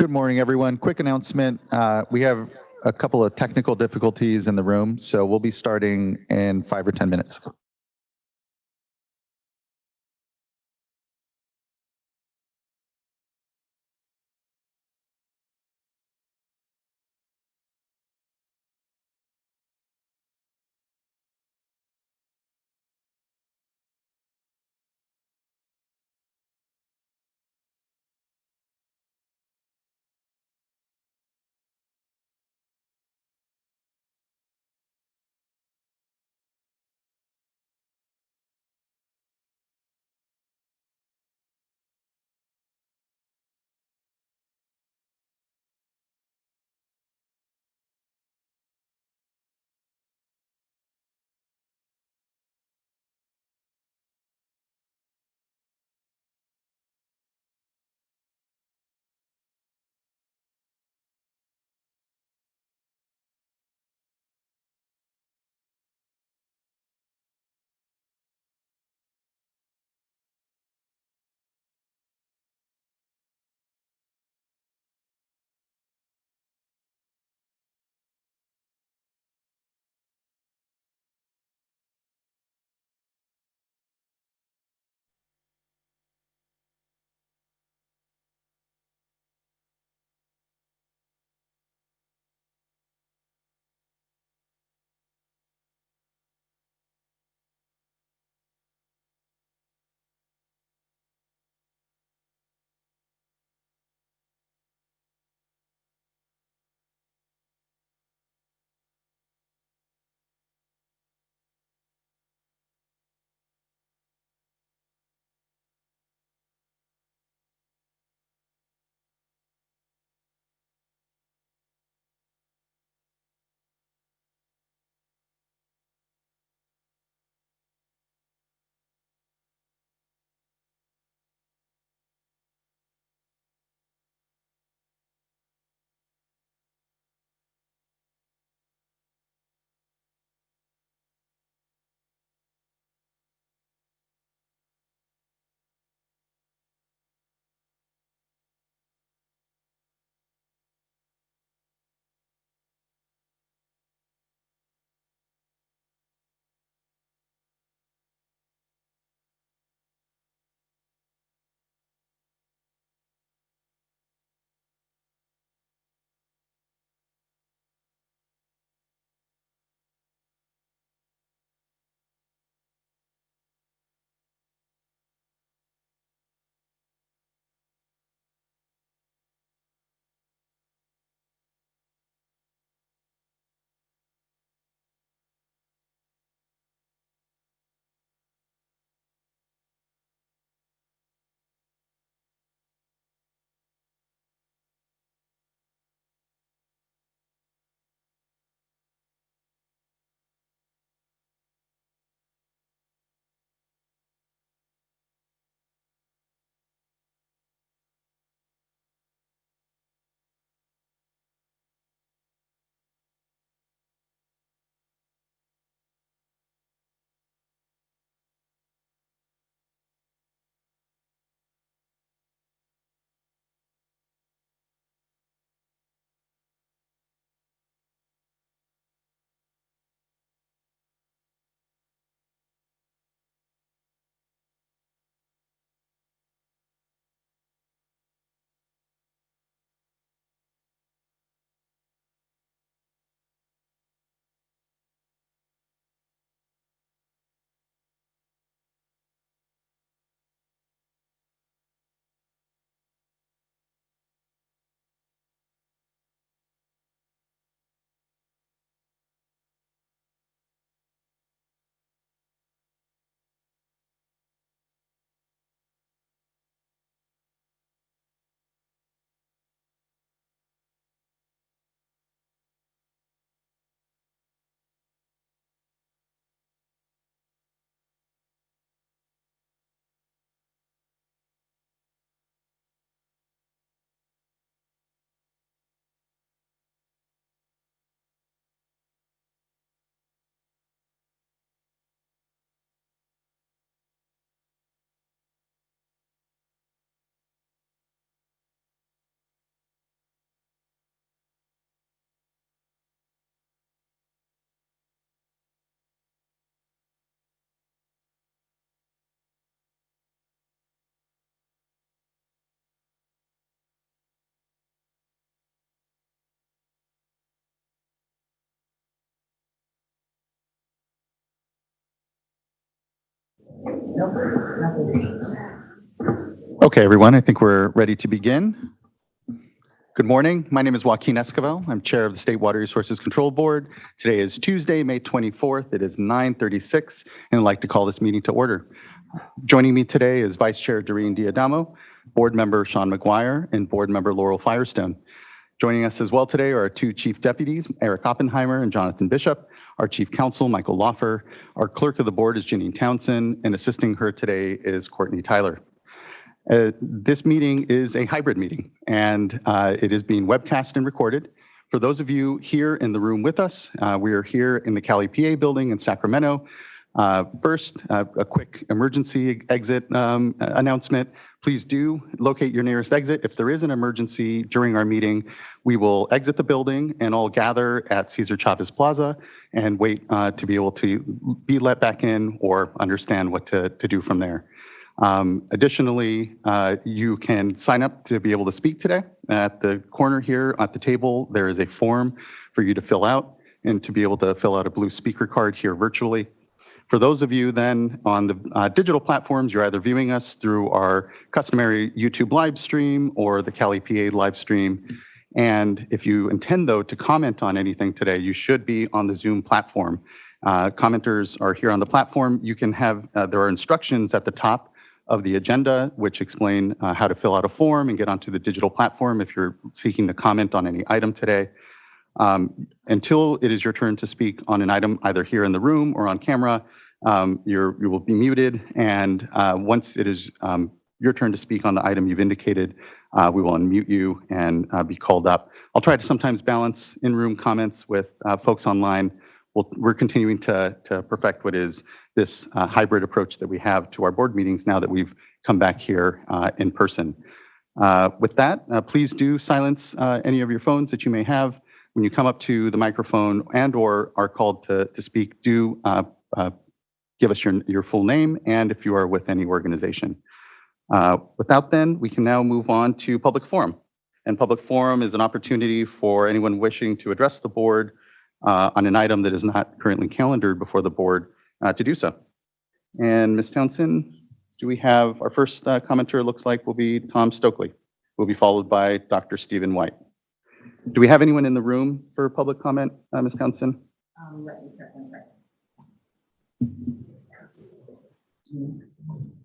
Good morning, everyone. Quick announcement. We have a couple of technical difficulties in the room, so we'll be starting in 5 or 10 minutes. Okay, everyone, I think we're ready to begin. Good morning. My name is Joaquin Esquivel. I'm chair of the State Water Resources Control Board. Today is Tuesday, May 24th. It is 9:36, and I'd like to call this meeting to order. Joining me today is Vice Chair Doreen Diadamo, Board Member Sean McGuire, and Board Member Laurel Firestone. Joining us as well today are our two Chief Deputies, Eric Oppenheimer and Jonathan Bishop, our Chief Counsel, Michael Loffer, our Clerk of the Board is Janine Townsend, and assisting her today is Courtney Tyler. This meeting is a hybrid meeting, and it is being webcast and recorded. For those of you here in the room with us, we are here in the Cali PA building in Sacramento. First, a quick emergency exit announcement. Please do locate your nearest exit. If there is an emergency during our meeting, we will exit the building and all gather at Cesar Chavez Plaza and wait to be able to be let back in or understand what to do from there. Additionally, you can sign up to be able to speak today. At the corner here at the table, there is a form for you to fill out and to be able to fill out a blue speaker card here virtually. For those of you then on the digital platforms, you're either viewing us through our customary YouTube live stream or the Cali PA live stream. And if you intend, though, to comment on anything today, you should be on the Zoom platform. Commenters are here on the platform. You can have, there are instructions at the top of the agenda, which explain how to fill out a form and get onto the digital platform if you're seeking to comment on any item today. Until it is your turn to speak on an item, either here in the room or on camera, you will be muted. And once it is your turn to speak on the item you've indicated, we will unmute you and be called up. I'll try to sometimes balance in-room comments with folks online. We're continuing to perfect what is this hybrid approach that we have to our board meetings now that we've come back here in person. With that, please do silence any of your phones that you may have. When you come up to the microphone and or are called to speak, do give us your full name and if you are with any organization. Without then, we can now move on to public forum. And public forum is an opportunity for anyone wishing to address the board on an item that is not currently calendared before the board to do so. And Ms. Townsend, do we have our first commenter looks like will be Tom Stokely, will be followed by Dr. Stephen White. Do we have anyone in the room for public comment, Ms. Townsend? Let me check in right.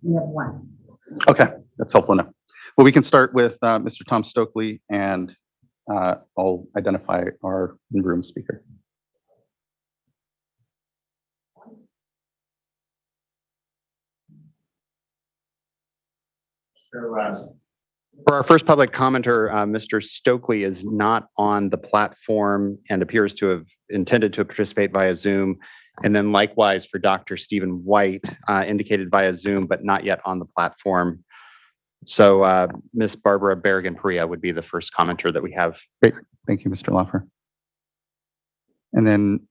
We have one. Okay, that's helpful enough. Well, we can start with Mr. Tom Stokely, and I'll identify our in-room speaker. For our first public commenter, Mr. Stokely is not on the platform and appears to have intended to participate via Zoom. And then likewise for Dr. Stephen White, indicated via Zoom, but not yet on the platform. So Ms. Barbara Berrigan-Perea would be the first commenter that we have. Great, thank you, Mr. Loffer. And then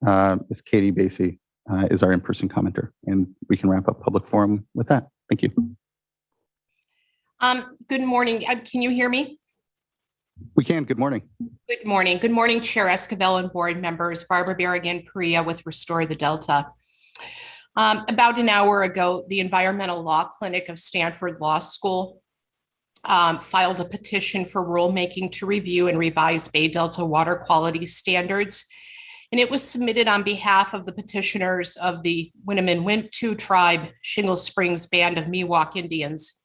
Ms. Katie Basie is our in-person commenter, and we can wrap up public forum with that. Thank you. Good morning. Can you hear me? We can. Good morning. Good morning. Good morning, Chair Esquivel and board members. Barbara Berrigan-Perea with Restore the Delta. About an hour ago, the Environmental Law Clinic of Stanford Law School filed a petition for rulemaking to review and revise Bay Delta water quality standards. And it was submitted on behalf of the petitioners of the Winnemem-Wintu Tribe, Shingle Springs Band of Miwok Indians,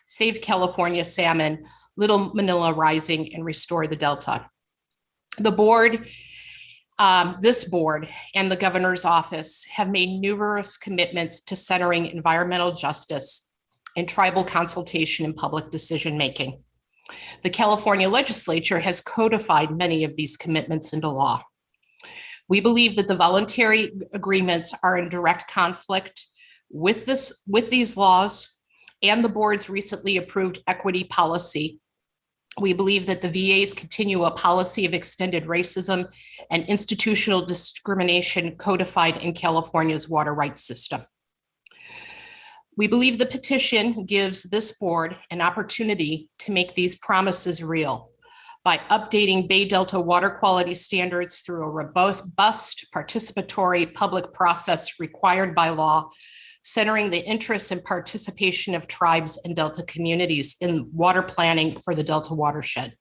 Save California Salmon, Little Manila Rising, and Restore the Delta. The board, this board and the governor's office have made numerous commitments to centering environmental justice and tribal consultation in public decision-making. The California legislature has codified many of these commitments into law. We believe that the voluntary agreements are in direct conflict with these laws and the board's recently approved equity policy. We believe that the VAs continue a policy of extended racism and institutional discrimination codified in California's water rights system. We believe the petition gives this board an opportunity to make these promises real by updating Bay Delta water quality standards through a robust, participatory public process required by law, centering the interests and participation of tribes and Delta communities in water planning for the Delta watershed.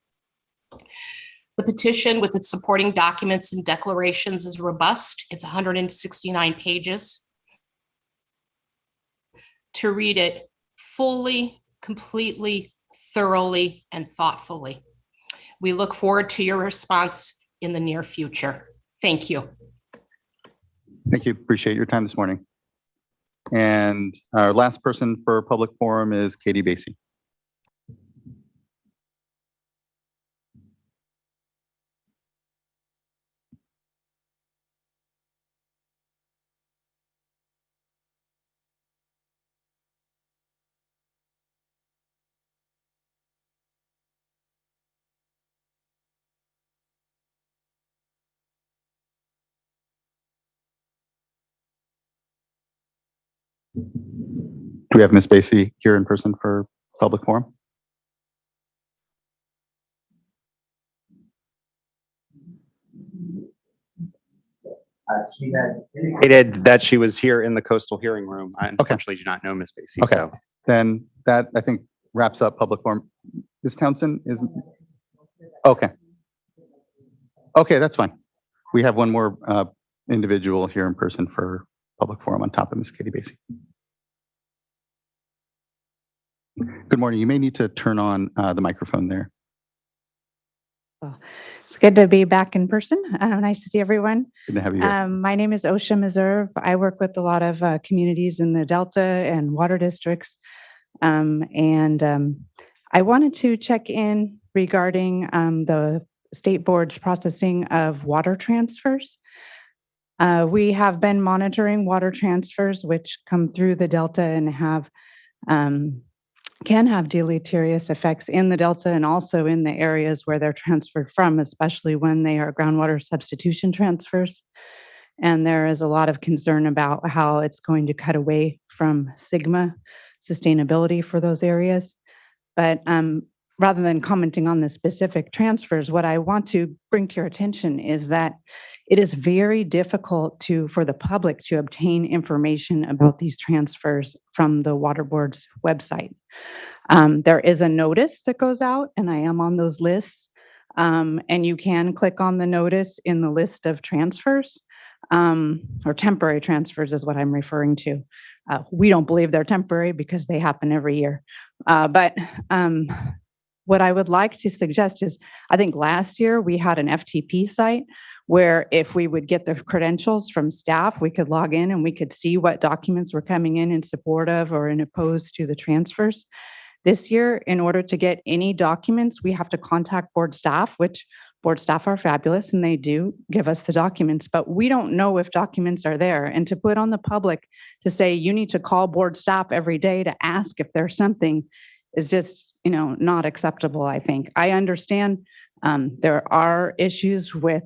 The petition with its supporting documents and declarations is robust. It's 169 pages. To read it fully, completely, thoroughly, and thoughtfully. We look forward to your response in the near future. Thank you. Thank you. Appreciate your time this morning. And our last person for public forum is Katie Basie. Do we have Ms. Basie here in person for public forum? She had indicated that she was here in the coastal hearing room. I unfortunately do not know Ms. Basie. Okay. So. Then that, I think, wraps up public forum. Ms. Townsend is, okay. Okay, that's fine. We have one more individual here in person for public forum on top of Ms. Katie Basie. Good morning. You may need to turn on the microphone there. It's good to be back in person. Nice to see everyone. Good to have you here. My name is Osha Meserve. I work with a lot of communities in the Delta and water districts. I wanted to check in regarding the state board's processing of water transfers. We have been monitoring water transfers which come through the Delta and have can have deleterious effects in the Delta and also in the areas where they're transferred from, especially when they are groundwater substitution transfers. And there is a lot of concern about how it's going to cut away from Sigma sustainability for those areas. But rather than commenting on the specific transfers, what I want to bring to your attention is that it is very difficult for the public to obtain information about these transfers from the Water Board's website. There is a notice that goes out, and I am on those lists. And you can click on the notice in the list of transfers, or temporary transfers is what I'm referring to. We don't believe they're temporary because they happen every year. What I would like to suggest is, I think last year we had an FTP site where if we would get the credentials from staff, we could log in and we could see what documents were coming in support of or in opposed to the transfers. This year, in order to get any documents, we have to contact board staff, which board staff are fabulous and they do give us the documents, but we don't know if documents are there. And to put on the public to say you need to call board staff every day to ask if there's something is just, not acceptable, I think. I understand there are issues with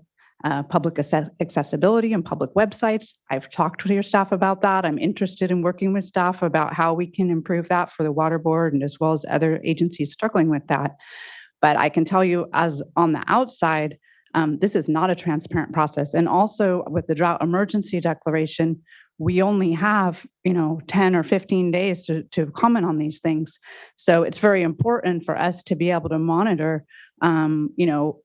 public accessibility and public websites. I've talked to your staff about that. I'm interested in working with staff about how we can improve that for the water board and as well as other agencies struggling with that. But I can tell you as on the outside, this is not a transparent process. And also with the drought emergency declaration, we only have, 10 or 15 days to comment on these things. So it's very important for us to be able to monitor, in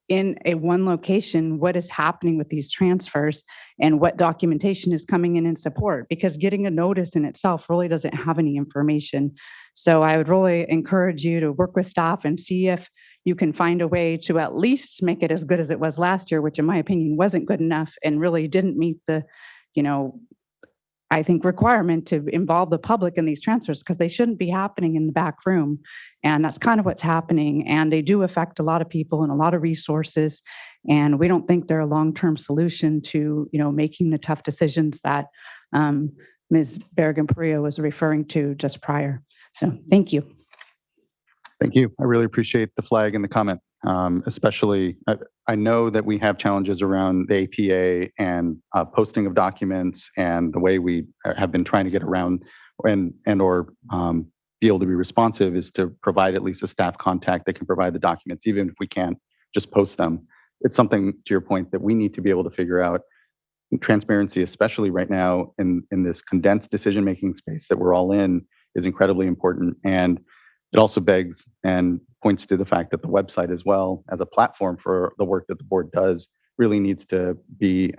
one location, what is happening with these transfers and what documentation is coming in support, because getting a notice in itself really doesn't have any information. So I would really encourage you to work with staff and see if you can find a way to at least make it as good as it was last year, which in my opinion wasn't good enough and really didn't meet the, I think requirement to involve the public in these transfers because they shouldn't be happening in the back room. And that's kind of what's happening. And they do affect a lot of people and a lot of resources. And we don't think they're a long-term solution to, making the tough decisions that Ms. Berrigan-Perea was referring to just prior. So thank you. Thank you. I really appreciate the flag and the comment. Especially, I know that we have challenges around the APA and posting of documents and the way we have been trying to get around or be able to be responsive is to provide at least a staff contact that can provide the documents, even if we can't just post them. It's something, to your point, that we need to be able to figure out, transparency, especially right now in this condensed decision-making space that we're all in, is incredibly important. And it also begs and points to the fact that the website as well as a platform for the work that the board does really needs to be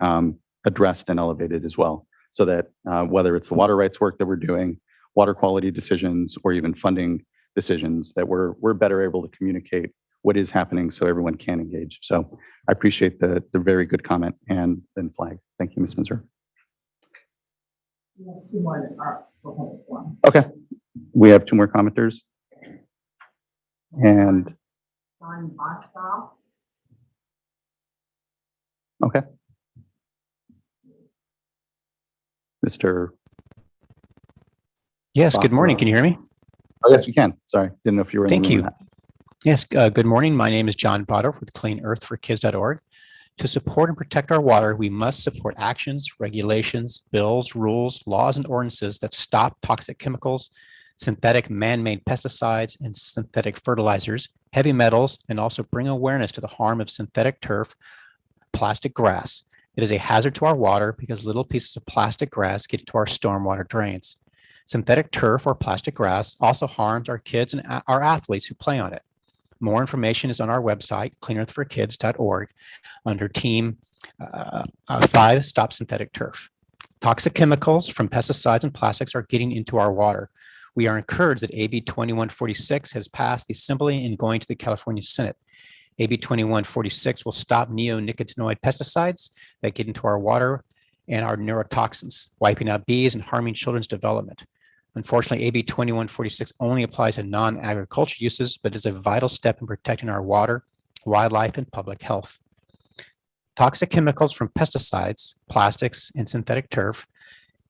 addressed and elevated as well. So that whether it's the water rights work that we're doing, water quality decisions, or even funding decisions, that we're better able to communicate what is happening so everyone can engage. So I appreciate the very good comment and then flag. Thank you, Ms. Minzer. We have two more that are for public forum. Okay, we have two more commenters. And John Boswell. okay. Mr. Yes, good morning. Can you hear me? Oh, yes, we can. Sorry, didn't know if you were in Thank the room you. or not. Yes, good morning. My name is John Potter with CleanEarthForKids.org. To support and protect our water, we must support actions, regulations, bills, rules, laws, and ordinances that stop toxic chemicals, synthetic man-made pesticides and synthetic fertilizers, heavy metals, and also bring awareness to the harm of synthetic turf, plastic grass. It is a hazard to our water because little pieces of plastic grass get into our stormwater drains. Synthetic turf or plastic grass also harms our kids and our athletes who play on it. More information is on our website, cleanearthforkids.org, under Team 5, Stop Synthetic Turf. Toxic chemicals from pesticides and plastics are getting into our water. We are encouraged that AB 2146 has passed the Assembly and going to the California Senate. AB 2146 will stop neonicotinoid pesticides that get into our water and our neurotoxins, wiping out bees and harming children's development. Unfortunately, AB 2146 only applies to non-agriculture uses, but is a vital step in protecting our water, wildlife, and public health. Toxic chemicals from pesticides, plastics, and synthetic turf,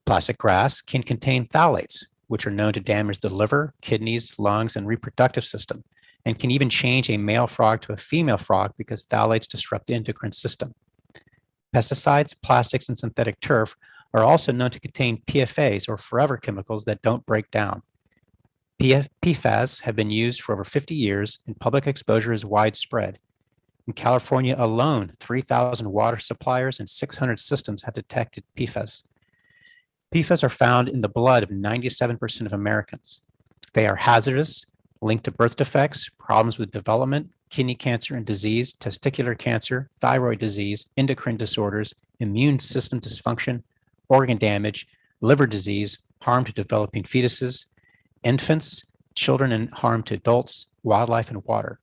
plastic grass can contain phthalates, which are known to damage the liver, kidneys, lungs, and reproductive system, and can even change a male frog to a female frog because phthalates disrupt the endocrine system. Pesticides, plastics, and synthetic turf are also known to contain PFAs, or forever chemicals that don't break down. PFAS have been used for over 50 years, and public exposure is widespread. In California alone, 3,000 water suppliers and 600 systems have detected PFAS. PFAS are found in the blood of 97% of Americans. They are hazardous, linked to birth defects, problems with development, kidney cancer and disease, testicular cancer, thyroid disease, endocrine disorders, immune system dysfunction, organ damage, liver disease, harm to developing fetuses, infants, children, and harm to adults, wildlife, and water.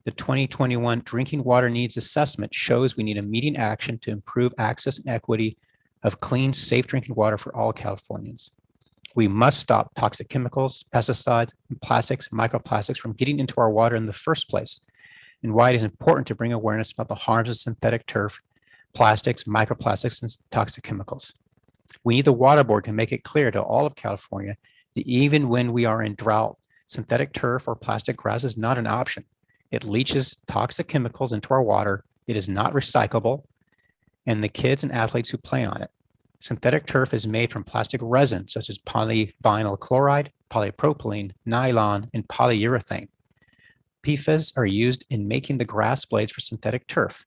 The 2021 Drinking Water Needs Assessment shows we need immediate action to improve access and equity of clean, safe drinking water for all Californians. We must stop toxic chemicals, pesticides, and plastics, microplastics from getting into our water in the first place, and why it is important to bring awareness about the harms of synthetic turf, plastics, microplastics, and toxic chemicals. We need the Water Board to make it clear to all of California that even when we are in drought, synthetic turf or plastic grass is not an option. It leaches toxic chemicals into our water. It is not recyclable, and the kids and athletes who play on it. Synthetic turf is made from plastic resin, such as polyvinyl chloride, polypropylene, nylon, and polyurethane. PFAS are used in making the grass blades for synthetic turf.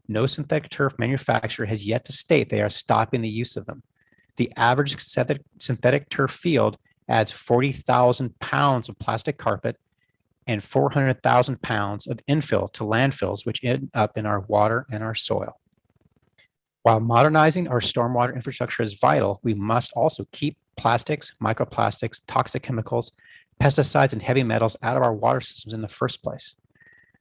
No synthetic turf manufacturer has yet to state they are stopping the use of them. The average synthetic turf field adds 40,000 pounds of plastic carpet and 400,000 pounds of infill to landfills, which end up in our water and our soil. While modernizing our stormwater infrastructure is vital, we must also keep plastics, microplastics, toxic chemicals, pesticides, and heavy metals out of our water systems in the first place.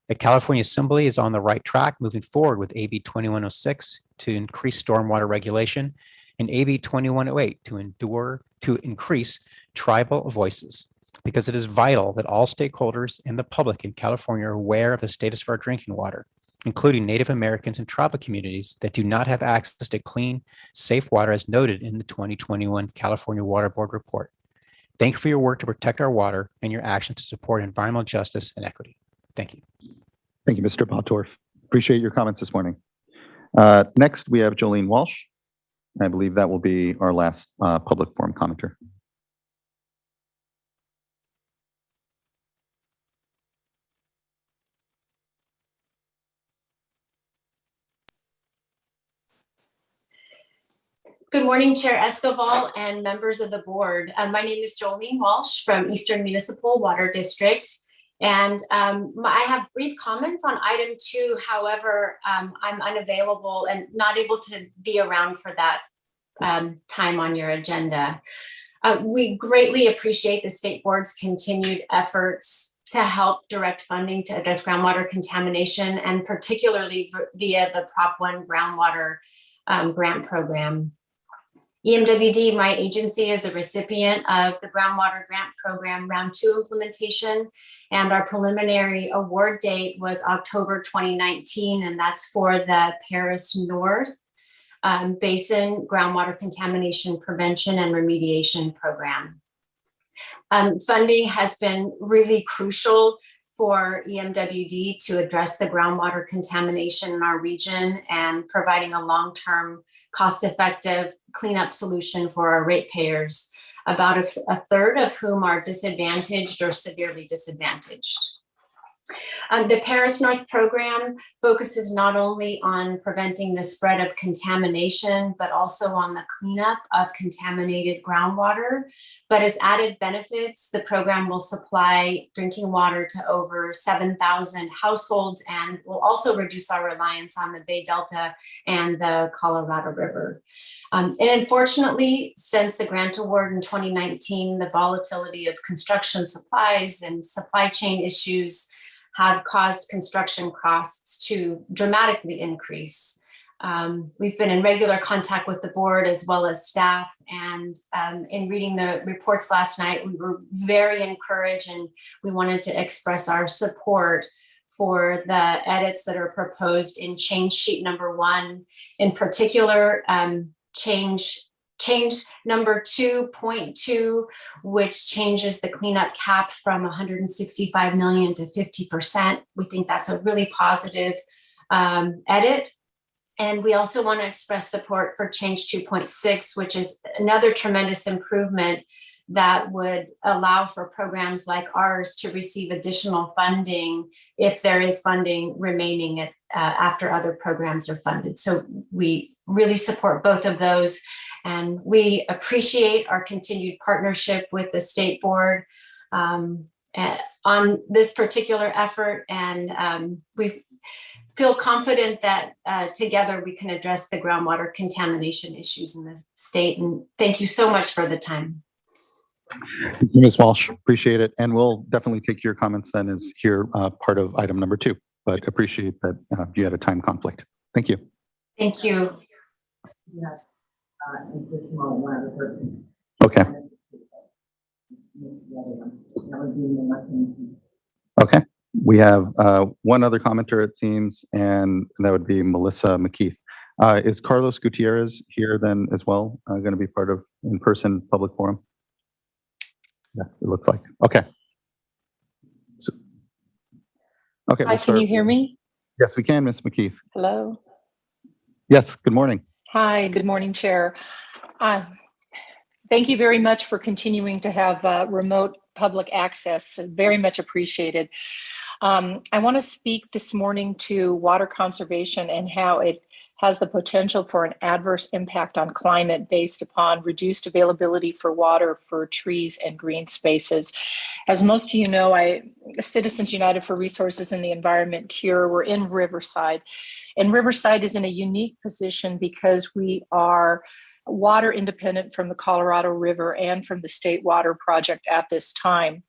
The California Assembly is on the right track moving forward with AB 2106 to increase stormwater regulation and AB 2108 to increase tribal voices, because it is vital that all stakeholders and the public in California are aware of the status of our drinking water, including Native Americans and tribal communities that do not have access to clean, safe water as noted in the 2021 California Water Board report. Thank you for your work to protect our water and your action to support environmental justice and equity. Thank you. Thank you, Mr. Bottorff. Appreciate your comments this morning. Next, we have Jolene Walsh. I believe that will be our last public forum commenter. Good morning, Chair Escobar and members of the board. My name is Jolene Walsh from Eastern Municipal Water District. And I have brief comments on item 2. However, I'm unavailable and not able to be around for that time on your agenda. We greatly appreciate the state board's continued efforts to help direct funding to address groundwater contamination, and particularly via the Prop 1 Groundwater Grant Program. EMWD, my agency, is a recipient of the Groundwater Grant Program Round 2 implementation, and our preliminary award date was October 2019, and that's for the Paris North Basin Groundwater Contamination Prevention and Remediation Program. Funding has been really crucial for EMWD to address the groundwater contamination in our region and providing a long-term cost-effective cleanup solution for our ratepayers, about a third of whom are disadvantaged or severely disadvantaged. The Paris North program focuses not only on preventing the spread of contamination, but also on the cleanup of contaminated groundwater. But as added benefits, the program will supply drinking water to over 7,000 households and will also reduce our reliance on the Bay Delta and the Colorado River. And unfortunately, since the grant award in 2019, the volatility of construction supplies and supply chain issues have caused construction costs to dramatically increase. We've been in regular contact with the board as well as staff, and in reading the reports last night, we were very encouraged, and we wanted to express our support for the edits that are proposed in change sheet number 1. In particular, change number 2.2, which changes the cleanup cap from 165 million to 50%. We think that's a really positive edit. And we also want to express support for change 2.6, which is another tremendous improvement that would allow for programs like ours to receive additional funding if there is funding remaining after other programs are funded. So we really support both of those. And we appreciate our continued partnership with the state board on this particular effort. And we feel confident that together we can address the groundwater contamination issues in the state. And thank you so much for the time. Thank you, Ms. Walsh, appreciate it. And we'll definitely take your comments then as here part of item number 2, but appreciate that you had a time conflict. Thank you. Thank you. Yeah. Additional one other person. Okay. Okay. We have one other commenter, it seems, and that would be Melissa McKeith. Is Carlos Gutierrez here then as well, going to be part of in-person public forum? Yeah, it looks like. Okay. So, okay. Hi, can you hear me? Yes, we can, Ms. McKeith. Hello. Yes, good morning. Hi, good morning, Chair. Thank you very much for continuing to have remote public access. Very much appreciated. I want to speak this morning to water conservation and how it has the potential for an adverse impact on climate based upon reduced availability for water for trees and green spaces. As most of you know, Citizens United for Resources and the Environment, CURE, we're in Riverside. And Riverside is in a unique position because we are water independent from the Colorado River and from the State Water Project at this time.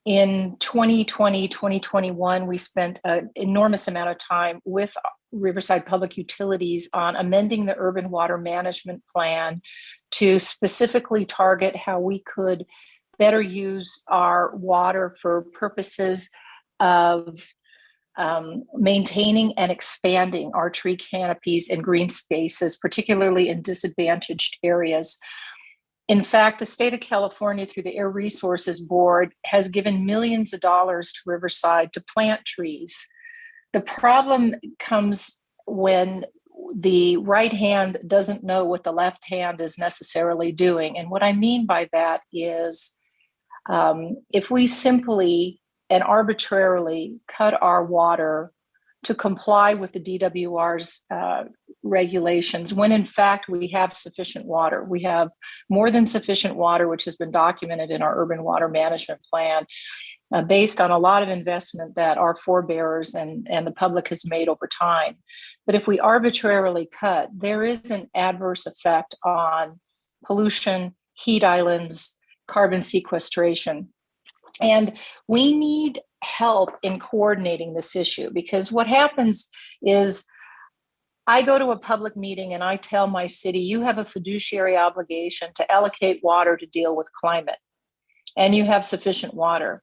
In 2020, 2021, we spent an enormous amount of time with Riverside Public Utilities on amending the urban water management plan to specifically target how we could better use our water for purposes of maintaining and expanding our tree canopies and green spaces, particularly in disadvantaged areas. In fact, the state of California, through the Air Resources Board, has given millions of dollars to Riverside to plant trees. The problem comes when the right hand doesn't know what the left hand is necessarily doing. And what I mean by that is if we simply and arbitrarily cut our water to comply with the DWR's regulations when in fact we have sufficient water. We have more than sufficient water, which has been documented in our urban water management plan, based on a lot of investment that our forebears and the public has made over time. But if we arbitrarily cut, there is an adverse effect on pollution, heat islands, carbon sequestration. And we need help in coordinating this issue, because what happens is I go to a public meeting and I tell my city, you have a fiduciary obligation to allocate water to deal with climate, and you have sufficient water.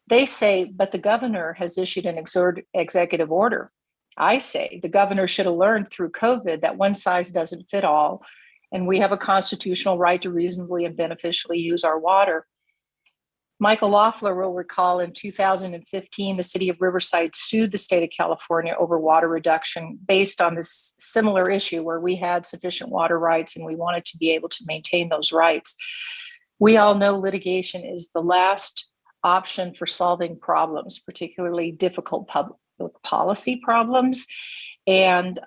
They say, but the governor has issued an executive order. I say the governor should have learned through COVID that one size doesn't fit all, and we have a constitutional right to reasonably and beneficially use our water. Michael Loeffler will recall in 2015, the city of Riverside sued the state of California over water reduction based on this similar issue where we had sufficient water rights and we wanted to be able to maintain those rights. We all know litigation is the last option for solving problems, particularly difficult public policy problems. And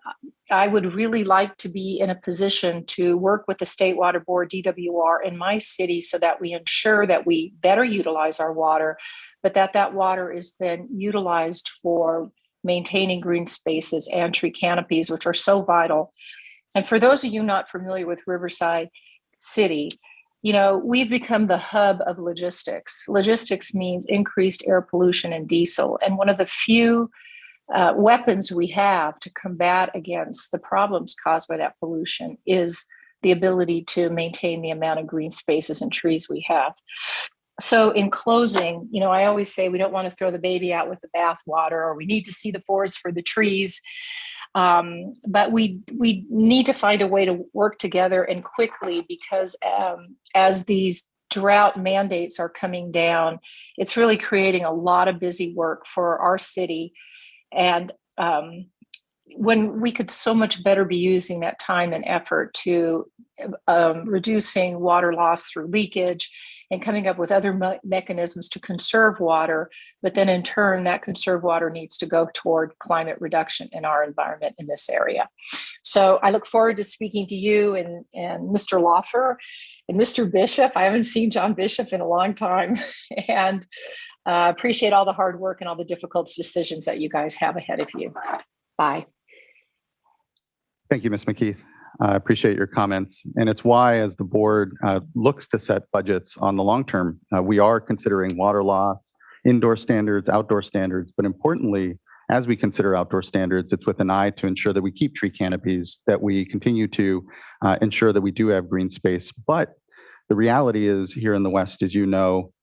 I would really like to be in a position to work with the State Water Board, DWR, in my city so that we ensure that we better utilize our water, but that water is then utilized for maintaining green spaces and tree canopies, which are so vital. And for those of you not familiar with Riverside City, you know, we've become the hub of logistics. Logistics means increased air pollution and diesel. And one of the few weapons we have to combat against the problems caused by that pollution is the ability to maintain the amount of green spaces and trees we have. So in closing, you know, I always say we don't want to throw the baby out with the bathwater, or we need to see the forest for the trees. But we need to find a way to work together and quickly, because as these drought mandates are coming down, it's really creating a lot of busy work for our city. And when we could so much better be using that time and effort to reducing water loss through leakage and coming up with other mechanisms to conserve water, but then in turn, that conserved water needs to go toward climate reduction in our environment in this area. So I look forward to speaking to you and Mr. Loeffler and Mr. Bishop. I haven't seen John Bishop in a long time, and appreciate all the hard work and all the difficult decisions that you guys have ahead of you. Bye. Thank you, Ms. McKeith. I appreciate your comments. And it's why, as the board looks to set budgets on the long term, we are considering water loss, indoor standards, outdoor standards. But importantly, as we consider outdoor standards, it's with an eye to ensure that we keep tree canopies, that we continue to ensure that we do have green space. But the reality is, here in the West, as you know,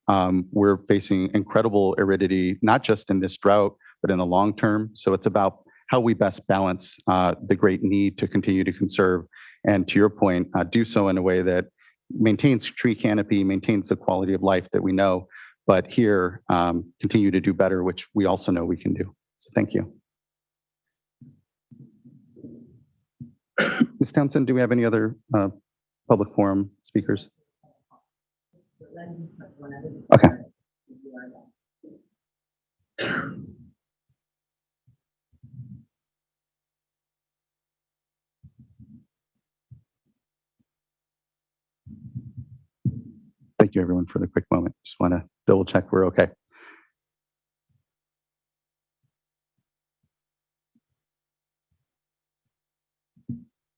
we're facing incredible aridity, not just in this drought, but in the long term. So it's about how we best balance the great need to continue to conserve, and to your point, do so in a way that maintains tree canopy, maintains the quality of life that we know, but here continue to do better, which we also know we can do. So thank you. Ms. Townsend, do we have any other public forum speakers? Okay. Thank you, everyone, for the quick moment. Just want to double check we're okay.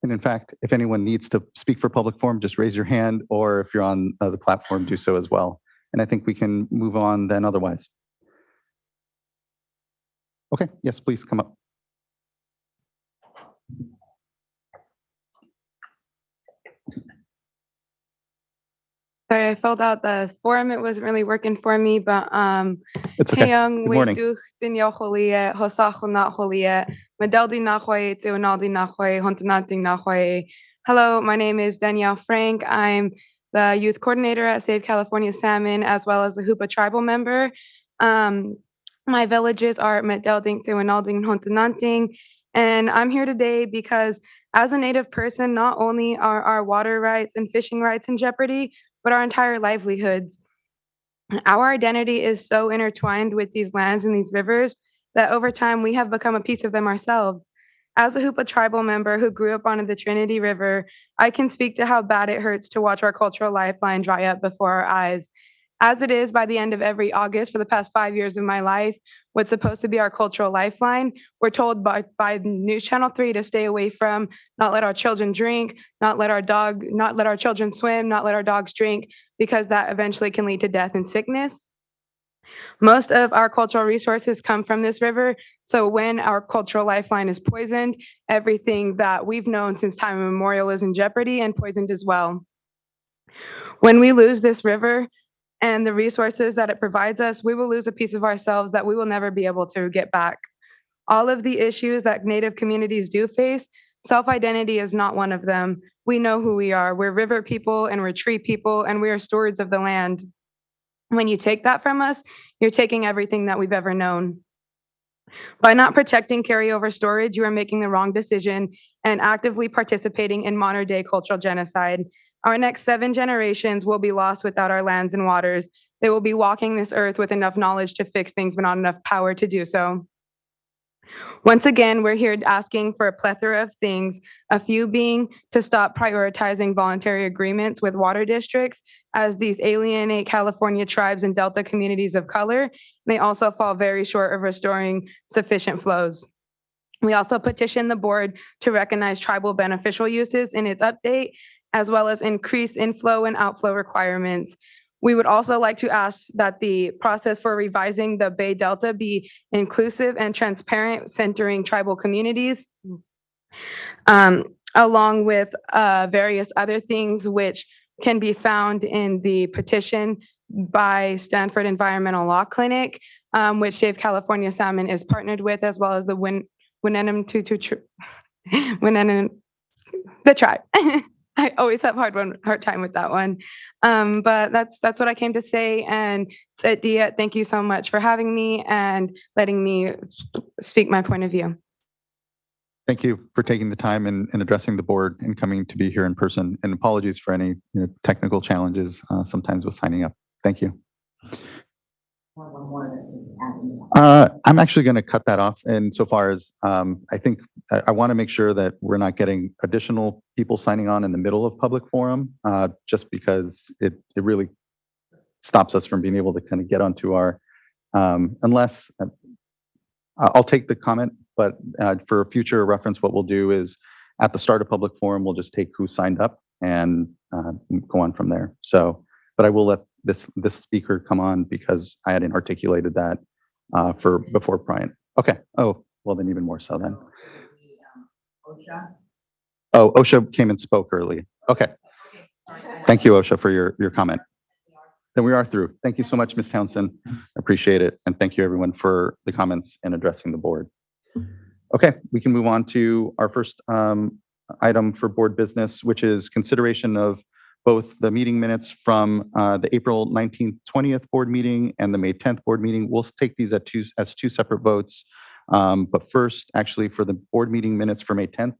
And in fact, if anyone needs to speak for public forum, just raise your hand, or if you're on the platform, do so as well. And I think we can move on then otherwise. Okay, yes, please come up. Sorry, I filled out the form. It wasn't really working for me, but It's okay. Good morning. Hello, my name is Danielle Frank. I'm the youth coordinator at Save California Salmon, as well as a Hoopa tribal member. My villages are Medelding, Tewinalding, Hontananting, and I'm here today because as a Native person, not only are our water rights and fishing rights in jeopardy, but our entire livelihoods. Our identity is so intertwined with these lands and these rivers that over time we have become a piece of them ourselves. As a Hoopa tribal member who grew up on the Trinity River, I can speak to how bad it hurts to watch our cultural lifeline dry up before our eyes. As it is by the end of every August for the past 5 years of my life, what's supposed to be our cultural lifeline, we're told by News Channel 3 to stay away from, not let our children drink, not let our children swim, not let our dogs drink, because that eventually can lead to death and sickness. Most of our cultural resources come from this river, so when our cultural lifeline is poisoned, everything that we've known since time immemorial is in jeopardy and poisoned as well. When we lose this river and the resources that it provides us, we will lose a piece of ourselves that we will never be able to get back. All of the issues that Native communities do face, self-identity is not one of them. We know who we are. We're river people and we're tree people and we are stewards of the land. When you take that from us, you're taking everything that we've ever known. By not protecting carryover storage, you are making the wrong decision and actively participating in modern day cultural genocide. Our next 7 generations will be lost without our lands and waters. They will be walking this earth with enough knowledge to fix things, but not enough power to do so. Once again, we're here asking for a plethora of things, a few being to stop prioritizing voluntary agreements with water districts, as these alienate California tribes and Delta communities of color. They also fall very short of restoring sufficient flows. We also petition the board to recognize tribal beneficial uses in its update, as well as increase inflow and outflow requirements. We would also like to ask that the process for revising the Bay Delta be inclusive and transparent, centering tribal communities, along with various other things which can be found in the petition by Stanford Environmental Law Clinic, which Save California Salmon is partnered with, as well as the the tribe. I always have hard time with that one. But that's what I came to say. And Dia, thank you so much for having me and letting me speak my point of view. Thank you for taking the time and addressing the board and coming to be here in person. And apologies for any technical challenges sometimes with signing up. Thank you. I'm actually going to cut that off insofar as I think I want to make sure that we're not getting additional people signing on in the middle of public forum, just because it really stops us from being able to kind of get onto our, unless I'll take the comment, but for future reference, what we'll do is at the start of public forum, we'll just take who signed up and go on from there. So, but I will let this speaker come on because I hadn't articulated that for before Brian. Okay. Oh, well then even more so then. OSHA? Oh, OSHA came and spoke early. Okay. Thank you, OSHA, for your comment. Then we are through. Thank you so much, Ms. Townsend. Appreciate it. And thank you everyone for the comments and addressing the board. Okay, we can move on to our first item for board business, which is consideration of both the meeting minutes from the April 19th, 20th board meeting and the May 10th board meeting. We'll take these as two separate votes. But first, actually, for the board meeting minutes for May 10th,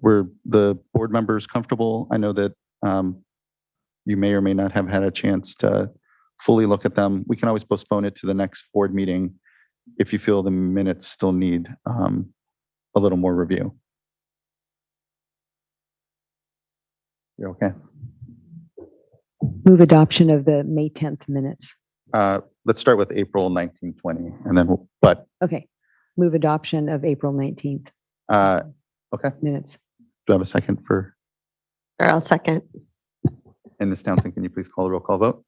were the board members comfortable? I know that you may or may not have had a chance to fully look at them. We can always postpone it to the next board meeting if you feel the minutes still need a little more review. You're okay? Move adoption of the May 10th minutes. Let's start with April 19, 20, and then but. Okay. Move adoption of April 19th. Okay. Minutes. Do I have a second for? Or I'll second. And Ms. Townsend, can you please call the roll call vote?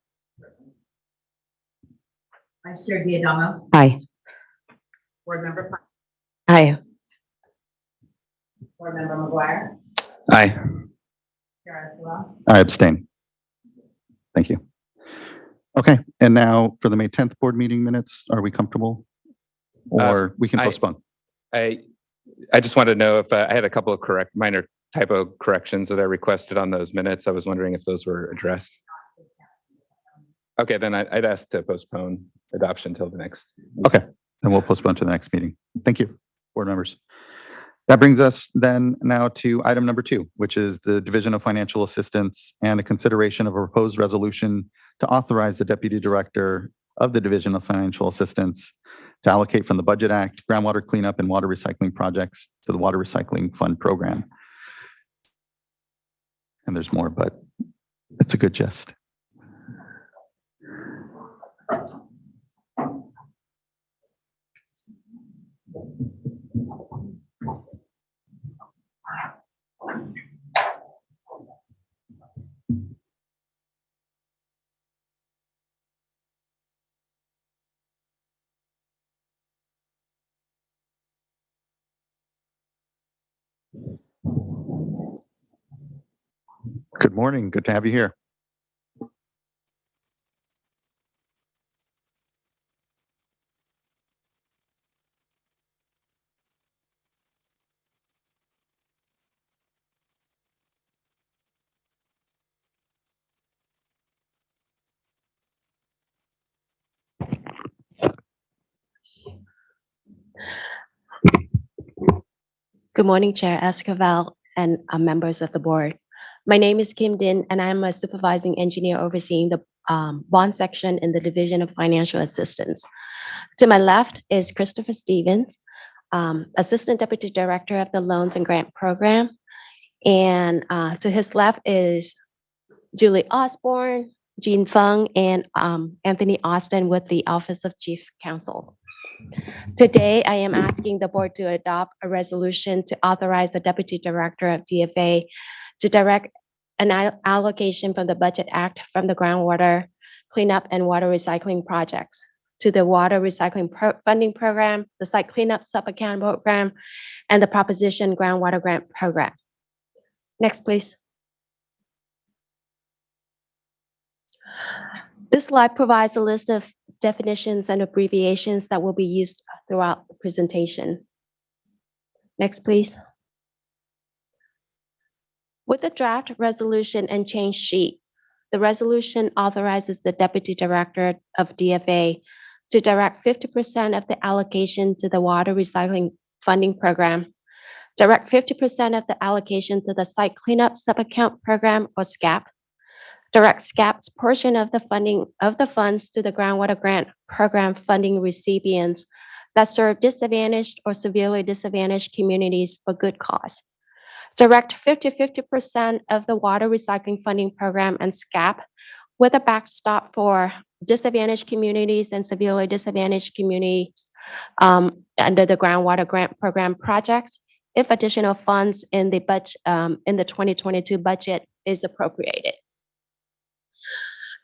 Vice Chair Diadamo, Aye. Board Member Pine, Aye. Board Member McGuire, Aye. Chair Esquivel, I abstain. Thank you. Okay, and now for the May 10th board meeting minutes, are we comfortable? Or we can postpone? I just wanted to know if I had a couple of minor typo corrections that I requested on those minutes. I was wondering if those were addressed. Okay, then I'd ask to postpone adoption till the next. Okay, then we'll postpone to the next meeting. Thank you, board members. That brings us then now to item number 2, which is the Division of Financial Assistance and a consideration of a proposed resolution to authorize the Deputy Director of the Division of Financial Assistance to allocate from the Budget Act, groundwater cleanup and water recycling projects to the Water Recycling Fund Program. And there's more, but it's a good gist. Good morning. Good to have you here. Good morning, Chair Esquivel and members of the board. My name is Kim Din, and I'm a supervising engineer overseeing the bond section in the Division of Financial Assistance. To my left is Christopher Stevens, Assistant Deputy Director of the Loans and Grant Program. And to his left is Julie Osborne, Jean Fung, and Anthony Austin with the Office of Chief Counsel. Today, I am asking the board to adopt a resolution to authorize the Deputy Director of DFA to direct an allocation from the Budget Act from the groundwater cleanup and water recycling projects to the Water Recycling Funding Program, the Site Cleanup Sub-Account Program, and the Proposition Groundwater Grant Program. Next, please. This slide provides a list of definitions and abbreviations that will be used throughout the presentation. Next, please. With the draft resolution and change sheet, the resolution authorizes the Deputy Director of DFA to direct 50% of the allocation to the Water Recycling Funding Program, direct 50% of the allocation to the Site Cleanup Sub-Account Program, or SCAP, direct SCAP's portion of the funding of the funds to the Groundwater Grant Program funding recipients that serve disadvantaged or severely disadvantaged communities for good cause. Direct 50% of the Water Recycling Funding Program and SCAP with a backstop for disadvantaged communities and severely disadvantaged communities under the Groundwater Grant Program projects if additional funds in the 2022 budget is appropriated.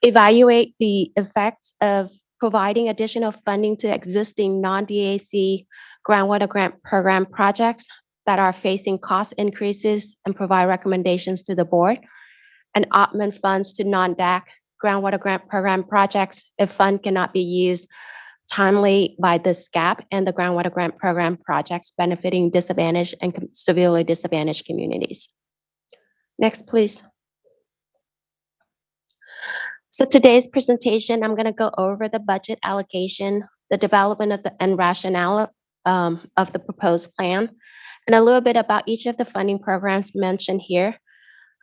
Evaluate the effects of providing additional funding to existing non-DAC Groundwater Grant Program projects that are facing cost increases and provide recommendations to the board, and augment funds to non-DAC Groundwater Grant Program projects if fund cannot be used timely by the SCAP and the Groundwater Grant Program projects benefiting disadvantaged and severely disadvantaged communities. Next, please. So today's presentation, I'm going to go over the budget allocation, the development of the and rationale of the proposed plan, and a little bit about each of the funding programs mentioned here,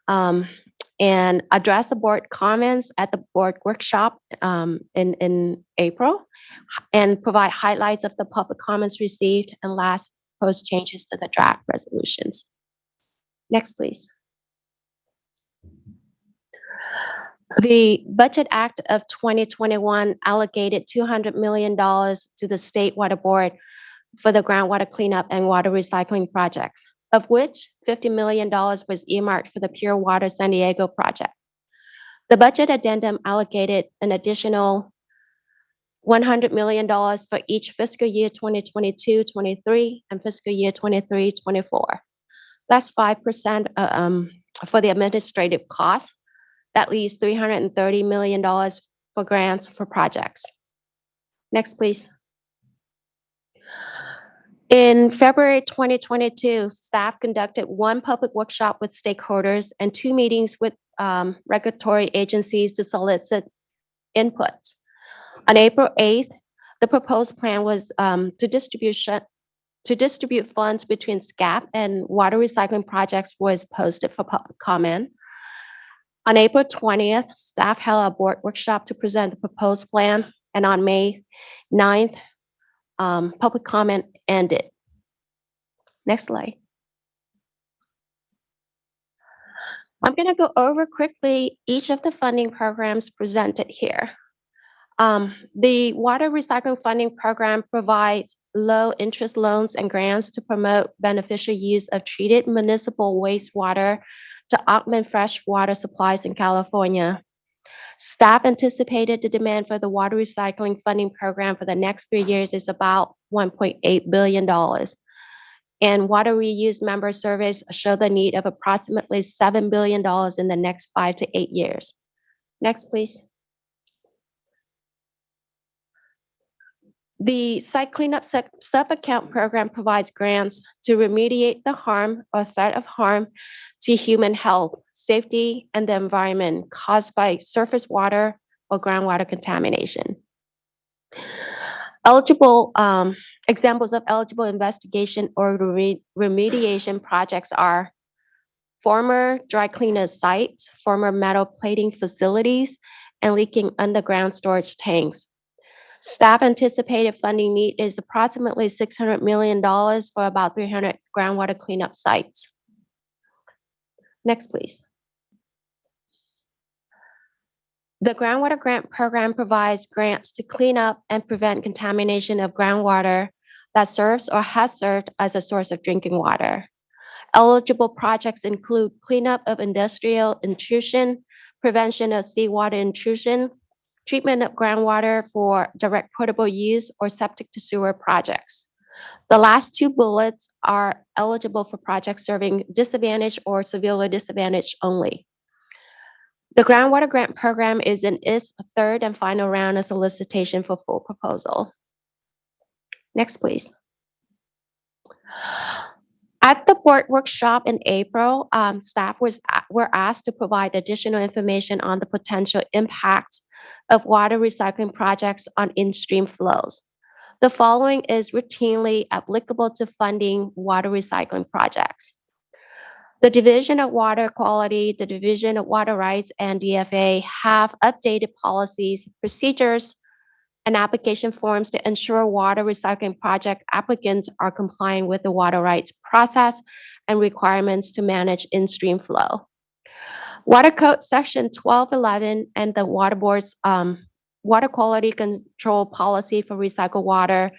and address the board comments at the board workshop in April, and provide highlights of the public comments received, and last, propose changes to the draft resolutions. Next, please. The Budget Act of 2021 allocated $200 million to the State Water Board for the groundwater cleanup and water recycling projects, of which $50 million was earmarked for the Pure Water San Diego project. The budget addendum allocated an additional $100 million for each fiscal year 2022-23 and fiscal year 23-24. That's 5% for the administrative costs. That leaves $330 million for grants for projects. Next, please. In February 2022, staff conducted one public workshop with stakeholders and 2 meetings with regulatory agencies to solicit inputs. On April 8th, the proposed plan was to distribute funds between SCAP and water recycling projects was posted for public comment. On April 20th, staff held a board workshop to present the proposed plan, and on May 9th, public comment ended. Next slide. I'm going to go over quickly each of the funding programs presented here. The Water Recycling Funding Program provides low interest loans and grants to promote beneficial use of treated municipal wastewater to augment fresh water supplies in California. Staff anticipated the demand for the Water Recycling Funding Program for the next 3 years is about $1.8 billion. And water reuse member surveys show the need of approximately $7 billion in the next 5 to 8 years. Next, please. The Site Cleanup Sub-Account Program provides grants to remediate the harm or threat of harm to human health, safety, and the environment caused by surface water or groundwater contamination. Eligible examples of eligible investigation or remediation projects are former dry cleaner sites, former metal plating facilities, and leaking underground storage tanks. Staff anticipated funding need is approximately $600 million for about 300 groundwater cleanup sites. Next, please. The Groundwater Grant Program provides grants to clean up and prevent contamination of groundwater that serves or has served as a source of drinking water. Eligible projects include cleanup of industrial intrusion, prevention of seawater intrusion, treatment of groundwater for direct potable use, or septic to sewer projects. The last two bullets are eligible for projects serving disadvantaged or severely disadvantaged only. The Groundwater Grant Program is in its third and final round of solicitation for full proposal. Next, please. At the board workshop in April, staff were asked to provide additional information on the potential impact of water recycling projects on in-stream flows. The following is routinely applicable to funding water recycling projects. The Division of Water Quality, the Division of Water Rights, and DFA have updated policies, procedures, and application forms to ensure water recycling project applicants are complying with the water rights process and requirements to manage in-stream flow. Water Code Section 1211 and the Water Board's Water Quality Control Policy for recycled water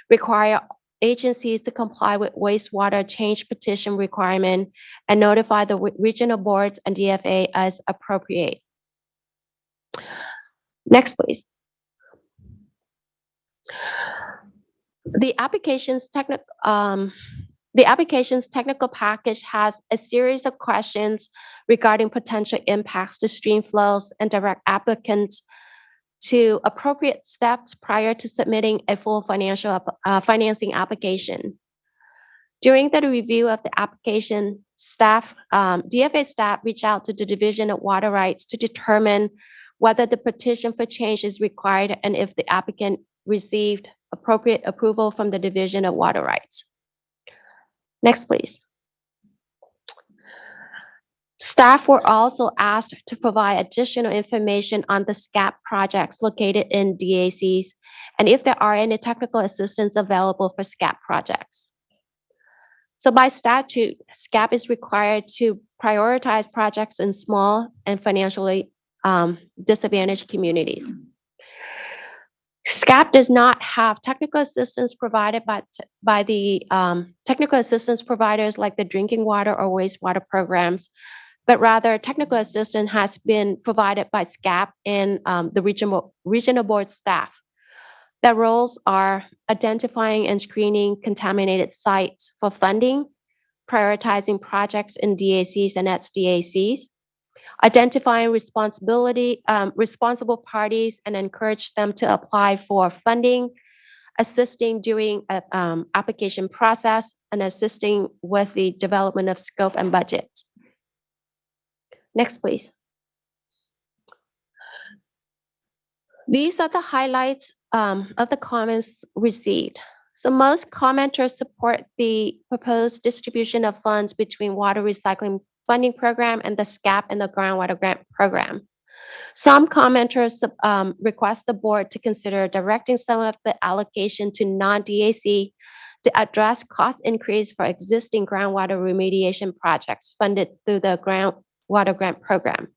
require agencies to comply with wastewater change petition requirement and notify the regional boards and DFA as appropriate. Next, please. The application's technical package has a series of questions regarding potential impacts to stream flows and direct applicants to appropriate steps prior to submitting a full financing application. During the review of the application, DFA staff reached out to the Division of Water Rights to determine whether the petition for change is required and if the applicant received appropriate approval from the Division of Water Rights. Next, please. Staff were also asked to provide additional information on the Scap projects located in DACs and if there are any technical assistance available for Scap projects. So by statute, Scap is required to prioritize projects in small and financially disadvantaged communities. Scap does not have technical assistance provided by the technical assistance providers like the drinking water or wastewater programs, but rather technical assistance has been provided by Scap and the regional board staff. Their roles are identifying and screening contaminated sites for funding, prioritizing projects in DACs and SDACs, identifying responsible parties and encourage them to apply for funding, assisting during application process, and assisting with the development of scope and budget. Next, please. These are the highlights of the comments received. So most commenters support the proposed distribution of funds between Water Recycling Funding Program and the Scap and the Groundwater Grant Program. Some commenters request the board to consider directing some of the allocation to non-DAC to address cost increase for existing groundwater remediation projects funded through the Groundwater Grant program.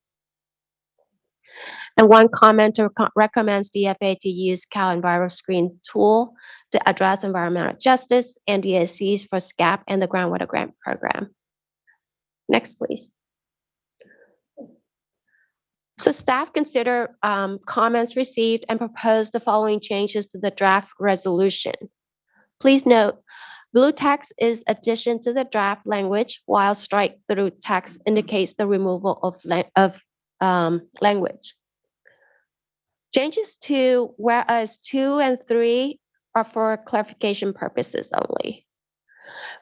And one commenter recommends DFA to use Cal EnviroScreen tool to address environmental justice and DACs for SCAP and the Groundwater Grant program. Next, please. So staff consider comments received and propose the following changes to the draft resolution. Please note, blue text is addition to the draft language, while strike through text indicates the removal of language. Changes to whereas 2 and 3 are for clarification purposes only.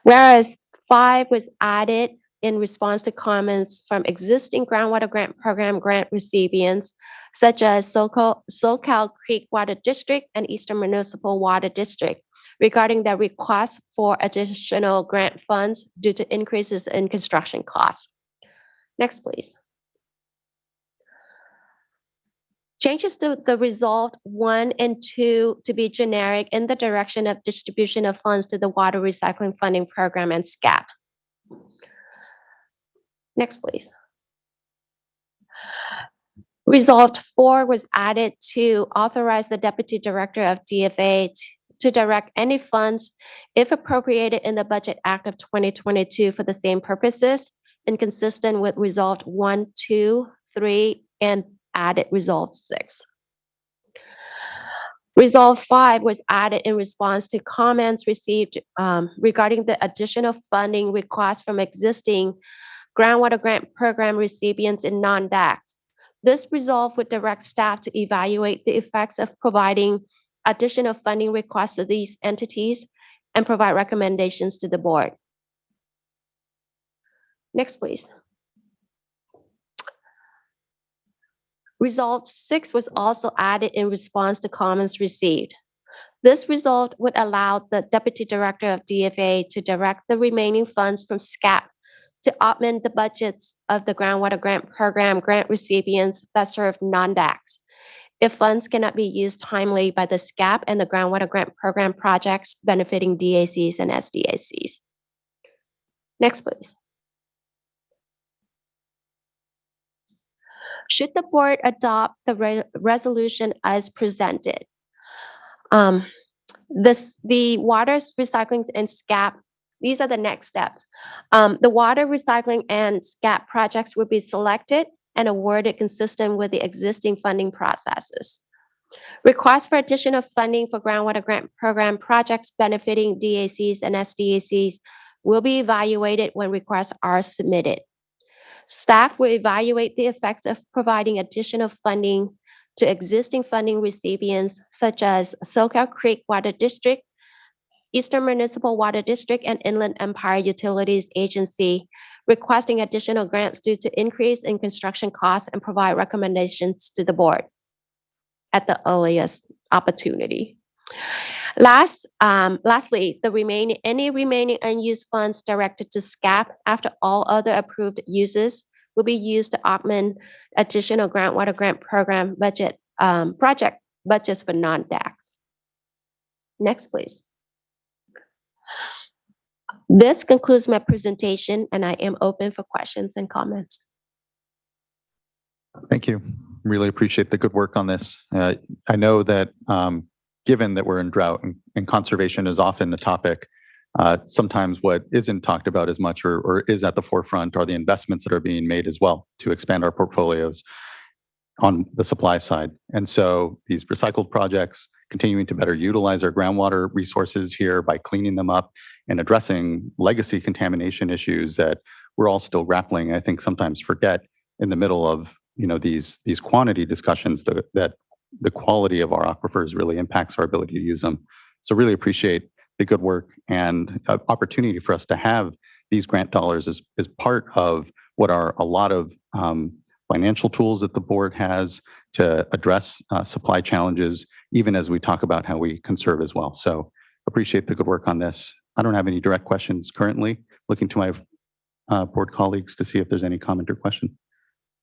Whereas 5 was added in response to comments from existing Groundwater Grant Program grant recipients, such as Socal Creek Water District and Eastern Municipal Water District, regarding their request for additional grant funds due to increases in construction costs. Next, please. Changes to the resolved 1 and 2 to be generic in the direction of distribution of funds to the Water Recycling Funding Program and SCAP. Next, please. Resolved 4 was added to authorize the Deputy Director of DFA to direct any funds, if appropriated in the Budget Act of 2022 for the same purposes, and consistent with Resolved 1, 2, 3, and added Resolved 6. Resolve 5 was added in response to comments received regarding the additional funding requests from existing Groundwater Grant Program recipients in non-DACs. This resolve would direct staff to evaluate the effects of providing additional funding requests to these entities and provide recommendations to the board. Next, please. Resolve 6 was also added in response to comments received. This result would allow the Deputy Director of DFA to direct the remaining funds from SCAP to augment the budgets of the Groundwater Grant Program grant recipients that serve non-DACs, if funds cannot be used timely by the SCAP and the Groundwater Grant Program projects benefiting DACs and SDACs. Next, please. Should the board adopt the resolution as presented, the water recycling and SCAP, these are the next steps. The water recycling and SCAP projects will be selected and awarded consistent with the existing funding processes. Requests for additional funding for Groundwater Grant Program projects benefiting DACs and SDACs will be evaluated when requests are submitted. Staff will evaluate the effects of providing additional funding to existing funding recipients such as Socal Creek Water District, Eastern Municipal Water District, and Inland Empire Utilities Agency, requesting additional grants due to increase in construction costs and provide recommendations to the board at the earliest opportunity. Lastly, any remaining unused funds directed to SCAP after all other approved uses will be used to augment additional Groundwater Grant Program budget project budgets for non-DACs. Next, please. This concludes my presentation, and I am open for questions and comments. Thank you. Really appreciate the good work on this. I know that given that we're in drought and conservation is often a topic, sometimes what isn't talked about as much or is at the forefront are the investments that are being made as well to expand our portfolios on the supply side. And so these recycled projects, continuing to better utilize our groundwater resources here by cleaning them up and addressing legacy contamination issues that we're all still grappling, I think sometimes forget in the middle of these quantity discussions that the quality of our aquifers really impacts our ability to use them. So really appreciate the good work and opportunity for us to have these grant dollars as part of what are a lot of financial tools that the board has to address supply challenges, even as we talk about how we conserve as well. So appreciate the good work on this. I don't have any direct questions currently. Looking to my board colleagues to see if there's any comment or question.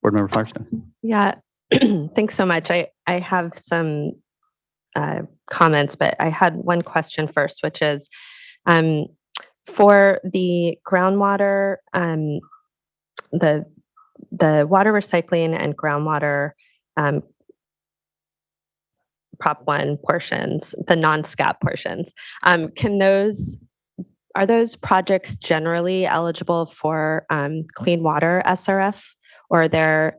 Board Member Firestone. Yeah, Thanks so much. I have some comments, but I had one question first, which is for the groundwater, the water recycling and groundwater Prop 1 portions, the non-SCAP portions, are those projects generally eligible for clean water SRF, or are there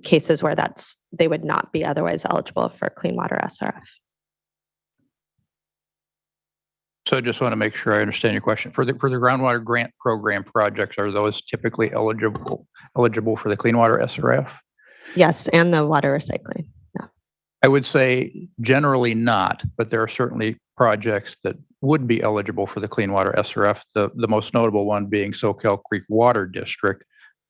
cases where they would not be otherwise eligible for clean water SRF? So I just want to make sure I understand your question. For the groundwater grant program projects, are those typically eligible for the clean water SRF? Yes, and the water recycling. Yeah. I would say generally not, but there are certainly projects that would be eligible for the clean water SRF. The most notable one being Socal Creek Water District,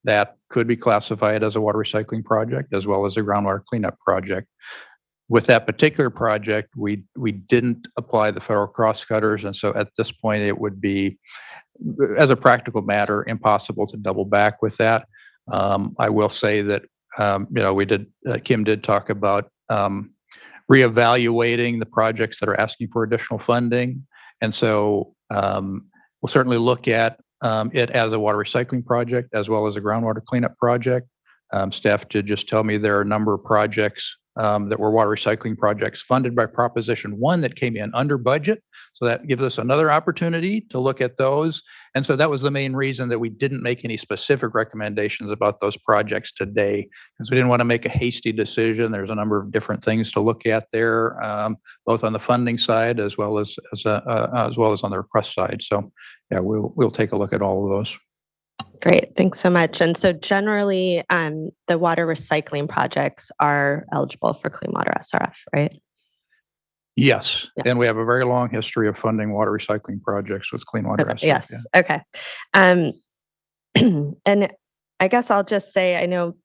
that could be classified as a water recycling project as well as a groundwater cleanup project. With that particular project, we didn't apply the federal crosscutters, and so at this point it would be, as a practical matter, impossible to double back with that. I will say that Kim did talk about reevaluating the projects that are asking for additional funding, and so we'll certainly look at it as a water recycling project as well as a groundwater cleanup project. Staff did just tell me there are a number of projects that were water recycling projects funded by Proposition 1 that came in under budget. So that gives us another opportunity to look at those. And so that was the main reason that we didn't make any specific recommendations about those projects today, because we didn't want to make a hasty decision. There's a number of different things to look at there, both on the funding side as well as on the request side. So yeah, we'll take a look at all of those. Great, thanks so much. And so generally, the water recycling projects are eligible for clean water SRF, right? Yes, Yeah. And we have a very long history of funding water recycling projects with clean water SRF. Yes, Yeah. okay. And I guess I'll just say, I know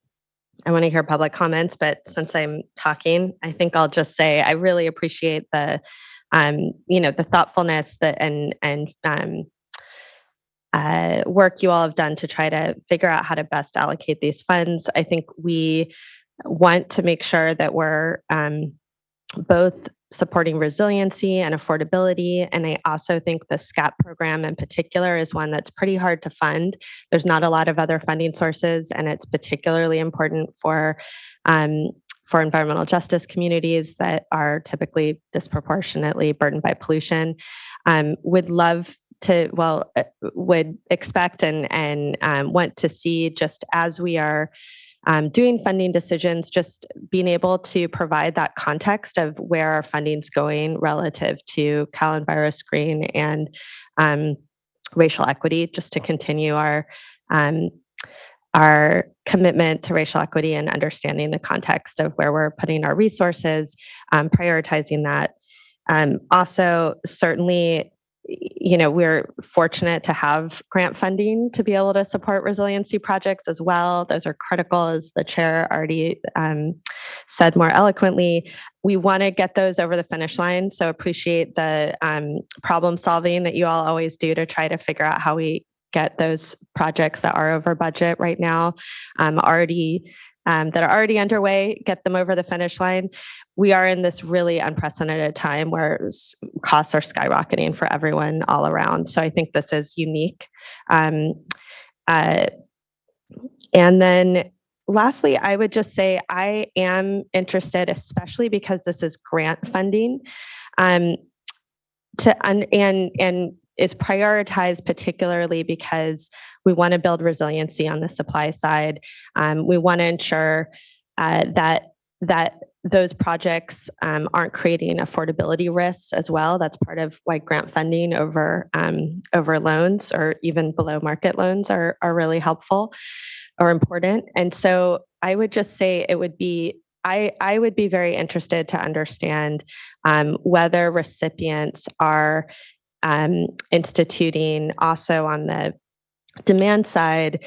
I want to hear public comments, but since I'm talking, I think I'll just say I really appreciate the, the thoughtfulness and work you all have done to try to figure out how to best allocate these funds. I think we want to make sure that we're both supporting resiliency and affordability. And I also think the SCAP program in particular is one that's pretty hard to fund. There's not a lot of other funding sources, and it's particularly important for environmental justice communities that are typically disproportionately burdened by pollution. Would expect and want to see, just as we are doing funding decisions, just being able to provide that context of where our funding's going relative to Cal Enviro Screen and racial equity, just to continue our commitment to racial equity and understanding the context of where we're putting our resources, prioritizing that. Also, certainly, we're fortunate to have grant funding to be able to support resiliency projects as well. Those are critical, as the chair already said more eloquently. We want to get those over the finish line, so appreciate the problem solving that you all always do to try to figure out how we get those projects that are over budget right now, that are already underway, get them over the finish line. We are in this really unprecedented time where costs are skyrocketing for everyone all around. So I think this is unique. And then lastly, I would just say I am interested, especially because this is grant funding, and is prioritized particularly because we want to build resiliency on the supply side. We want to ensure that those projects aren't creating affordability risks as well. That's part of why grant funding over loans or even below market loans are really helpful or important. And so I would just say it would be, I would be very interested to understand whether recipients are instituting also on the demand side,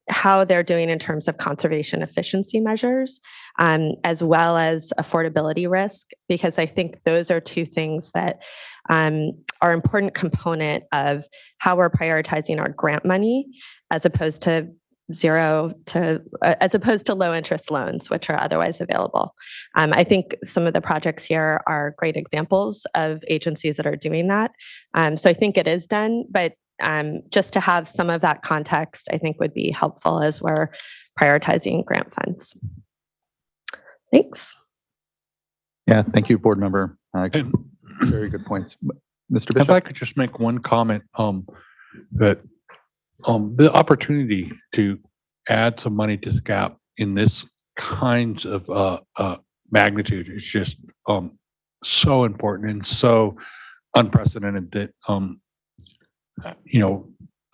how they're doing in terms of conservation efficiency measures, as well as affordability risk, because I think those are two things that are important component of how we're prioritizing our grant money, as opposed to zero to, as opposed to low interest loans, which are otherwise available. I think some of the projects here are great examples of agencies that are doing that. So I think it is done, but just to have some of that context, I think would be helpful as we're prioritizing grant funds. Thanks. Yeah, thank you, board member. Very good points. Mr. Bishop? If I could just make one comment, that the opportunity to add some money to SCAP in this kinds of magnitude is just so important and so unprecedented that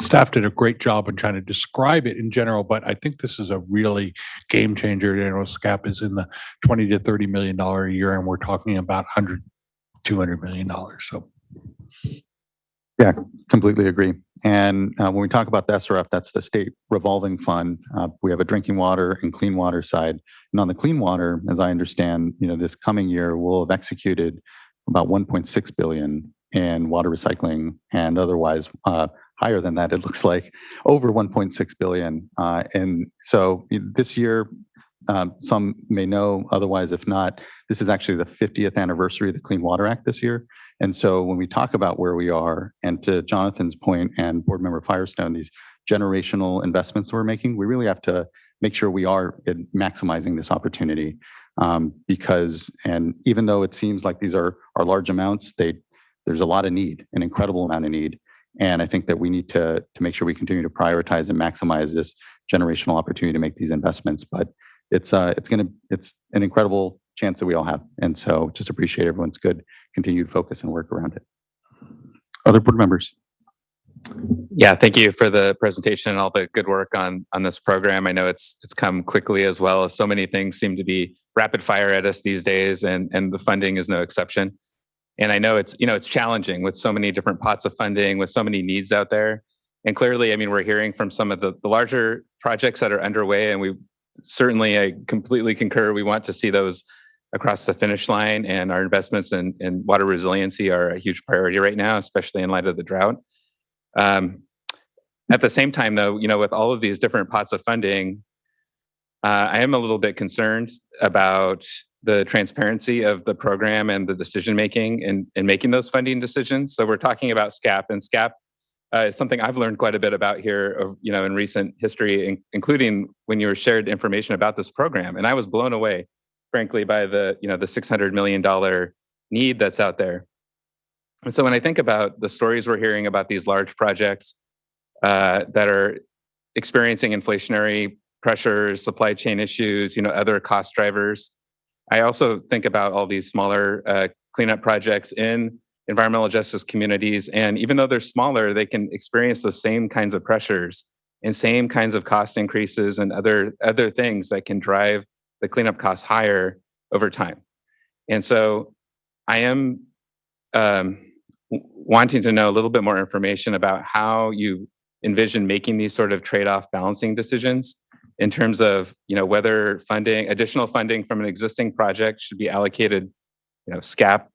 staff did a great job in trying to describe it in general, but I think this is a really game changer. SCAP is in the $20 to $30 million a year, and we're talking about $200 million. So. Yeah, completely agree. And when we talk about the SRF, that's the state revolving fund. We have a drinking water and clean water side. And on the clean water, as I understand, this coming year we'll have executed about 1.6 billion in water recycling, and otherwise higher than that, it looks like over 1.6 billion. And so this year, some may know, otherwise, if not, this is actually the 50th anniversary of the Clean Water Act this year. And so when we talk about where we are, and to Jonathan's point and board member Firestone, these generational investments we're making, we really have to make sure we are maximizing this opportunity. Because, and even though it seems like these are large amounts, there's a lot of need, an incredible amount of need. And I think that we need to make sure we continue to prioritize and maximize this generational opportunity to make these investments. But it's an incredible chance that we all have. And so just appreciate everyone's good continued focus and work around it. Other board members? Yeah, thank you for the presentation and all the good work on this program. I know it's come quickly, as well as so many things seem to be rapid fire at us these days, and the funding is no exception. And I know it's challenging with so many different pots of funding, with so many needs out there. And clearly, I mean, we're hearing from some of the larger projects that are underway, and I completely concur. We want to see those across the finish line, and our investments in water resiliency are a huge priority right now, especially in light of the drought. At the same time, though, with all of these different pots of funding, I am a little bit concerned about the transparency of the program and the decision making in making those funding decisions. So we're talking about SCAP, and SCAP is something I've learned quite a bit about here, in recent history, including when you were shared information about this program. And I was blown away, frankly, by the $600 million need that's out there. And so when I think about the stories we're hearing about these large projects that are experiencing inflationary pressures, supply chain issues, other cost drivers, I also think about all these smaller cleanup projects in environmental justice communities. And even though they're smaller, they can experience the same kinds of pressures and same kinds of cost increases and other things that can drive the cleanup costs higher over time. And so I am wanting to know a little bit more information about how you envision making these sort of trade-off balancing decisions in terms of, whether additional funding from an existing project should be allocated, SCAP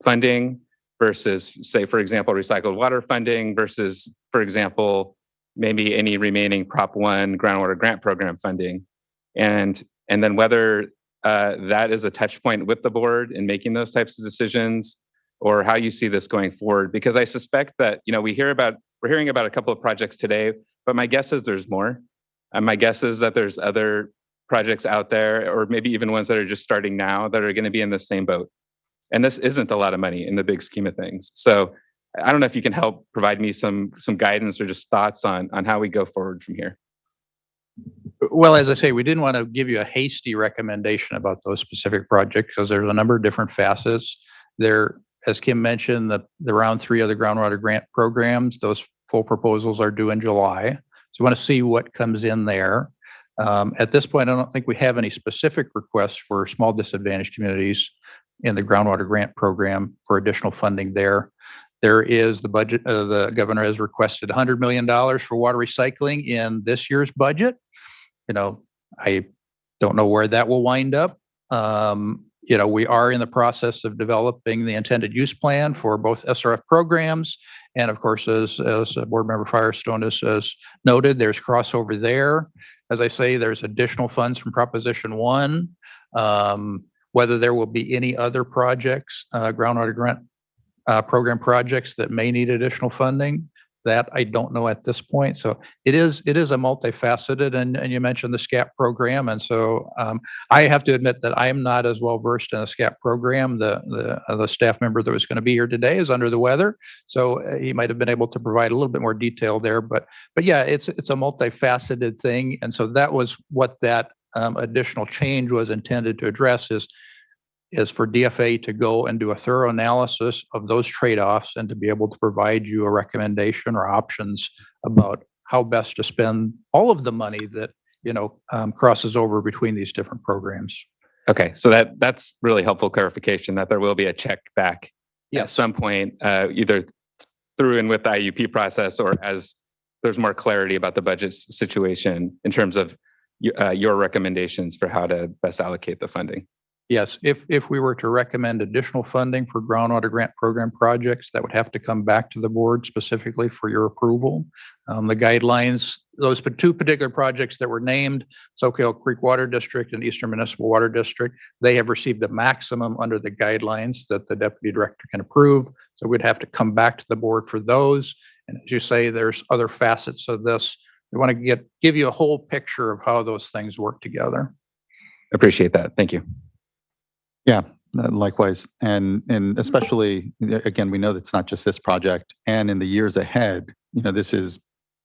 funding versus, say, for example, recycled water funding versus, for example, maybe any remaining Prop 1 groundwater grant program funding. And then whether that is a touch point with the board in making those types of decisions, or how you see this going forward. Because I suspect that, we're hearing about a couple of projects today, but my guess is there's more. My guess is that there's other projects out there, or maybe even ones that are just starting now, that are going to be in the same boat. And this isn't a lot of money in the big scheme of things. So I don't know if you can help provide me some guidance or just thoughts on how we go forward from here. Well, as I say, we didn't want to give you a hasty recommendation about those specific projects because there's a number of different facets. There, as Kim mentioned, the round 3 of the groundwater grant programs, those full proposals are due in July. So we want to see what comes in there. At this point, I don't think we have any specific requests for small disadvantaged communities in the groundwater grant program for additional funding there. There is the budget, the governor has requested $100 million for water recycling in this year's budget. I don't know where that will wind up. We are in the process of developing the intended use plan for both SRF programs. And of course, as Board Member Firestone has noted, there's crossover there. As I say, there's additional funds from Proposition 1. Whether there will be any other projects, Groundwater Grant program projects that may need additional funding, that I don't know at this point. So it is a multifaceted, and you mentioned the Scap program. And so I have to admit that I am not as well versed in the Scap program. The staff member that was going to be here today is under the weather, so he might have been able to provide a little bit more detail there. But yeah, it's a multifaceted thing. And so that was what that additional change was intended to address, is for DFA to go and do a thorough analysis of those trade-offs and to be able to provide you a recommendation or options about how best to spend all of the money that crosses over between these different programs. Okay, so that's really helpful clarification that there will be a check back at some point, either through and with the IUP process or as there's more clarity about the budget situation in terms of your recommendations for how to best allocate the funding. Yes, if we were to recommend additional funding for groundwater grant program projects, that would have to come back to the board specifically for your approval. The guidelines, those two particular projects that were named, Socal Creek Water District and Eastern Municipal Water District, they have received the maximum under the guidelines that the deputy director can approve. So we'd have to come back to the board for those. And as you say, there's other facets of this. We want to give you a whole picture of how those things work together. Appreciate that. Thank you. Yeah, likewise. And especially, again, we know that it's not just this project, and in the years ahead, this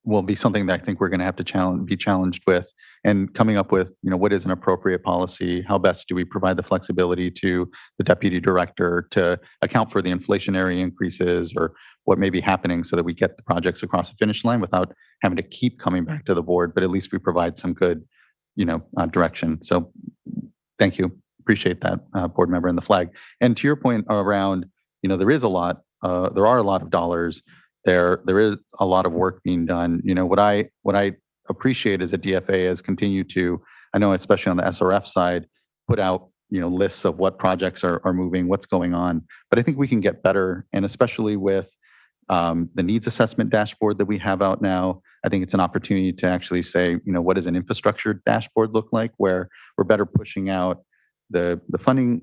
will be something that I think we're going to have to be challenged with, and coming up with, what is an appropriate policy? How best do we provide the flexibility to the deputy director to account for the inflationary increases or what may be happening so that we get the projects across the finish line without having to keep coming back to the board, but at least we provide some good, direction. So thank you. Appreciate that, board member, and the flag. And to your point around, there are a lot of dollars there. There is a lot of work being done. What I appreciate is that DFA has continued to, I know especially on the SRF side, put out lists of what projects are moving, what's going on. But I think we can get better, and especially with the needs assessment dashboard that we have out now, I think it's an opportunity to actually say, what does an infrastructure dashboard look like, where we're better pushing out the funding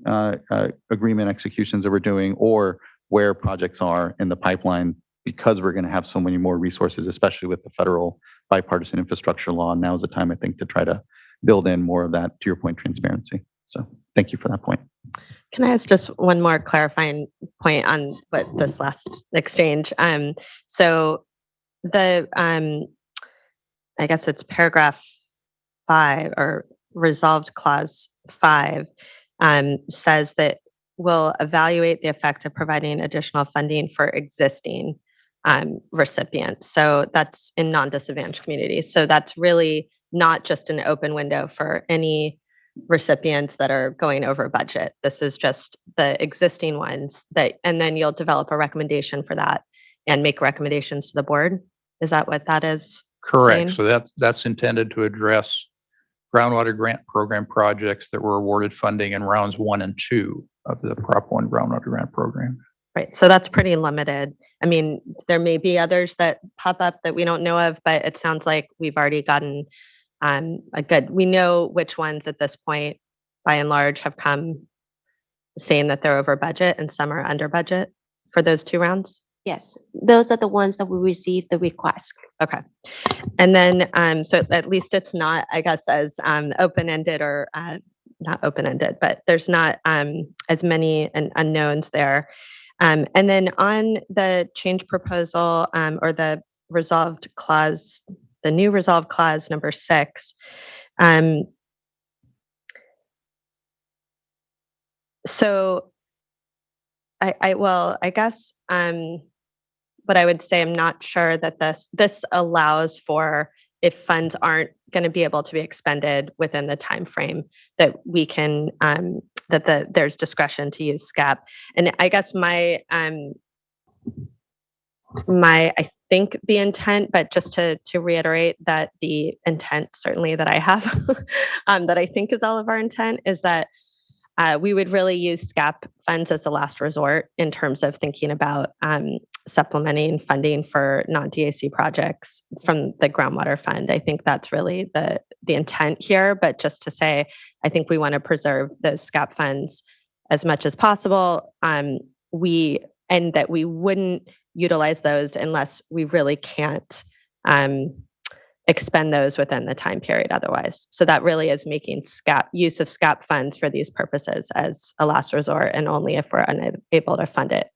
agreement executions that we're doing, or where projects are in the pipeline, because we're going to have so many more resources, especially with the federal bipartisan infrastructure law. Now is the time, I think, to try to build in more of that, to your point, transparency. So thank you for that point. Can I ask just one more clarifying point on what this last exchange? So the, I guess it's paragraph 5 or resolved clause 5 says that we'll evaluate the effect of providing additional funding for existing recipients. So that's in non-disadvantaged communities. So that's really not just an open window for any recipients that are going over budget. This is just the existing ones and then you'll develop a recommendation for that and make recommendations to the board. Is that what that is? Correct. saying? So that's intended to address groundwater grant program projects that were awarded funding in rounds 1 and 2 of the Prop 1 groundwater grant program. Right. So that's pretty limited. I mean, there may be others that pop up that we don't know of, but it sounds like we've already gotten we know which ones at this point, by and large, have come saying that they're over budget and some are under budget for those 2 rounds. Yes, those are the ones that we received the request. Okay. And then, so at least it's not, I guess, as open-ended or not open-ended, but there's not as many unknowns there. And then on the change proposal or the resolved clause, the new resolved clause number 6, so I guess what I would say, I'm not sure that this allows for, if funds aren't going to be able to be expended within the time frame, that we can there's discretion to use SCAP. And I guess I think the intent, but just to reiterate that the intent certainly that I have that I think is all of our intent, is that We would really use SCAP funds as a last resort in terms of thinking about supplementing funding for non-DAC projects from the groundwater fund. I think that's really the intent here, but just to say, I think we want to preserve those SCAP funds as much as possible. And that we wouldn't utilize those unless we really can't expend those within the time period otherwise. So that really is making use of SCAP funds for these purposes as a last resort, and only if we're unable to fund it,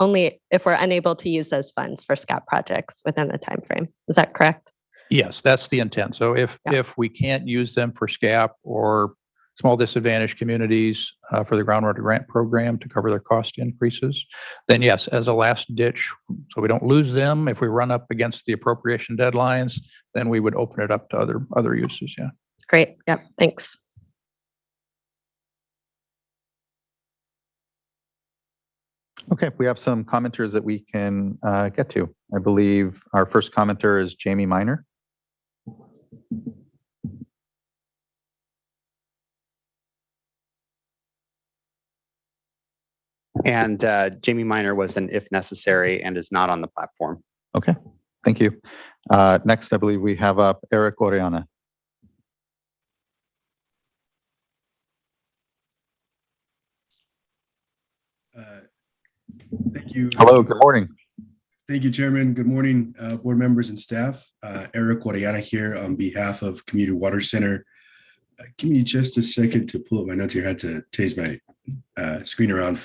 only if we're unable to use those funds for SCAP projects within the time frame. Is that correct? Yes, that's the intent. So if we can't use them for SCAP or small disadvantaged communities for the Groundwater Grant program to cover their cost increases, then yes, as a last ditch, so we don't lose them. If we run up against the appropriation deadlines, then we would open it up to other uses. Yeah. Great. Yep. Thanks. Okay, we have some commenters that we can get to. I believe our first commenter is Jamie Miner. And Jamie Miner was an if necessary and is not on the platform. Okay, thank you. Next, I believe we have up Eric Oriana. Thank you. Hello, good morning. Thank you, Chairman. Good morning, board members and staff. Eric Oriana here on behalf of Community Water Center. Give me just a second to pull up my notes here. I had to change my screen around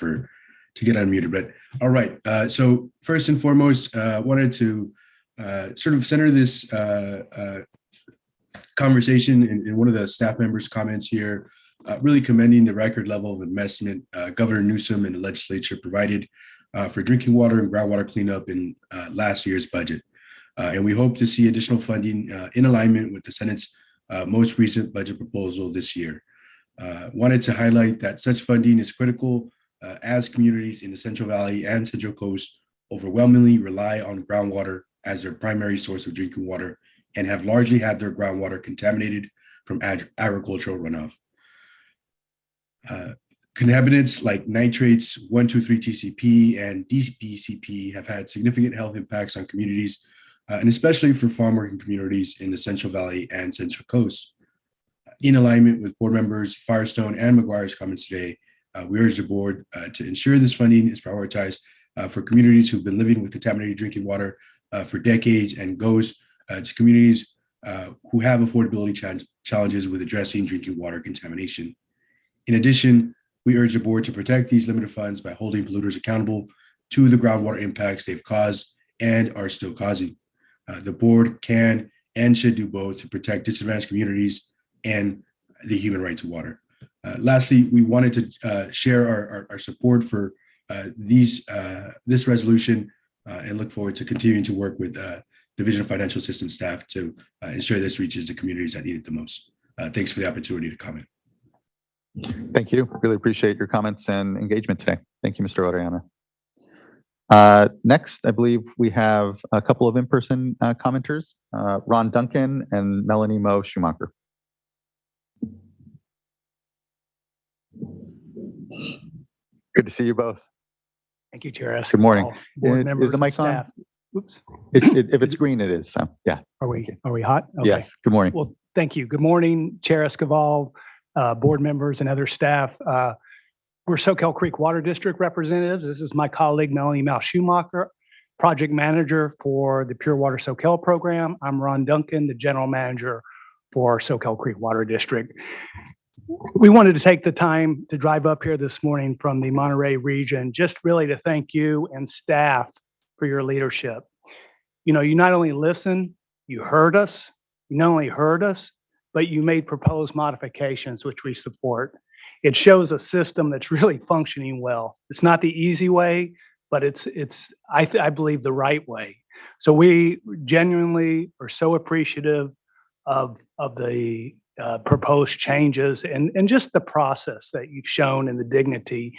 to get unmuted, but all right. So first and foremost, wanted to sort of center this conversation in one of the staff members' comments here, really commending the record level of investment Governor Newsom and the legislature provided for drinking water and groundwater cleanup in last year's budget. And we hope to see additional funding in alignment with the Senate's most recent budget proposal this year. Wanted to highlight that such funding is critical as communities in the Central Valley and Central Coast overwhelmingly rely on groundwater as their primary source of drinking water and have largely had their groundwater contaminated from agricultural runoff. Contaminants like nitrates, 1,2,3-TCP, and DBCP have had significant health impacts on communities, and especially for farm working communities in the Central Valley and Central Coast. In alignment with board members Firestone and McGuire's comments today, we urge the board to ensure this funding is prioritized for communities who've been living with contaminated drinking water for decades, and goes to communities who have affordability challenges with addressing drinking water contamination. In addition, we urge the board to protect these limited funds by holding polluters accountable to the groundwater impacts they've caused and are still causing. The board can and should do both to protect disadvantaged communities and the human right to water. Lastly, we wanted to share our support for this resolution and look forward to continuing to work with Division of Financial Assistance staff to ensure this reaches the communities that need it the most. Thanks for the opportunity to comment. Thank you. Really appreciate your comments and engagement today. Thank you, Mr. Oriana. Next, I believe we have a couple of in-person commenters, Ron Duncan and Melanie Moe Schumacher. Good to see you both. Thank you, Chair. Good morning. Board members Is the mic and on? staff. Oops. If it's green, it is. So yeah. Are we hot? Okay. Yes. Good morning. Well, thank you. Good morning, Chair Escoval, board members and other staff. We're Socal Creek Water District representatives. This is my colleague, Melanie Moe Schumacher, project manager for the Pure Water Socal program. I'm Ron Duncan, the general manager for Socal Creek Water District. We wanted to take the time to drive up here this morning from the Monterey region, just really to thank you and staff for your leadership. You know, you not only listened, you heard us. You not only heard us, but you made proposed modifications, which we support. It shows a system that's really functioning well. It's not the easy way, but I believe the right way. So we genuinely are so appreciative of the proposed changes and just the process that you've shown and the dignity.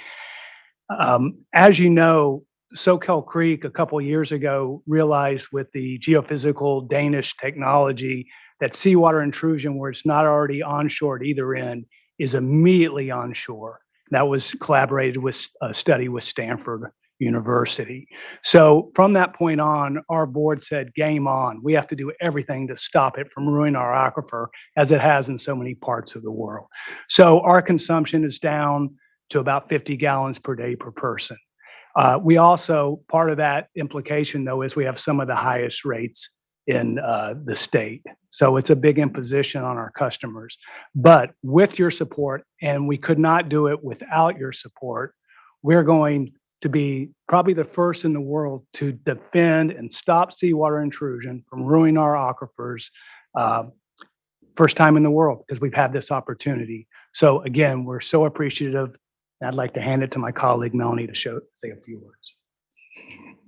As you know, Socal Creek a couple of years ago realized with the geophysical Danish technology that seawater intrusion where it's not already onshore at either end is immediately onshore. That was collaborated with a study with Stanford University. So from that point on, our board said, game on. We have to do everything to stop it from ruining our aquifer as it has in so many parts of the world. So our consumption is down to about 50 gallons per day per person. We also, part of that implication though, is we have some of the highest rates in the state. So it's a big imposition on our customers. But with your support, and we could not do it without your support, we're going to be probably the first in the world to defend and stop seawater intrusion from ruining our aquifers. First time in the world because we've had this opportunity. So again, we're so appreciative. And I'd like to hand it to my colleague Melanie to say a few words.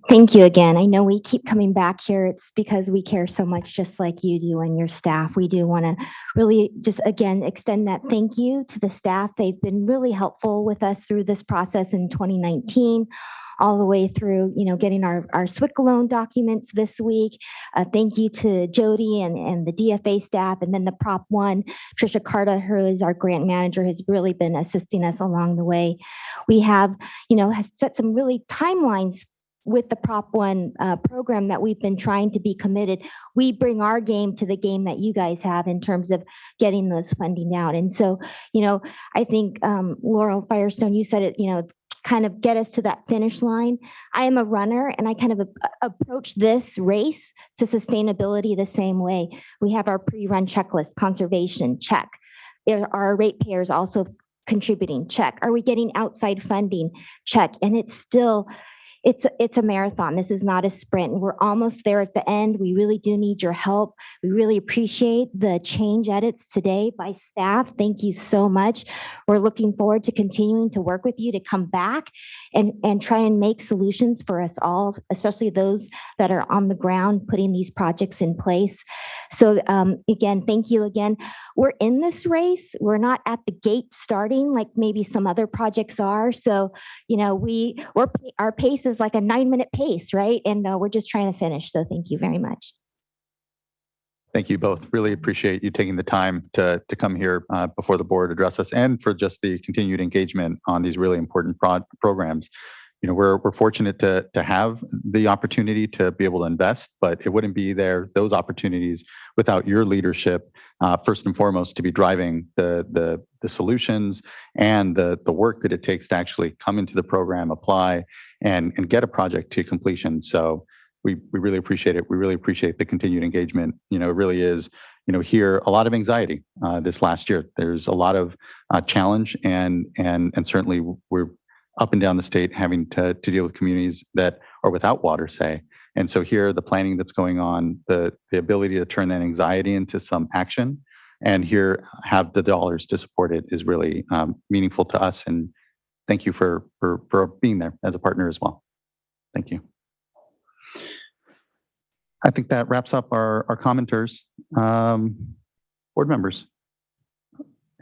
Thank you again. I know we keep coming back here. It's because we care so much, just like you do and your staff. We do want to really just, again, extend that thank you to the staff. They've been really helpful with us through this process in 2019, all the way through, getting our SWCB loan documents this week. Thank you to Jody and the DFA staff, and then the Prop 1, Trisha Carta, who is our grant manager, has really been assisting us along the way. We have, has set some really timelines with the Prop 1 program that we've been trying to be committed. We bring our game to the game that you guys have in terms of getting those funding out. And so, I think Laurel Firestone, you said it, kind of get us to that finish line. I am a runner and I kind of approach this race to sustainability the same way. We have our pre-run checklist, conservation, check. Are our ratepayers also contributing? Check. Are we getting outside funding? Check. And it's still, it's a marathon. This is not a sprint. We're almost there at the end. We really do need your help. We really appreciate the change edits today by staff. Thank you so much. We're looking forward to continuing to work with you to come back and try and make solutions for us all, especially those that are on the ground putting these projects in place. So again, thank you again. We're in this race. We're not at the gate starting like maybe some other projects are. So, our pace is like a 9-minute pace, right? And we're just trying to finish. So thank you very much. Thank you both. Really appreciate you taking the time to come here before the board, address us, and for just the continued engagement on these really important programs. We're fortunate to have the opportunity to be able to invest, but it wouldn't be those opportunities without your leadership, first and foremost, to be driving the solutions and the work that it takes to actually come into the program, apply, and get a project to completion. So we really appreciate it. We really appreciate the continued engagement. It really is, here a lot of anxiety this last year. There's a lot of challenge and certainly we're up and down the state having to deal with communities that are without water, say. And so here, the planning that's going on, the ability to turn that anxiety into some action, and here have the dollars to support it is really meaningful to us. And thank you for being there as a partner as well. Thank you. I think that wraps up our commenters. Board members,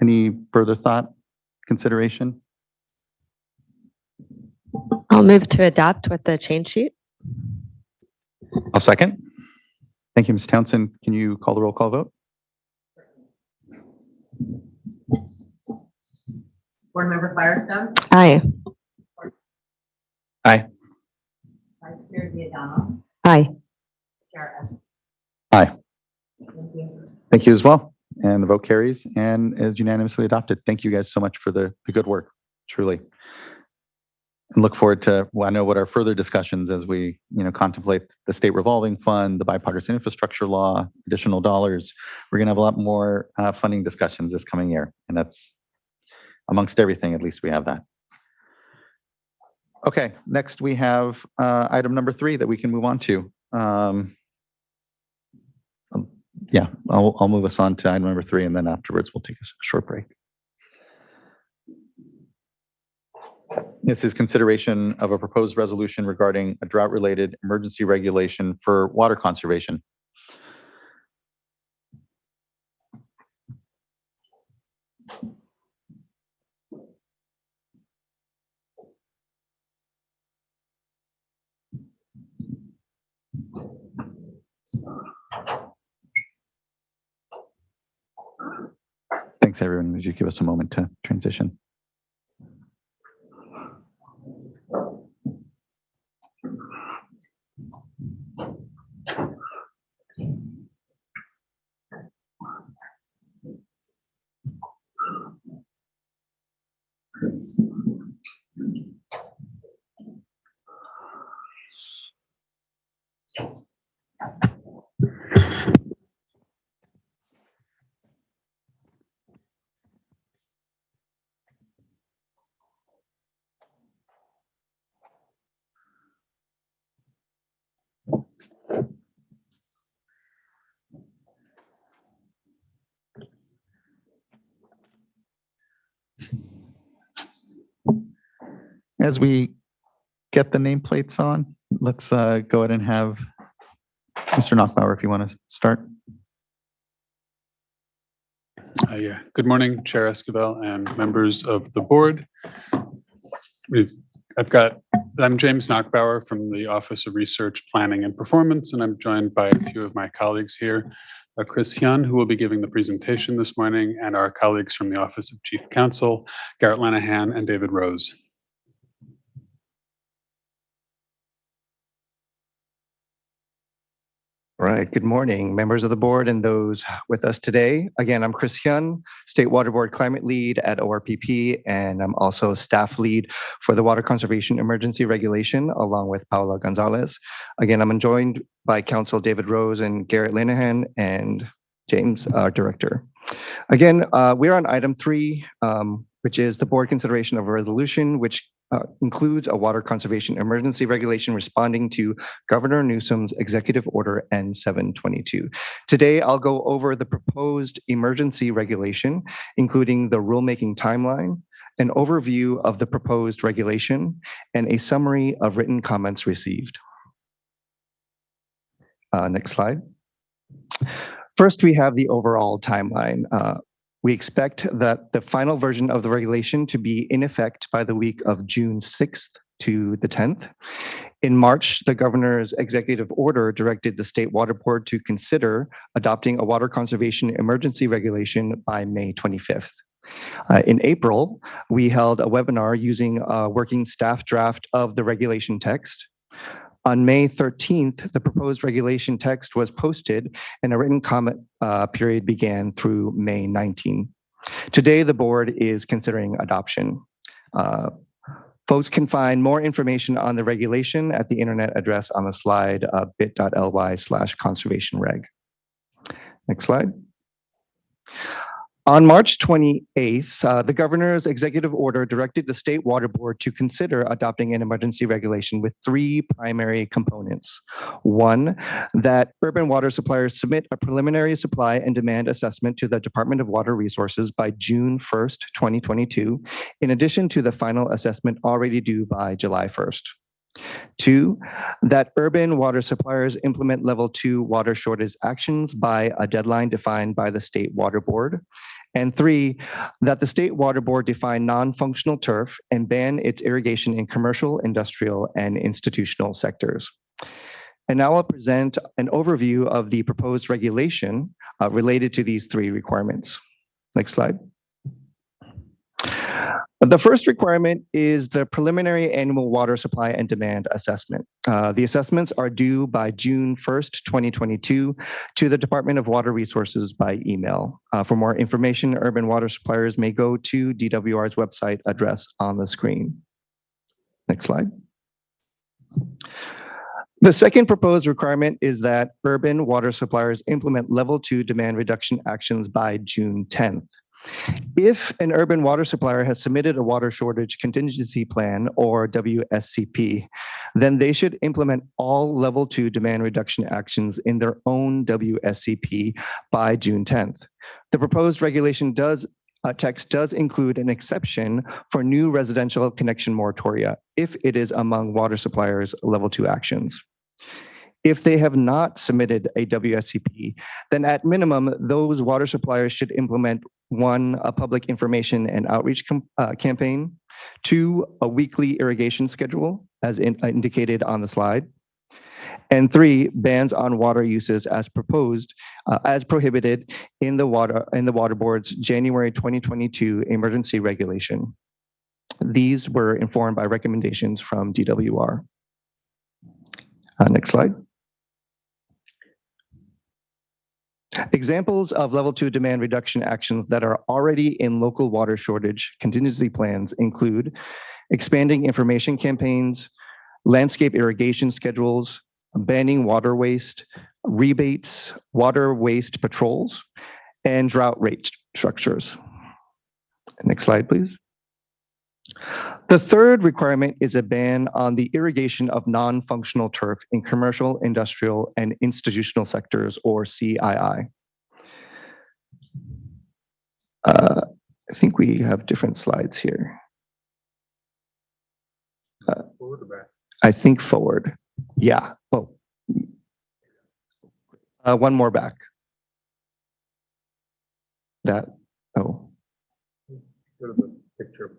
any further thought, consideration? I'll move to adopt with the change sheet. I'll second. Thank you, Ms. Townsend. Can you call the roll call vote? Board Member Firestone. Aye. Aye. Vice Chair Giordano. Aye. Chair Escobar. Aye. Thank you. Thank you as well. And the vote carries and is unanimously adopted. Thank you guys so much for the good work, truly. And look forward to, I know what our further discussions as we, contemplate the state revolving fund, the bipartisan infrastructure law, additional dollars. We're going to have a lot more funding discussions this coming year. And that's amongst everything, at least we have that. Okay, next we have item number 3 that we can move on to. Yeah, I'll move us on to item number 3, and then afterwards we'll take a short break. This is consideration of a proposed resolution regarding a drought-related emergency regulation for water conservation. Thanks, everyone, as you give us a moment to transition. As we get the nameplates on, let's go ahead and have Mr. Knockbauer, if you want to start. Yeah. Good morning, Chair Esquivel and members of the board. I'm James Knockbauer from the Office of Research, Planning and Performance, and I'm joined by a few of my colleagues here, Chris Hyun, who will be giving the presentation this morning, and our colleagues from the Office of Chief Counsel, Garrett Lanahan and David Rose. All right, good morning, members of the board and those with us today. Again, I'm Chris Hyun, State Water Board Climate Lead at ORPP, and I'm also staff lead for the Water Conservation Emergency Regulation, along with Paula Gonzalez. Again, I'm joined by Council David Rose and Garrett Linehan and James, our director. Again, we're on item 3, which is the board consideration of a resolution, which includes a water conservation emergency regulation responding to Governor Newsom's Executive Order N-722. Today, I'll go over the proposed emergency regulation, including the rulemaking timeline, an overview of the proposed regulation, and a summary of written comments received. Next slide. First, we have the overall timeline. We expect that the final version of the regulation to be in effect by the week of June 6th to the 10th. In March, the governor's executive order directed the State Water Board to consider adopting a water conservation emergency regulation by May 25th. In April, we held a webinar using a working staff draft of the regulation text. On May 13th, the proposed regulation text was posted and a written comment period began through May 19. Today, the board is considering adoption. Folks can find more information on the regulation at the internet address on the slide, bit.ly/conservationreg. Next slide. On March 28th, the governor's executive order directed the State Water Board to consider adopting an emergency regulation with 3 primary components. 1, that urban water suppliers submit a preliminary supply and demand assessment to the Department of Water Resources by June 1st, 2022, in addition to the final assessment already due by July 1st. 2, that urban water suppliers implement level 2 water shortage actions by a deadline defined by the State Water Board. And 3, that the State Water Board define non-functional turf and ban its irrigation in commercial, industrial, and institutional sectors. And now I'll present an overview of the proposed regulation related to these 3 requirements. Next slide. The first requirement is the preliminary annual water supply and demand assessment. The assessments are due by June 1st, 2022 to the Department of Water Resources by email. For more information, urban water suppliers may go to DWR's website address on the screen. Next slide. The second proposed requirement is that urban water suppliers implement level 2 demand reduction actions by June 10th. If an urban water supplier has submitted a water shortage contingency plan or WSCP, then they should implement all level 2 demand reduction actions in their own WSCP by June 10th. The proposed regulation text does include an exception for new residential connection moratoria if it is among water suppliers' level 2 actions. If they have not submitted a WSCP, then at minimum, those water suppliers should implement 1, a public information and outreach campaign, 2, a weekly irrigation schedule, as indicated on the slide, and 3, bans on water uses as prohibited in the Water Board's January 2022 emergency regulation. These were informed by recommendations from DWR. Next slide. Examples of level 2 demand reduction actions that are already in local water shortage contingency plans include expanding information campaigns, landscape irrigation schedules, banning water waste, rebates, water waste patrols, and drought rate structures. Next slide, please. The third requirement is a ban on the irrigation of non-functional turf in commercial, industrial, and institutional sectors, or CII. I think we have different slides here. Forward or back? I think forward. Yeah. Oh. One more back. That. Oh. Go to the picture.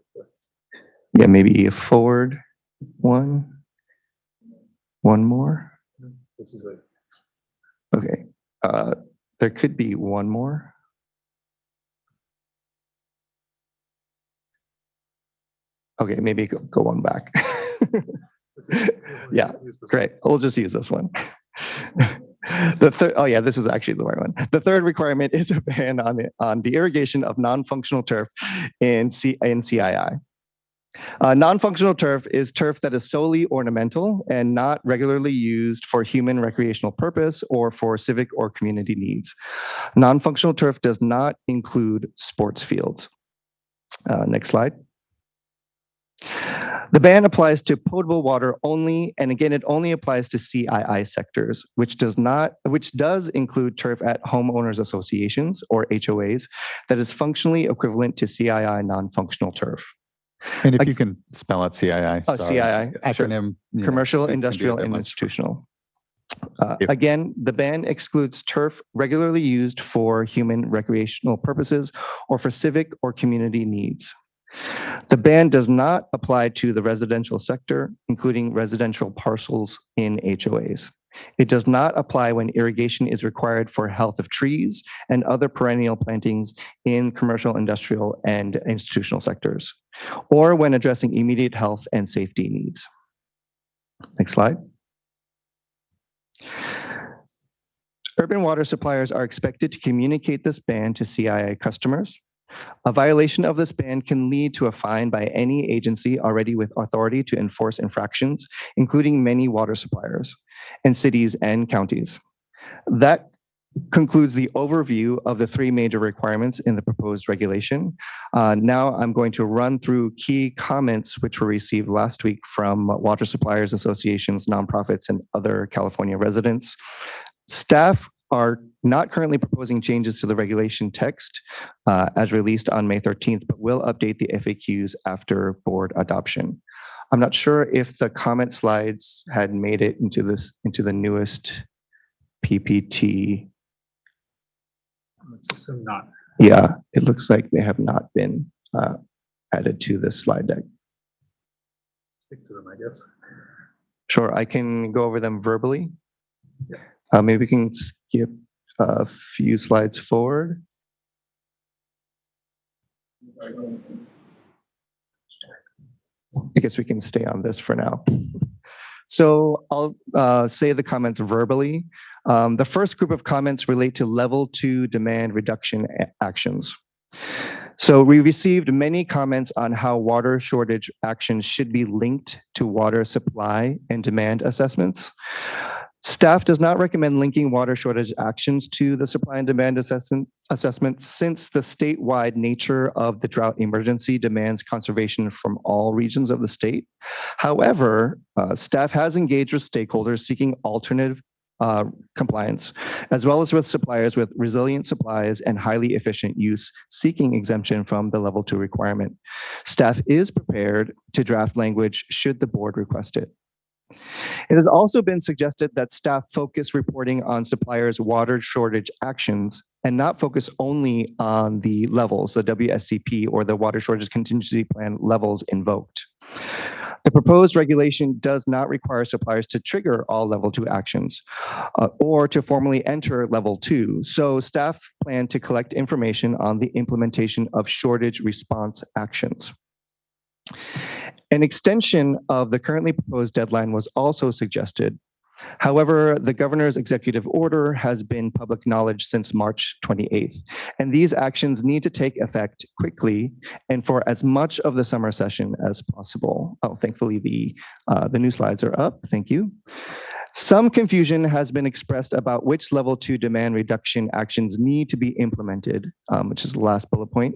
Yeah, maybe a forward one. One more. This is it. Okay. There could be one more. Okay, maybe go one back. Yeah, great. We'll just use this one. Oh yeah, this is actually the right one. The third requirement is a ban on the irrigation of non-functional turf in CII. Non-functional turf is turf that is solely ornamental and not regularly used for human recreational purpose or for civic or community needs. Non-functional turf does not include sports fields. Next slide. The ban applies to potable water only, and again, it only applies to CII sectors, which does include turf at homeowners associations or HOAs that is functionally equivalent to CII non-functional turf. And if you can spell out CII. Oh, CII. Acronym. Commercial, industrial, and institutional. Again, the ban excludes turf regularly used for human recreational purposes or for civic or community needs. The ban does not apply to the residential sector, including residential parcels in HOAs. It does not apply when irrigation is required for health of trees and other perennial plantings in commercial, industrial, and institutional sectors, or when addressing immediate health and safety needs. Next slide. Urban water suppliers are expected to communicate this ban to CII customers. A violation of this ban can lead to a fine by any agency already with authority to enforce infractions, including many water suppliers and cities and counties. That concludes the overview of the three major requirements in the proposed regulation. Now I'm going to run through key comments which were received last week from water suppliers associations, nonprofits, and other California residents. Staff are not currently proposing changes to the regulation text as released on May 13th, but will update the FAQs after board adoption. I'm not sure if the comment slides had made it into the newest PPT. Let's assume not. Yeah, it looks like they have not been added to this slide deck. Stick to them, I guess. Sure, I can go over them verbally. Yeah. Maybe we can skip a few slides forward. I guess we can stay on this for now. So I'll say the comments verbally. The first group of comments relate to level 2 demand reduction actions. So we received many comments on how water shortage actions should be linked to water supply and demand assessments. Staff does not recommend linking water shortage actions to the supply and demand assessment since the statewide nature of the drought emergency demands conservation from all regions of the state. However, staff has engaged with stakeholders seeking alternative compliance, as well as with suppliers with resilient supplies and highly efficient use seeking exemption from the level 2 requirement. Staff is prepared to draft language should the board request it. It has also been suggested that staff focus reporting on suppliers' water shortage actions and not focus only on the levels, the WSCP or the Water Shortage Contingency Plan levels invoked. The proposed regulation does not require suppliers to trigger all level 2 actions or to formally enter level 2. So staff plan to collect information on the implementation of shortage response actions. An extension of the currently proposed deadline was also suggested. However, the governor's executive order has been public knowledge since March 28th, and these actions need to take effect quickly and for as much of the summer session as possible. Oh, thankfully the new slides are up. Thank you. Some confusion has been expressed about which level 2 demand reduction actions need to be implemented, which is the last bullet point.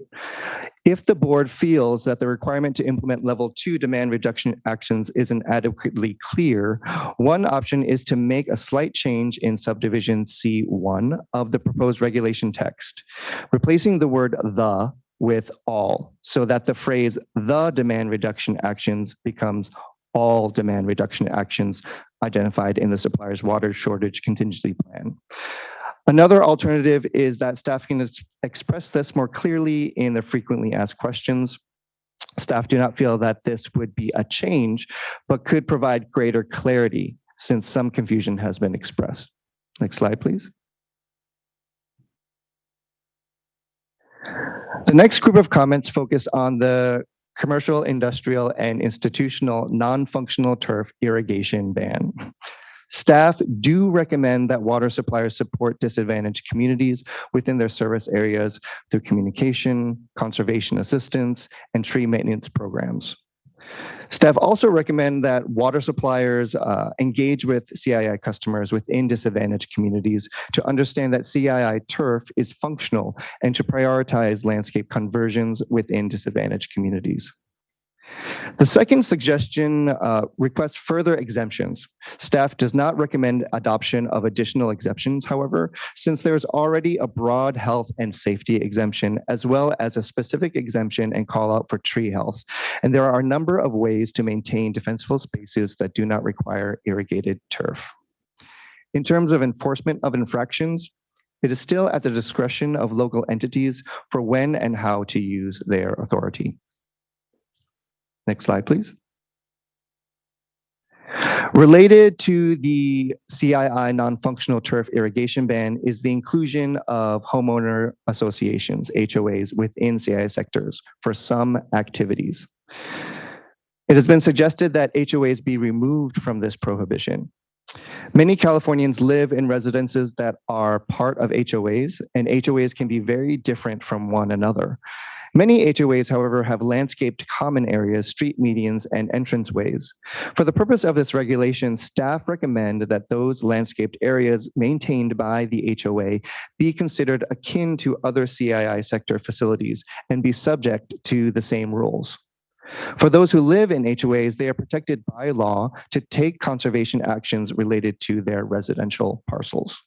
If the board feels that the requirement to implement level 2 demand reduction actions isn't adequately clear, one option is to make a slight change in subdivision C1 of the proposed regulation text, replacing the word the with all, so that the phrase the demand reduction actions becomes all demand reduction actions identified in the supplier's water shortage contingency plan. Another alternative is that staff can express this more clearly in the frequently asked questions. Staff do not feel that this would be a change, but could provide greater clarity since some confusion has been expressed. Next slide, please. The next group of comments focus on the commercial, industrial, and institutional non-functional turf irrigation ban. Staff do recommend that water suppliers support disadvantaged communities within their service areas through communication, conservation assistance, and tree maintenance programs. Staff also recommend that water suppliers engage with CII customers within disadvantaged communities to understand that CII turf is functional and to prioritize landscape conversions within disadvantaged communities. The second suggestion requests further exemptions. Staff does not recommend adoption of additional exemptions, however, since there is already a broad health and safety exemption, as well as a specific exemption and call out for tree health. And there are a number of ways to maintain defensible spaces that do not require irrigated turf. In terms of enforcement of infractions, it is still at the discretion of local entities for when and how to use their authority. Next slide, please. Related to the CII non-functional turf irrigation ban is the inclusion of homeowner associations, HOAs, within CII sectors for some activities. It has been suggested that HOAs be removed from this prohibition. Many Californians live in residences that are part of HOAs, and HOAs can be very different from one another. Many HOAs, however, have landscaped common areas, street medians, and entranceways. For the purpose of this regulation, staff recommend that those landscaped areas maintained by the HOA be considered akin to other CII sector facilities and be subject to the same rules. For those who live in HOAs, they are protected by law to take conservation actions related to their residential parcels.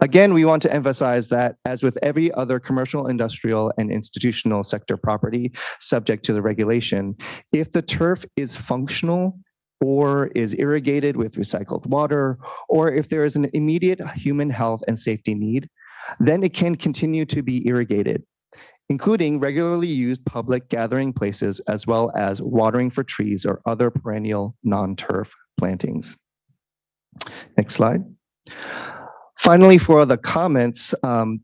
Again, we want to emphasize that, as with every other commercial, industrial, and institutional sector property subject to the regulation, if the turf is functional or is irrigated with recycled water, or if there is an immediate human health and safety need, then it can continue to be irrigated, including regularly used public gathering places, as well as watering for trees or other perennial non-turf plantings. Next slide. Finally, for the comments,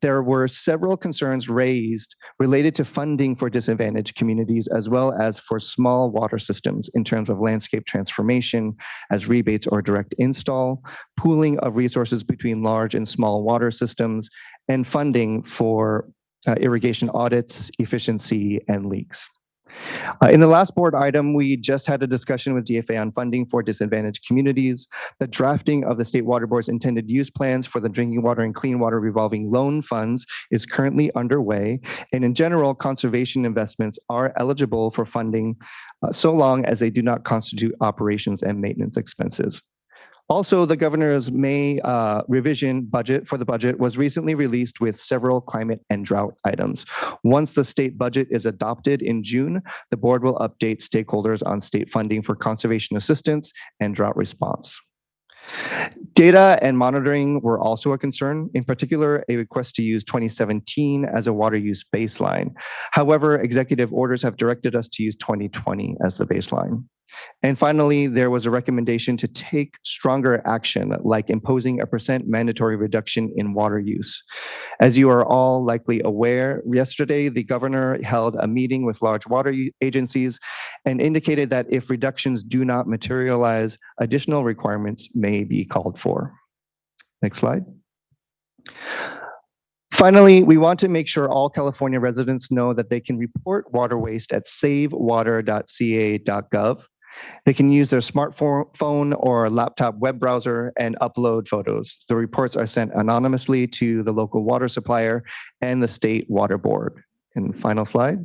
there were several concerns raised related to funding for disadvantaged communities, as well as for small water systems in terms of landscape transformation as rebates or direct install, pooling of resources between large and small water systems, and funding for irrigation audits, efficiency, and leaks. In the last board item, we just had a discussion with DFA on funding for disadvantaged communities. The drafting of the State Water Board's intended use plans for the drinking water and clean water revolving loan funds is currently underway. And in general, conservation investments are eligible for funding so long as they do not constitute operations and maintenance expenses. Also, the governor's May revision budget for the budget was recently released with several climate and drought items. Once the state budget is adopted in June, the board will update stakeholders on state funding for conservation assistance and drought response. Data and monitoring were also a concern, in particular, a request to use 2017 as a water use baseline. However, executive orders have directed us to use 2020 as the baseline. And finally, there was a recommendation to take stronger action, like imposing a % mandatory reduction in water use. As you are all likely aware, yesterday, the governor held a meeting with large water agencies and indicated that if reductions do not materialize, additional requirements may be called for. Next slide. Finally, we want to make sure all California residents know that they can report water waste at savewater.ca.gov. They can use their smartphone or laptop web browser and upload photos. The reports are sent anonymously to the local water supplier and the state water board. And final slide.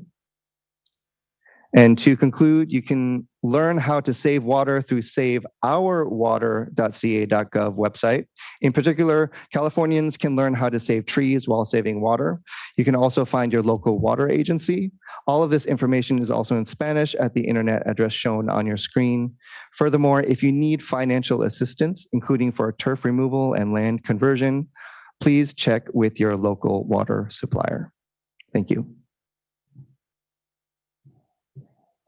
And to conclude, you can learn how to save water through saveourwater.ca.gov website. In particular, Californians can learn how to save trees while saving water. You can also find your local water agency. All of this information is also in Spanish at the internet address shown on your screen. Furthermore, if you need financial assistance, including for turf removal and land conversion, please check with your local water supplier. Thank you.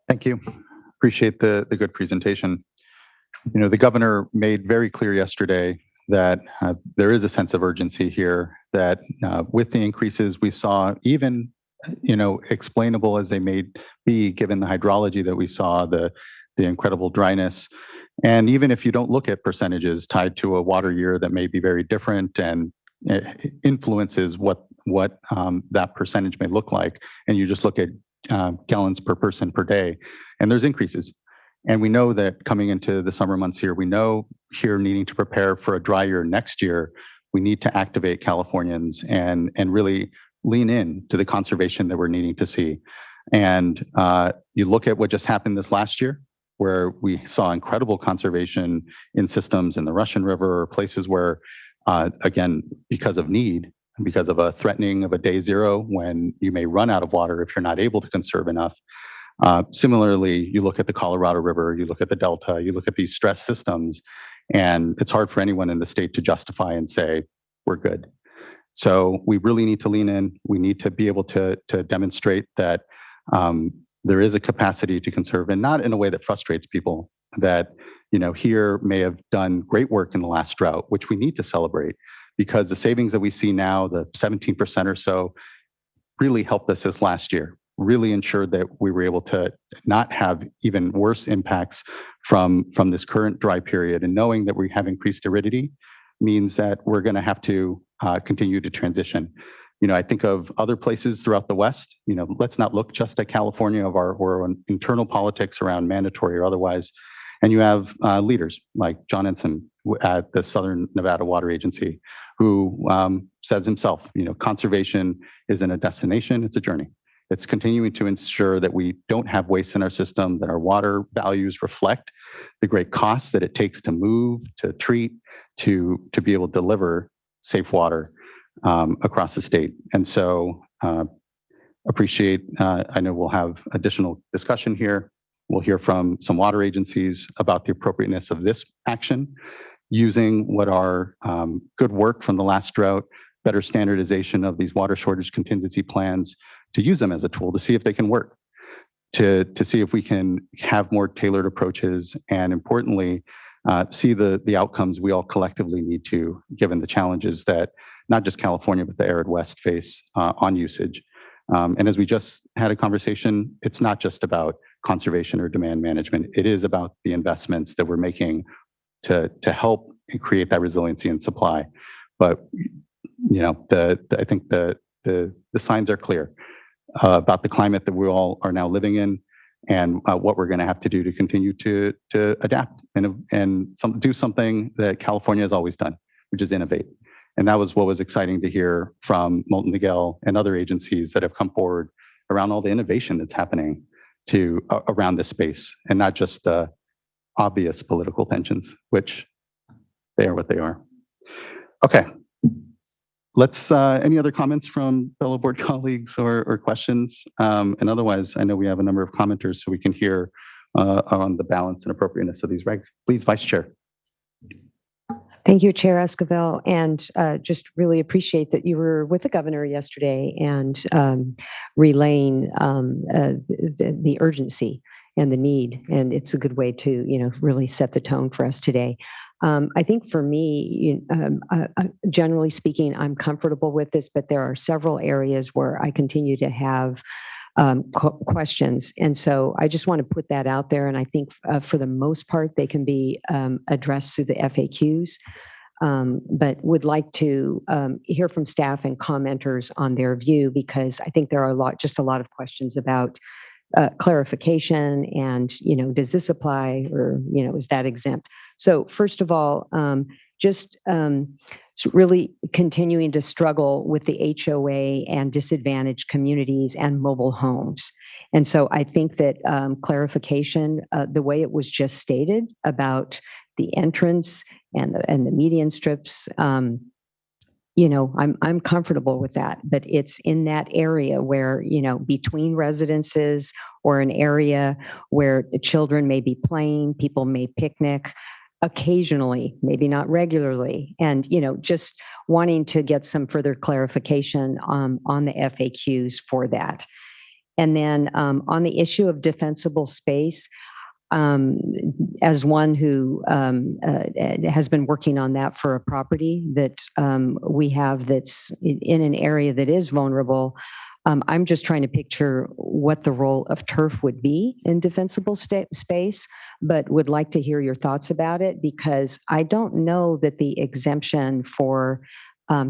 Thank you. Appreciate the good presentation. You know, the governor made very clear yesterday that there is a sense of urgency here, that with the increases we saw, even, you know, explainable as they may be given the hydrology that we saw, the incredible dryness. And even if you don't look at percentages tied to a water year that may be very different and it influences what that percentage may look like, and you just look at gallons per person per day, and there's increases. And we know that coming into the summer months here, we know here needing to prepare for a dry year next year, we need to activate Californians and really lean in to the conservation that we're needing to see. And you look at what just happened this last year, where we saw incredible conservation in systems in the Russian River, or places where, again, because of need, because of a threatening of a day zero when you may run out of water if you're not able to conserve enough. Similarly, you look at the Colorado River, you look at the Delta, you look at these stress systems, and it's hard for anyone in the state to justify and say, we're good. So we really need to lean in. We need to be able to demonstrate that there is a capacity to conserve, and not in a way that frustrates people, that, you know, here may have done great work in the last drought, which we need to celebrate, because the savings that we see now, the 17% or so, really helped us this last year, really ensured that we were able to not have even worse impacts from this current dry period. And knowing that we have increased aridity means that we're going to have to continue to transition. You know, I think of other places throughout the West. You know, let's not look just at California of our internal politics around mandatory or otherwise. And you have leaders like John Ensign at the Southern Nevada Water Agency, who says himself, you know, conservation isn't a destination, it's a journey. It's continuing to ensure that we don't have waste in our system, that our water values reflect the great costs that it takes to move, to treat, to be able to deliver safe water across the state. And so appreciate, I know we'll have additional discussion here. We'll hear from some water agencies about the appropriateness of this action, using what are good work from the last drought, better standardization of these water shortage contingency plans, to use them as a tool to see if they can work, to see if we can have more tailored approaches, and importantly, see the outcomes we all collectively need to, given the challenges that not just California, but the arid West face on usage. And as we just had a conversation, it's not just about conservation or demand management. It is about the investments that we're making to help and create that resiliency in supply. But you know, I think the signs are clear about the climate that we all are now living in, and what we're going to have to do to continue to adapt and do something that California has always done, which is innovate. And that was what was exciting to hear from Moulton Nagel and other agencies that have come forward around all the innovation that's happening around this space, and not just the obvious political tensions, which they are what they are. Okay. Let's, any other comments from fellow board colleagues or questions? And otherwise, I know we have a number of commenters, so we can hear on the balance and appropriateness of these regs. Please, Vice Chair. Thank you, Chair Esquivel, and just really appreciate that you were with the governor yesterday and relaying the urgency and the need. And it's a good way to, you know, really set the tone for us today. I think for me, generally speaking, I'm comfortable with this, but there are several areas where I continue to have questions. And so I just want to put that out there. And I think for the most part, they can be addressed through the FAQs, but would like to hear from staff and commenters on their view, because I think there are just a lot of questions about clarification and, does this apply or, is that exempt? So first of all, just really continuing to struggle with the HOA and disadvantaged communities and mobile homes. And so I think that clarification, the way it was just stated about the entrance and the median strips, I'm comfortable with that, but it's in that area where, between residences or an area where the children may be playing, people may picnic occasionally, maybe not regularly, and, just wanting to get some further clarification on the FAQs for that. And then on the issue of defensible space, as one who has been working on that for a property that we have that's in an area that is vulnerable, I'm just trying to picture what the role of turf would be in defensible space, but would like to hear your thoughts about it, because I don't know that the exemption for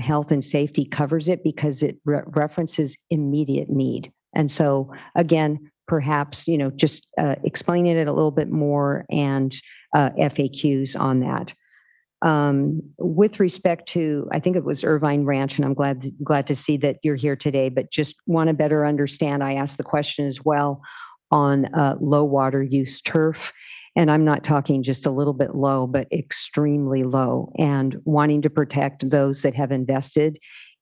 health and safety covers it, because it references immediate need. And so again, perhaps, just explaining it a little bit more and FAQs on that. With respect to, I think it was Irvine Ranch, and I'm glad to see that you're here today, but just want to better understand, I asked the question as well on low water use turf. And I'm not talking just a little bit low, but extremely low, and wanting to protect those that have invested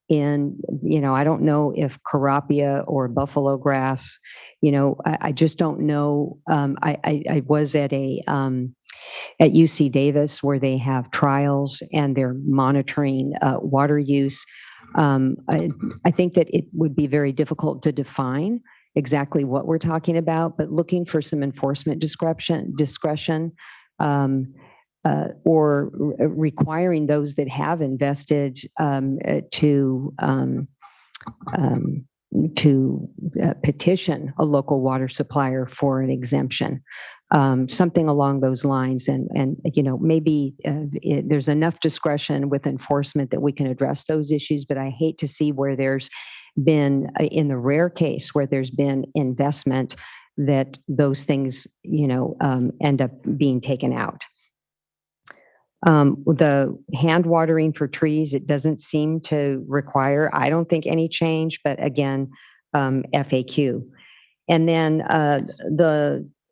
in, I don't know if Carapia or buffalo grass, I just don't know. I was at at UC Davis where they have trials and they're monitoring water use. I think that it would be very difficult to define exactly what we're talking about, but looking for some enforcement discretion, or requiring those that have invested to petition a local water supplier for an exemption, something along those lines. And maybe there's enough discretion with enforcement that we can address those issues, but I hate to see where there's been, in the rare case where there's been investment, that those things, end up being taken out. The hand watering for trees, it doesn't seem to require, I don't think, any change, but again, FAQ. And then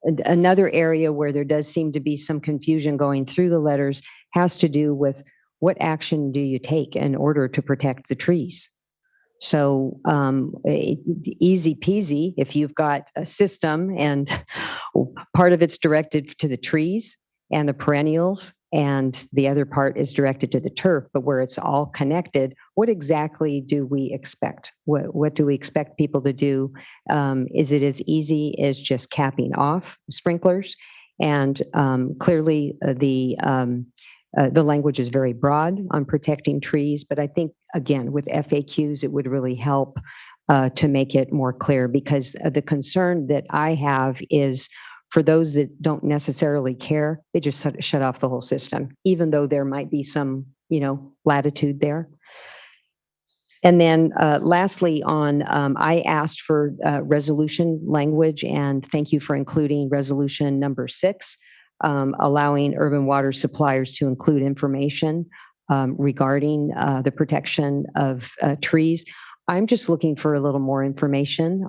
another area where there does seem to be some confusion going through the letters has to do with what action do you take in order to protect the trees? So easy peasy, if you've got a system and part of it's directed to the trees and the perennials, and the other part is directed to the turf, but where it's all connected, what exactly do we expect? What do we expect people to do? Is it as easy as just capping off sprinklers? And clearly the language is very broad on protecting trees, but I think, again, with FAQs, it would really help to make it more clear, because the concern that I have is for those that don't necessarily care, they just shut off the whole system, even though there might be some, latitude there. And then lastly, I asked for resolution language, and thank you for including resolution number 6, allowing urban water suppliers to include information regarding the protection of trees. I'm just looking for a little more information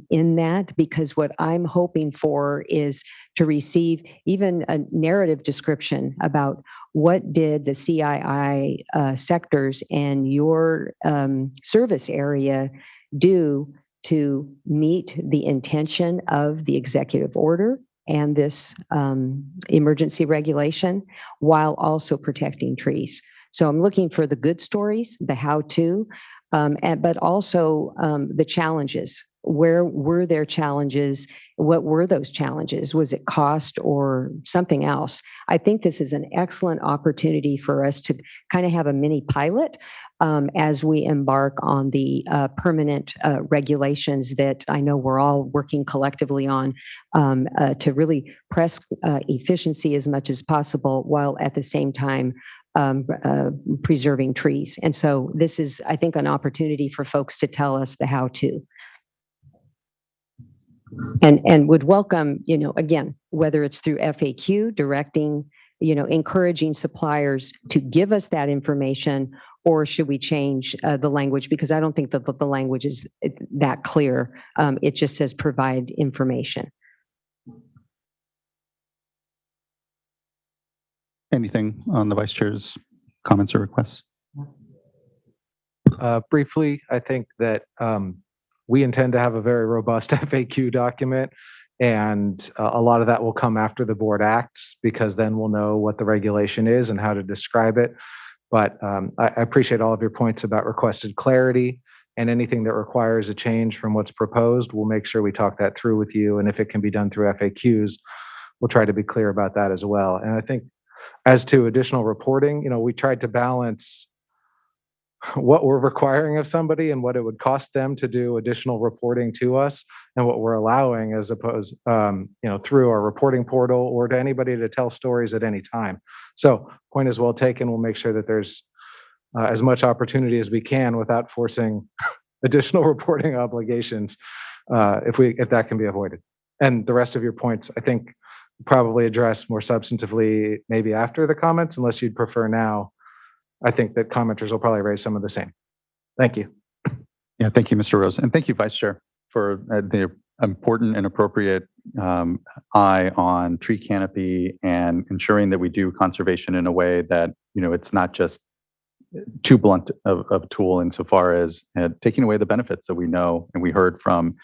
in that, because what I'm hoping for is to receive even a narrative description about what did the CII sectors and your service area do to meet the intention of the executive order and this emergency regulation, while also protecting trees. So I'm looking for the good stories, the how-to, but also the challenges. Where were there challenges? What were those challenges? Was it cost or something else? I think this is an excellent opportunity for us to kind of have a mini pilot as we embark on the permanent regulations that I know we're all working collectively on to really press efficiency as much as possible, while at the same time preserving trees. And so this is, I think, an opportunity for folks to tell us the how-to. And would welcome, again, whether it's through FAQ, directing, encouraging suppliers to give us that information, or should we change the language? Because I don't think that the language is that clear. It just says provide information. Anything on the vice chair's comments or requests? Briefly, I think that we intend to have a very robust FAQ document, and a lot of that will come after the board acts, because then we'll know what the regulation is and how to describe it. But I appreciate all of your points about requested clarity, and anything that requires a change from what's proposed, we'll make sure we talk that through with you. And if it can be done through FAQs, we'll try to be clear about that as well. And I think as to additional reporting, we tried to balance what we're requiring of somebody and what it would cost them to do additional reporting to us, and what we're allowing as opposed, through our reporting portal or to anybody to tell stories at any time. So point is well taken. We'll make sure that there's as much opportunity as we can without forcing additional reporting obligations, if that can be avoided. And the rest of your points, I think, probably address more substantively maybe after the comments, unless you'd prefer now. I think that commenters will probably raise some of the same. Thank you. Yeah, thank you, Mr. Rose. And thank you, Vice Chair, for the important and appropriate eye on tree canopy and ensuring that we do conservation in a way that, it's not just too blunt of a tool insofar as taking away the benefits that we know and we heard from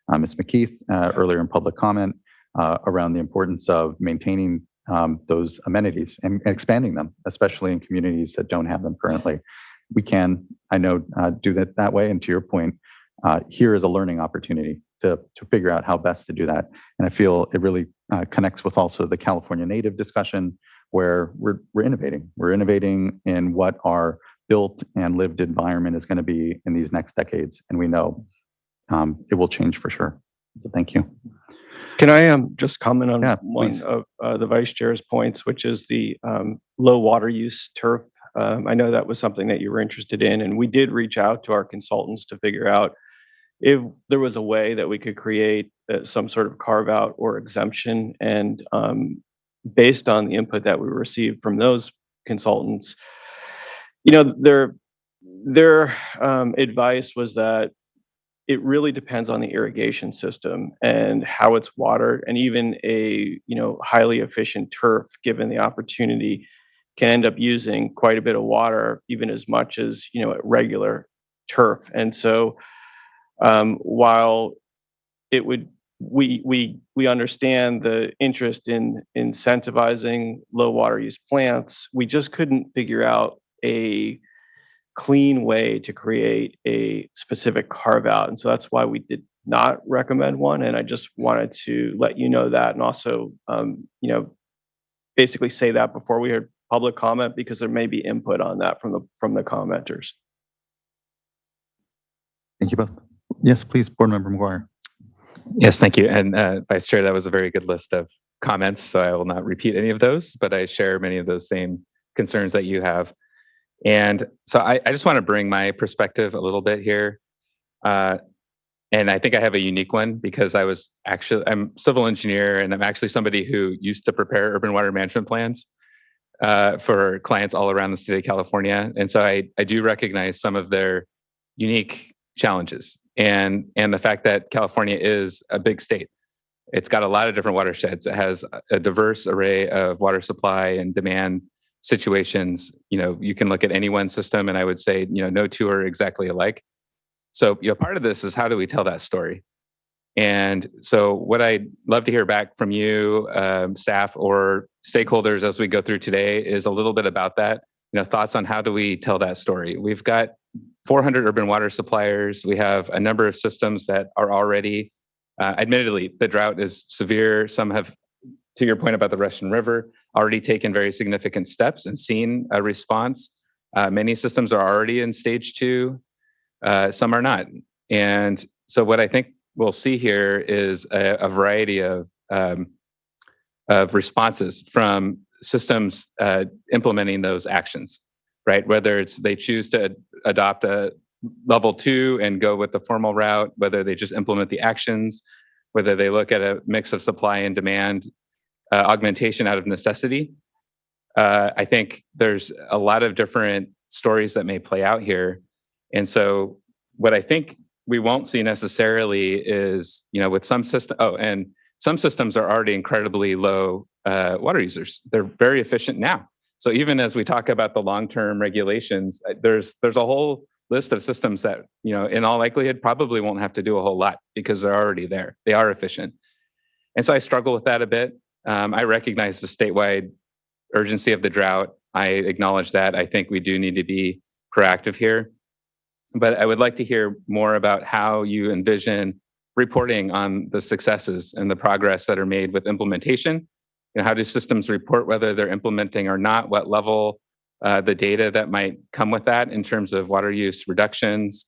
Ms. McKeith earlier in public comment around the importance of maintaining those amenities and expanding them, especially in communities that don't have them currently. We can, I know, do that way. And to your point, here is a learning opportunity to figure out how best to do that. And I feel it really connects with also the California native discussion, where we're innovating. We're innovating in what our built and lived environment is going to be in these next decades. And we know it will change for sure. So thank you. Can I just comment on one of the vice chair's points, which is the low water use turf? I know that was something that you were interested in, and we did reach out to our consultants to figure out if there was a way that we could create some sort of carve out or exemption. And based on the input that we received from those consultants, their advice was that it really depends on the irrigation system and how it's watered, and even a highly efficient turf, given the opportunity, can end up using quite a bit of water, even as much as regular turf. And so while it would, we understand the interest in incentivizing low water use plants, we just couldn't figure out a clean way to create a specific carve out. And so that's why we did not recommend one. And I just wanted to let you know that, and also, basically say that before we heard public comment, because there may be input on that from the commenters. Thank you both. Yes, please, Board Member McGuire. Yes, thank you. And Vice Chair, that was a very good list of comments, so I will not repeat any of those, but I share many of those same concerns that you have. And so I just want to bring my perspective a little bit here. And I think I have a unique one, because I'm a civil engineer, and I'm actually somebody who used to prepare urban water management plans for clients all around the state of California. And so I do recognize some of their unique challenges, and the fact that California is a big state. It's got a lot of different watersheds. It has a diverse array of water supply and demand situations. You can look at any one system, and I would say, no two are exactly alike. So, part of this is, how do we tell that story? And so what I'd love to hear back from you, staff or stakeholders as we go through today, is a little bit about that. Thoughts on how do we tell that story? We've got 400 urban water suppliers. We have a number of systems that are already, admittedly, the drought is severe. Some have, to your point about the Russian River, already taken very significant steps and seen a response. Many systems are already in stage 2. Some are not. And so what I think we'll see here is a variety of responses from systems implementing those actions, right? Whether it's they choose to adopt a level 2 and go with the formal route, whether they just implement the actions, whether they look at a mix of supply and demand augmentation out of necessity. I think there's a lot of different stories that may play out here. And so what I think we won't see necessarily is, with some system, and some systems are already incredibly low water users. They're very efficient now. So even as we talk about the long-term regulations, there's a whole list of systems that, in all likelihood, probably won't have to do a whole lot because they're already there. They are efficient. And so I struggle with that a bit. I recognize the statewide urgency of the drought. I acknowledge that. I think we do need to be proactive here. But I would like to hear more about how you envision reporting on the successes and the progress that are made with implementation. How do systems report whether they're implementing or not? What level, the data that might come with that in terms of water use reductions?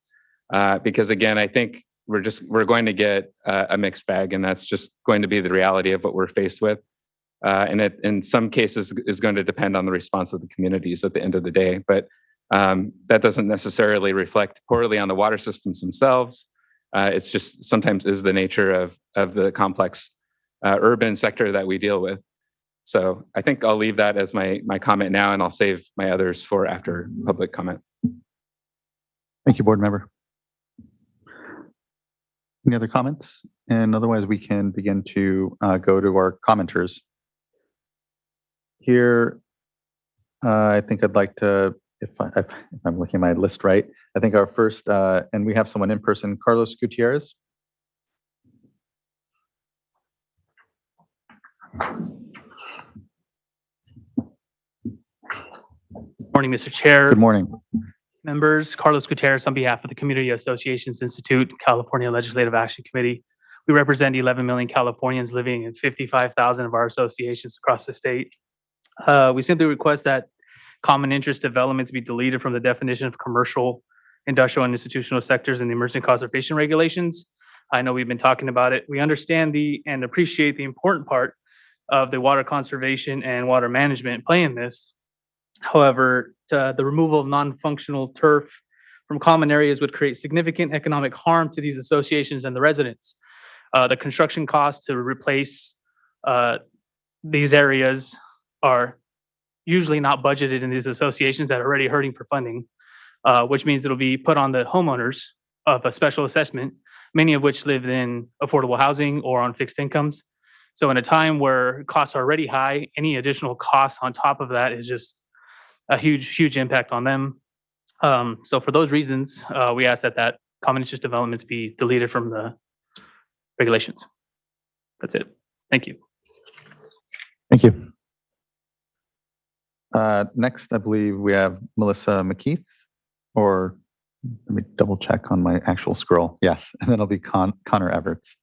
Because again, I think we're going to get a mixed bag, and that's just going to be the reality of what we're faced with. And it, in some cases, is going to depend on the response of the communities at the end of the day. But that doesn't necessarily reflect poorly on the water systems themselves. It's just sometimes is the nature of the complex urban sector that we deal with. So I think I'll leave that as my comment now, and I'll save my others for after public comment. Thank you, board member. Any other comments? And otherwise, we can begin to go to our commenters. Here, I think I'd like to, if I'm looking at my list right, I think our first, and we have someone in person, Carlos Gutierrez. Morning, Mr. Chair. Good morning. Members, Carlos Gutierrez on behalf of the Community Associations Institute, California Legislative Action Committee. We represent 11 million Californians living in 55,000 of our associations across the state. We simply request that common interest developments be deleted from the definition of commercial, industrial, and institutional sectors in the emerging conservation regulations. I know we've been talking about it. We understand and appreciate the important part of the water conservation and water management play in this. However, the removal of non-functional turf from common areas would create significant economic harm to these associations and the residents. The construction costs to replace these areas are usually not budgeted in these associations that are already hurting for funding, which means it'll be put on the homeowners of a special assessment, many of which live in affordable housing or on fixed incomes. So in a time where costs are already high, any additional costs on top of that is just a huge impact on them. So for those reasons, we ask that common interest developments be deleted from the regulations. That's it. Thank you. Thank you. Next, I believe we have Melissa McKeith, or let me double check on my actual scroll. Yes, and then it'll be Connor Everts.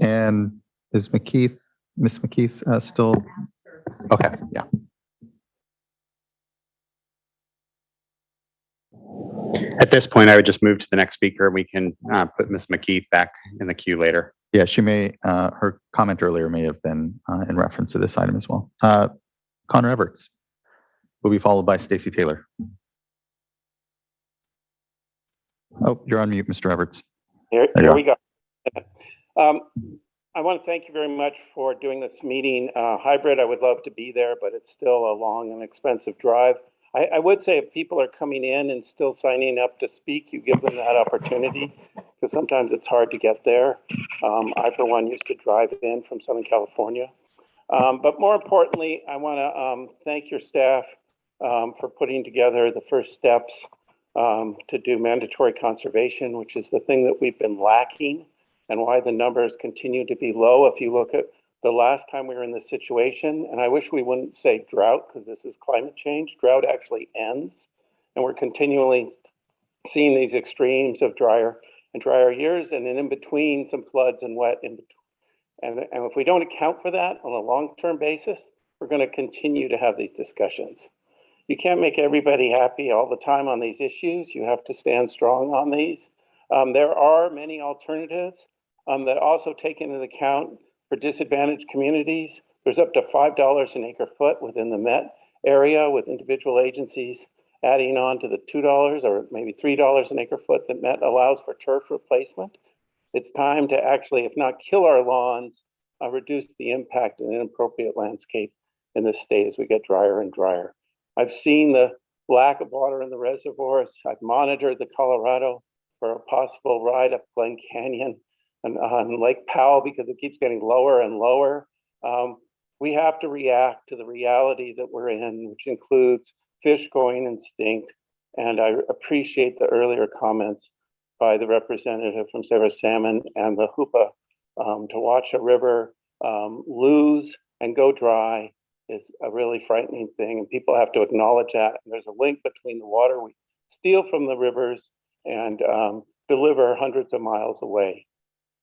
And is Miss McKeith still? Okay, yeah. At this point, I would just move to the next speaker. We can put Ms. McKeith back in the queue later. Yeah, she may, her comment earlier may have been in reference to this item as well. Connor Everts will be followed by Stacy Taylor. Oh, you're on mute, Mr. Everts. Here we go. I want to thank you very much for doing this meeting hybrid. I would love to be there, but it's still a long and expensive drive. I would say if people are coming in and still signing up to speak, you give them that opportunity, because sometimes it's hard to get there. I, for one, used to drive in from Southern California. But more importantly, I want to thank your staff for putting together the first steps to do mandatory conservation, which is the thing that we've been lacking and why the numbers continue to be low. If you look at the last time we were in this situation, and I wish we wouldn't say drought because this is climate change, drought actually ends, and we're continually seeing these extremes of drier and drier years, and then in between some floods and wet in between. And if we don't account for that on a long-term basis, we're going to continue to have these discussions. You can't make everybody happy all the time on these issues. You have to stand strong on these. There are many alternatives that also take into account for disadvantaged communities. There's up to $5 an acre foot within the Met, area with individual agencies adding on to the $2 or maybe $3 an acre foot that Met allows for turf replacement. It's time to actually, if not kill our lawns, reduce the impact and inappropriate landscape in this state as we get drier and drier. I've seen the lack of water in the reservoirs. I've monitored the Colorado for a possible ride up Glen Canyon and on Lake Powell because it keeps getting lower and lower. We have to react to the reality that we're in, which includes fish going extinct. And I appreciate the earlier comments by the representative from Sarah Salmon and the Hoopa. To watch a river lose and go dry is a really frightening thing, and people have to acknowledge that. And there's a link between the water we steal from the rivers and deliver hundreds of miles away.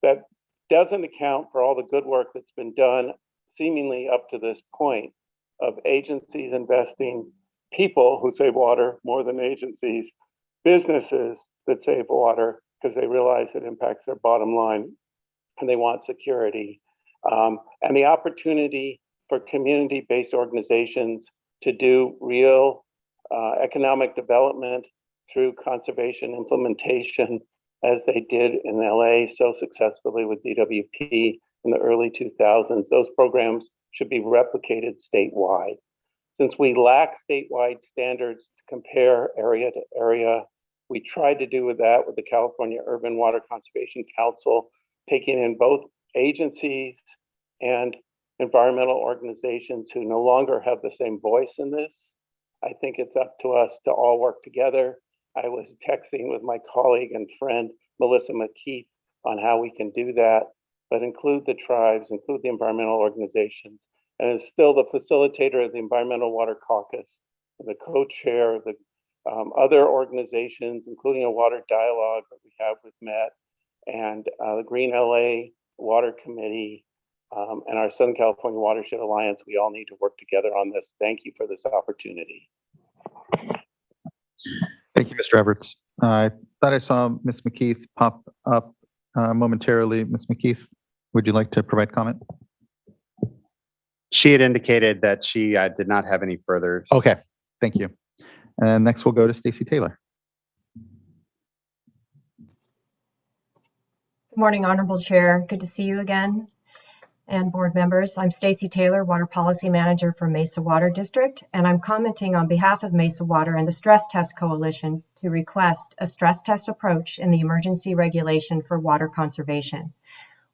That doesn't account for all the good work that's been done seemingly up to this point of agencies investing, people who save water more than agencies, businesses that save water because they realize it impacts their bottom line and they want security, and the opportunity for community-based organizations to do real economic development through conservation implementation, as they did in LA so successfully with DWP in the early 2000s. Those programs should be replicated statewide. Since we lack statewide standards to compare area to area, we tried to do with that with the California Urban Water Conservation Council, taking in both agencies and environmental organizations who no longer have the same voice in this. I think it's up to us to all work together. I was texting with my colleague and friend, Melissa McKeith, on how we can do that, but include the tribes, include the environmental organizations, and is still the facilitator of the Environmental Water Caucus, and the co-chair of the other organizations, including a water dialogue that we have with Met, and the Green LA Water Committee, and our Southern California Watershed Alliance. We all need to work together on this. Thank you for this opportunity. Thank you, Mr. Everts. I thought I saw Ms. McKeith pop up momentarily. Ms. McKeith, would you like to provide comment? She had indicated that she did not have any further. Okay, thank you. And next we'll go to Stacy Taylor. Good morning, Honorable Chair. Good to see you again. And board members, I'm Stacy Taylor, Water Policy Manager for Mesa Water District, and I'm commenting on behalf of Mesa Water and the Stress Test Coalition to request a stress test approach in the emergency regulation for water conservation.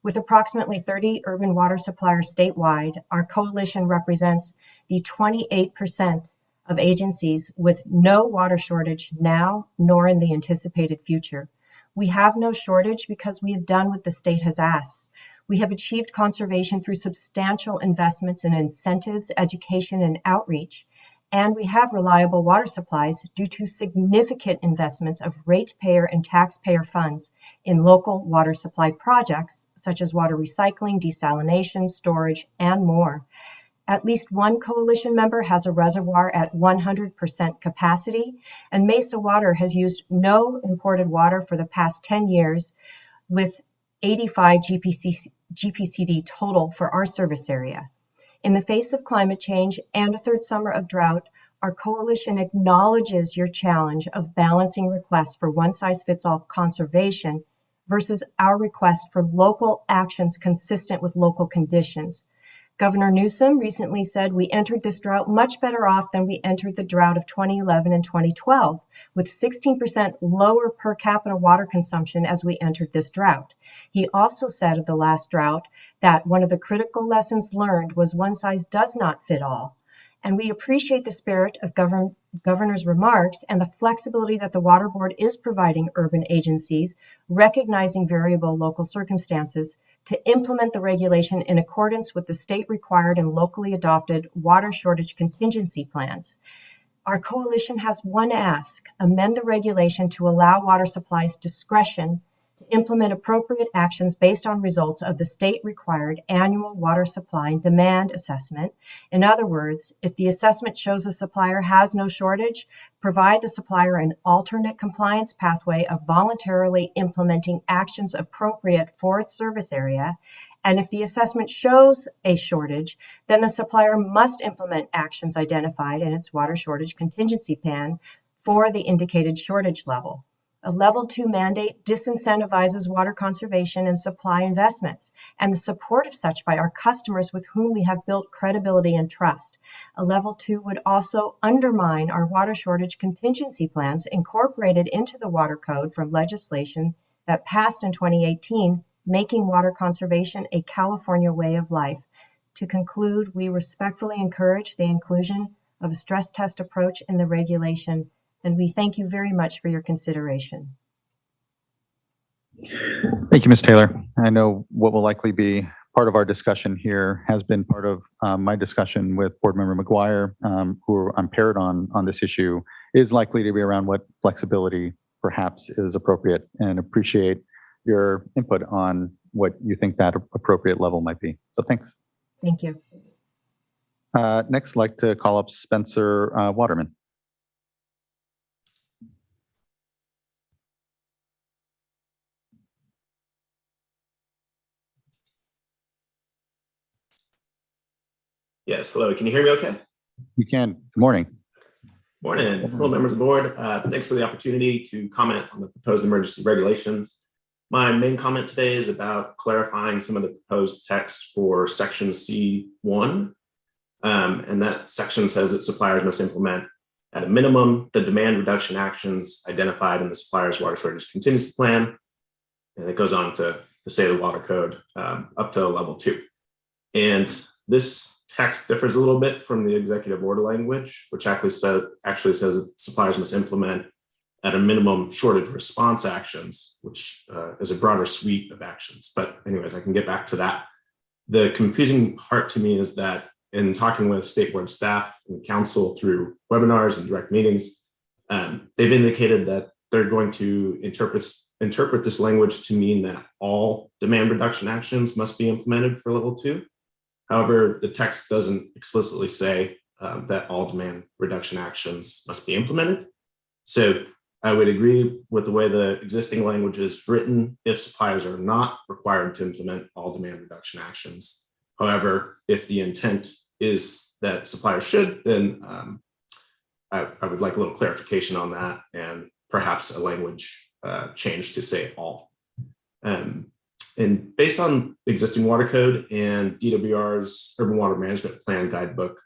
With approximately 30 urban water suppliers statewide, our coalition represents the 28% of agencies with no water shortage now nor in the anticipated future. We have no shortage because we have done what the state has asked. We have achieved conservation through substantial investments in incentives, education, and outreach, and we have reliable water supplies due to significant investments of ratepayer and taxpayer funds in local water supply projects such as water recycling, desalination, storage, and more. At least one coalition member has a reservoir at 100% capacity, and Mesa Water has used no imported water for the past 10 years with 85 GPCD total for our service area. In the face of climate change and a third summer of drought, our coalition acknowledges your challenge of balancing requests for one-size-fits-all conservation versus our request for local actions consistent with local conditions. Governor Newsom recently said we entered this drought much better off than we entered the drought of 2011 and 2012, with 16% lower per capita water consumption as we entered this drought. He also said of the last drought that one of the critical lessons learned was one size does not fit all. And we appreciate the spirit of Governor's remarks and the flexibility that the Water Board is providing urban agencies, recognizing variable local circumstances, to implement the regulation in accordance with the state-required and locally adopted water shortage contingency plans. Our coalition has one ask: amend the regulation to allow water supplies discretion to implement appropriate actions based on results of the state-required annual water supply and demand assessment. In other words, if the assessment shows a supplier has no shortage, provide the supplier an alternate compliance pathway of voluntarily implementing actions appropriate for its service area. And if the assessment shows a shortage, then the supplier must implement actions identified in its water shortage contingency plan for the indicated shortage level. A level 2 mandate disincentivizes water conservation and supply investments and the support of such by our customers with whom we have built credibility and trust. A level 2 would also undermine our water shortage contingency plans incorporated into the water code from legislation that passed in 2018, making water conservation a California way of life. To conclude, we respectfully encourage the inclusion of a stress test approach in the regulation, and we thank you very much for your consideration. Thank you, Ms. Taylor. I know what will likely be part of our discussion here has been part of my discussion with Board Member McGuire, who I'm paired on this issue, is likely to be around what flexibility perhaps is appropriate, and appreciate your input on what you think that appropriate level might be. So thanks. Thank you. Next, I'd like to call up Spencer Waterman. Yes, hello, can you hear me okay? You can. Good morning. Morning. Hello, members of the board. Thanks for the opportunity to comment on the proposed emergency regulations. My main comment today is about clarifying some of the proposed text for section C1. And that section says that suppliers must implement at a minimum the demand reduction actions identified in the supplier's water shortage contingency plan. And it goes on to say the water code up to level 2. And this text differs a little bit from the executive order language, which actually says that suppliers must implement at a minimum shortage response actions, which is a broader suite of actions. But anyways, I can get back to that. The confusing part to me is that in talking with state board staff and council through webinars and direct meetings, they've indicated that they're going to interpret this language to mean that all demand reduction actions must be implemented for level 2. However, the text doesn't explicitly say that all demand reduction actions must be implemented. So I would agree with the way the existing language is written if suppliers are not required to implement all demand reduction actions. However, if the intent is that suppliers should, then I would like a little clarification on that and perhaps a language change to say all. And based on existing water code and DWR's Urban Water Management Plan Guidebook,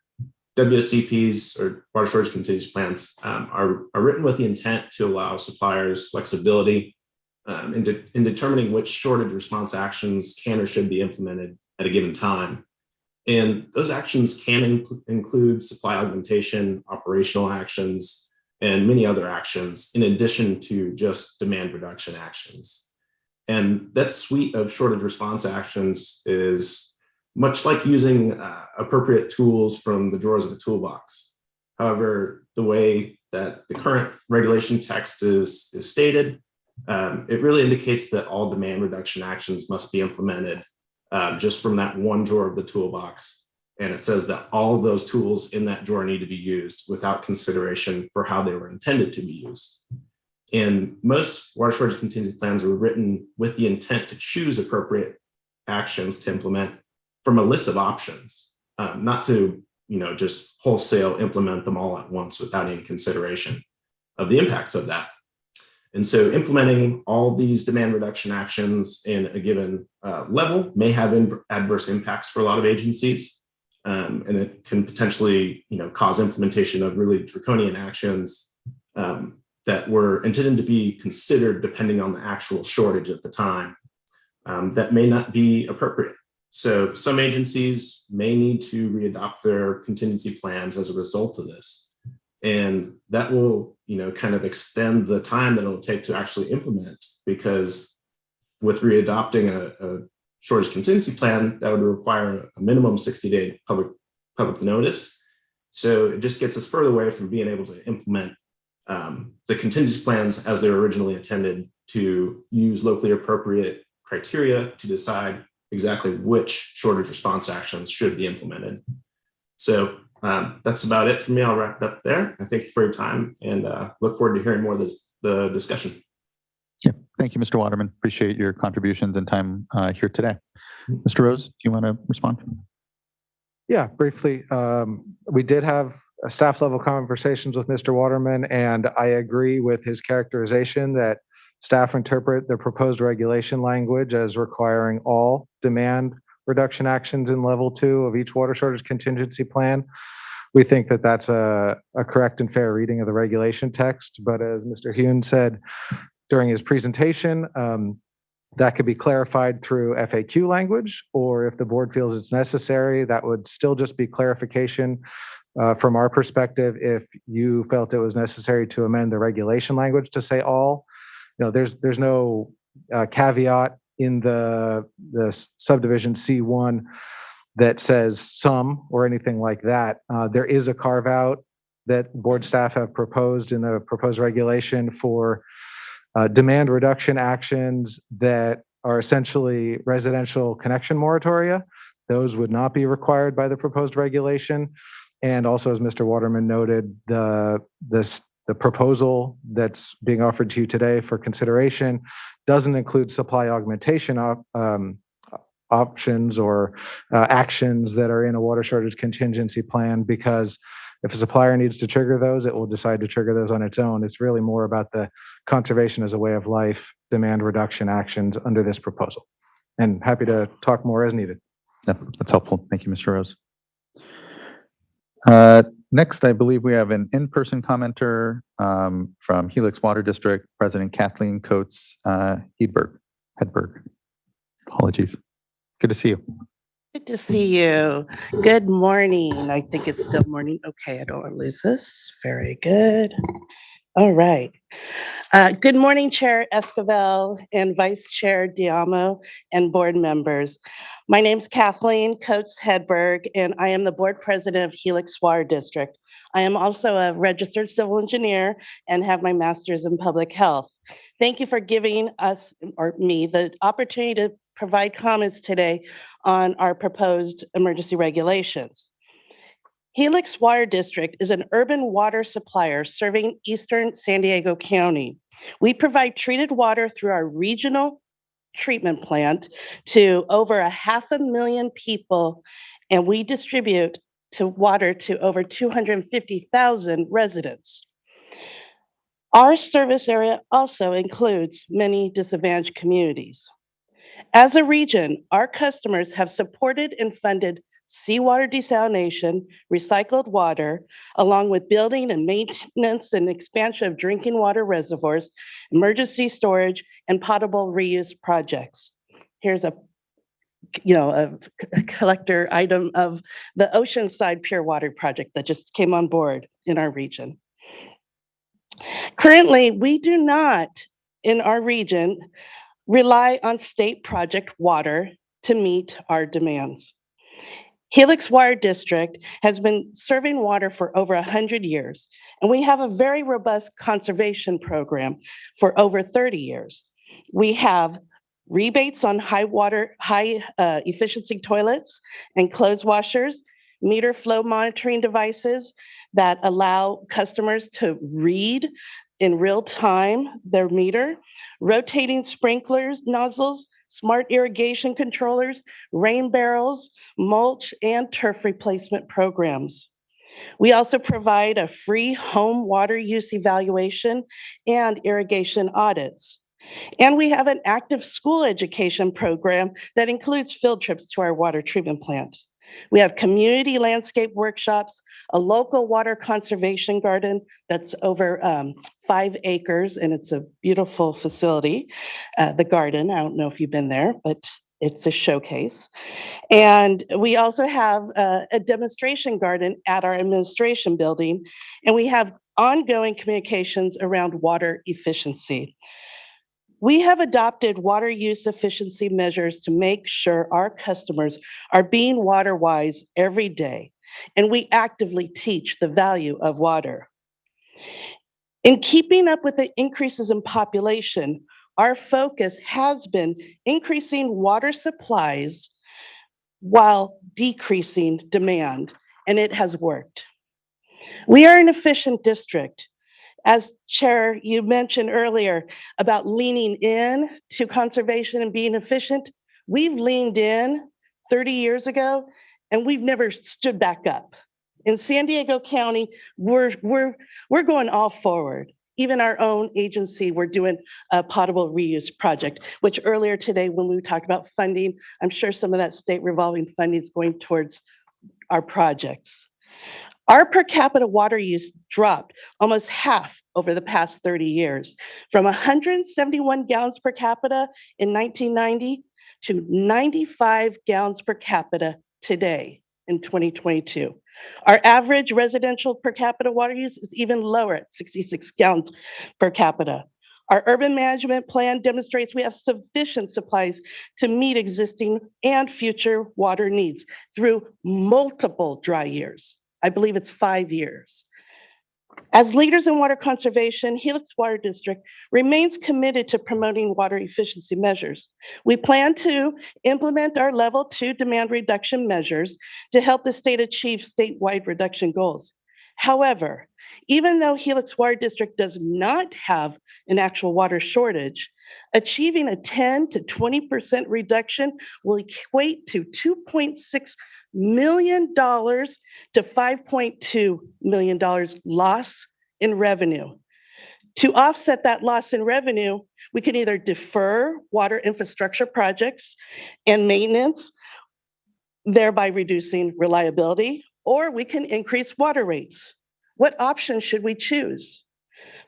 WSCPs or water shortage contingency plans are written with the intent to allow suppliers flexibility in determining which shortage response actions can or should be implemented at a given time. And those actions can include supply augmentation, operational actions, and many other actions in addition to just demand reduction actions. And that suite of shortage response actions is much like using appropriate tools from the drawers of a toolbox. However, the way that the current regulation text is stated, it really indicates that all demand reduction actions must be implemented just from that one drawer of the toolbox. And it says that all of those tools in that drawer need to be used without consideration for how they were intended to be used. And most water shortage contingency plans are written with the intent to choose appropriate actions to implement from a list of options, not to just wholesale implement them all at once without any consideration of the impacts of that. And so implementing all these demand reduction actions in a given level may have adverse impacts for a lot of agencies. And it can potentially cause implementation of really draconian actions that were intended to be considered depending on the actual shortage at the time that may not be appropriate. So some agencies may need to readopt their contingency plans as a result of this. And that will, kind of extend the time that it'll take to actually implement, because with readopting a shortage contingency plan, that would require a minimum 60-day public notice. So it just gets us further away from being able to implement the contingency plans as they were originally intended to use locally appropriate criteria to decide exactly which shortage response actions should be implemented. So that's about it for me. I'll wrap it up there. I thank you for your time and look forward to hearing more of the discussion. Yeah, thank you, Mr. Waterman. Appreciate your contributions and time here today. Mr. Rose, do you want to respond? Yeah, briefly. We did have staff level conversations with Mr. Waterman, and I agree with his characterization that staff interpret the proposed regulation language as requiring all demand reduction actions in level 2 of each water shortage contingency plan. We think that that's a correct and fair reading of the regulation text, but as Mr. Hune said during his presentation, that could be clarified through FAQ language, or if the board feels it's necessary, that would still just be clarification from our perspective. If you felt it was necessary to amend the regulation language to say all, there's no caveat in the subdivision C1 that says some or anything like that. There is a carve out that board staff have proposed in the proposed regulation for demand reduction actions that are essentially residential connection moratoria. Those would not be required by the proposed regulation. And also, as Mr. Waterman noted, the proposal that's being offered to you today for consideration doesn't include supply augmentation options or actions that are in a water shortage contingency plan, because if a supplier needs to trigger those, it will decide to trigger those on its own. It's really more about the conservation as a way of life, demand reduction actions under this proposal. And happy to talk more as needed. Yeah, that's helpful. Thank you, Mr. Rose. Next, I believe we have an in-person commenter from Helix Water District, President Kathleen Coates Hedberg. Apologies. Good to see you. Good to see you. Good morning. I think it's still morning. Okay, I don't want to lose this. Very good. All right. Good morning, Chair Esquivel and Vice Chair Diamo and board members. My name's Kathleen Coates Hedberg, and I am the board president of Helix Water District. I am also a registered civil engineer and have my master's in public health. Thank you for giving us, or me, the opportunity to provide comments today on our proposed emergency regulations. Helix Water District is an urban water supplier serving eastern San Diego County. We provide treated water through our regional treatment plant to over 500,000 people, and we distribute water to over 250,000 residents. Our service area also includes many disadvantaged communities. As a region, our customers have supported and funded seawater desalination, recycled water, along with building and maintenance and expansion of drinking water reservoirs, emergency storage, and potable reuse projects. Here's a collector item of the Oceanside Pure Water project that just came on board in our region. Currently, we do not, in our region, rely on state project water to meet our demands. Helix Water District has been serving water for over 100 years, and we have a very robust conservation program for over 30 years. We have rebates on high efficiency toilets and clothes washers, meter flow monitoring devices that allow customers to read in real time their meter, rotating sprinklers, nozzles, smart irrigation controllers, rain barrels, mulch, and turf replacement programs. We also provide a free home water use evaluation and irrigation audits. And we have an active school education program that includes field trips to our water treatment plant. We have community landscape workshops, a local water conservation garden that's over 5 acres, and it's a beautiful facility. The garden, I don't know if you've been there, but it's a showcase. And we also have a demonstration garden at our administration building, and we have ongoing communications around water efficiency. We have adopted water use efficiency measures to make sure our customers are being water wise every day, and we actively teach the value of water. In keeping up with the increases in population, Our focus has been increasing water supplies while decreasing demand, and it has worked. We are an efficient district. As Chair, you mentioned earlier about leaning in to conservation and being efficient. We've leaned in 30 years ago, and we've never stood back up. In San Diego County, we're going all forward. Even our own agency, we're doing a potable reuse project, which earlier today when we talked about funding, I'm sure some of that state revolving funding is going towards our projects. Our per capita water use dropped almost half over the past 30 years, from 171 gallons per capita in 1990 to 95 gallons per capita today in 2022. Our average residential per capita water use is even lower at 66 gallons per capita. Our urban management plan demonstrates we have sufficient supplies to meet existing and future water needs through multiple dry years. I believe it's 5 years. As leaders in water conservation, Helix Water District remains committed to promoting water efficiency measures. We plan to implement our level 2 demand reduction measures to help the state achieve statewide reduction goals. However, even though Helix Water District does not have an actual water shortage, achieving a 10 to 20% reduction will equate to $2.6 million to $5.2 million loss in revenue. To offset that loss in revenue, we can either defer water infrastructure projects and maintenance, thereby reducing reliability, or we can increase water rates. What option should we choose?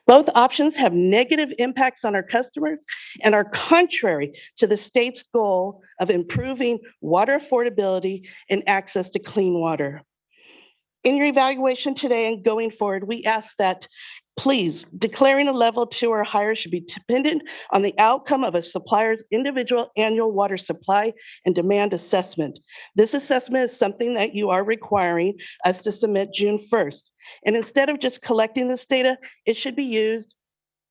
Both options have negative impacts on our customers and are contrary to the state's goal of improving water affordability and access to clean water. In your evaluation today and going forward, we ask that please, declaring a level 2 or higher should be dependent on the outcome of a supplier's individual annual water supply and demand assessment. This assessment is something that you are requiring us to submit June 1st. And instead of just collecting this data, it should be used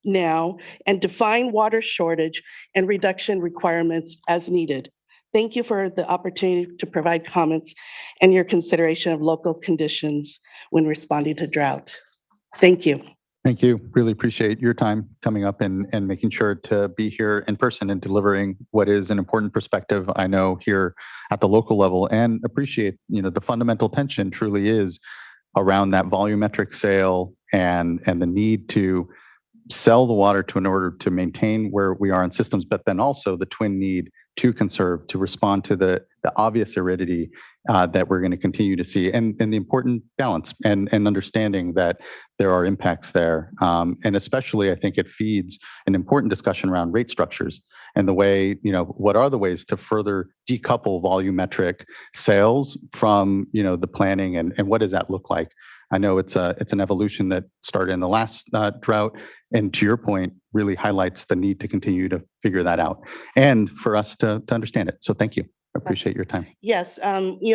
now and define water shortage and reduction requirements as needed. Thank you for the opportunity to provide comments and your consideration of local conditions when responding to drought. Thank you. Thank you. Really appreciate your time coming up and making sure to be here in person and delivering what is an important perspective, I know, here at the local level, and appreciate, the fundamental tension truly is around that volumetric sale and the need to sell the water in order to maintain where we are in systems, but then also the twin need to conserve, to respond to the obvious aridity that we're going to continue to see, and the important balance and understanding that there are impacts there. And especially, I think it feeds an important discussion around rate structures and the way, what are the ways to further decouple volumetric sales from, the planning, and what does that look like? I know it's an evolution that started in the last drought, and to your point, really highlights the need to continue to figure that out and for us to understand it. So thank you. I appreciate your time. Yes,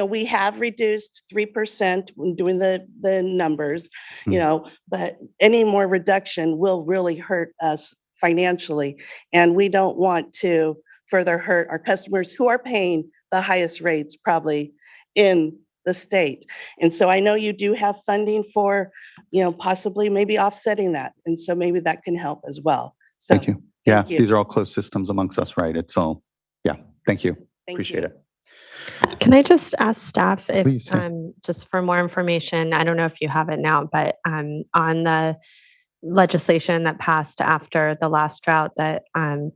we have reduced 3% when doing the numbers, but any more reduction will really hurt us financially, and we don't want to further hurt our customers who are paying the highest rates probably in the state. And so I know you do have funding for, possibly maybe offsetting that. And so maybe that can help as well. So, thank you. Yeah, these are all closed systems amongst us, right? It's all, thank you. Appreciate it. Can I just ask staff if, Please, yeah. just for more information, I don't know if you have it now, but on the legislation that passed after the last drought that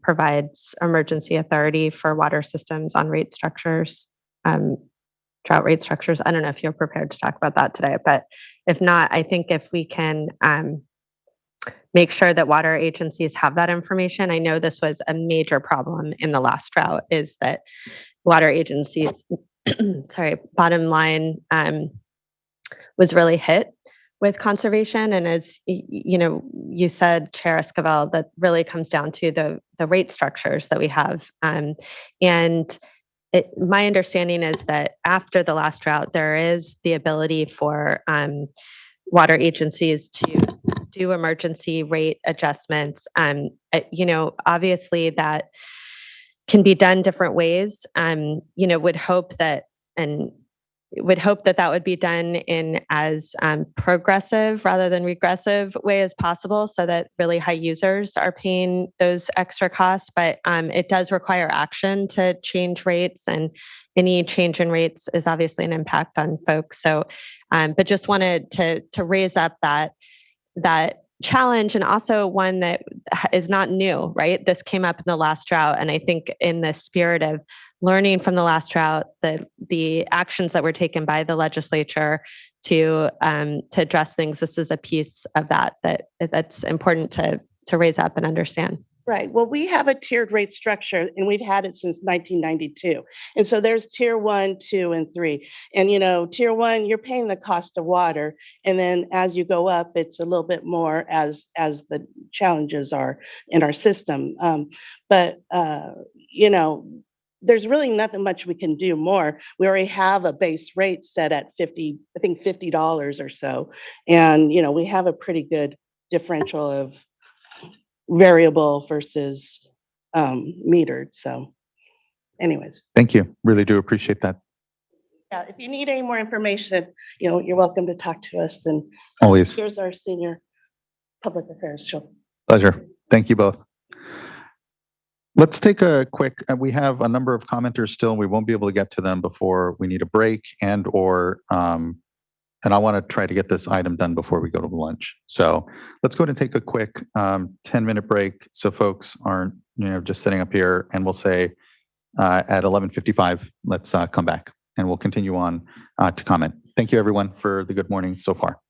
provides emergency authority for water systems on rate structures, drought rate structures. I don't know if you're prepared to talk about that today, but if not, I think if we can make sure that water agencies have that information. I know this was a major problem in the last drought, is that water agencies, bottom line was really hit with conservation. And as you said, Chair Esquivel, that really comes down to the rate structures that we have. My understanding is that after the last drought, there is the ability for water agencies to do emergency rate adjustments. Obviously that can be done different ways. Would hope that that would be done in as progressive rather than regressive way as possible, so that really high users are paying those extra costs. But it does require action to change rates, and any change in rates is obviously an impact on folks. So, but just wanted to raise up that challenge, and also one that is not new, right? This came up in the last drought, and I think in the spirit of learning from the last drought, the actions that were taken by the legislature to address things, this is a piece of that's important to raise up and understand. Right. Well, we have a tiered rate structure, and we've had it since 1992. And so there's tier 1, 2, and 3. And, tier 1, you're paying the cost of water. And then as you go up, it's a little bit more as the challenges are in our system. There's really nothing much we can do more. We already have a base rate set at $50 or so. And, we have a pretty good differential of variable versus metered. So anyways. Thank you. Really do appreciate that. Yeah, if you need any more information, you're welcome to talk to us. And Always. Here's our senior public affairs children. Pleasure. Thank you both. Let's take a quick, we have a number of commenters still. We won't be able to get to them before we need a break and I want to try to get this item done before we go to lunch. So let's go ahead and take a quick 10-minute break so folks aren't just sitting up here, and we'll say at 11:55, let's come back and we'll continue on to comment. Thank you everyone for the good morning so far.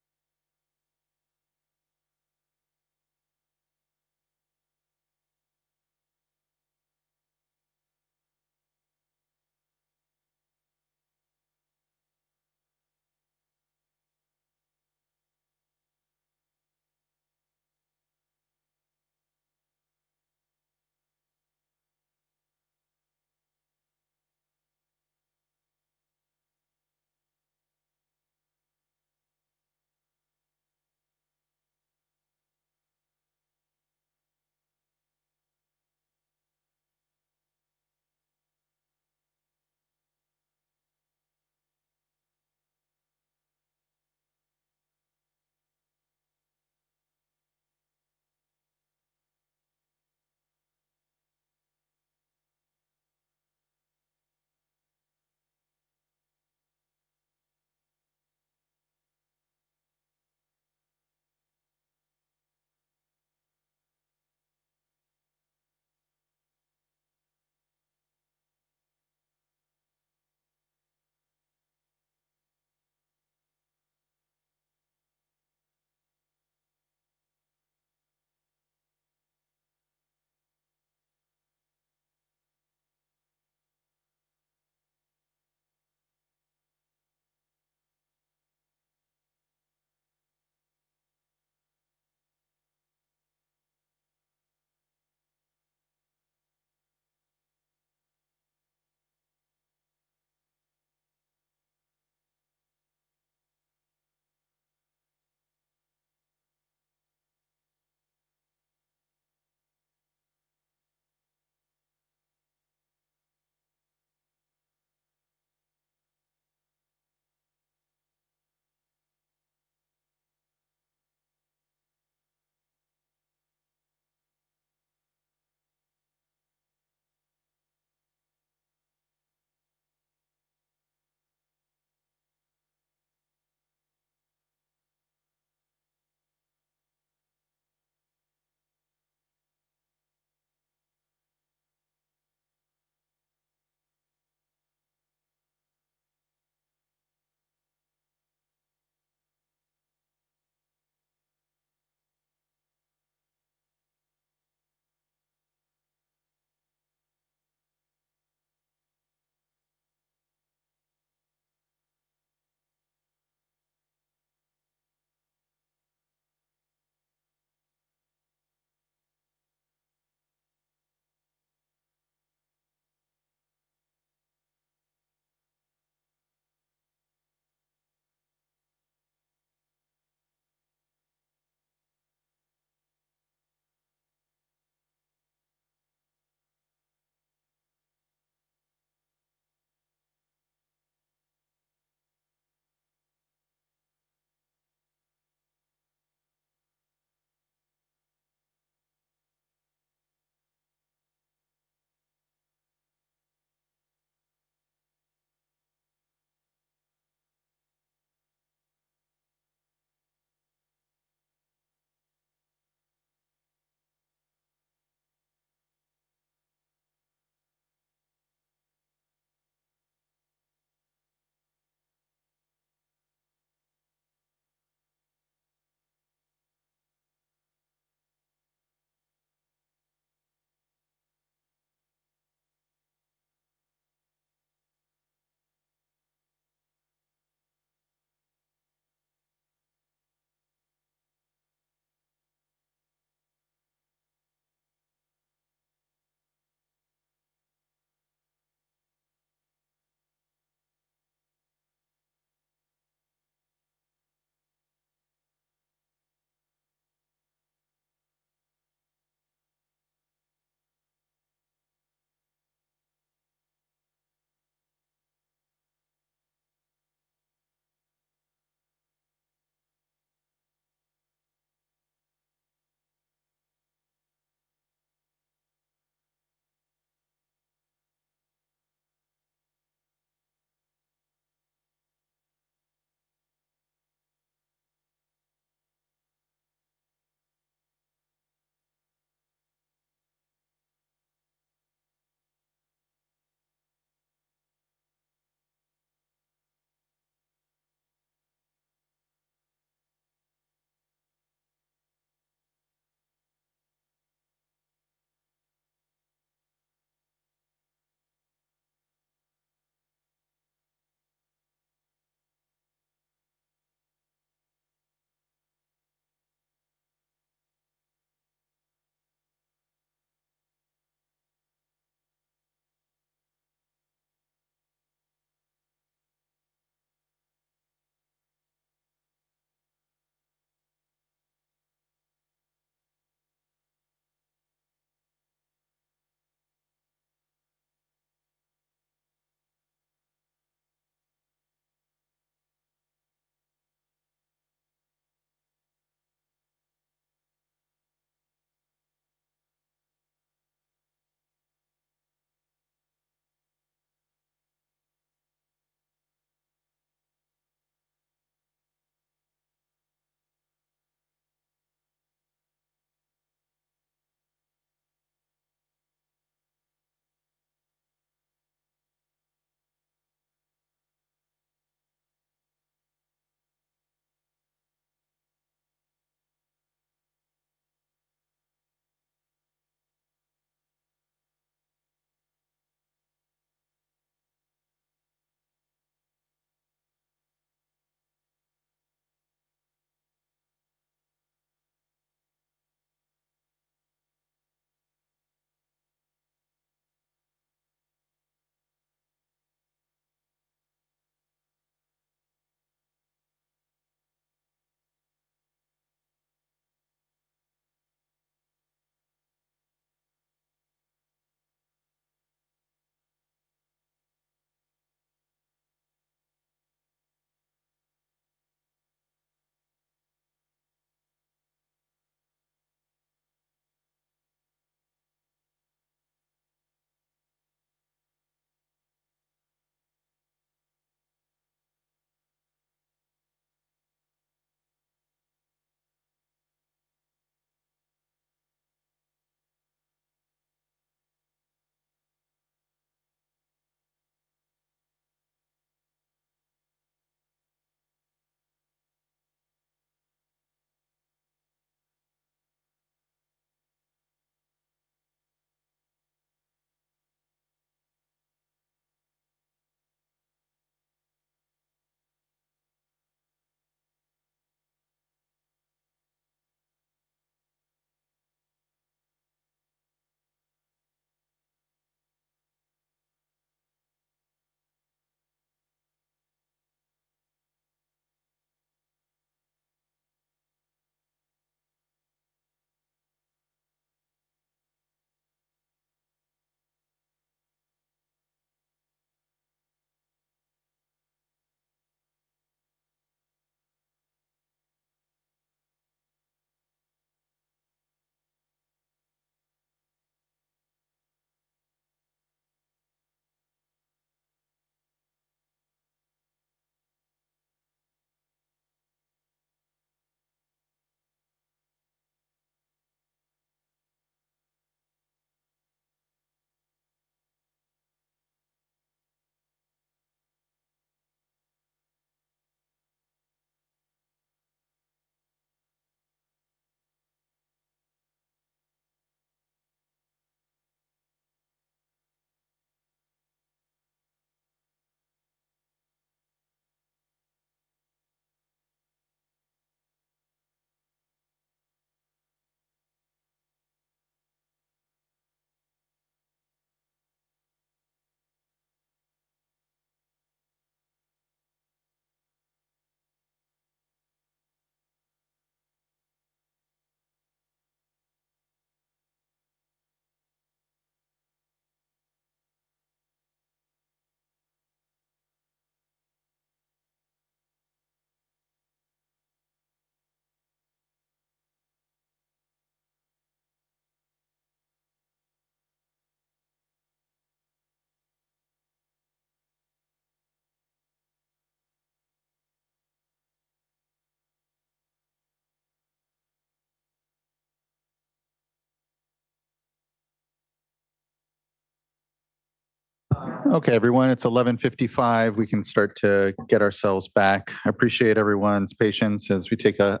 Okay, everyone, it's 11:55. We can start to get ourselves back. I appreciate everyone's patience as we take a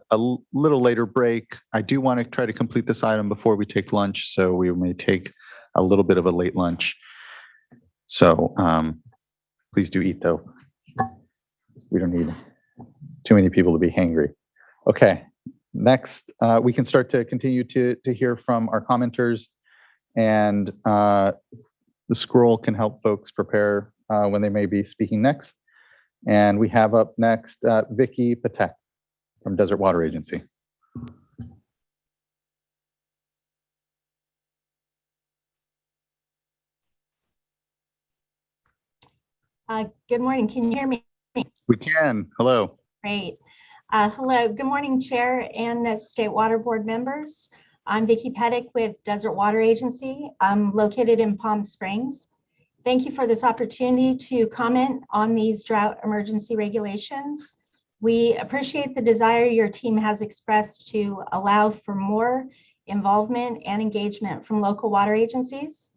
little later break. I do want to try to complete this item before we take lunch, so we may take a little bit of a late lunch. So please do eat, though. We don't need too many people to be hangry. Okay, next, we can start to continue to hear from our commenters, and the scroll can help folks prepare when they may be speaking next. And we have up next Vicky Patek from Desert Water Agency. Good morning. Can you hear me? We can. Hello. Great. Hello. Good morning, Chair and State Water Board members. I'm Vicky Patek with Desert Water Agency. I'm located in Palm Springs. Thank you for this opportunity to comment on these drought emergency regulations. We appreciate the desire your team has expressed to allow for more involvement and engagement from local water agencies.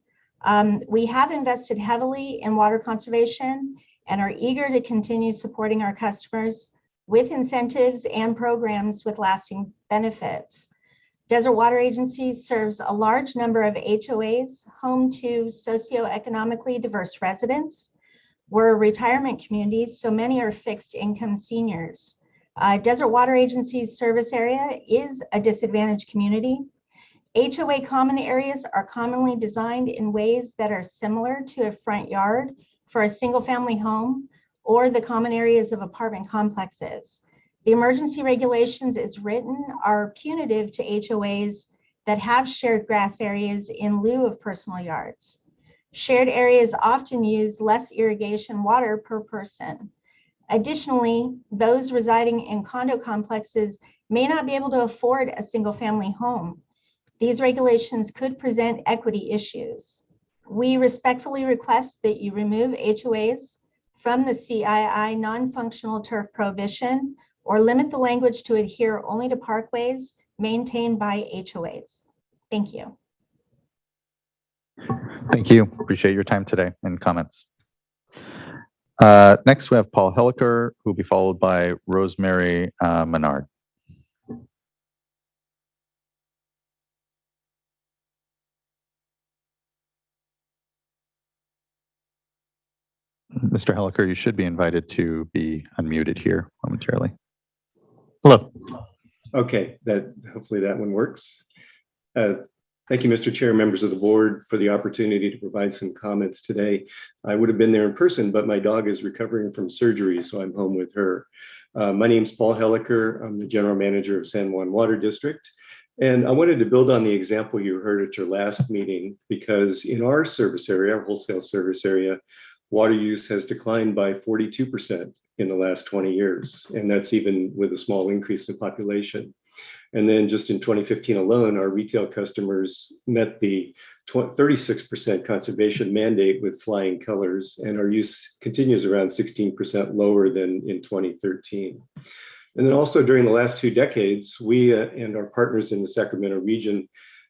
We have invested heavily in water conservation and are eager to continue supporting our customers with incentives and programs with lasting benefits. Desert Water Agency serves a large number of HOAs, home to socioeconomically diverse residents. We're a retirement community, so many are fixed income seniors. Desert Water Agency's service area is a disadvantaged community. HOA common areas are commonly designed in ways that are similar to a front yard for a single family home or the common areas of apartment complexes. The emergency regulations as written are punitive to HOAs that have shared grass areas in lieu of personal yards. Shared areas often use less irrigation water per person. Additionally, those residing in condo complexes may not be able to afford a single family home. These regulations could present equity issues. We respectfully request that you remove HOAs from the CII non-functional turf prohibition or limit the language to adhere only to parkways maintained by HOAs. Thank you. Thank you. Appreciate your time today and comments. Next, we have Paul Helliker, who will be followed by Rosemary Menard. Mr. Helliker, you should be invited to be unmuted here momentarily. Hello. Okay, hopefully that one works. Thank you, Mr. Chair, members of the board, for the opportunity to provide some comments today. I would have been there in person, but my dog is recovering from surgery, so I'm home with her. My name is Paul Helliker. I'm the general manager of San Juan Water District. And I wanted to build on the example you heard at your last meeting, because in our service area, our wholesale service area, water use has declined by 42% in the last 20 years. And that's even with a small increase in population. And then just in 2015 alone, our retail customers met the 36% conservation mandate with flying colors, and our use continues around 16% lower than in 2013. And then also during the last 2 decades, we and our partners in the Sacramento region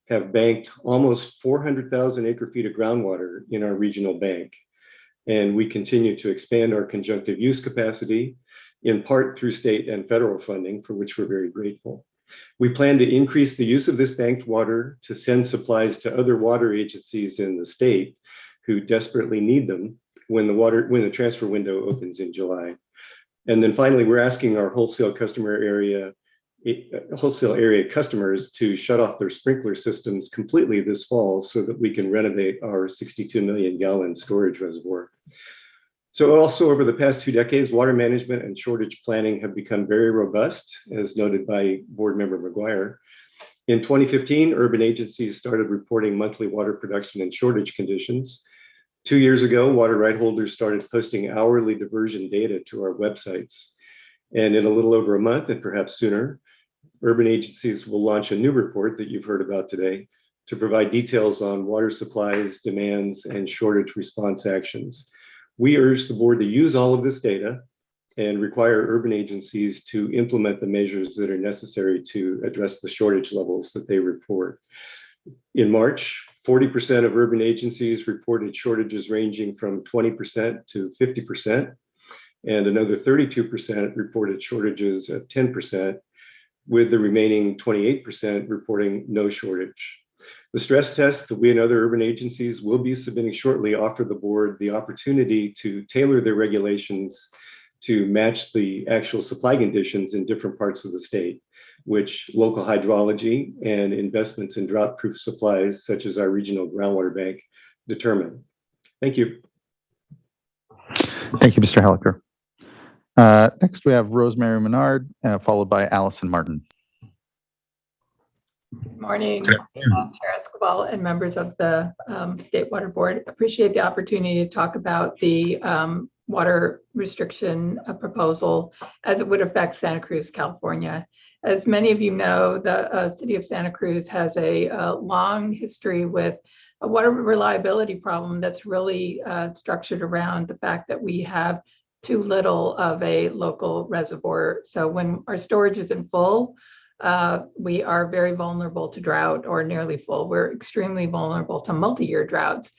have banked almost 400,000 acre feet of groundwater in our regional bank. And we continue to expand our conjunctive use capacity, in part through state and federal funding, for which we're very grateful. We plan to increase the use of this banked water to send supplies to other water agencies in the state who desperately need them when the transfer window opens in July. And then finally, we're asking our wholesale area customers to shut off their sprinkler systems completely this fall so that we can renovate our 62 million gallon storage reservoir. So also over the past 2 decades, water management and shortage planning have become very robust, as noted by Board Member McGuire. In 2015, urban agencies started reporting monthly water production and shortage conditions. 2 years ago, water right holders started posting hourly diversion data to our websites. And in a little over a month, and perhaps sooner, urban agencies will launch a new report that you've heard about today to provide details on water supplies, demands, and shortage response actions. We urge the board to use all of this data and require urban agencies to implement the measures that are necessary to address the shortage levels that they report. In March, 40% of urban agencies reported shortages ranging from 20% to 50%, and another 32% reported shortages of 10%, with the remaining 28% reporting no shortage. The stress tests that we and other urban agencies will be submitting shortly offer the board the opportunity to tailor their regulations to match the actual supply conditions in different parts of the state, which local hydrology and investments in drought-proof supplies, such as our regional groundwater bank, determine. Thank you. Thank you, Mr. Helliker. Next, we have Rosemary Menard, followed by Allison Martin. Good morning, Chair Escobar and members of the State Water Board. Appreciate the opportunity to talk about the water restriction proposal as it would affect Santa Cruz, California. As many of you know, the city of Santa Cruz has a long history with a water reliability problem that's really structured around the fact that we have too little of a local reservoir. So when our storage isn't full, we are very vulnerable to drought, or nearly full. We're extremely vulnerable to multi-year droughts.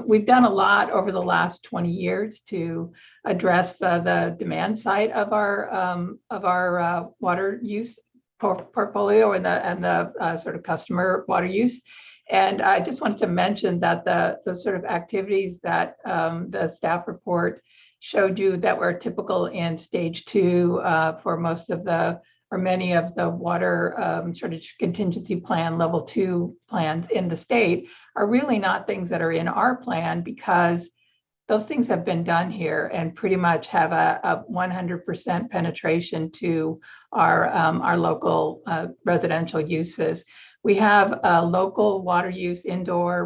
We've done a lot over the last 20 years to address the demand side of our water use portfolio and the sort of customer water use. And I just wanted to mention that the sort of activities that the staff report showed you that were typical in stage 2 for most of the, or many of the water shortage contingency plan level 2 plans in the state are really not things that are in our plan, because those things have been done here and pretty much have a 100% penetration to our local residential uses. We have local water use, indoor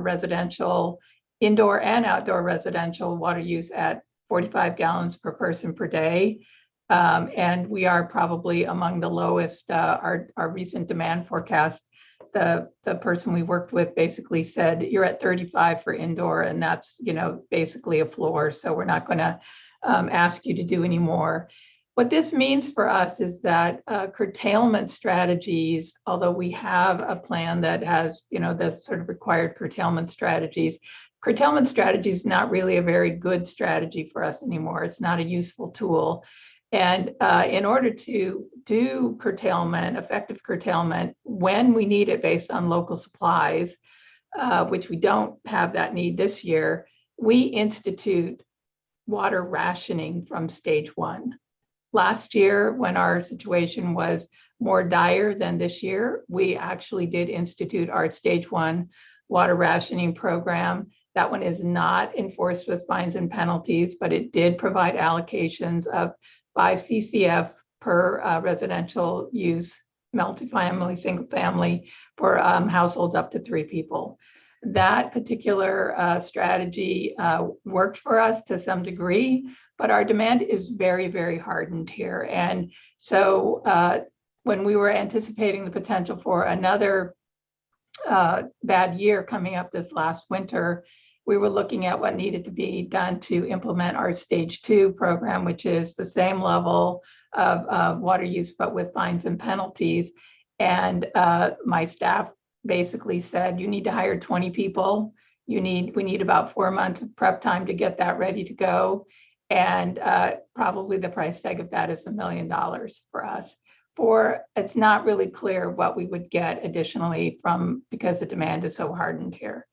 and outdoor residential water use at 45 gallons per person per day. And we are probably among the lowest. Our recent demand forecast, the person we worked with basically said, you're at 35 for indoor, and that's, basically a floor. So we're not going to ask you to do any more. What this means for us is that curtailment strategies, although we have a plan that has, the sort of required curtailment strategies is not really a very good strategy for us anymore. It's not a useful tool. And in order to do curtailment, effective curtailment, when we need it based on local supplies, which we don't have that need this year, we institute water rationing from stage 1. Last year, when our situation was more dire than this year, we actually did institute our stage 1 water rationing program. That one is not enforced with fines and penalties, but it did provide allocations of 5 CCF per residential use, multifamily, single family, for households up to 3 people. That particular strategy worked for us to some degree, but our demand is very, very hardened here. And so when we were anticipating the potential for another bad year coming up this last winter, we were looking at what needed to be done to implement our stage 2 program, which is the same level of water use, but with fines and penalties. And my staff basically said, you need to hire 20 people. We need about 4 months of prep time to get that ready to go. And probably the price tag of that is $1 million for us. It's not really clear what we would get additionally because the demand is so hardened here.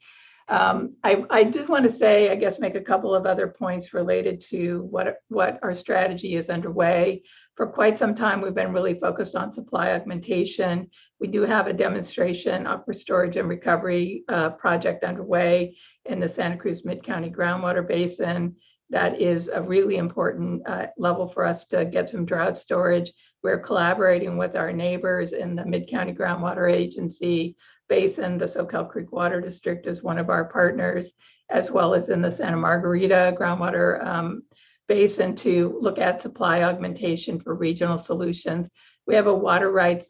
I just want to say, I guess, make a couple of other points related to what our strategy is underway. For quite some time, we've been really focused on supply augmentation. We do have a demonstration aquifer storage and recovery project underway in the Santa Cruz Mid-County Groundwater Basin. That is a really important level for us to get some drought storage. We're collaborating with our neighbors in the Mid-County Groundwater Agency Basin. The Socal Creek Water District is one of our partners, as well as in the Santa Margarita Groundwater Basin, to look at supply augmentation for regional solutions. We have a water rights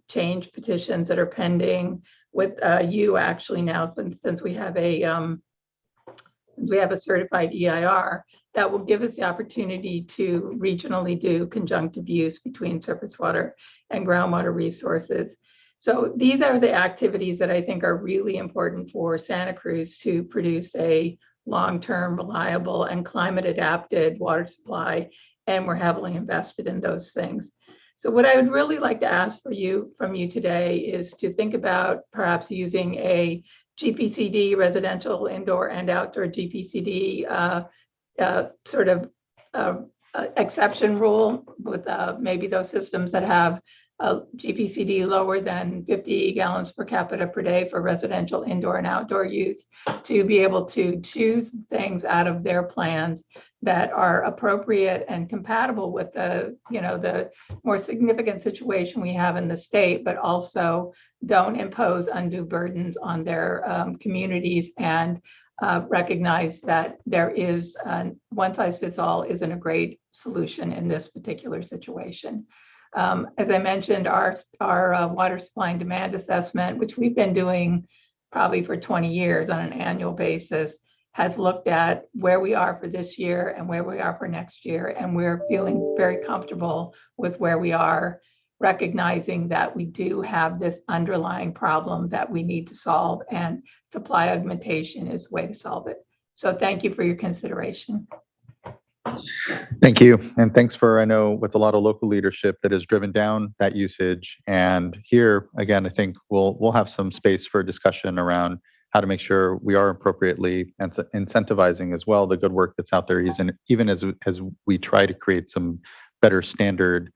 change petitions that are pending with you actually now, since we have a certified EIR that will give us the opportunity to regionally do conjunctive use between surface water and groundwater resources. So these are the activities that I think are really important for Santa Cruz to produce a long-term, reliable, and climate-adapted water supply, and we're heavily invested in those things. So what I would really like to ask from you today is to think about perhaps using a GPCD, residential indoor and outdoor GPCD exception rule with maybe those systems that have a GPCD lower than 50 gallons per capita per day for residential indoor and outdoor use, to be able to choose things out of their plans that are appropriate and compatible with the more significant situation we have in the state, but also don't impose undue burdens on their communities, and recognize that there is one size fits all isn't a great solution in this particular situation. As I mentioned, our water supply and demand assessment, which we've been doing probably for 20 years on an annual basis, has looked at where we are for this year and where we are for next year. And we're feeling very comfortable with where we are, recognizing that we do have this underlying problem that we need to solve, and supply augmentation is the way to solve it. So thank you for your consideration. Thank you. And thanks for, I know, with a lot of local leadership that has driven down that usage. And here, again, I think we'll have some space for discussion around how to make sure we are appropriately incentivizing as well the good work that's out there, even as we try to create some better standard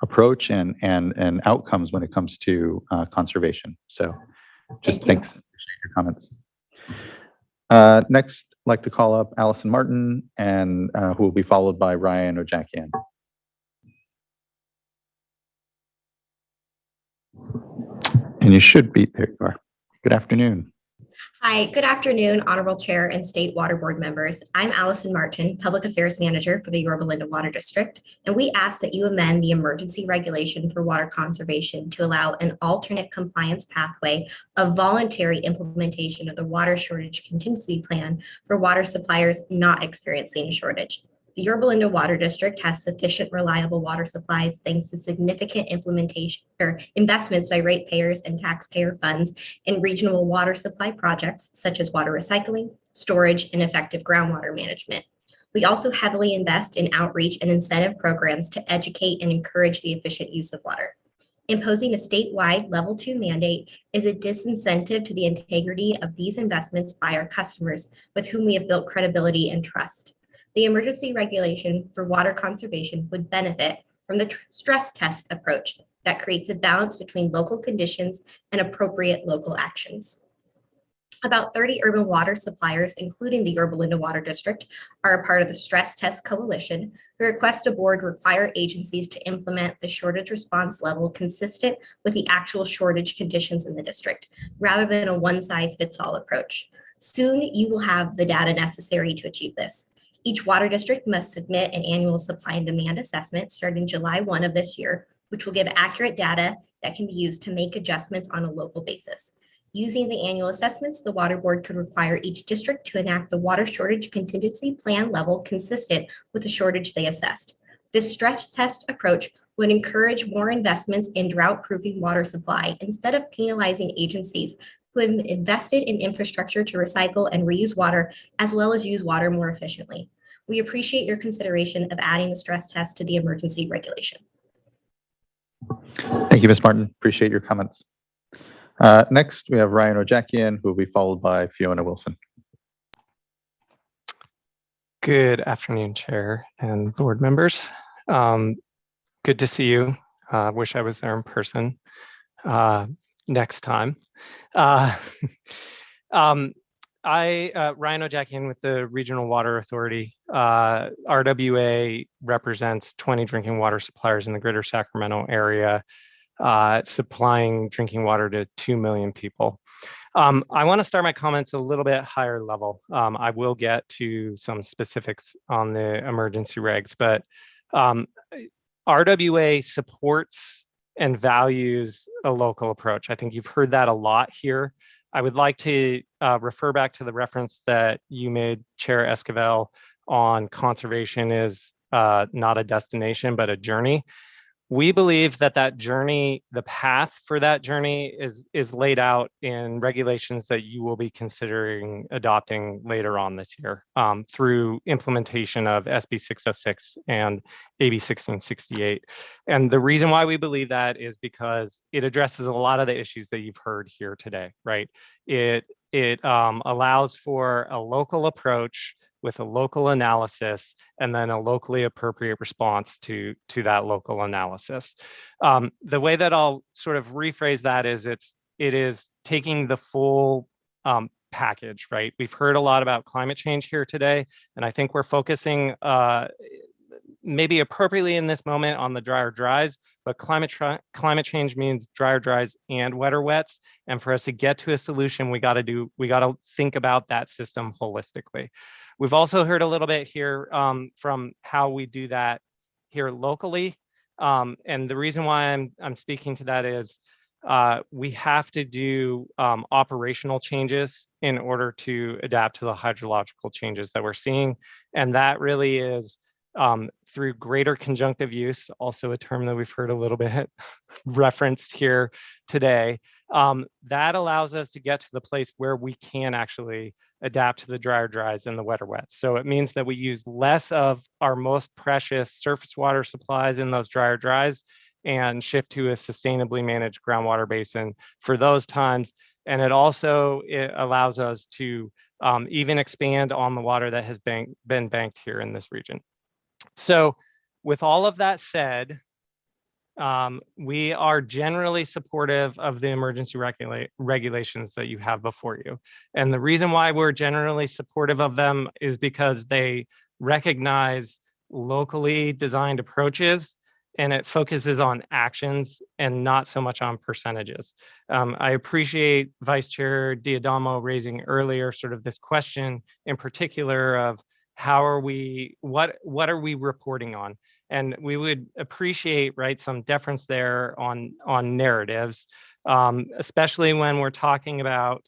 approach and outcomes when it comes to conservation. So just thanks. Appreciate your comments. Next, I'd like to call up Allison Martin, and who will be followed by Ryan Ojakian. And you should be, there you are. Good afternoon. Hi, good afternoon, Honorable Chair and State Water Board members. I'm Allison Martin, Public Affairs Manager for the Yorba Linda Water District, and we ask that you amend the emergency regulation for water conservation to allow an alternate compliance pathway of voluntary implementation of the water shortage contingency plan for water suppliers not experiencing a shortage. The Yorba Linda Water District has sufficient reliable water supplies thanks to significant investments by ratepayers and taxpayer funds in regional water supply projects such as water recycling, storage, and effective groundwater management. We also heavily invest in outreach and incentive programs to educate and encourage the efficient use of water. Imposing a statewide Level 2 mandate is a disincentive to the integrity of these investments by our customers, with whom we have built credibility and trust. The emergency regulation for water conservation would benefit from the stress test approach that creates a balance between local conditions and appropriate local actions. About 30 urban water suppliers, including the Yorba Linda Water District, are a part of the Stress Test Coalition, who request a board require agencies to implement the shortage response level consistent with the actual shortage conditions in the district, rather than a one-size-fits-all approach. Soon, you will have the data necessary to achieve this. Each water district must submit an annual supply and demand assessment starting July 1 of this year, which will give accurate data that can be used to make adjustments on a local basis. Using the annual assessments, the Water Board could require each district to enact the water shortage contingency plan level consistent with the shortage they assessed. This stress test approach would encourage more investments in drought-proofing water supply instead of penalizing agencies who have invested in infrastructure to recycle and reuse water, as well as use water more efficiently. We appreciate your consideration of adding the stress test to the emergency regulation. Thank you, Ms. Martin. Appreciate your comments. Next, we have Ryan Ojakian, who will be followed by Fiona Wilson. Good afternoon, Chair and board members. Good to see you. Wish I was there in person next time. Ryan Ojakian with the Regional Water Authority. RWA represents 20 drinking water suppliers in the greater Sacramento area, supplying drinking water to 2 million people. I want to start my comments a little bit higher level. I will get to some specifics on the emergency regs, but RWA supports and values a local approach. I think you've heard that a lot here. I would like to refer back to the reference that you made, Chair Esquivel, on conservation is not a destination, but a journey. We believe that that journey, the path for that journey is laid out in regulations that you will be considering adopting later on this year through implementation of SB 606 and AB 1668. And the reason why we believe that is because it addresses a lot of the issues that you've heard here today, right? It allows for a local approach with a local analysis and then a locally appropriate response to that local analysis. The way that I'll sort of rephrase that is it is taking the full package, right? We've heard a lot about climate change here today, and I think we're focusing maybe appropriately in this moment on the drier dries, but climate change means drier dries and wetter wets. And for us to get to a solution, we got to think about that system holistically. We've also heard a little bit here from how we do that here locally. And the reason why I'm speaking to that is we have to do operational changes in order to adapt to the hydrological changes that we're seeing. And that really is through greater conjunctive use, also a term that we've heard a little bit referenced here today. That allows us to get to the place where we can actually adapt to the drier dries and the wetter wets. So it means that we use less of our most precious surface water supplies in those drier dries and shift to a sustainably managed groundwater basin for those times. And it also allows us to even expand on the water that has been banked here in this region. So with all of that said, we are generally supportive of the emergency regulations that you have before you. And the reason why we're generally supportive of them is because they recognize locally designed approaches and it focuses on actions and not so much on percentages. I appreciate Vice Chair D'Adamo raising earlier sort of this question in particular of how are we, what are we reporting on? And we would appreciate, right, some deference there on narratives, especially when we're talking about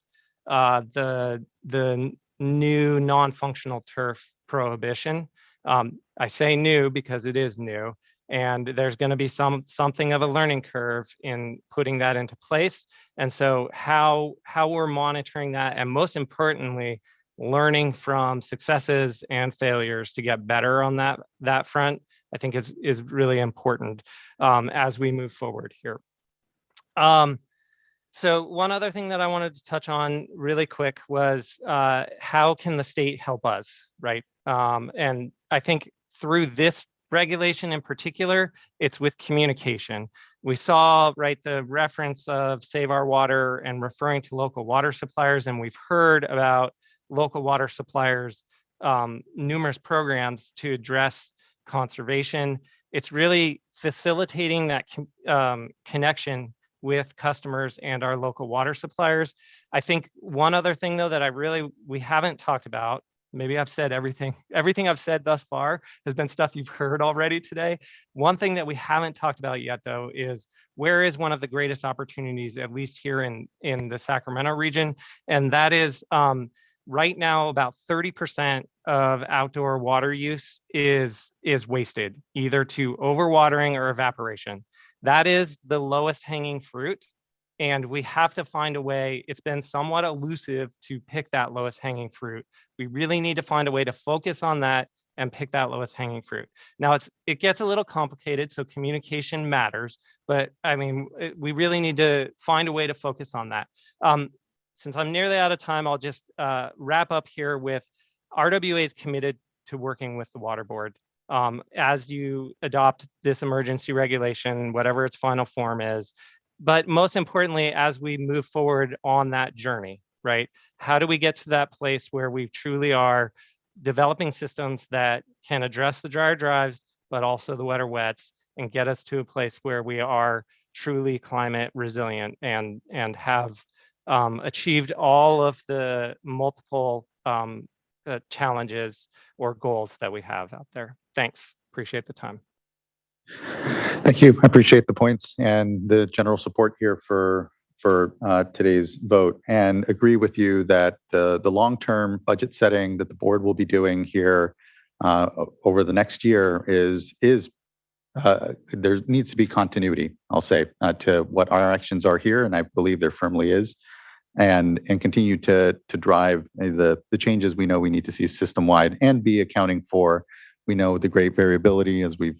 the new non-functional turf prohibition. I say new because it is new, and there's going to be something of a learning curve in putting that into place. And so how we're monitoring that, and most importantly, learning from successes and failures to get better on that front, I think is really important as we move forward here. So one other thing that I wanted to touch on really quick was how can the state help us, right? And I think through this regulation in particular, it's with communication. We saw, right, the reference of Save Our Water and referring to local water suppliers, and we've heard about local water suppliers, numerous programs to address conservation. It's really facilitating that connection with customers and our local water suppliers. I think one other thing though that we haven't talked about, maybe I've said everything I've said thus far has been stuff you've heard already today. One thing that we haven't talked about yet though is where is one of the greatest opportunities, at least here in the Sacramento region, and that is right now, about 30% of outdoor water use is wasted, either to overwatering or evaporation. That is the lowest hanging fruit, and we have to find a way. It's been somewhat elusive to pick that lowest hanging fruit. We really need to find a way to focus on that and pick that lowest hanging fruit. Now, it gets a little complicated, so communication matters, but I mean, we really need to find a way to focus on that. Since I'm nearly out of time, I'll just wrap up here with RWA is committed to working with the Water Board as you adopt this emergency regulation, whatever its final form is. But most importantly, as we move forward on that journey, right? How do we get to that place where we truly are developing systems that can address the drier drives, but also the wetter wets, and get us to a place where we are truly climate resilient and have achieved all of the multiple challenges or goals that we have out there. Thanks. Appreciate the time. Thank you. I appreciate the points and the general support here for today's vote, and agree with you that the long-term budget setting that the board will be doing here over the next year is there needs to be continuity, I'll say, to what our actions are here, and I believe there firmly is, and continue to drive the changes we know we need to see system-wide, and be accounting for, we know, the great variability, as we've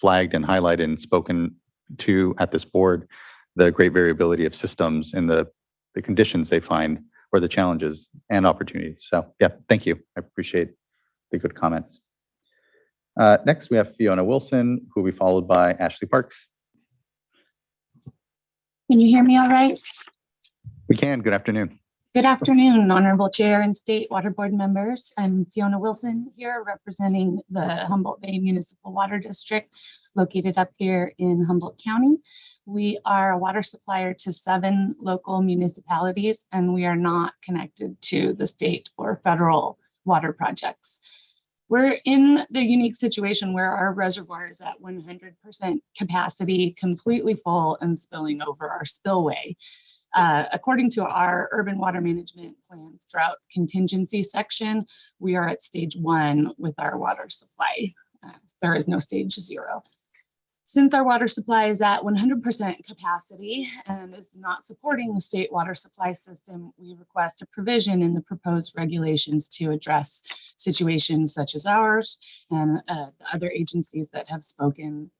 flagged and highlighted and spoken to at this board, the great variability of systems and the conditions they find, or the challenges and opportunities. So yeah, thank you. I appreciate the good comments. Next, we have Fiona Wilson, who will be followed by Ashley Parks. Can you hear me all right? We can. Good afternoon. Good afternoon, Honorable Chair and State Water Board members. I'm Fiona Wilson here representing the Humboldt Bay Municipal Water District located up here in Humboldt County. We are a water supplier to 7 local municipalities, and we are not connected to the state or federal water projects. We're in the unique situation where our reservoir is at 100% capacity, completely full and spilling over our spillway. According to our urban water management plan's drought contingency section, we are at stage 1 with our water supply. There is no stage 0. Since our water supply is at 100% capacity and is not supporting the state water supply system, we request a provision in the proposed regulations to address situations such as ours and other agencies that have spoken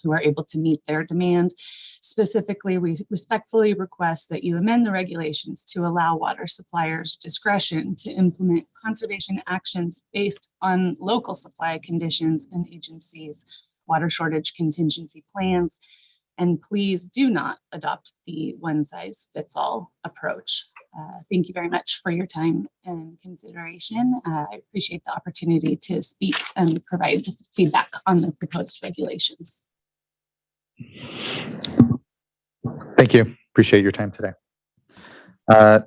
who are able to meet their demand. Specifically, we respectfully request that you amend the regulations to allow water suppliers discretion to implement conservation actions based on local supply conditions and agencies' water shortage contingency plans, and please do not adopt the one-size-fits-all approach. Thank you very much for your time and consideration. I appreciate the opportunity to speak and provide feedback on the proposed regulations. Thank you. Appreciate your time today.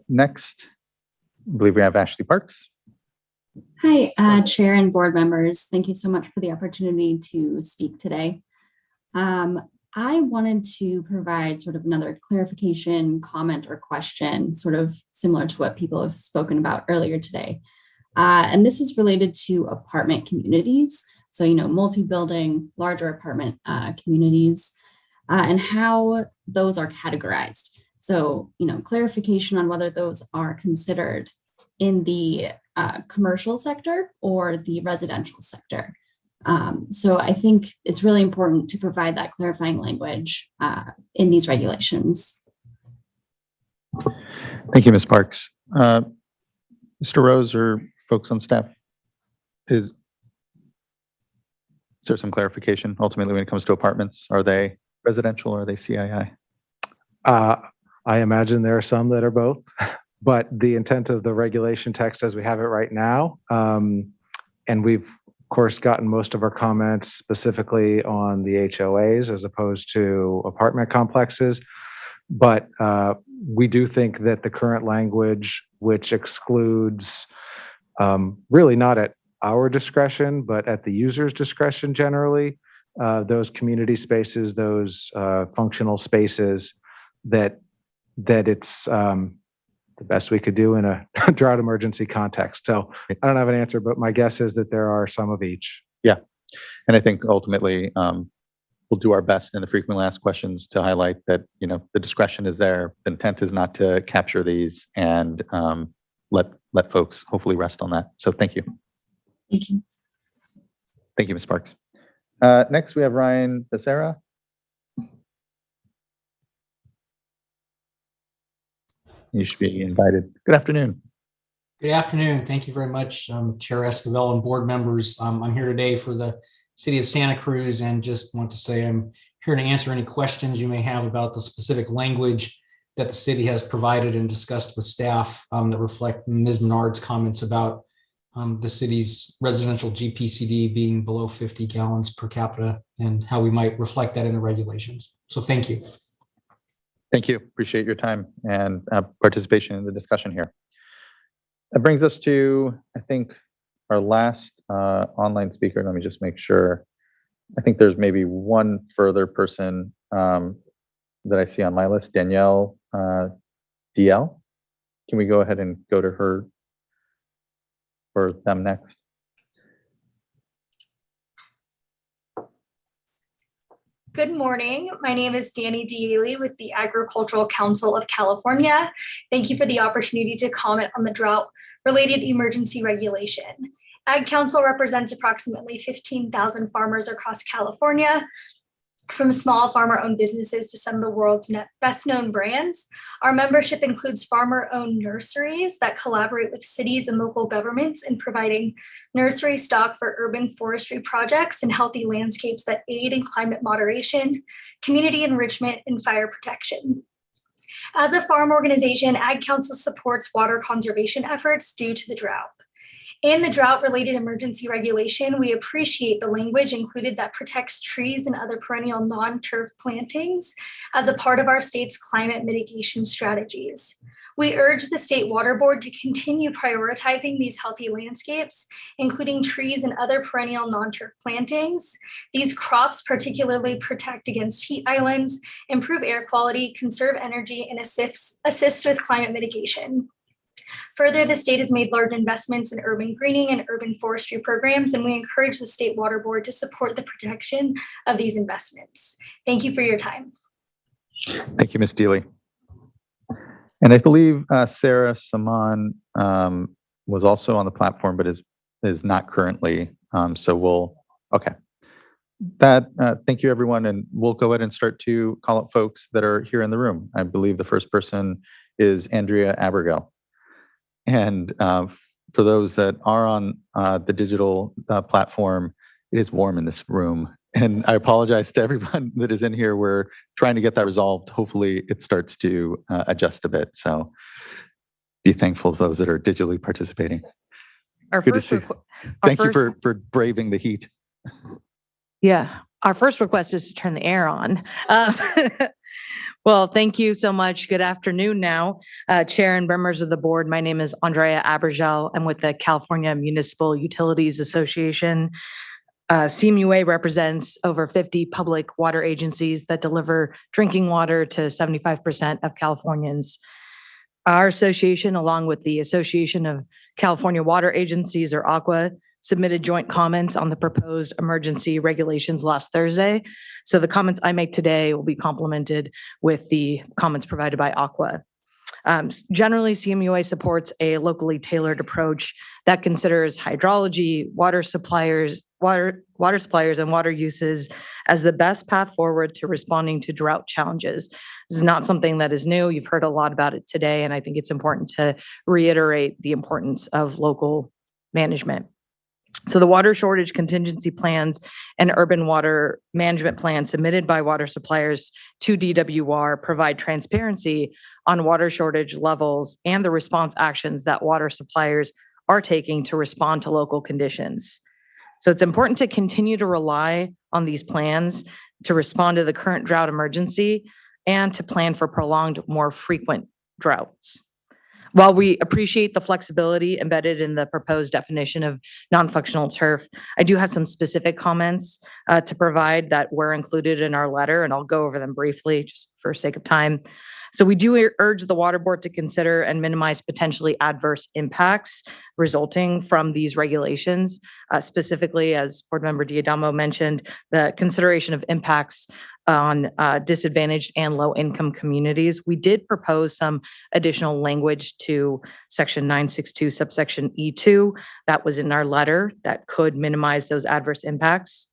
Next, I believe we have Ashley Parks. Hi, Chair and board members. Thank you so much for the opportunity to speak today. I wanted to provide sort of another clarification, comment, or question, sort of similar to what people have spoken about earlier today. And this is related to apartment communities. So, multi-building, larger apartment communities, and how those are categorized. So, clarification on whether those are considered in the commercial sector or the residential sector. So I think it's really important to provide that clarifying language in these regulations. Thank you, Ms. Parks. Mr. Rose or folks on staff, is there some clarification ultimately when it comes to apartments? Are they residential or are they CII? I imagine there are some that are both. But the intent of the regulation text as we have it right now, and we've of course gotten most of our comments specifically on the HOAs as opposed to apartment complexes. But we do think that the current language, which excludes really not at our discretion, but at the user's discretion generally, those community spaces, those functional spaces, that it's the best we could do in a drought emergency context. So I don't have an answer, but my guess is that there are some of each. Yeah. And I think ultimately we'll do our best in the frequently asked questions to highlight that, the discretion is there. The intent is not to capture these, and let folks hopefully rest on that. So thank you. Thank you. Thank you, Ms. Parks. Next, we have Ryan Becerra. You should be invited. Good afternoon. Good afternoon. Thank you very much, Chair Esquivel and board members. I'm here today for the City of Santa Cruz, and just want to say I'm here to answer any questions you may have about the specific language that the city has provided and discussed with staff that reflect Ms. Menard's comments about the city's residential GPCD being below 50 gallons per capita and how we might reflect that in the regulations. So thank you. Thank you. Appreciate your time and participation in the discussion here. That brings us to, I think, our last online speaker. Let me just make sure. I think there's maybe one further person that I see on my list, Danielle DL. Can we go ahead and go to her or them next? Good morning. My name is Danny Dealey with the Agricultural Council of California. Thank you for the opportunity to comment on the drought-related emergency regulation. Ag Council represents approximately 15,000 farmers across California, from small farmer-owned businesses to some of the world's best-known brands. Our membership includes farmer-owned nurseries that collaborate with cities and local governments in providing nursery stock for urban forestry projects and healthy landscapes that aid in climate moderation, community enrichment, and fire protection. As a farm organization, Ag Council supports water conservation efforts due to the drought. In the drought-related emergency regulation, we appreciate the language included that protects trees and other perennial non-turf plantings as a part of our state's climate mitigation strategies. We urge the State Water Board to continue prioritizing these healthy landscapes, including trees and other perennial non-turf plantings. These crops particularly protect against heat islands, improve air quality, conserve energy, and assist with climate mitigation. Further, the state has made large investments in urban greening and urban forestry programs, and we encourage the State Water Board to support the protection of these investments. Thank you for your time. Thank you, Ms. Dealey. And I believe Sarah Saman was also on the platform, but is not currently. Okay. Thank you, everyone, and we'll go ahead and start to call up folks that are here in the room. I believe the first person is Andrea Abergel. And for those that are on the digital platform, it is warm in this room. And I apologize to everyone that is in here. We're trying to get that resolved. Hopefully it starts to adjust a bit. So be thankful to those that are digitally participating. Good to see. Thank you for braving the heat. Yeah, our first request is to turn the air on. Well, thank you so much. Good afternoon now, Chair and members of the board. My name is Andrea Abergel. I'm with the California Municipal Utilities Association. CMUA represents over 50 public water agencies that deliver drinking water to 75% of Californians. Our association, along with the Association of California Water Agencies, or ACWA, submitted joint comments on the proposed emergency regulations last Thursday. So the comments I make today will be complemented with the comments provided by ACWA. Generally, CMUA supports a locally tailored approach that considers hydrology, water suppliers, and water uses as the best path forward to responding to drought challenges. This is not something that is new. You've heard a lot about it today, and I think it's important to reiterate the importance of local management. So the water shortage contingency plans and urban water management plans submitted by water suppliers to DWR provide transparency on water shortage levels and the response actions that water suppliers are taking to respond to local conditions. So it's important to continue to rely on these plans to respond to the current drought emergency and to plan for prolonged, more frequent droughts. While we appreciate the flexibility embedded in the proposed definition of non-functional turf, I do have some specific comments to provide that were included in our letter, and I'll go over them briefly just for sake of time. So we do urge the Water Board to consider and minimize potentially adverse impacts resulting from these regulations. Specifically, as Board Member Diadamo mentioned, the consideration of impacts on disadvantaged and low-income communities. We did propose some additional language to Section 962, subsection E2, that was in our letter, that could minimize those adverse impacts.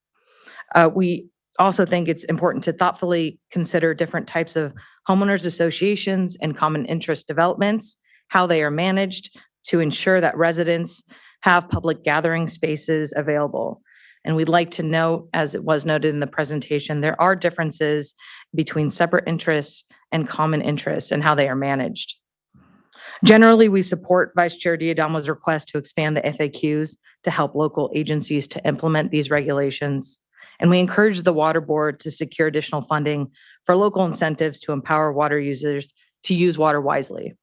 We also think it's important to thoughtfully consider different types of homeowners associations and common interest developments, how they are managed to ensure that residents have public gathering spaces available. And we'd like to note, as it was noted in the presentation, there are differences between separate interests and common interests and how they are managed. Generally, we support Vice Chair Diadamo's request to expand the FAQs to help local agencies to implement these regulations. And we encourage the Water Board to secure additional funding for local incentives to empower water users to use water wisely.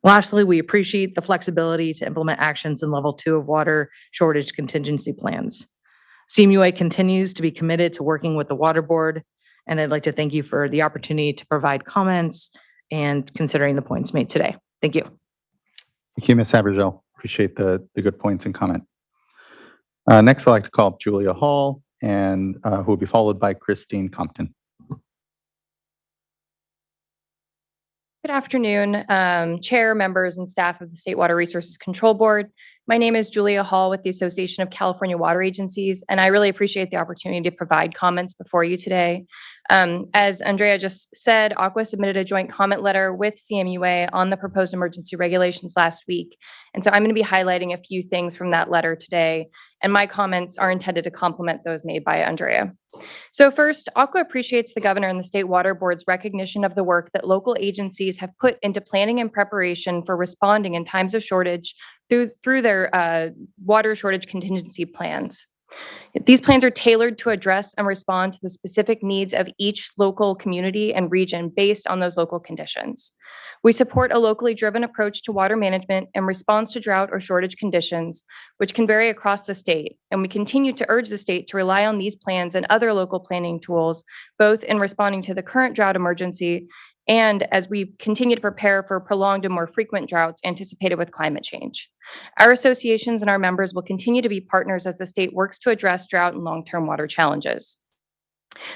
Lastly, we appreciate the flexibility to implement actions in level 2 of water shortage contingency plans. CMUA continues to be committed to working with the Water Board, and I'd like to thank you for the opportunity to provide comments and considering the points made today. Thank you. Thank you, Ms. Abergel. Appreciate the good points and comment. Next, I'd like to call up Julia Hall. and who will be followed by Christine Compton. Good afternoon, Chair, members, and staff of the State Water Resources Control Board. My name is Julia Hall with the Association of California Water Agencies, and I really appreciate the opportunity to provide comments before you today. As Andrea just said, Aqua submitted a joint comment letter with CMUA on the proposed emergency regulations last week. And so I'm going to be highlighting a few things from that letter today, and my comments are intended to complement those made by Andrea. So first, Aqua appreciates the Governor and the State Water Board's recognition of the work that local agencies have put into planning and preparation for responding in times of shortage through their water shortage contingency plans. These plans are tailored to address and respond to the specific needs of each local community and region based on those local conditions. We support a locally driven approach to water management in response to drought or shortage conditions, which can vary across the state. And we continue to urge the state to rely on these plans and other local planning tools, both in responding to the current drought emergency and as we continue to prepare for prolonged and more frequent droughts anticipated with climate change. Our associations and our members will continue to be partners as the state works to address drought and long-term water challenges.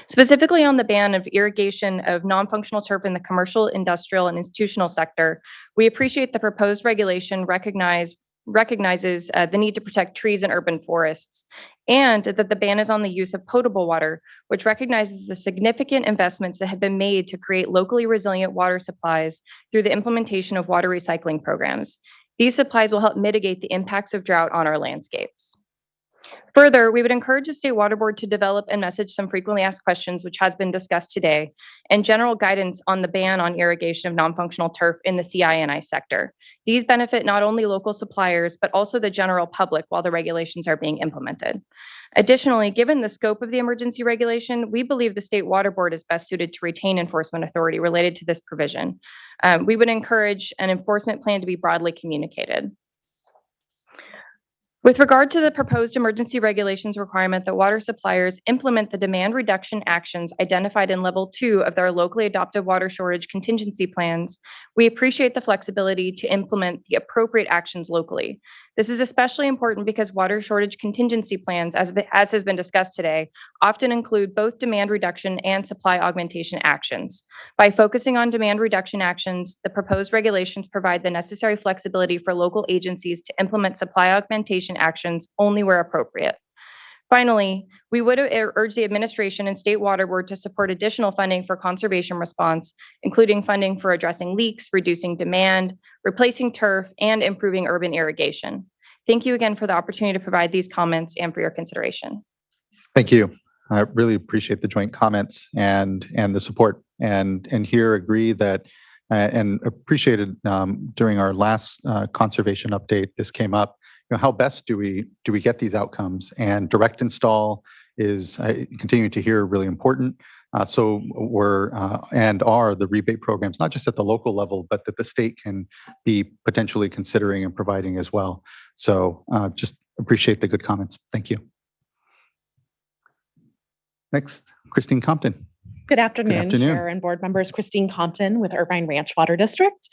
Specifically on the ban of irrigation of non-functional turf in the commercial, industrial, and institutional sector, we appreciate the proposed regulation recognizes the need to protect trees and urban forests, and that the ban is on the use of potable water, which recognizes the significant investments that have been made to create locally resilient water supplies through the implementation of water recycling programs. These supplies will help mitigate the impacts of drought on our landscapes. Further, we would encourage the State Water Board to develop and message some frequently asked questions, which has been discussed today, and general guidance on the ban on irrigation of non-functional turf in the CI&I sector. These benefit not only local suppliers, but also the general public while the regulations are being implemented. Additionally, given the scope of the emergency regulation, we believe the State Water Board is best suited to retain enforcement authority related to this provision. We would encourage an enforcement plan to be broadly communicated. With regard to the proposed emergency regulations requirement that water suppliers implement the demand reduction actions identified in Level 2 of their locally adopted water shortage contingency plans, we appreciate the flexibility to implement the appropriate actions locally. This is especially important because water shortage contingency plans, as has been discussed today, often include both demand reduction and supply augmentation actions. By focusing on demand reduction actions, the proposed regulations provide the necessary flexibility for local agencies to implement supply augmentation actions only where appropriate. Finally, we would urge the administration and State Water Board to support additional funding for conservation response, including funding for addressing leaks, reducing demand, replacing turf, and improving urban irrigation. Thank you again for the opportunity to provide these comments and for your consideration. Thank you. I really appreciate the joint comments and the support, and here agree that and appreciated during our last conservation update, this came up. How best do we get these outcomes? And direct install is continuing to hear really important. So we're and are the rebate programs, not just at the local level, but that the state can be potentially considering and providing as well. So just appreciate the good comments. Thank you. Next, Christine Compton. Good afternoon, Chair and board members. Christine Compton with Irvine Ranch Water District.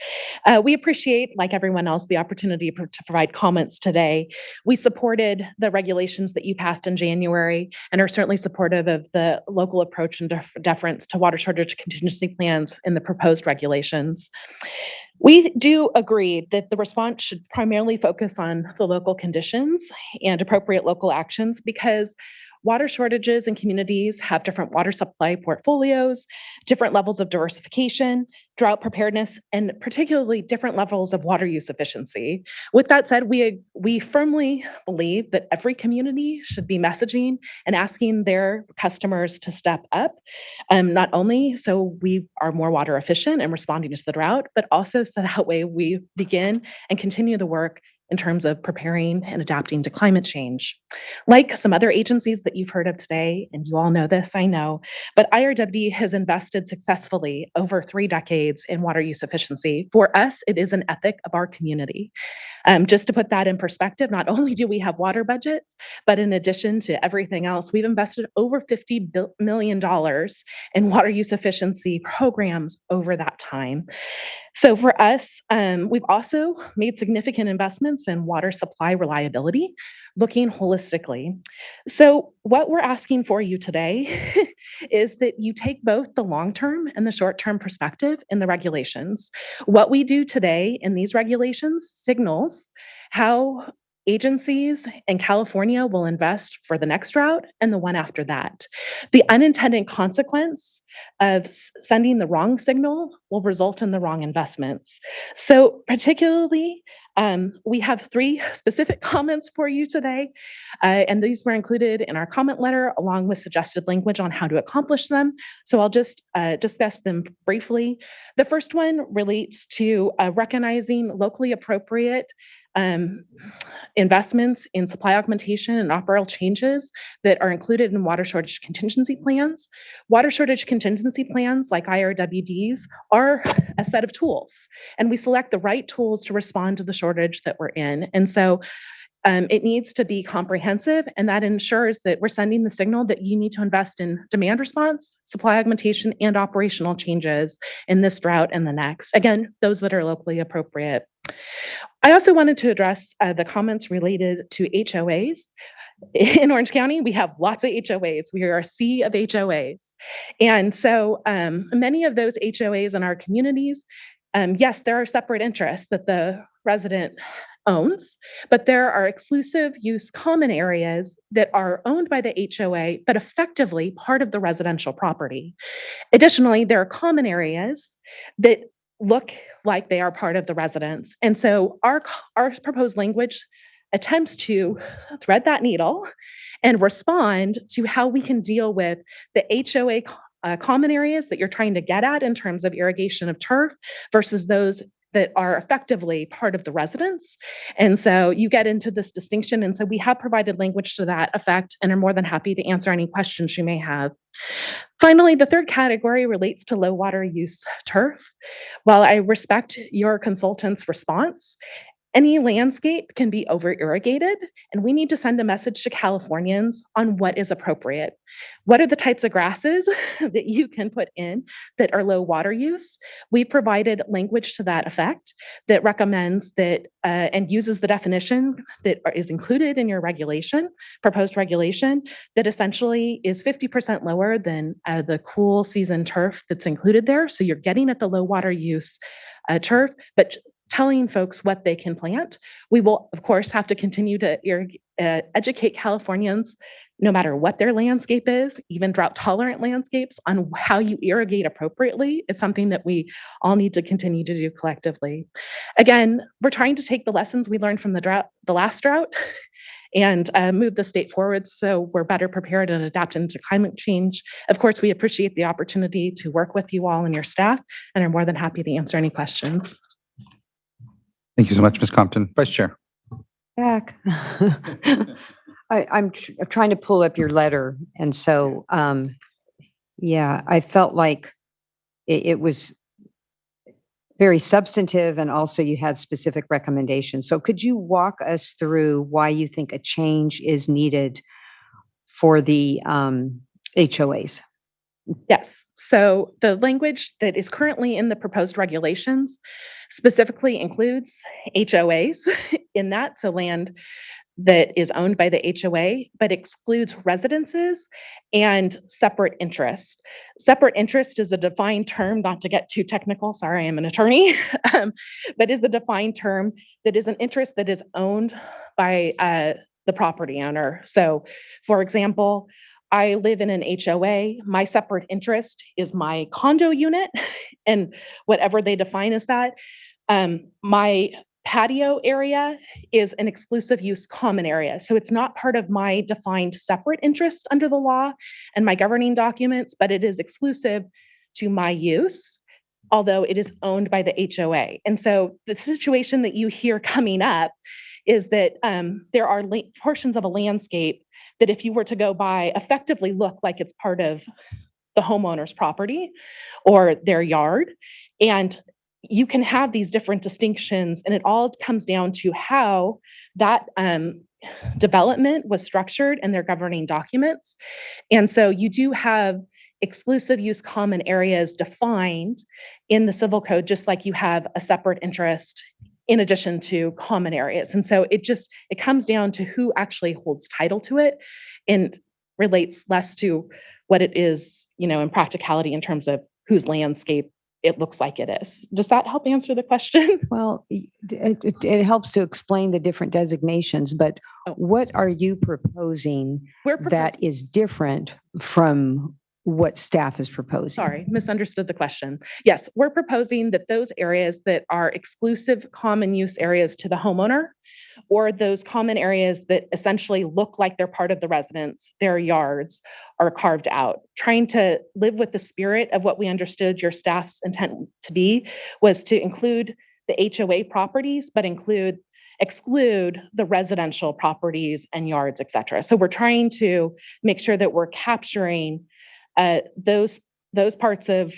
We appreciate, like everyone else, the opportunity to provide comments today. We supported the regulations that you passed in January and are certainly supportive of the local approach and deference to water shortage contingency plans in the proposed regulations. We do agree that the response should primarily focus on the local conditions and appropriate local actions, because water shortages in communities have different water supply portfolios, different levels of diversification, drought preparedness, and particularly different levels of water use efficiency. With that said, we firmly believe that every community should be messaging and asking their customers to step up, not only so we are more water efficient and responding to the drought, but also so that way we begin and continue the work in terms of preparing and adapting to climate change. Like some other agencies that you've heard of today, and you all know this, I know, but IRWD has invested successfully over 3 decades in water use efficiency. For us, it is an ethic of our community. Just to put that in perspective, not only do we have water budgets, but in addition to everything else, we've invested over $50 million in water use efficiency programs over that time. So for us, we've also made significant investments in water supply reliability, looking holistically. So what we're asking for you today is that you take both the long-term and the short-term perspective in the regulations. What we do today in these regulations signals how agencies in California will invest for the next drought and the one after that. The unintended consequence of sending the wrong signal will result in the wrong investments. So particularly, we have 3 specific comments for you today, and these were included in our comment letter along with suggested language on how to accomplish them. So I'll just discuss them briefly. The first one relates to recognizing locally appropriate investments in supply augmentation and operational changes that are included in water shortage contingency plans. Water shortage contingency plans, like IRWDs, are a set of tools, and we select the right tools to respond to the shortage that we're in. And so it needs to be comprehensive, and that ensures that we're sending the signal that you need to invest in demand response, supply augmentation, and operational changes in this drought and the next. Again, those that are locally appropriate. I also wanted to address the comments related to HOAs. In Orange County, we have lots of HOAs. We are a sea of HOAs. And so many of those HOAs in our communities, yes, there are separate interests that the resident owns, but there are exclusive use common areas that are owned by the HOA, but effectively part of the residential property. Additionally, there are common areas that look like they are part of the residence. And so our proposed language attempts to thread that needle and respond to how we can deal with the HOA common areas that you're trying to get at in terms of irrigation of turf versus those that are effectively part of the residence. And so you get into this distinction. And so we have provided language to that effect and are more than happy to answer any questions you may have. Finally, the third category relates to low water use turf. While I respect your consultant's response, any landscape can be over-irrigated, and we need to send a message to Californians on what is appropriate. What are the types of grasses that you can put in that are low water use? We provided language to that effect that recommends that and uses the definition that is included in your regulation, proposed regulation, that essentially is 50% lower than the cool season turf that's included there. So you're getting at the low water use turf, but telling folks what they can plant. We will, of course, have to continue to educate Californians, no matter what their landscape is, even drought-tolerant landscapes, on how you irrigate appropriately. It's something that we all need to continue to do collectively. Again, we're trying to take the lessons we learned from the last drought, and move the state forward so we're better prepared and adapt into climate change. Of course, we appreciate the opportunity to work with you all and your staff, and are more than happy to answer any questions. Thank you so much, Ms. Compton. Vice Chair. Back. I'm trying to pull up your letter. And so, yeah, I felt like it was very substantive, and also you had specific recommendations. So could you walk us through why you think a change is needed for the HOAs? Yes. So the language that is currently in the proposed regulations specifically includes HOAs in that, so land that is owned by the HOA, but excludes residences and separate interest. Separate interest is a defined term, not to get too technical, sorry, I'm an attorney, but is a defined term that is an interest that is owned by the property owner. So for example, I live in an HOA. My separate interest is my condo unit, and whatever they define as that. My patio area is an exclusive use common area. So it's not part of my defined separate interest under the law and my governing documents, but it is exclusive to my use, although it is owned by the HOA. And so the situation that you hear coming up is that there are portions of a landscape that if you were to go by effectively look like it's part of the homeowner's property or their yard. And you can have these different distinctions, and it all comes down to how that development was structured in their governing documents. And so you do have exclusive use common areas defined in the civil code, just like you have a separate interest in addition to common areas. And so it comes down to who actually holds title to it. And relates less to what it is, in practicality in terms of whose landscape it looks like it is. Does that help answer the question? Well, it helps to explain the different designations, but what are you proposing that is different from what staff is proposing? Sorry, misunderstood the question. Yes, we're proposing that those areas that are exclusive common use areas to the homeowner, or those common areas that essentially look like they're part of the residence, their yards, are carved out. Trying to live with the spirit of what we understood your staff's intent to be was to include the HOA properties, but exclude the residential properties and yards, et cetera. So we're trying to make sure that we're capturing those parts of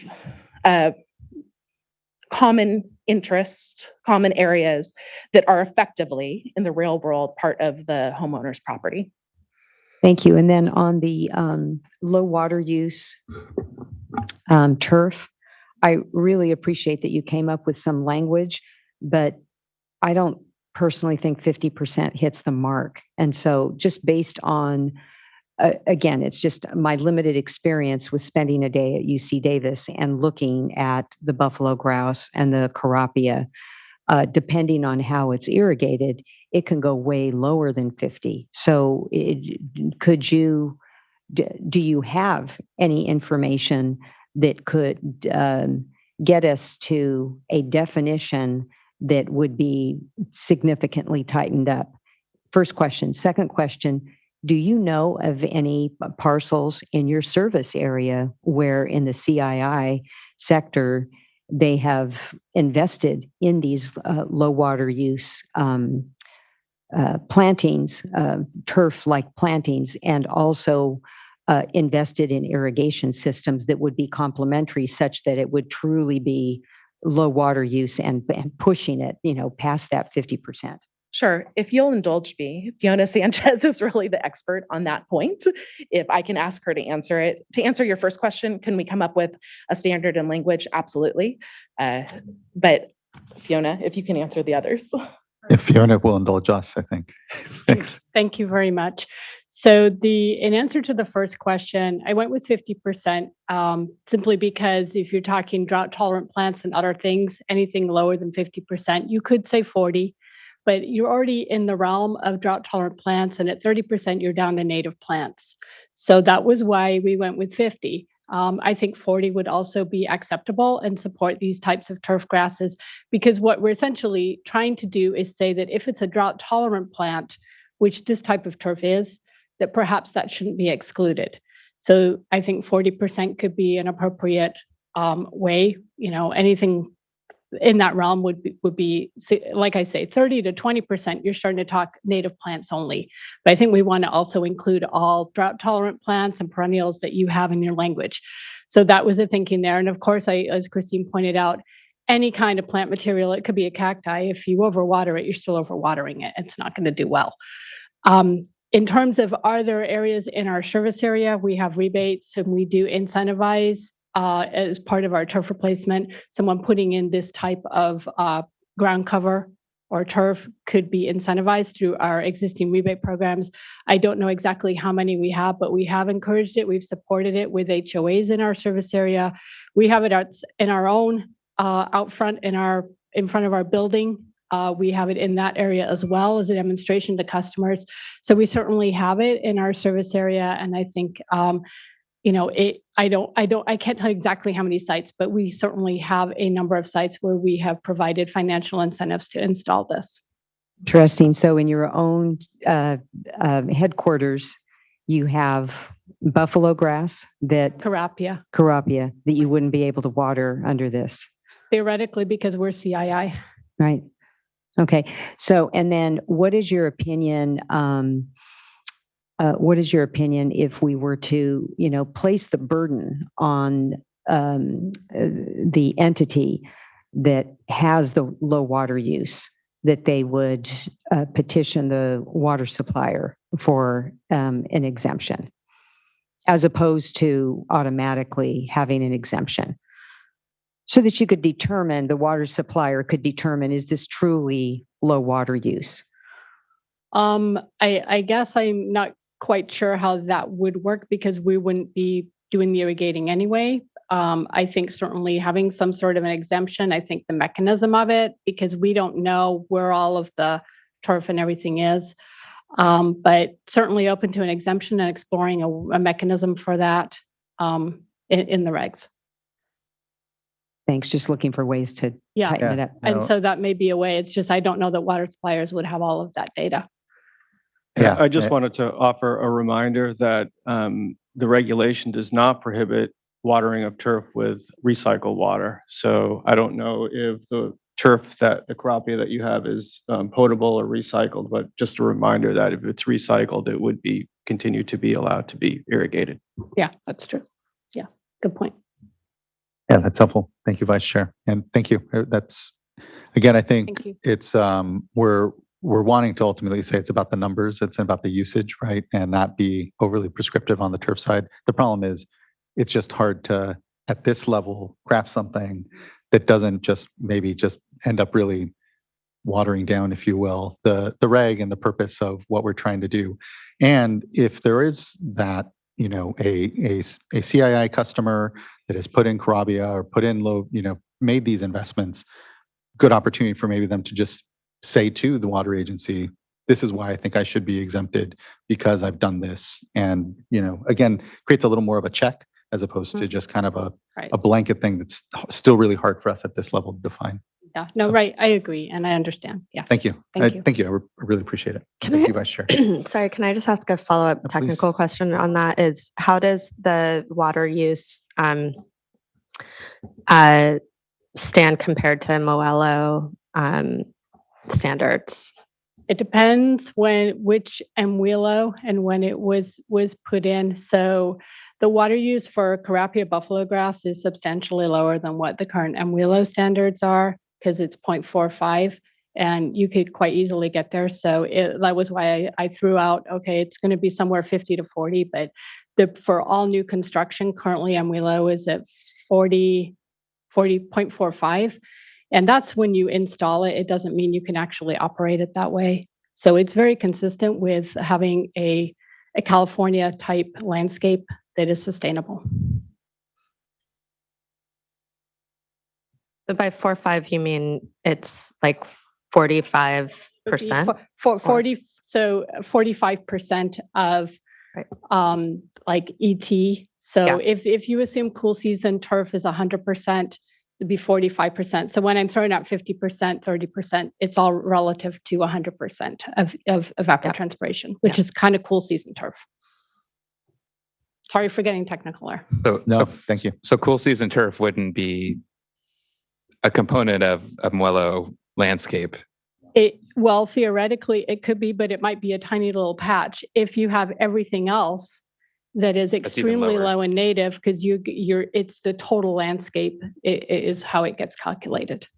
common interest, common areas that are effectively in the real world part of the homeowner's property. Thank you. And then on the low water use turf, I really appreciate that you came up with some language, but I don't personally think 50% hits the mark. And so just based on again, it's just my limited experience with spending a day at UC Davis and looking at the buffalo grouse and the carapia. Depending on how it's irrigated, it can go way lower than 50. So do you have any information that could get us to a definition that would be significantly tightened up? First question. Second question, do you know of any parcels in your service area where in the CII sector they have invested in these low water use plantings, turf-like plantings, and also invested in irrigation systems that would be complementary such that it would truly be low water use and pushing it, past that 50%? Sure. If you'll indulge me, Fiona Sanchez is really the expert on that point. If I can ask her to answer it. To answer your first question, can we come up with a standard in language? Absolutely. But Fiona, if you can answer the others. If Fiona will indulge us, I think. Thanks. Thank you very much. So in answer to the first question, I went with 50% simply because if you're talking drought tolerant plants and other things, anything lower than 50%, you could say 40. But you're already in the realm of drought-tolerant plants, and at 30%, you're down to native plants. So that was why we went with 50. I think 40 would also be acceptable and support these types of turf grasses, because what we're essentially trying to do is say that if it's a drought-tolerant plant, which this type of turf is, that perhaps that shouldn't be excluded. So I think 40% could be an appropriate way. Anything in that realm would be, like I say, 30 to 20%, you're starting to talk native plants only. But I think we want to also include all drought tolerant plants and perennials that you have in your language. So that was the thinking there. And of course, as Christine pointed out, any kind of plant material, it could be a cacti. If you overwater it, you're still overwatering it. It's not going to do well. In terms of, are there areas in our service area, we have rebates and we do incentivize as part of our turf replacement. Someone putting in this type of ground cover or turf could be incentivized through our existing rebate programs. I don't know exactly how many we have, but we have encouraged it. We've supported it with HOAs in our service area. We have it in our own out front in front of our building. We have it in that area as well as a demonstration to customers. So we certainly have it in our service area, and I think I can't tell you exactly how many sites, but we certainly have a number of sites where we have provided financial incentives to install this. Interesting. So in your own headquarters, you have buffalo grass carapia that you wouldn't be able to water under this. Theoretically, because we're CII. Right. Okay. So, and then what is your opinion? What is your opinion if we were to, place the burden on the entity that has the low water use, that they would petition the water supplier for an exemption, as opposed to automatically having an exemption, so that you could determine, the water supplier could determine, is this truly low water use? I guess I'm not quite sure how that would work because we wouldn't be doing the irrigating anyway. I think certainly having some sort of an exemption, I think the mechanism of it, because we don't know where all of the turf and everything is. But certainly open to an exemption and exploring a mechanism for that in the regs. Thanks. Just looking for ways to tighten it up. And so that may be a way. It's just I don't know that water suppliers would have all of that data. Yeah, I just wanted to offer a reminder that the regulation does not prohibit watering of turf with recycled water. So I don't know if the turf that the crappie that you have is potable or recycled, but just a reminder that if it's recycled, it would be continue to be allowed to be irrigated. Yeah, that's true. Yeah, good point. Yeah, that's helpful. Thank you, Vice Chair. And thank you. That's, again, I think it's, we're wanting to ultimately say it's about the numbers, it's about the usage, right? And not be overly prescriptive on the turf side. The problem is it's just hard to, at this level, craft something that doesn't just maybe just end up really watering down, if you will, the reg and the purpose of what we're trying to do. And if there is that, you know, a CII customer that has put in Carabia or put in low, you know, made these investments, good opportunity for maybe them to just say to the water agency, this is why I think I should be exempted because I've done this. And, you know, again, creates a little more of a check as opposed to just kind of a blanket thing that's still really hard for us at this level to define. Yeah, no, right. I agree. And I understand. Yeah. Thank you. Thank you. Thank you. I really appreciate it. Thank you, Vice Chair. Sorry, can I just ask a follow-up technical question on that? Is how does the water use stand compared to Moello standards? It depends which Municipal and when it was put in. So the water use for Carapia buffalo grass is substantially lower than what the current Municipal standards are because it's 0.45 and you could quite easily get there. So that was why I threw out, okay, it's going to be somewhere 50 to 40, but for all new construction, currently Municipal is at 40.45. And that's when you install it. It doesn't mean you can actually operate it that way. So it's very consistent with having a California type landscape that is sustainable. But by 4.5, you mean it's like 45%? For 40, so 45% of like ET. So if you assume cool season turf is 100%, to be 45%. So when I'm throwing out 50%, 30%, it's all relative to 100% of evapotranspiration, which is kind of cool season turf. Sorry for getting technical there. Thank you. So cool season turf wouldn't be a component of Muello landscape. Well, theoretically it could be, but it might be a tiny little patch. If you have everything else that is extremely low and native, because it's the total landscape is how it gets calculated.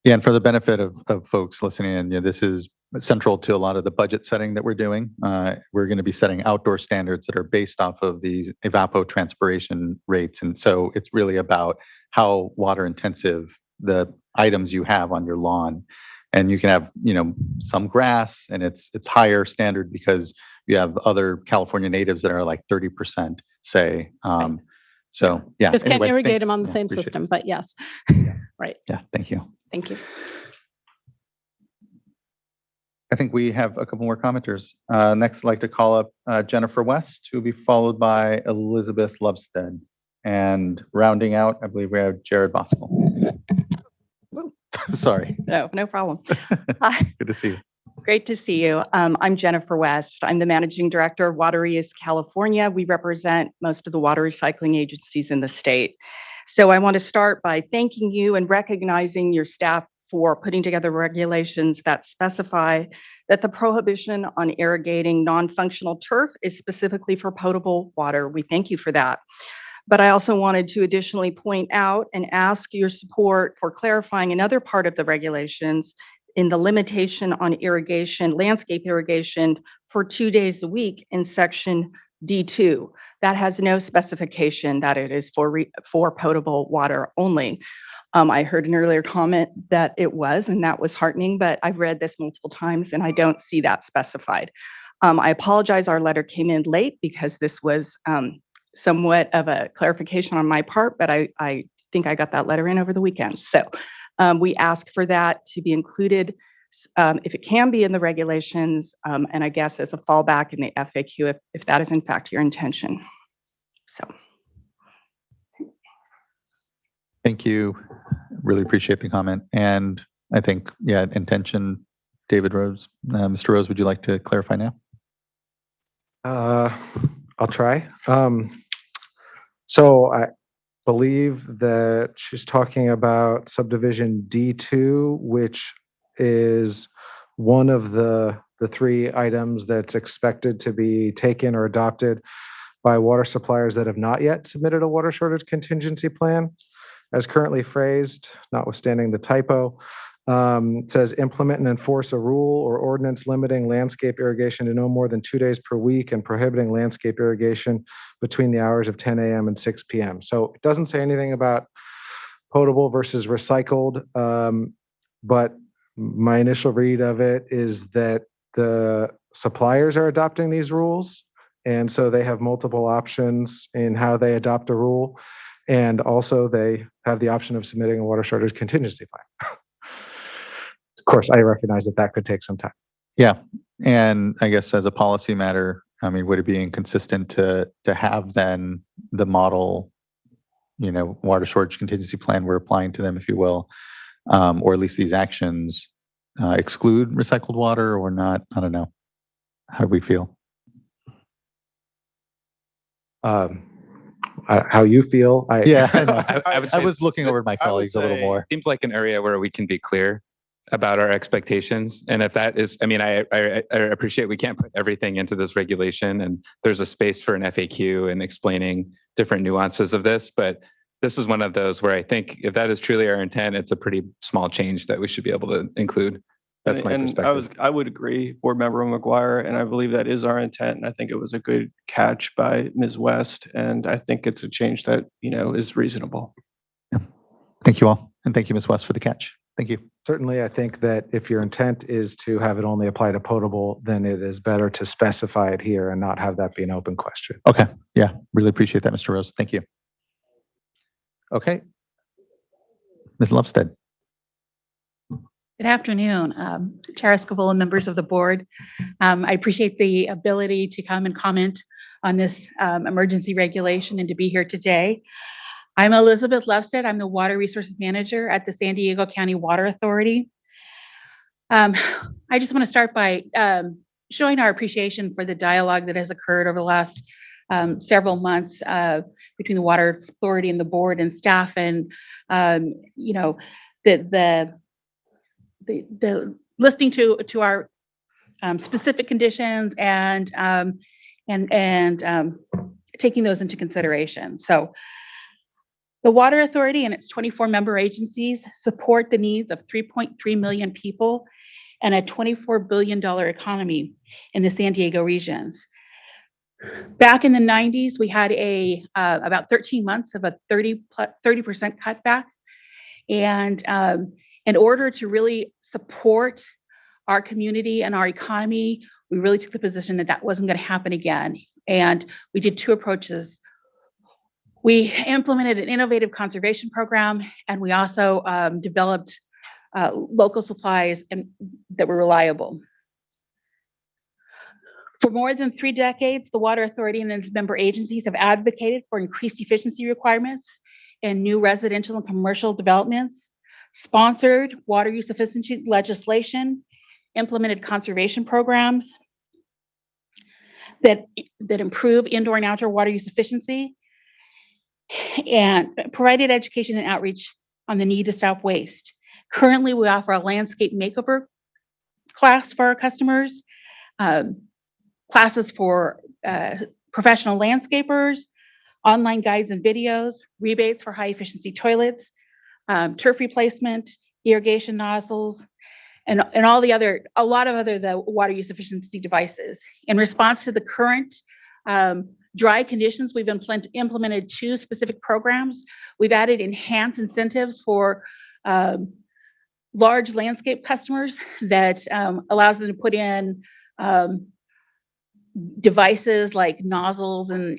Yeah, and for the benefit of folks listening in, this is central to a lot of the budget setting that we're doing. We're going to be setting outdoor standards that are based off of these evapotranspiration rates, and so it's really about how water intensive the items you have on your lawn. And you can have, some grass, and it's higher standard because you have other California natives that are like 30%, say. So yeah. Just can't irrigate them on the same system, but yes. Right. Yeah, thank you. Thank you. I think we have a couple more commenters. Next, I'd like to call up Jennifer West, who will be followed by Elizabeth Lovestead. And rounding out, I believe we have Jared Boskel. Sorry. No problem. Good to see you. Great to see you. I'm Jennifer West. I'm the Managing Director of Water Reuse California. We represent most of the water recycling agencies in the state. So I want to start by thanking you and recognizing your staff for putting together regulations that specify that the prohibition on irrigating non-functional turf is specifically for potable water. We thank you for that. But I also wanted to additionally point out and ask your support for clarifying another part of the regulations in the limitation on irrigation, landscape irrigation for 2 days a week in section D2. That has no specification that it is for potable water only. I heard an earlier comment that it was, and that was heartening, but I've read this multiple times and I don't see that specified. I apologize, our letter came in late because this was somewhat of a clarification on my part, but I think I got that letter in over the weekend. So we ask for that to be included if it can be in the regulations, and I guess as a fallback in the FAQ if that is in fact your intention. So. Thank you. Really appreciate the comment. And I think, yeah, intention, David Rose. Mr. Rose, would you like to clarify now? I'll try. So I believe that she's talking about subdivision D2, which is one of the three items that's expected to be taken or adopted by water suppliers that have not yet submitted a water shortage contingency plan. As currently phrased, notwithstanding the typo, it says implement and enforce a rule or ordinance limiting landscape irrigation to no more than 2 days per week and prohibiting landscape irrigation between the hours of 10 a.m. and 6 p.m. So it doesn't say anything about potable versus recycled, but my initial read of it is that the suppliers are adopting these rules, and so they have multiple options in how they adopt a rule. And also they have the option of submitting a water shortage contingency plan. Of course, I recognize that could take some time. Yeah. And I guess as a policy matter, I mean, would it be inconsistent to have then the model, water shortage contingency plan we're applying to them, if you will, or at least these actions exclude recycled water or not? I don't know. How do we feel? How you feel? I was looking over my colleagues a little more. Seems like an area where we can be clear about our expectations. And if that is, I mean, I appreciate we can't put everything into this regulation, and there's a space for an FAQ and explaining different nuances of this. But this is one of those where I think if that is truly our intent, it's a pretty small change that we should be able to include. That's my perspective. I would agree, Board Member McGuire, and I believe that is our intent. And I think it was a good catch by Ms. West, and I think it's a change that is reasonable. Yeah. Thank you all, and thank you, Ms. West, for the catch. Thank you. Certainly, I think that if your intent is to have it only apply to potable, then it is better to specify it here and not have that be an open question. Okay. Yeah, really appreciate that, Mr. Rose. Thank you. Okay. Ms. Lovestead. Good afternoon, Chair Escobar and members of the board. I appreciate the ability to come and comment on this emergency regulation and to be here today. I'm Elizabeth Lovestead. I'm the Water Resources Manager at the San Diego County Water Authority. I just want to start by showing our appreciation for the dialogue that has occurred over the last several months between the Water Authority and the board and staff, and the listening to our specific conditions and taking those into consideration. So the Water Authority and its 24 member agencies support the needs of 3.3 million people and a $24 billion economy in the San Diego regions. Back in the 90s, we had about 13 months of a 30% cutback. And in order to really support our community and our economy, we really took the position that wasn't going to happen again. And we did two approaches. We implemented an innovative conservation program, and we also developed local supplies that were reliable. For more than 3 decades, the Water Authority and its member agencies have advocated for increased efficiency requirements in new residential and commercial developments, sponsored water use efficiency legislation, implemented conservation programs that improve indoor and outdoor water use efficiency, and provided education and outreach on the need to stop waste. Currently, we offer a landscape makeover class for our customers, classes for professional landscapers, online guides and videos, rebates for high efficiency toilets, turf replacement, irrigation nozzles, and a lot of other the water use efficiency devices. In response to the current dry conditions, we've implemented 2 specific programs. We've added enhanced incentives for large landscape customers that allows them to put in devices like nozzles and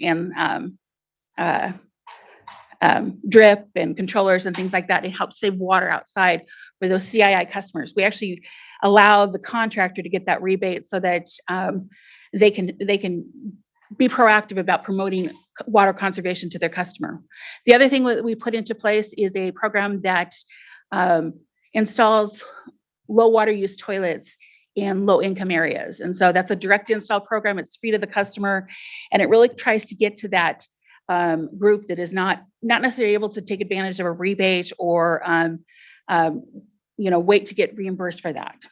drip and controllers and things like that. It helps save water outside for those CII customers. We actually allow the contractor to get that rebate so that they can be proactive about promoting water conservation to their customer. The other thing that we put into place is a program that installs low water use toilets in low income areas. And so that's a direct install program. It's free to the customer. And it really tries to get to that group that is not necessarily able to take advantage of a rebate or wait to get reimbursed for that.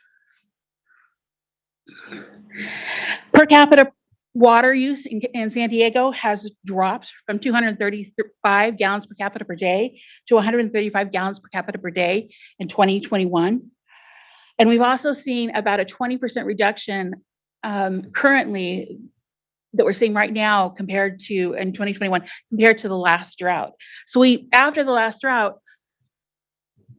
Per capita water use in San Diego has dropped from 235 gallons per capita per day to 135 gallons per capita per day in 2021. And we've also seen about a 20% reduction currently that we're seeing right now compared to in 2021 compared to the last drought. So after the last drought,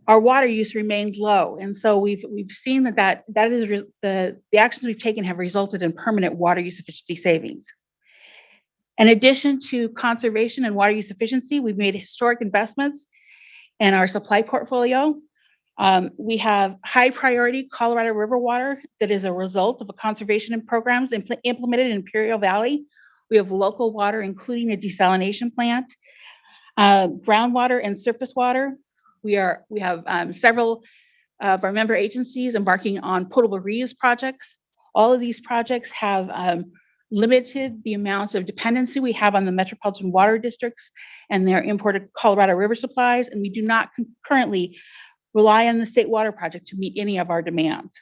our water use remained low, and so we've seen that is the actions we've taken have resulted in permanent water use efficiency savings. In addition to conservation and water use efficiency, we've made historic investments in our supply portfolio. We have high priority Colorado River water that is a result of a conservation programs implemented in Imperial Valley. We have local water, including a desalination plant, groundwater and surface water. We have several of our member agencies embarking on potable reuse projects. All of these projects have limited the amounts of dependency we have on the metropolitan water districts and their imported Colorado River supplies, and we do not currently rely on the State Water Project to meet any of our demands.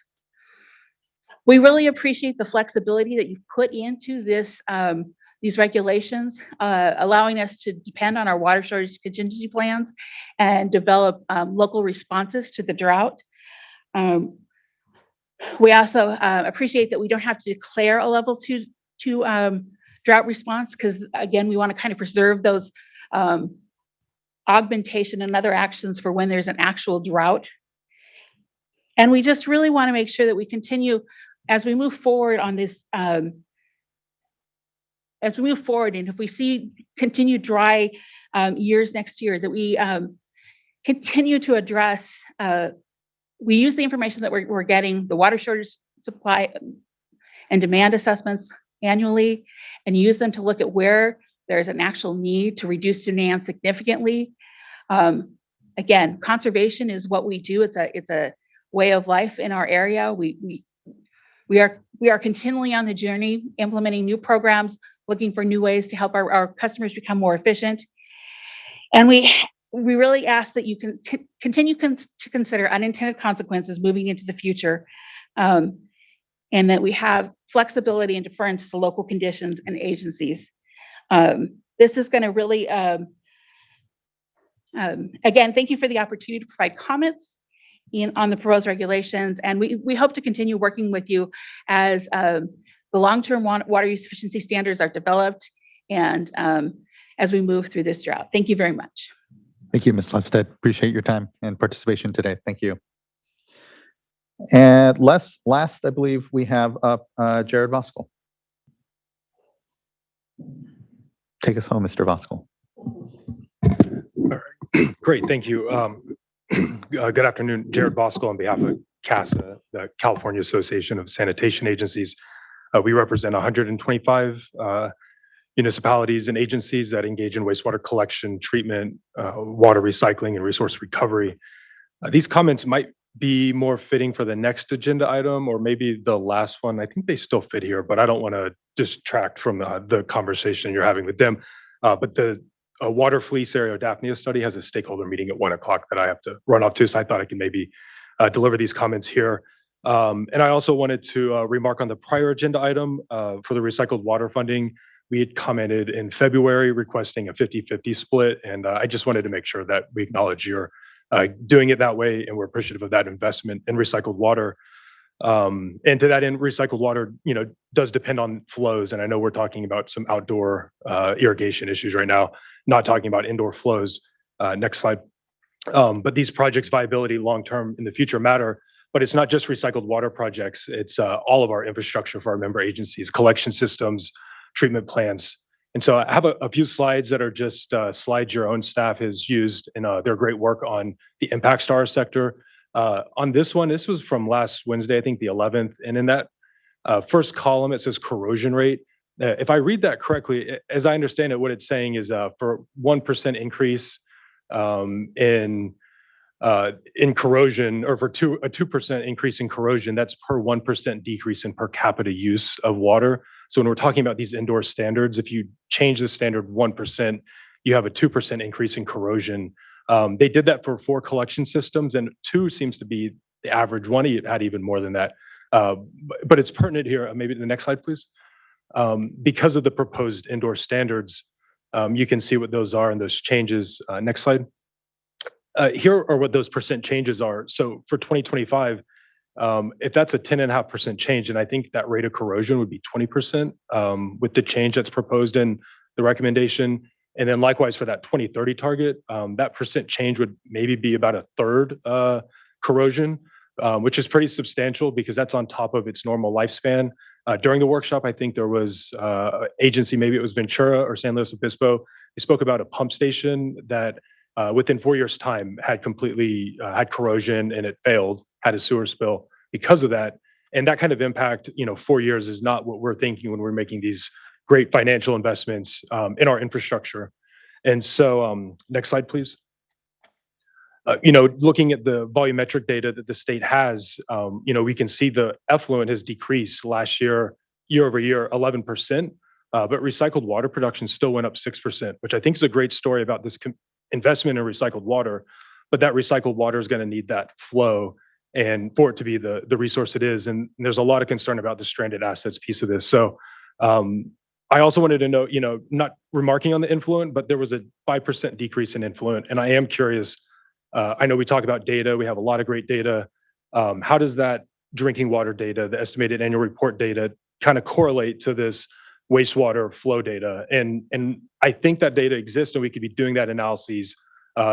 We really appreciate the flexibility that you've put into these regulations, allowing us to depend on our water shortage contingency plans and develop local responses to the drought. We also appreciate that we don't have to declare a level two drought response because, again, we want to kind of preserve those augmentation and other actions for when there's an actual drought. And we just really want to make sure that we continue as we move forward on this, and if we see continued dry years next year, that we continue to address, we use the information that we're getting, the water shortage supply and demand assessments annually, and use them to look at where there's an actual need to reduce demand significantly. Again, conservation is what we do. It's a way of life in our area. We are continually on the journey, implementing new programs, looking for new ways to help our customers become more efficient. And we really ask that you can continue to consider unintended consequences moving into the future, and that we have flexibility and deference to local conditions and agencies. This is going to really, again, thank you for the opportunity to provide comments on the proposed regulations, and we hope to continue working with you as the long-term water use efficiency standards are developed and as we move through this drought. Thank you very much. Thank you, Ms. Lefstead. Appreciate your time and participation today. Thank you. And last, I believe we have up Jared Voskuhl. Take us home, Mr. Voskuhl. All right. Great, thank you. Good afternoon, Jared Voskuhl on behalf of CASA, the California Association of Sanitation Agencies. We represent 125 municipalities and agencies that engage in wastewater collection, treatment, water recycling, and resource recovery. These comments might be more fitting for the next agenda item or maybe the last one. I think they still fit here, but I don't want to distract from the conversation you're having with them. But the water fleece Aerodapnea study has a stakeholder meeting at 1 o'clock that I have to run off to, so I thought I could maybe deliver these comments here. And I also wanted to remark on the prior agenda item for the recycled water funding. We had commented in February requesting a 50-50 split, and I just wanted to make sure that we acknowledge you're doing it that way, and we're appreciative of that investment in recycled water. And to that end, recycled water, does depend on flows, and I know we're talking about some outdoor irrigation issues right now, not talking about indoor flows. Next slide. But these projects' viability long-term in the future matter But it's not just recycled water projects. It's all of our infrastructure for our member agencies, collection systems, treatment plants. And so I have a few slides that are just slides your own staff has used in their great work on the impacts to our sector. On this one, this was from last Wednesday, I think the 11th. And in that first column, it says corrosion rate. If I read that correctly, as I understand it, what it's saying is for 1% increase in corrosion, or for a 2% increase in corrosion, that's per 1% decrease in per capita use of water. So when we're talking about these indoor standards, if you change the standard 1%, you have a 2% increase in corrosion. They did that for 4 collection systems, and 2 seems to be the average. One had even more than that. But it's pertinent here. Maybe the next slide, please. Because of the proposed indoor standards, you can see what those are and those changes. Next slide. Here are what those percent changes are. So for 2025, if that's a 10.5% change, and I think that rate of corrosion would be 20% with the change that's proposed in the recommendation. And then likewise for that 2030 target, that percent change would maybe be about a third corrosion, which is pretty substantial because that's on top of its normal lifespan. During the workshop, I think there was agency, maybe it was Ventura or San Luis Obispo. They spoke about a pump station that within 4 years' time had completely had corrosion and it failed, had a sewer spill because of that. And that kind of impact, 4 years is not what we're thinking when we're making these great financial investments in our infrastructure. And so, next slide, please. Looking at the volumetric data that the state has, we can see the effluent has decreased last year over year, 11%, but recycled water production still went up 6%, which I think is a great story about this investment in recycled water. But that recycled water is going to need that flow and for it to be the resource it is. And there's a lot of concern about the stranded assets piece of this. So I also wanted to note, not remarking on the influent, but there was a 5% decrease in influent. And I am curious, I know we talk about data, we have a lot of great data. How does that drinking water data, the estimated annual report data, kind of correlate to this wastewater flow data? And I think that data exists and we could be doing that analyses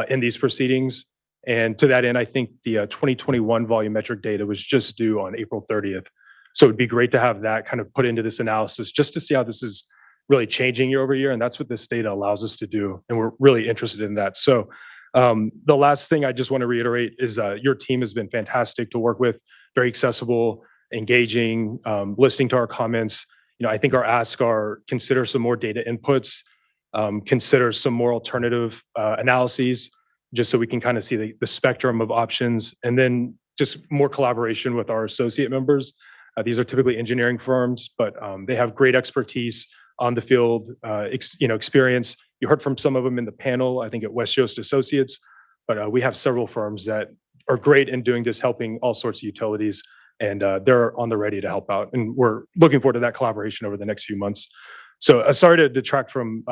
in these proceedings. And to that end, I think the 2021 volumetric data was just due on April 30th. So it'd be great to have that kind of put into this analysis just to see how this is really changing year over year. And that's what this data allows us to do. And we're really interested in that. So the last thing I just want to reiterate is your team has been fantastic to work with, very accessible, engaging, listening to our comments. I think our asks are consider some more data inputs, consider some more alternative analyses, just so we can kind of see the spectrum of options, and then just more collaboration with our associate members. These are typically engineering firms, but they have great expertise on the field, experience. You heard from some of them in the panel, I think at West Coast Associates, but we have several firms that are great in doing this, helping all sorts of utilities, and they're on the ready to help out. And we're looking forward to that collaboration over the next few months. So sorry to detract from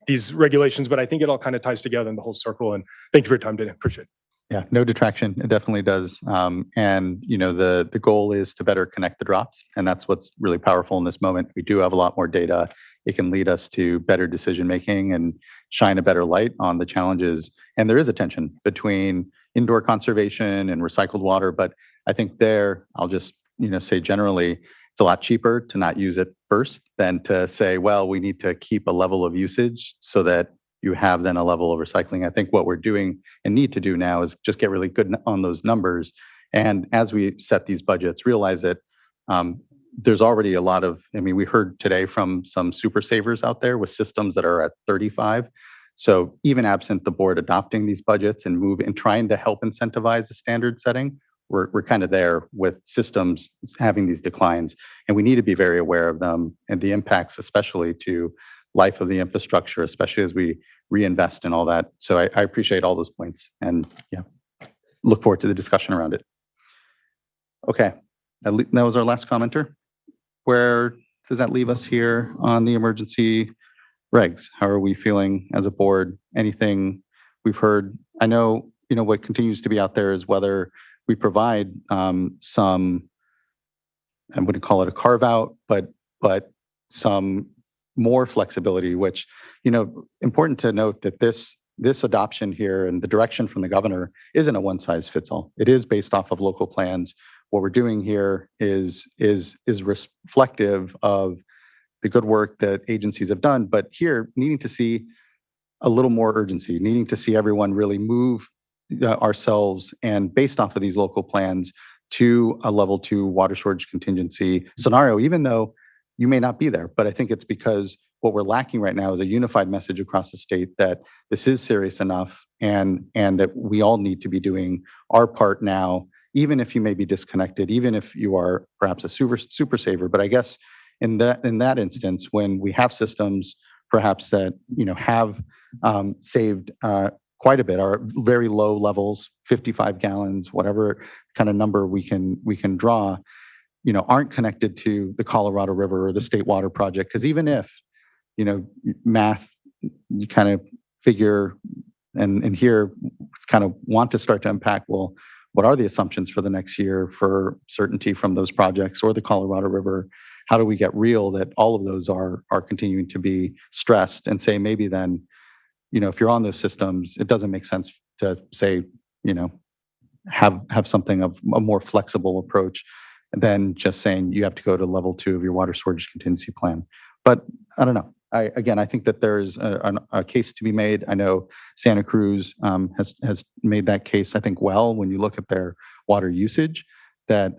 these regulations, but I think it all kind of ties together in the whole circle. And thank you for your time today. Appreciate it. Yeah, no detraction. It definitely does. And the goal is to better connect the drops, and that's what's really powerful in this moment. We do have a lot more data. It can lead us to better decision making and shine a better light on the challenges. And there is a tension between indoor conservation and recycled water, but I think there, I'll just say generally, it's a lot cheaper to not use it first than to say, well, we need to keep a level of usage so that you have then a level of recycling. I think what we're doing and need to do now is just get really good on those numbers. And as we set these budgets, realize that there's already a lot of, we heard today from some super savers out there with systems that are at 35. So even absent the board adopting these budgets and trying to help incentivize the standard setting, we're kind of there with systems having these declines. And we need to be very aware of them and the impacts, especially to life of the infrastructure, especially as we reinvest in all that. So I appreciate all those points and look forward to the discussion around it. Okay, that was our last commenter. Where does that leave us here on the emergency regs? How are we feeling as a board? Anything we've heard? I know, what continues to be out there is whether we provide some, I wouldn't call it a carve out, but some more flexibility, which, important to note that this this adoption here and the direction from the governor isn't a one size fits all. It is based off of local plans. What we're doing here is reflective of the good work that agencies have done, but here needing to see a little more urgency, needing to see everyone really move ourselves and based off of these local plans to a level 2 water shortage contingency scenario, even though you may not be there. But I think it's because what we're lacking right now is a unified message across the state that this is serious enough and that we all need to be doing our part now, even if you may be disconnected, even if you are perhaps a super saver. But I guess in that instance, when we have systems perhaps that have saved quite a bit, are very low levels, 55 gallons, whatever kind of number we can draw, aren't connected to the Colorado River or the State Water Project. Because even if, math, you kind of figure and here kind of want to start to unpack, well, what are the assumptions for the next year for certainty from those projects or the Colorado River? How do we get real that all of those are continuing to be stressed and say maybe then, if you're on those systems, it doesn't make sense to say, have something of a more flexible approach than just saying you have to go to level 2 of your water storage contingency plan. But I don't know. I think that there's a case to be made. I know Santa Cruz has made that case, I think, well, when you look at their water usage, that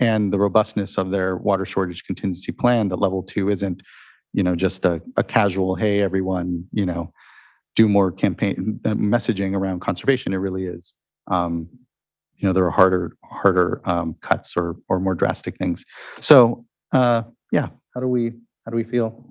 and the robustness of their water shortage contingency plan, that level 2 isn't, just a casual, hey, everyone, do more campaign messaging around conservation. It really is. There are harder cuts or more drastic things. So yeah, how do we feel?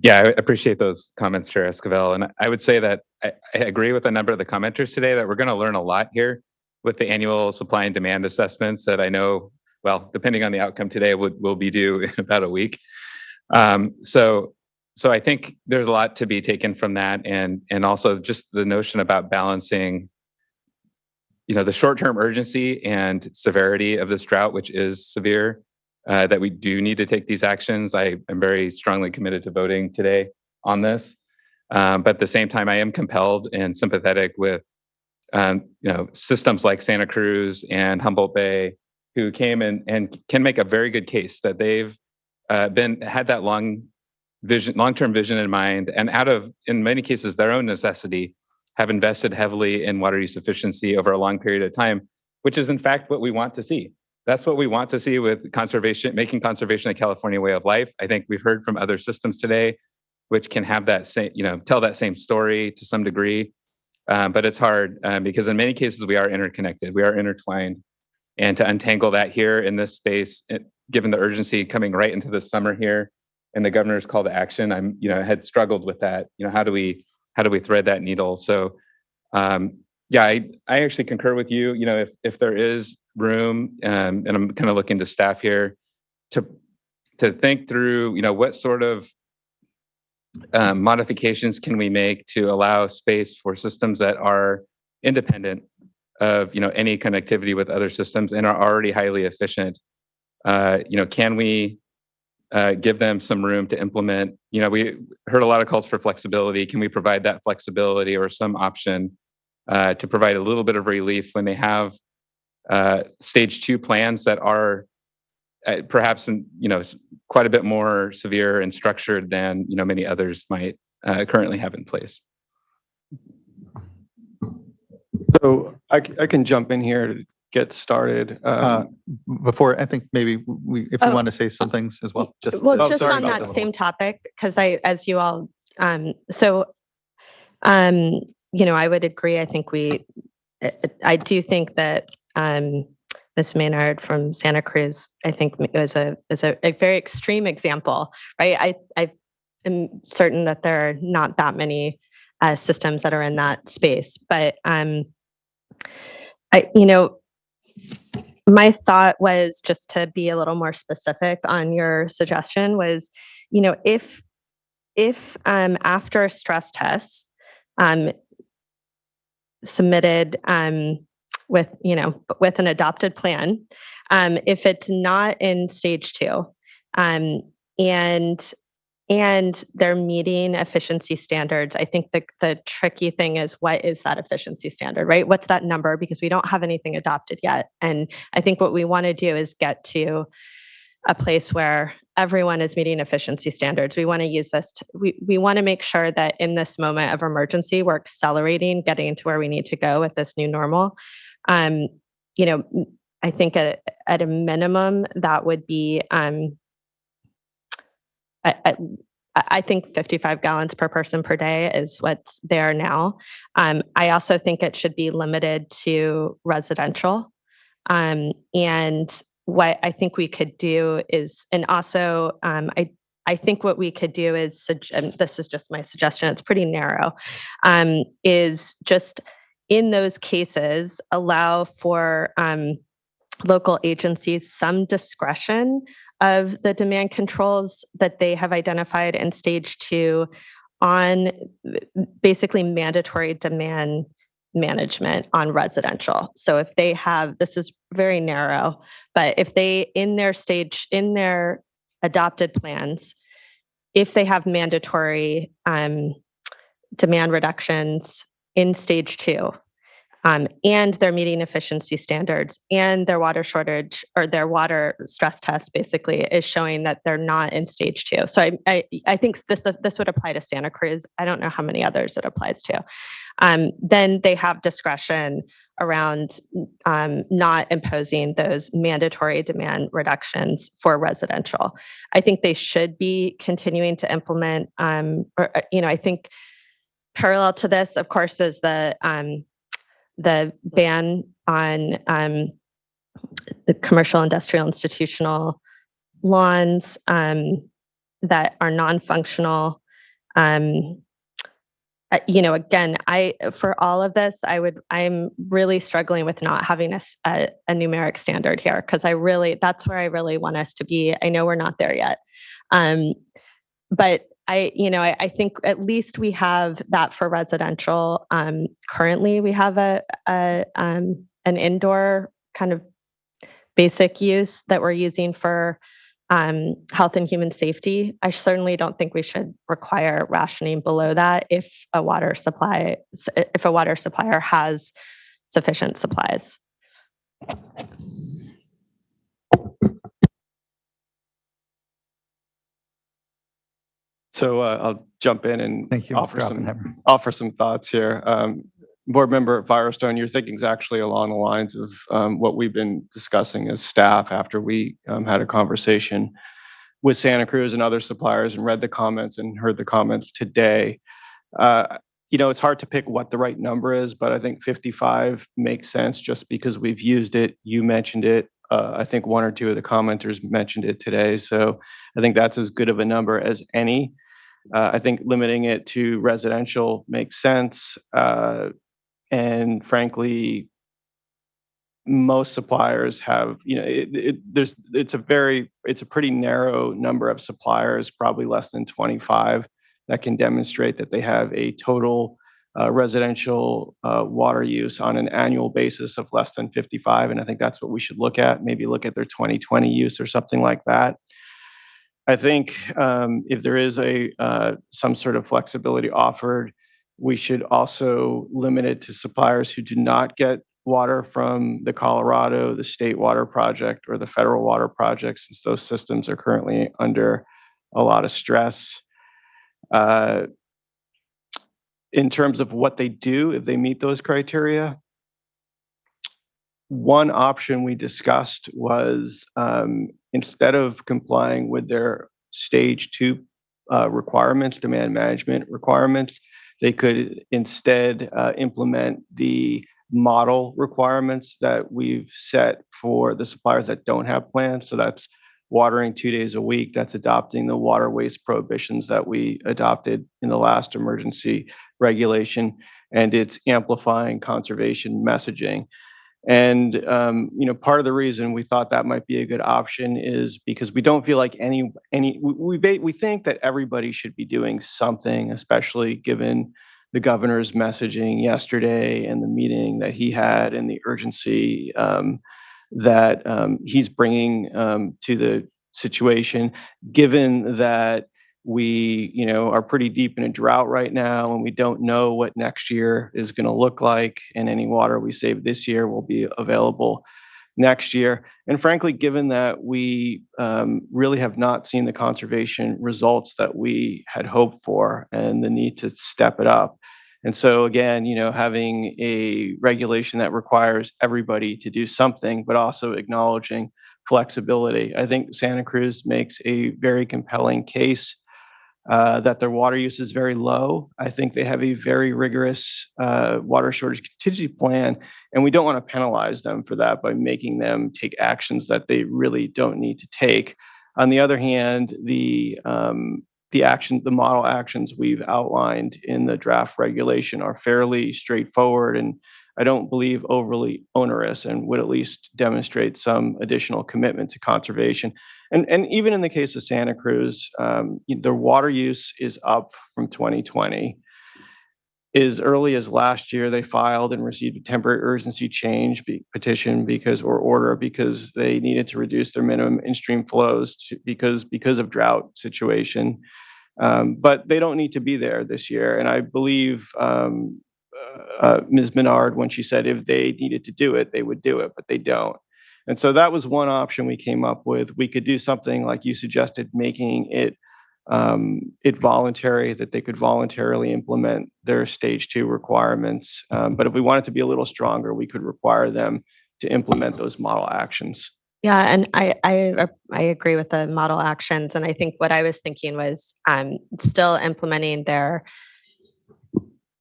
Yeah, I appreciate those comments, Chair Esquivel. And I would say that I agree with a number of the commenters today that we're going to learn a lot here with the annual supply and demand assessments that I know, well, depending on the outcome today, will be due in about a week. So I think there's a lot to be taken from that, and also just the notion about balancing, the short-term urgency and severity of this drought, which is severe, that we do need to take these actions. I am very strongly committed to voting today on this. But at the same time, I am compelled and sympathetic with systems like Santa Cruz and Humboldt Bay, who came and can make a very good case that they've had that long-term vision in mind, and in many cases, their own necessity, have invested heavily in water use efficiency over a long period of time, which is in fact what we want to see. That's what we want to see with conservation, making conservation a California way of life. I think we've heard from other systems today, which can have that same, tell that same story to some degree. But it's hard because in many cases we are interconnected, we are intertwined, and to untangle that here in this space, given the urgency coming right into the summer here, and the governor's call to action, had struggled with that. How do we thread that needle? So, yeah, I actually concur with you. If there is room, and I'm kind of looking to staff here to think through, what sort of modifications can we make to allow space for systems that are independent of any connectivity with other systems and are already highly efficient. Can we give them some room to implement? We heard a lot of calls for flexibility. Can we provide that flexibility or some option to provide a little bit of relief when they have stage 2 plans that are perhaps quite a bit more severe and structured than many others might currently have in place? So I can jump in here to get started. Before, I think maybe if you want to say some things as well. Just on that same topic, because as you all, I would agree. I think I do think that Ms. Maynard from Santa Cruz, I think is a very extreme example, right? I am certain that there are not that many systems that are in that space, but my thought was just to be a little more specific on your suggestion was, if after stress tests submitted with an adopted plan, if it's not in stage 2, and and they're meeting efficiency standards. I think the tricky thing is, what is that efficiency standard, right? What's that number? Because we don't have anything adopted yet. And I think what we want to do is get to a place where everyone is meeting efficiency standards. We want to use this, we want to make sure that in this moment of emergency, we're accelerating, getting to where we need to go with this new normal. You know, I think at a minimum, that would be, I think 55 gallons per person per day is what's there now. I also think it should be limited to residential. And what I think we could do is, and also I think what we could do is, and this is just my suggestion, it's pretty narrow, is just in those cases, allow for local agencies some discretion of the demand controls that they have identified in stage 2 on basically mandatory demand management on residential. So if they have, this is very narrow, but if they, in their adopted plans, if they have mandatory demand reductions in stage 2, and they're meeting efficiency standards, and their water shortage or their water stress test basically is showing that they're not in stage 2. So I think this would apply to Santa Cruz. I don't know how many others it applies to. Then they have discretion around not imposing those mandatory demand reductions for residential. I think they should be continuing to implement, I think parallel to this, of course, is the ban on the commercial, industrial, institutional lawns that are non-functional. Again, for all of this, I'm really struggling with not having a numeric standard here, because that's where I really want us to be. I know we're not there yet. But I think at least we have that for residential. Currently, we have an indoor kind of basic use that we're using for health and human safety. I certainly don't think we should require rationing below that if a water supplier has sufficient supplies. So I'll jump in and offer some thoughts here. Board Member Firestone, your thinking is actually along the lines of what we've been discussing as staff after we had a conversation with Santa Cruz and other suppliers and read the comments and heard the comments today. It's hard to pick what the right number is, but I think 55 makes sense just because we've used it. You mentioned it. I think one or two of the commenters mentioned it today. So I think that's as good of a number as any. I think limiting it to residential makes sense. And frankly, most suppliers have, it's a pretty narrow number of suppliers, probably less than 25, that can demonstrate that they have a total residential water use on an annual basis of less than 55. And I think that's what we should look at, maybe look at their 2020 use or something like that. I think if there is some sort of flexibility offered, we should also limit it to suppliers who do not get water from the Colorado, the State Water Project, or the Federal Water Project, since those systems are currently under a lot of stress. In terms of what they do if they meet those criteria, one option we discussed was instead of complying with their stage 2 requirements, demand management requirements, they could instead implement the model requirements that we've set for the suppliers that don't have plans. So that's watering 2 days a week. That's adopting the water waste prohibitions that we adopted in the last emergency regulation, and it's amplifying conservation messaging. And part of the reason we thought that might be a good option is because we don't feel like we think that everybody should be doing something, especially given the governor's messaging yesterday and the meeting that he had and the urgency that he's bringing to the situation, given that we, are pretty deep in a drought right now, and we don't know what next year is going to look like, and any water we save this year will be available next year. And frankly, given that we really have not seen the conservation results that we had hoped for and the need to step it up. And so again, having a regulation that requires everybody to do something, but also acknowledging flexibility. I think Santa Cruz makes a very compelling case that their water use is very low. I think they have a very rigorous water shortage contingency plan, and we don't want to penalize them for that by making them take actions that they really don't need to take. On the other hand, the model actions we've outlined in the draft regulation are fairly straightforward, and I don't believe overly onerous, and would at least demonstrate some additional commitment to conservation. And even in the case of Santa Cruz, their water use is up from 2020. As early as last year, they filed and received a temporary urgency change petition because they needed to reduce their minimum in-stream flows because of drought situation. But they don't need to be there this year. And I believe Ms. Menard, when she said if they needed to do it, they would do it, but they don't. And so that was one option we came up with. We could do something like you suggested, making it voluntary, that they could voluntarily implement their stage 2 requirements. But if we wanted to be a little stronger, we could require them to implement those model actions. Yeah, and I agree with the model actions. And I think what I was thinking was still implementing their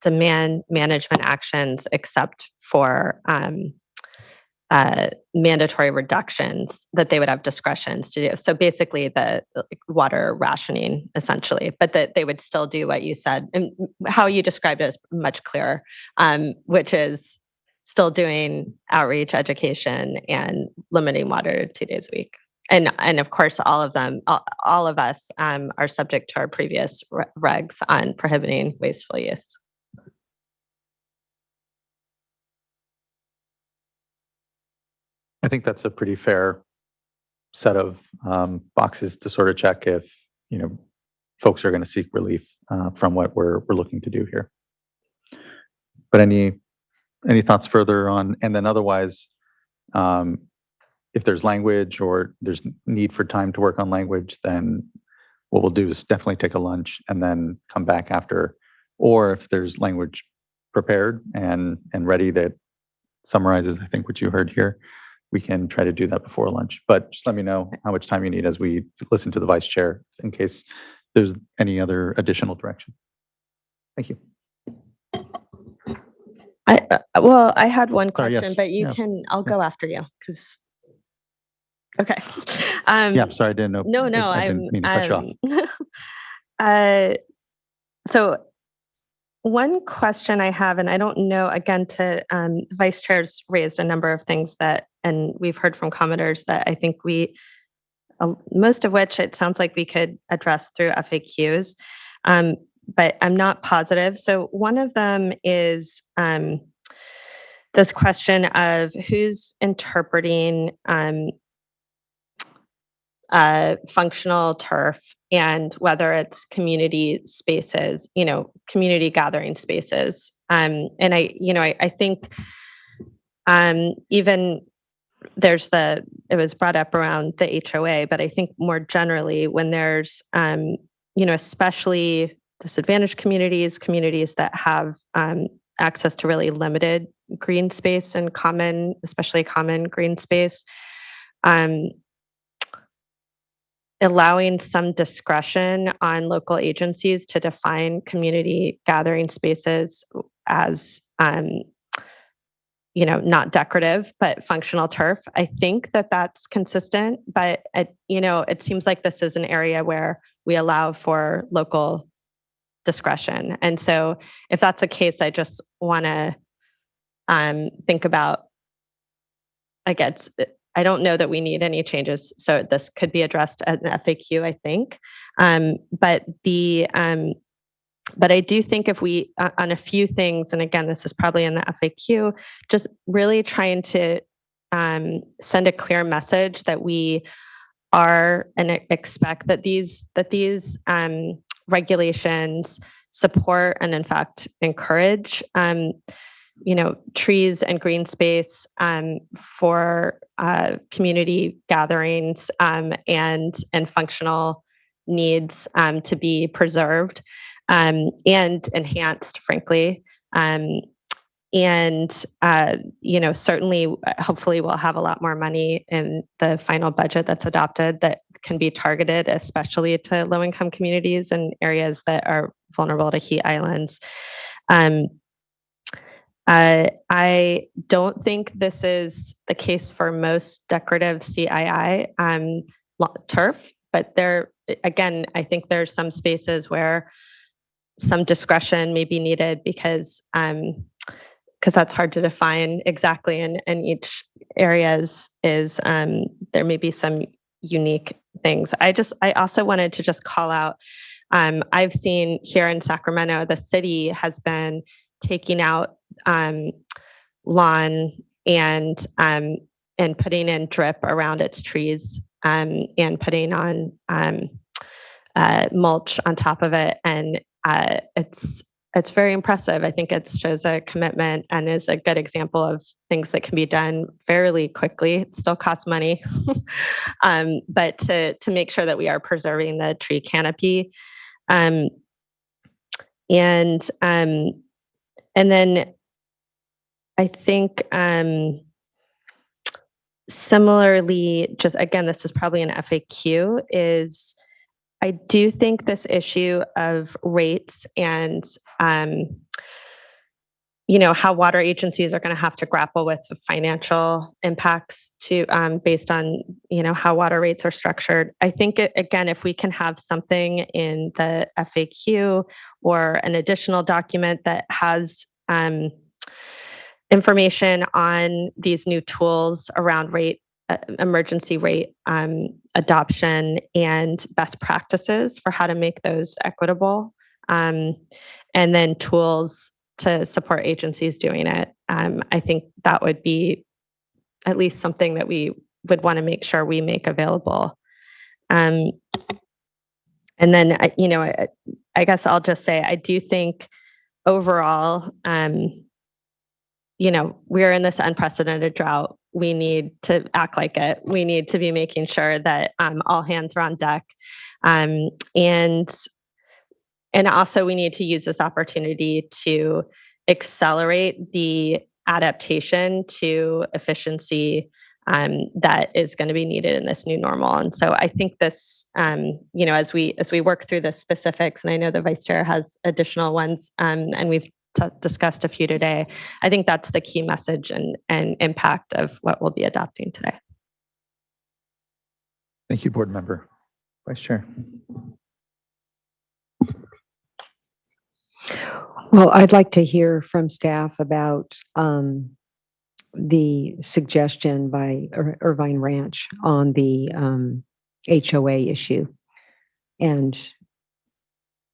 demand management actions, except for mandatory reductions that they would have discretions to do. So basically the water rationing essentially, but that they would still do what you said and how you described it is much clearer, which is still doing outreach, education, and limiting water 2 days a week. And of course, all of us are subject to our previous regs on prohibiting wasteful use. I think that's a pretty fair set of boxes to sort of check if folks are going to seek relief from what we're looking to do here. But any thoughts further on? And then otherwise, if there's language or there's need for time to work on language, then what we'll do is definitely take a lunch and then come back after. Or if there's language prepared and ready that summarizes, I think, what you heard here, we can try to do that before lunch. But just let me know how much time you need as we listen to the vice chair in case there's any other additional direction. Thank you. I had one question, yes. but I'll go after you because. Okay. Yeah, I'm sorry, I didn't know. No, I didn't mean to cut you off. So one question I have, and I don't know, again, the vice chair's raised a number of things and we've heard from commenters that I think most of which it sounds like we could address through FAQs, but I'm not positive. So one of them is this question of who's interpreting functional turf and whether it's community spaces, community gathering spaces. And I think even it was brought up around the HOA, but I think more generally when there's, especially disadvantaged communities that have access to really limited green space and especially common green space, allowing some discretion on local agencies to define community gathering spaces as, not decorative, but functional turf. I think that that's consistent, but it seems like this is an area where we allow for local discretion. And so if that's the case, I just want to think about, again, I don't know that we need any changes, so this could be addressed as an FAQ, I think. But I do think if we, on a few things, and again, this is probably in the FAQ, just really trying to send a clear message that we are and expect that these regulations support and in fact encourage trees and green space for community gatherings and functional needs to be preserved and enhanced, frankly. Certainly, hopefully, we'll have a lot more money in the final budget that's adopted that can be targeted, especially to low-income communities and areas that are vulnerable to heat islands. I don't think this is the case for most decorative CII turf, but again, I think there's some spaces where some discretion may be needed because that's hard to define exactly in each areas is there may be some unique things. I also wanted to just call out, I've seen here in Sacramento, the city has been taking out lawn and putting in drip around its trees and putting on mulch on top of it. And it's very impressive. I think it shows a commitment and is a good example of things that can be done fairly quickly. It still costs money, but to make sure that we are preserving the tree canopy. And then I think similarly, just again, this is probably an FAQ, is I do think this issue of rates and how water agencies are going to have to grapple with the financial impacts based on how water rates are structured. I think again, if we can have something in the FAQ or an additional document that has information on these new tools around emergency rate adoption and best practices for how to make those equitable, and then tools to support agencies doing it. I think that would be at least something that we would want to make sure we make available. And then, I guess I'll just say, I do think overall, we're in this unprecedented drought. We need to act like it. We need to be making sure that all hands are on deck. And also we need to use this opportunity to accelerate the adaptation to efficiency that is going to be needed in this new normal. And so I think this, as we work through the specifics, and I know the Vice Chair has additional ones, and we've discussed a few today, I think that's the key message and impact of what we'll be adopting today. Thank you, Board Member. Vice Chair. Well, I'd like to hear from staff about the suggestion by Irvine Ranch on the HOA issue, and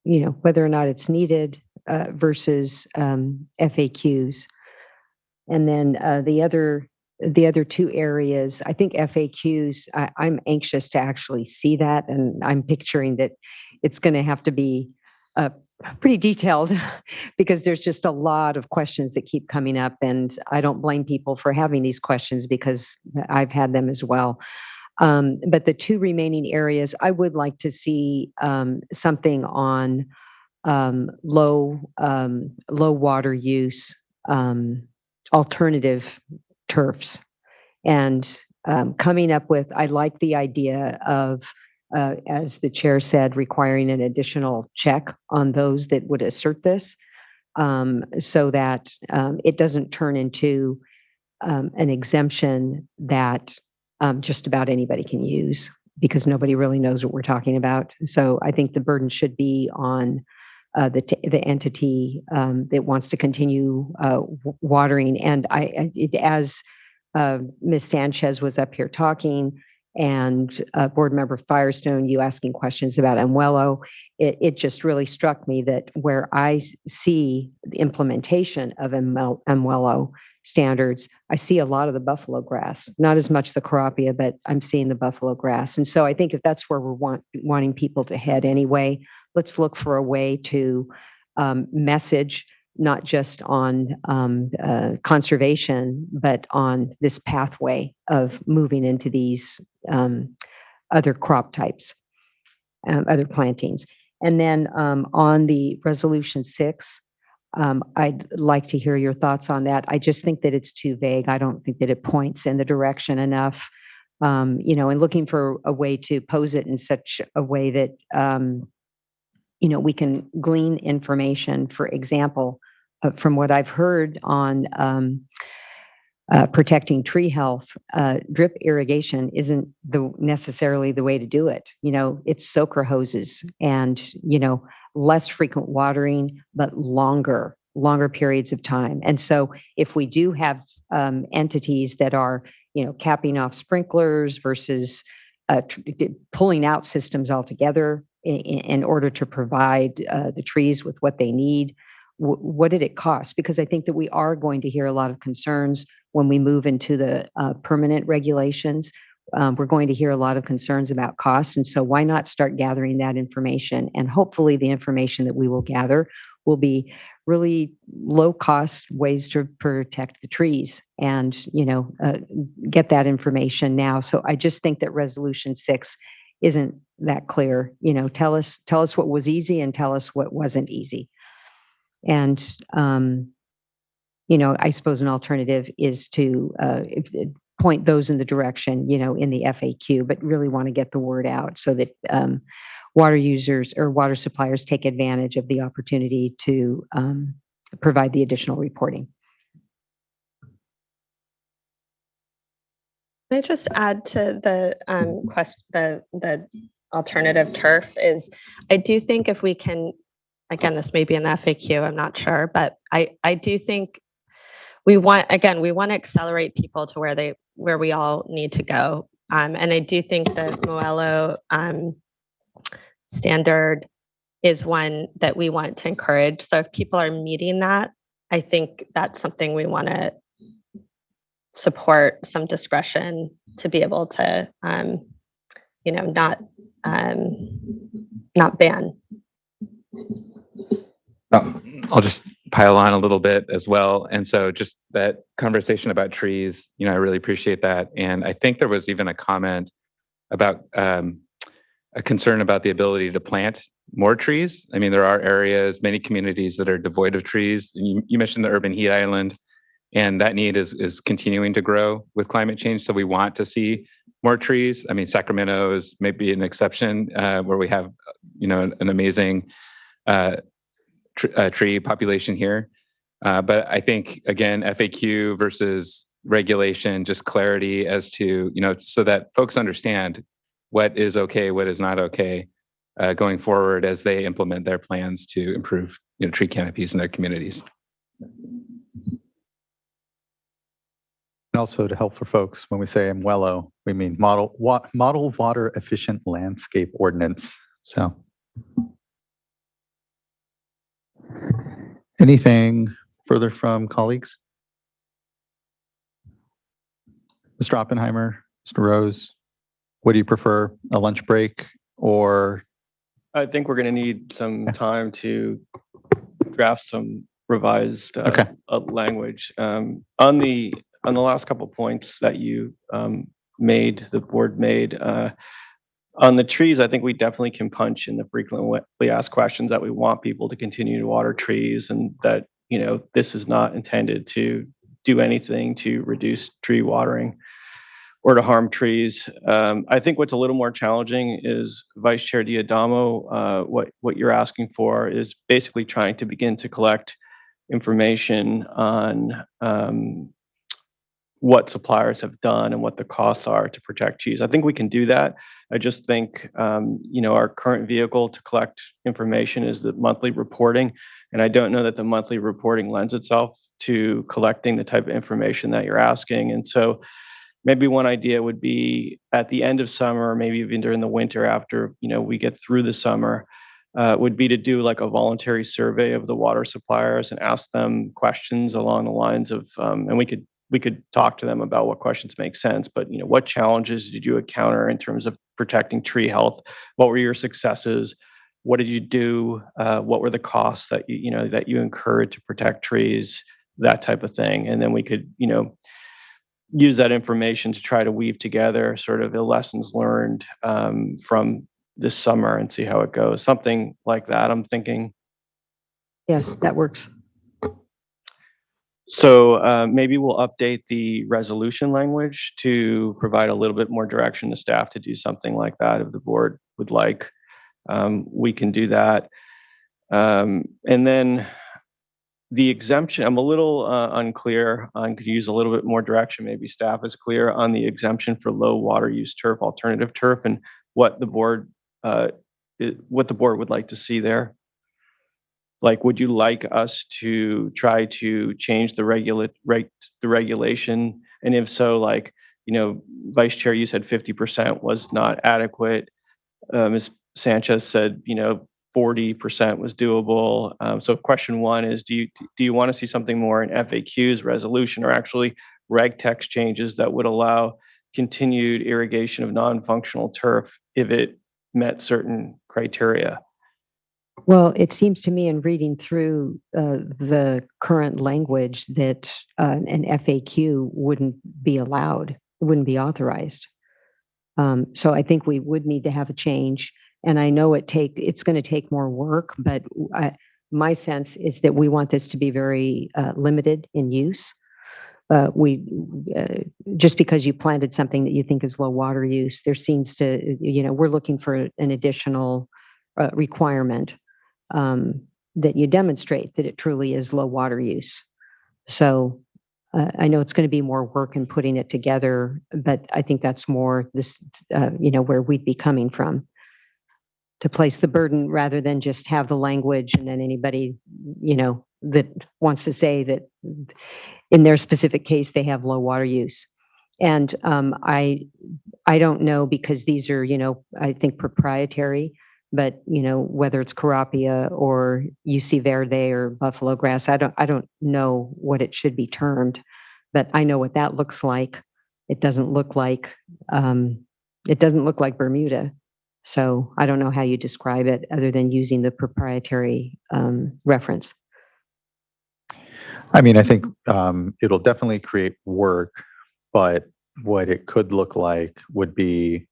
whether or not it's needed versus FAQs. And then the other two areas, I think FAQs, I'm anxious to actually see that, and I'm picturing that it's going to have to be pretty detailed because there's just a lot of questions that keep coming up, and I don't blame people for having these questions because I've had them as well. But the two remaining areas, I would like to see something on low water use alternative turfs, and coming up with, I like the idea of as the chair said, requiring an additional check on those that would assert this, so that it doesn't turn into an exemption that just about anybody can use, because nobody really knows what we're talking about. So I think the burden should be on the entity that wants to continue watering. And as Ms. Sanchez was up here talking, and Board Member Firestone, you asking questions about Umwello, it just really struck me that where I see the implementation of Umwello standards, I see a lot of the buffalo grass, not as much the coroppia, but I'm seeing the buffalo grass. And so I think if that's where we're wanting people to head anyway, let's look for a way to message not just on conservation, but on this pathway of moving into these other crop types, other plantings. And then on the resolution 6, I'd like to hear your thoughts on that. I just think that it's too vague. I don't think that it points in the direction enough, and looking for a way to pose it in such a way that, we can glean information. For example, from what I've heard on protecting tree health, drip irrigation isn't necessarily the way to do it. It's soaker hoses and, less frequent watering, but longer periods of time. And so if we do have entities that are, capping off sprinklers versus pulling out systems altogether in order to provide the trees with what they need, what did it cost? Because I think that we are going to hear a lot of concerns when we move into the permanent regulations. We're going to hear a lot of concerns about costs. And so why not start gathering that information? And hopefully the information that we will gather will be really low cost ways to protect the trees and, get that information now. So I just think that resolution 6 isn't that clear. Tell us what was easy and tell us what wasn't easy. And, I suppose an alternative is to point those in the direction, in the FAQ, but really want to get the word out so that water users or water suppliers take advantage of the opportunity to provide the additional reporting. Can I just add to the question, the alternative turf is, I do think if we can, again, this may be an FAQ, I'm not sure, but I do think we want to accelerate people to where we all need to go. And I do think the Moello standard is one that we want to encourage. So if people are meeting that, I think that's something we want to support, some discretion to be able to, not ban. I'll just pile on a little bit as well. And so just that conversation about trees, I really appreciate that. And I think there was even a comment about a concern about the ability to plant more trees. I mean, there are areas, many communities that are devoid of trees. And you mentioned the urban heat island, and that need is continuing to grow with climate change. So we want to see more trees. I mean, Sacramento is maybe an exception where we have, an amazing tree population here. But I think, again, FAQ versus regulation, just clarity as to, so that folks understand what is okay, what is not okay going forward as they implement their plans to improve, tree canopies in their communities. And also to help for folks, when we say Umwello, we mean model water efficient landscape ordinance. So anything further from colleagues? Mr. Oppenheimer, Mr. Rose, what do you prefer, a lunch break or? I think we're going to need some time to draft some revised language. On the last couple of points that you the board made, on the trees, I think we definitely can punch in the frequently asked questions that we want people to continue to water trees, and that, this is not intended to do anything to reduce tree watering or to harm trees. I think what's a little more challenging is Vice Chair Diadamo, what you're asking for is basically trying to begin to collect information on what suppliers have done and what the costs are to protect trees. I think we can do that. I just think, our current vehicle to collect information is the monthly reporting. And I don't know that the monthly reporting lends itself to collecting the type of information that you're asking. And so maybe one idea would be at the end of summer, maybe even during the winter after, we get through the summer, would be to do like a voluntary survey of the water suppliers and ask them questions along the lines of, and we could talk to them about what questions make sense, but what challenges did you encounter in terms of protecting tree health? What were your successes? What did you do? What were the costs that you incurred to protect trees? That type of thing. And then we could, use that information to try to weave together sort of the lessons learned from this summer and see how it goes. Something like that, I'm thinking. Yes, that works. So maybe we'll update the resolution language to provide a little bit more direction to staff to do something like that if the board would like. We can do that. And then the exemption, I'm a little unclear on, could use a little bit more direction. Maybe staff is clear on the exemption for low water use turf, alternative turf, and what the board would like to see there. Like, would you like us to try to change the regulation? And if so, like, Vice Chair, you said 50% was not adequate. Ms. Sanchez said, 40% was doable. So question one is, do you want to see something more in FAQs, resolution, or actually reg text changes that would allow continued irrigation of non-functional turf if it met certain criteria? Well, it seems to me in reading through the current language that an FAQ wouldn't be allowed, wouldn't be authorized. So I think we would need to have a change. And I know it's going to take more work, but my sense is that we want this to be very limited in use. Just because you planted something that you think is low water use, there seems to, we're looking for an additional requirement that you demonstrate that it truly is low water use. So I know it's going to be more work in putting it together, but I think that's more this, where we'd be coming from, to place the burden rather than just have the language and then anybody, that wants to say that in their specific case, they have low water use. And I don't know, because these are, I think proprietary, but whether it's Carapia or UC Verde or buffalo grass, I don't know what it should be termed, but I know what that looks like. It doesn't look like Bermuda. So I don't know how you describe it other than using the proprietary reference. I mean, I think it'll definitely create work, but what it could look like would be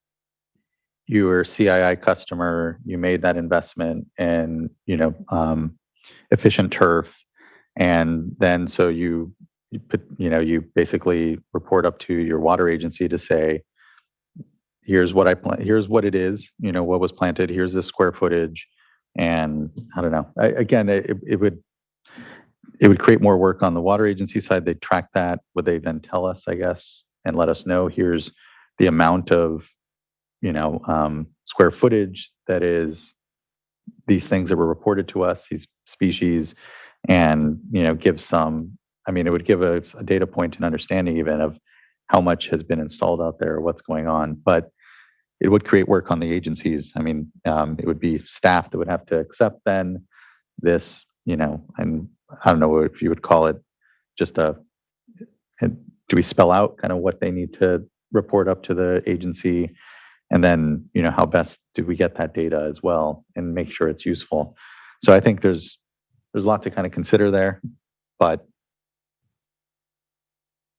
your CII customer, you made that investment in, efficient turf. And then so you basically report up to your water agency to say, here's what here's what it is, what was planted, here's the square footage. And I don't know, it would create more work on the water agency side. They track that. Would they then tell us, I guess, and let us know, here's the amount of, square footage that is these things that were reported to us, these species, and, give some, it would give us a data point and understanding even of how much has been installed out there, what's going on. But it would create work on the agencies. It would be staff that would have to accept then this, and I don't know if you would call it just do we spell out kind of what they need to report up to the agency? And then, how best do we get that data as well and make sure it's useful? So I think there's a lot to kind of consider there, but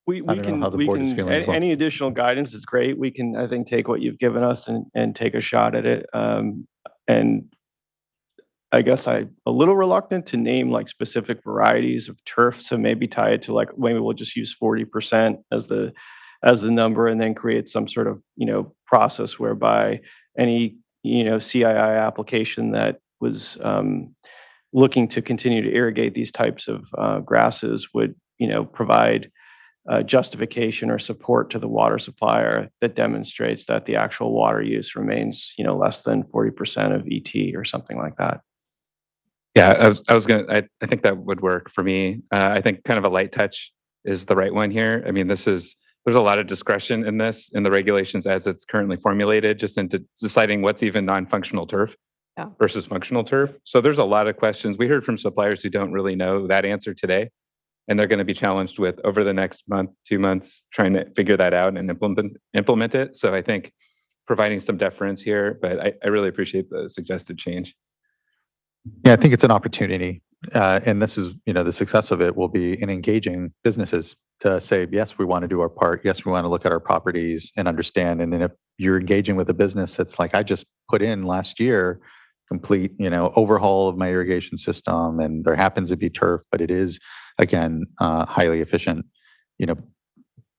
we can any additional guidance is great. We can, I think, take what you've given us and take a shot at it. And I guess I'm a little reluctant to name like specific varieties of turf. So maybe tie it to like, maybe we'll just use 40% as the number, and then create some sort of, process whereby any, CII application that was looking to continue to irrigate these types of grasses would, provide justification or support to the water supplier that demonstrates that the actual water use remains, less than 40% of ET or something like that. Yeah, I think that would work for me. I think kind of a light touch is the right one here. This is there's a lot of discretion in this, in the regulations as it's currently formulated, just into deciding what's even non-functional turf versus functional turf. So there's a lot of questions. We heard from suppliers who don't really know that answer today, and they're going to be challenged with over the next month, 2 months, trying to figure that out and implement it. So I think providing some deference here, but I really appreciate the suggested change. Yeah, I think it's an opportunity. And this is, the success of it will be in engaging businesses to say, yes, we want to do our part. Yes, we want to look at our properties and understand. And then if you're engaging with a business that's like, I just put in last year, complete, overhaul of my irrigation system, and there happens to be turf, but it is, again, highly efficient,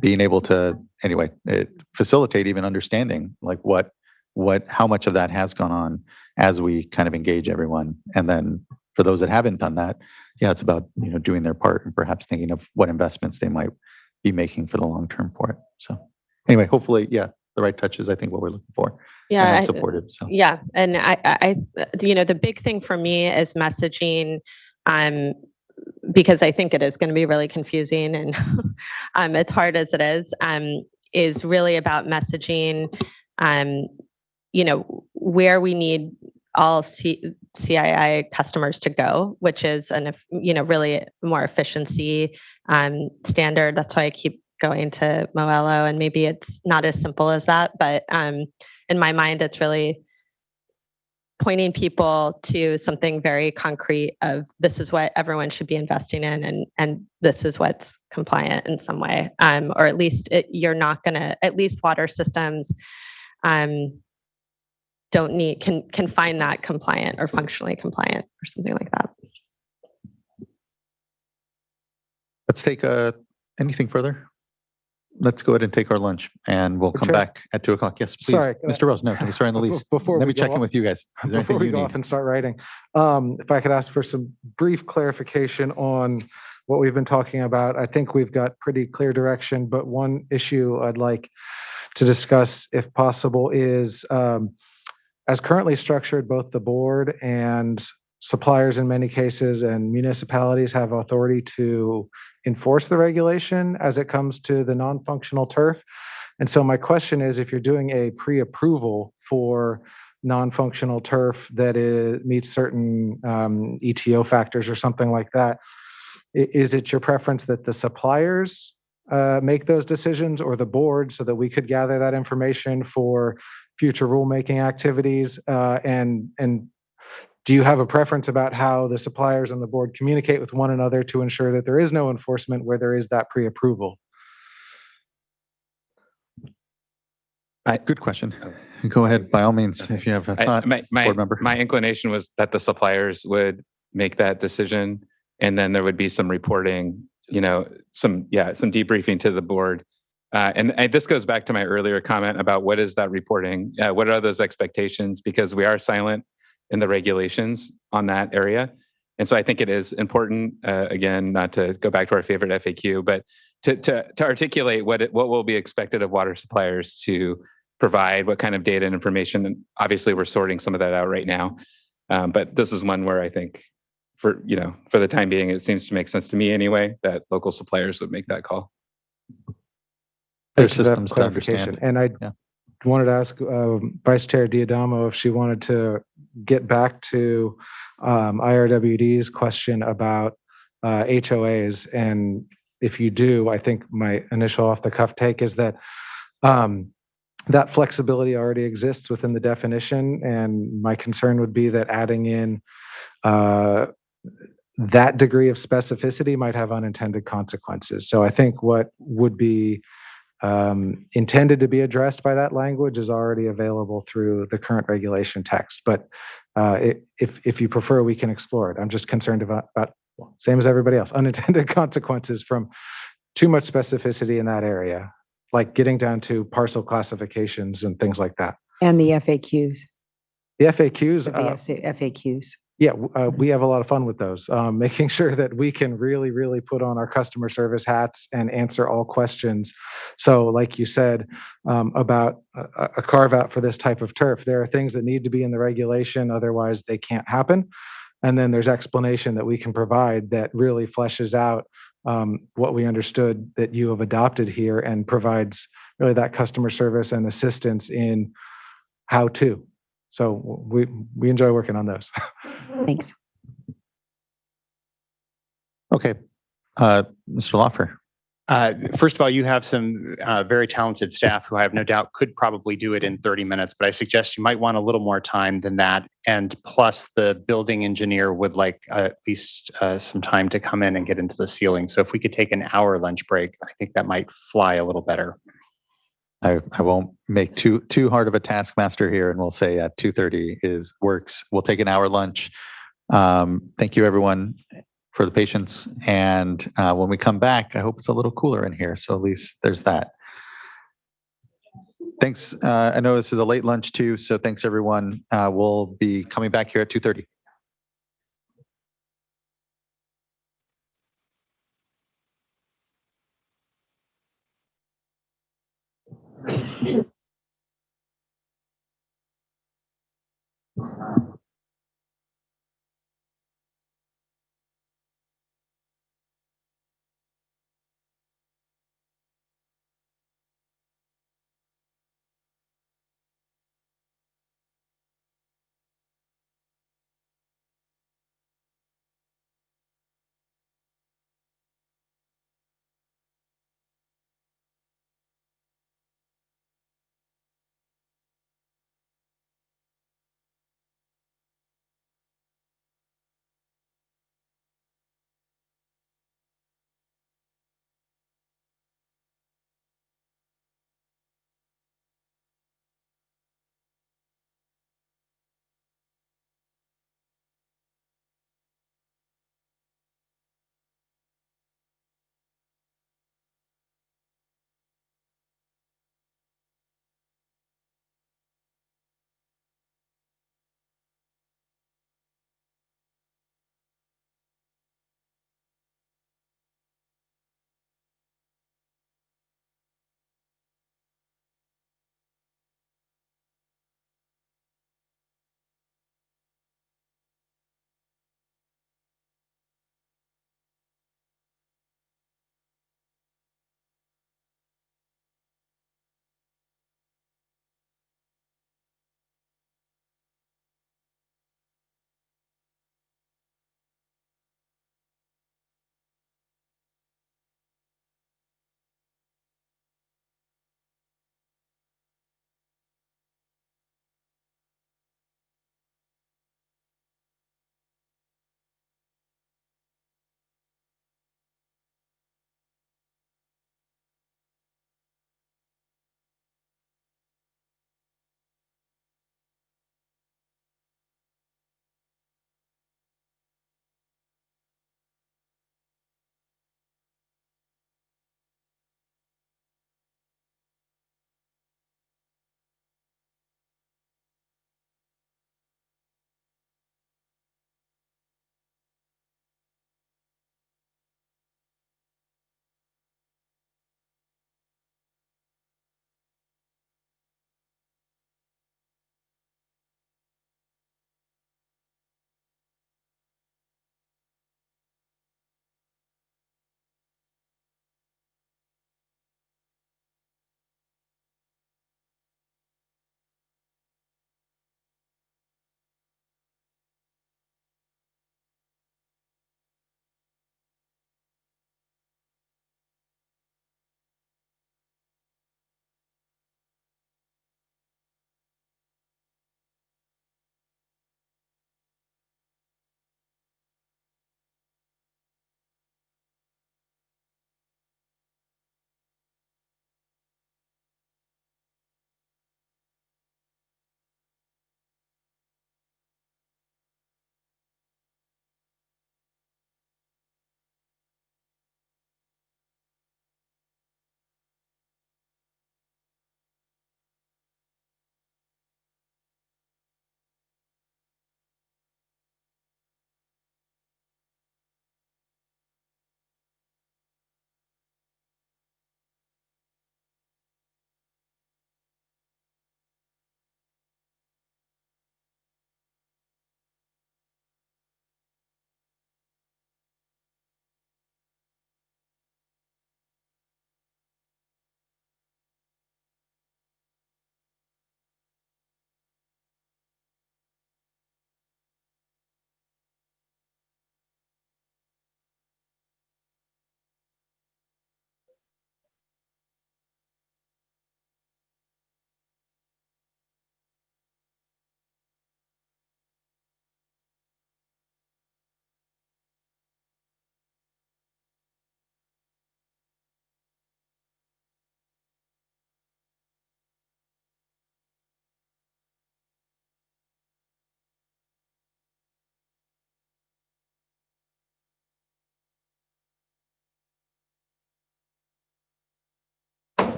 being able to, anyway, facilitate even understanding like how much of that has gone on as we kind of engage everyone. And then for those that haven't done that, it's about, doing their part and perhaps thinking of what investments they might be making for the long term for it. So anyway, hopefully, the right touch is, I think, what we're looking for. Yeah, and I'm supportive. So yeah, and I the big thing for me is messaging, because I think it is going to be really confusing, and as hard as it is really about messaging, where we need all CII customers to go, which is really more efficiency standard. That's why I keep going to Moello, and maybe it's not as simple as that, but in my mind, it's really pointing people to something very concrete of this is what everyone should be investing in, and this is what's compliant in some way, or at least you're not going to, at least water systems can find that compliant or functionally compliant or something like that. let's take anything further. Let's go ahead and take our lunch, and we'll come back at 2:00. Yes, please. Sorry, Mr. Rose, no, can we start on the lease? Let me check in with you guys. Is there Before anything we you go need? off and start writing, if I could ask for some brief clarification on what we've been talking about. I think we've got pretty clear direction, but one issue I'd like to discuss, if possible, is as currently structured, both the board and suppliers in many cases and municipalities have authority to enforce the regulation as it comes to the non-functional turf. And so my question is, if you're doing a pre-approval for non-functional turf that meets certain ETO factors or something like that, is it your preference that the suppliers make those decisions, or the board, so that we could gather that information for future rulemaking activities? And do you have a preference about how the suppliers and the board communicate with one another to ensure that there is no enforcement where there is that pre-approval? Good question. Go ahead, by all means, if you have a thought, board member. My inclination was that the suppliers would make that decision, and then there would be some reporting, some debriefing to the board. And this goes back to my earlier comment about what is that reporting? What are those expectations? Because we are silent in the regulations on that area. And so I think it is important, again, not to go back to our favorite FAQ, but to articulate what will be expected of water suppliers to provide, what kind of data and information. And obviously we're sorting some of that out right now. But this is one where I think for the time being, it seems to make sense to me anyway, that local suppliers would make that call. Their systems to understand. And I wanted to ask Vice Chair Diadamo if she wanted to get back to IRWD's question about HOAs. And if you do, I think my initial off-the-cuff take is that that flexibility already exists within the definition. And my concern would be that adding in that degree of specificity might have unintended consequences. So I think what would be intended to be addressed by that language is already available through the current regulation text. But if you prefer, we can explore it. I'm just concerned about same as everybody else, unintended consequences from too much specificity in that area, like getting down to parcel classifications and things like that. And the FAQs. The FAQs. FAQs. Yeah, we have a lot of fun with those, making sure that we can really, really put on our customer service hats and answer all questions. So like you said, about a carve out for this type of turf, there are things that need to be in the regulation, otherwise they can't happen. And then there's explanation that we can provide that really fleshes out what we understood that you have adopted here and provides really that customer service and assistance in how to. So we enjoy working on those. Thanks. Okay, Mr. Lawfer. First of all, you have some very talented staff who I have no doubt could probably do it in 30 minutes, but I suggest you might want a little more time than that. And plus, the building engineer would like at least some time to come in and get into the ceiling. So if we could take an hour lunch break, I think that might fly a little better. I won't make too hard of a taskmaster here, and we'll say at 2:30 works. We'll take an hour lunch. Thank you, everyone, for the patience. And when we come back, I hope it's a little cooler in here. So at least there's that. Thanks. I know this is a late lunch too. So thanks, everyone. We'll be coming back here at 2:30.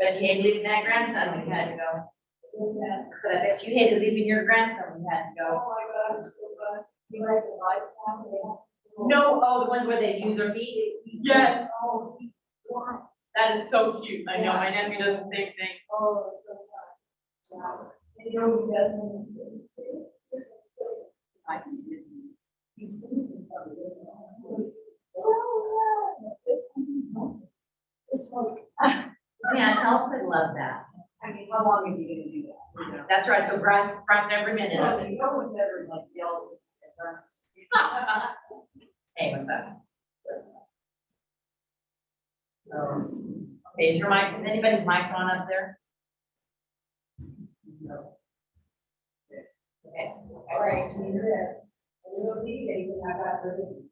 Bet you hated leaving that grandson when you had to go. But I bet you hated leaving your grandson when you had to go. Oh my God, it's so good. You like the light? No, oh, the ones where they use their feet? Yes. Oh, that is so cute. I know, my nephew does the same thing. Oh, it's so fun. And you know, he doesn't. Yeah, Elf would love that. I mean, how long are you gonna do that? That's right, so Brad's every minute. No one's ever like yelled. Hey, what's up? Okay, is your mic, is anybody's mic on up there? No. Okay, all right. We'll be, you can have that.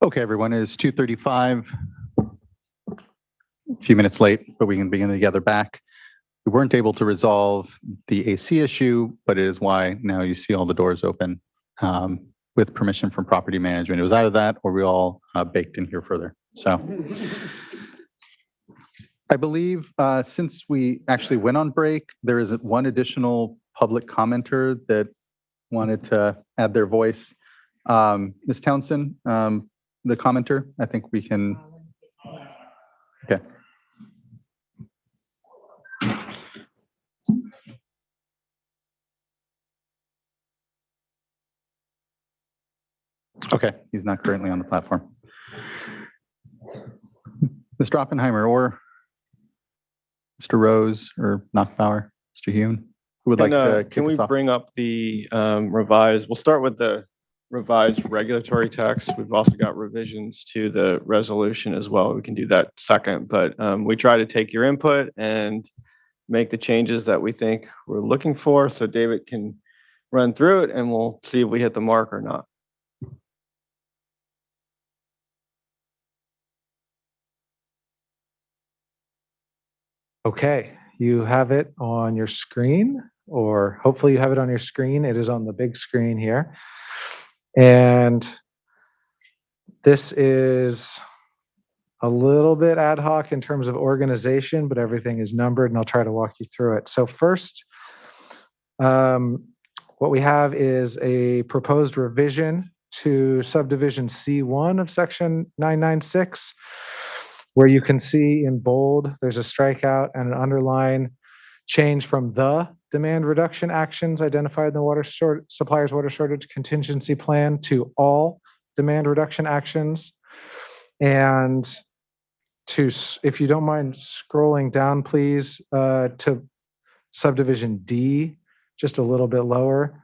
Okay, everyone, it is 2:35. A few minutes late, but we can begin to gather back. We weren't able to resolve the AC issue, but it is why now you see all the doors open with permission from property management. It was either that or we all baked in here further. So I believe since we actually went on break, there is one additional public commenter that wanted to add their voice. Ms. Townsend, the commenter, I think we can. Okay. Okay, he's not currently on the platform. Mr. Oppenheimer or Mr. Rose or Knockbauer, Mr. Hune, who would like to kick Can we us off? bring up the revised, we'll start with the revised regulatory text. We've also got revisions to the resolution as well. We can do that second, but we try to take your input and make the changes that we think we're looking for. So David can run through it and we'll see if we hit the mark or not. Okay, you have it on your screen, or hopefully you have it on your screen. It is on the big screen here. And this is a little bit ad hoc in terms of organization, but everything is numbered and I'll try to walk you through it. So first, what we have is a proposed revision to subdivision C1 of section 996, where you can see in bold, there's a strikeout and an underline change from the demand reduction actions identified in the supplier's water shortage contingency plan to all demand reduction actions. And if you don't mind scrolling down, please, to subdivision D, just a little bit lower,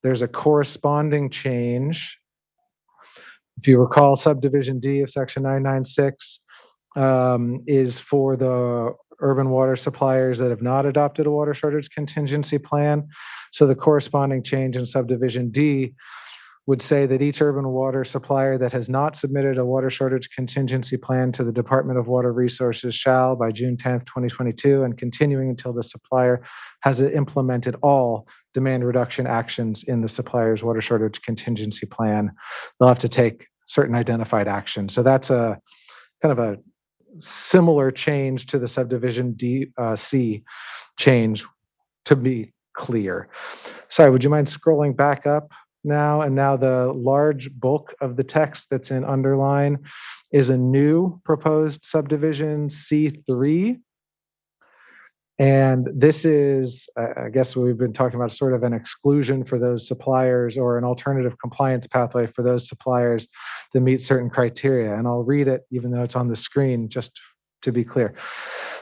there's a corresponding change. If you recall, subdivision D of section 996 is for the urban water suppliers that have not adopted a water shortage contingency plan. So the corresponding change in subdivision D would say that each urban water supplier that has not submitted a water shortage contingency plan to the Department of Water Resources shall, by June 10th, 2022, and continuing until the supplier has implemented all demand reduction actions in the supplier's water shortage contingency plan, they'll have to take certain identified actions. So that's a kind of a similar change to the subdivision D, C change, to be clear. Sorry, would you mind scrolling back up now? And now the large bulk of the text that's in underline is a new proposed subdivision C3. And this is, I guess we've been talking about sort of an exclusion for those suppliers, or an alternative compliance pathway for those suppliers that meet certain criteria. And I'll read it even though it's on the screen, just to be clear.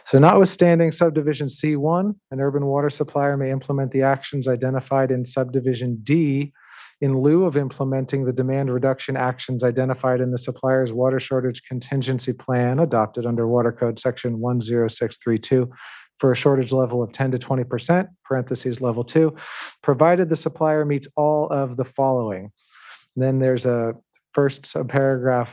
So notwithstanding subdivision C1, an urban water supplier may implement the actions identified in subdivision D in lieu of implementing the demand reduction actions identified in the supplier's water shortage contingency plan adopted under Water Code section 10632 for a shortage level of 10 to 20%, parentheses level 2, provided the supplier meets all of the following. Then there's a first subparagraph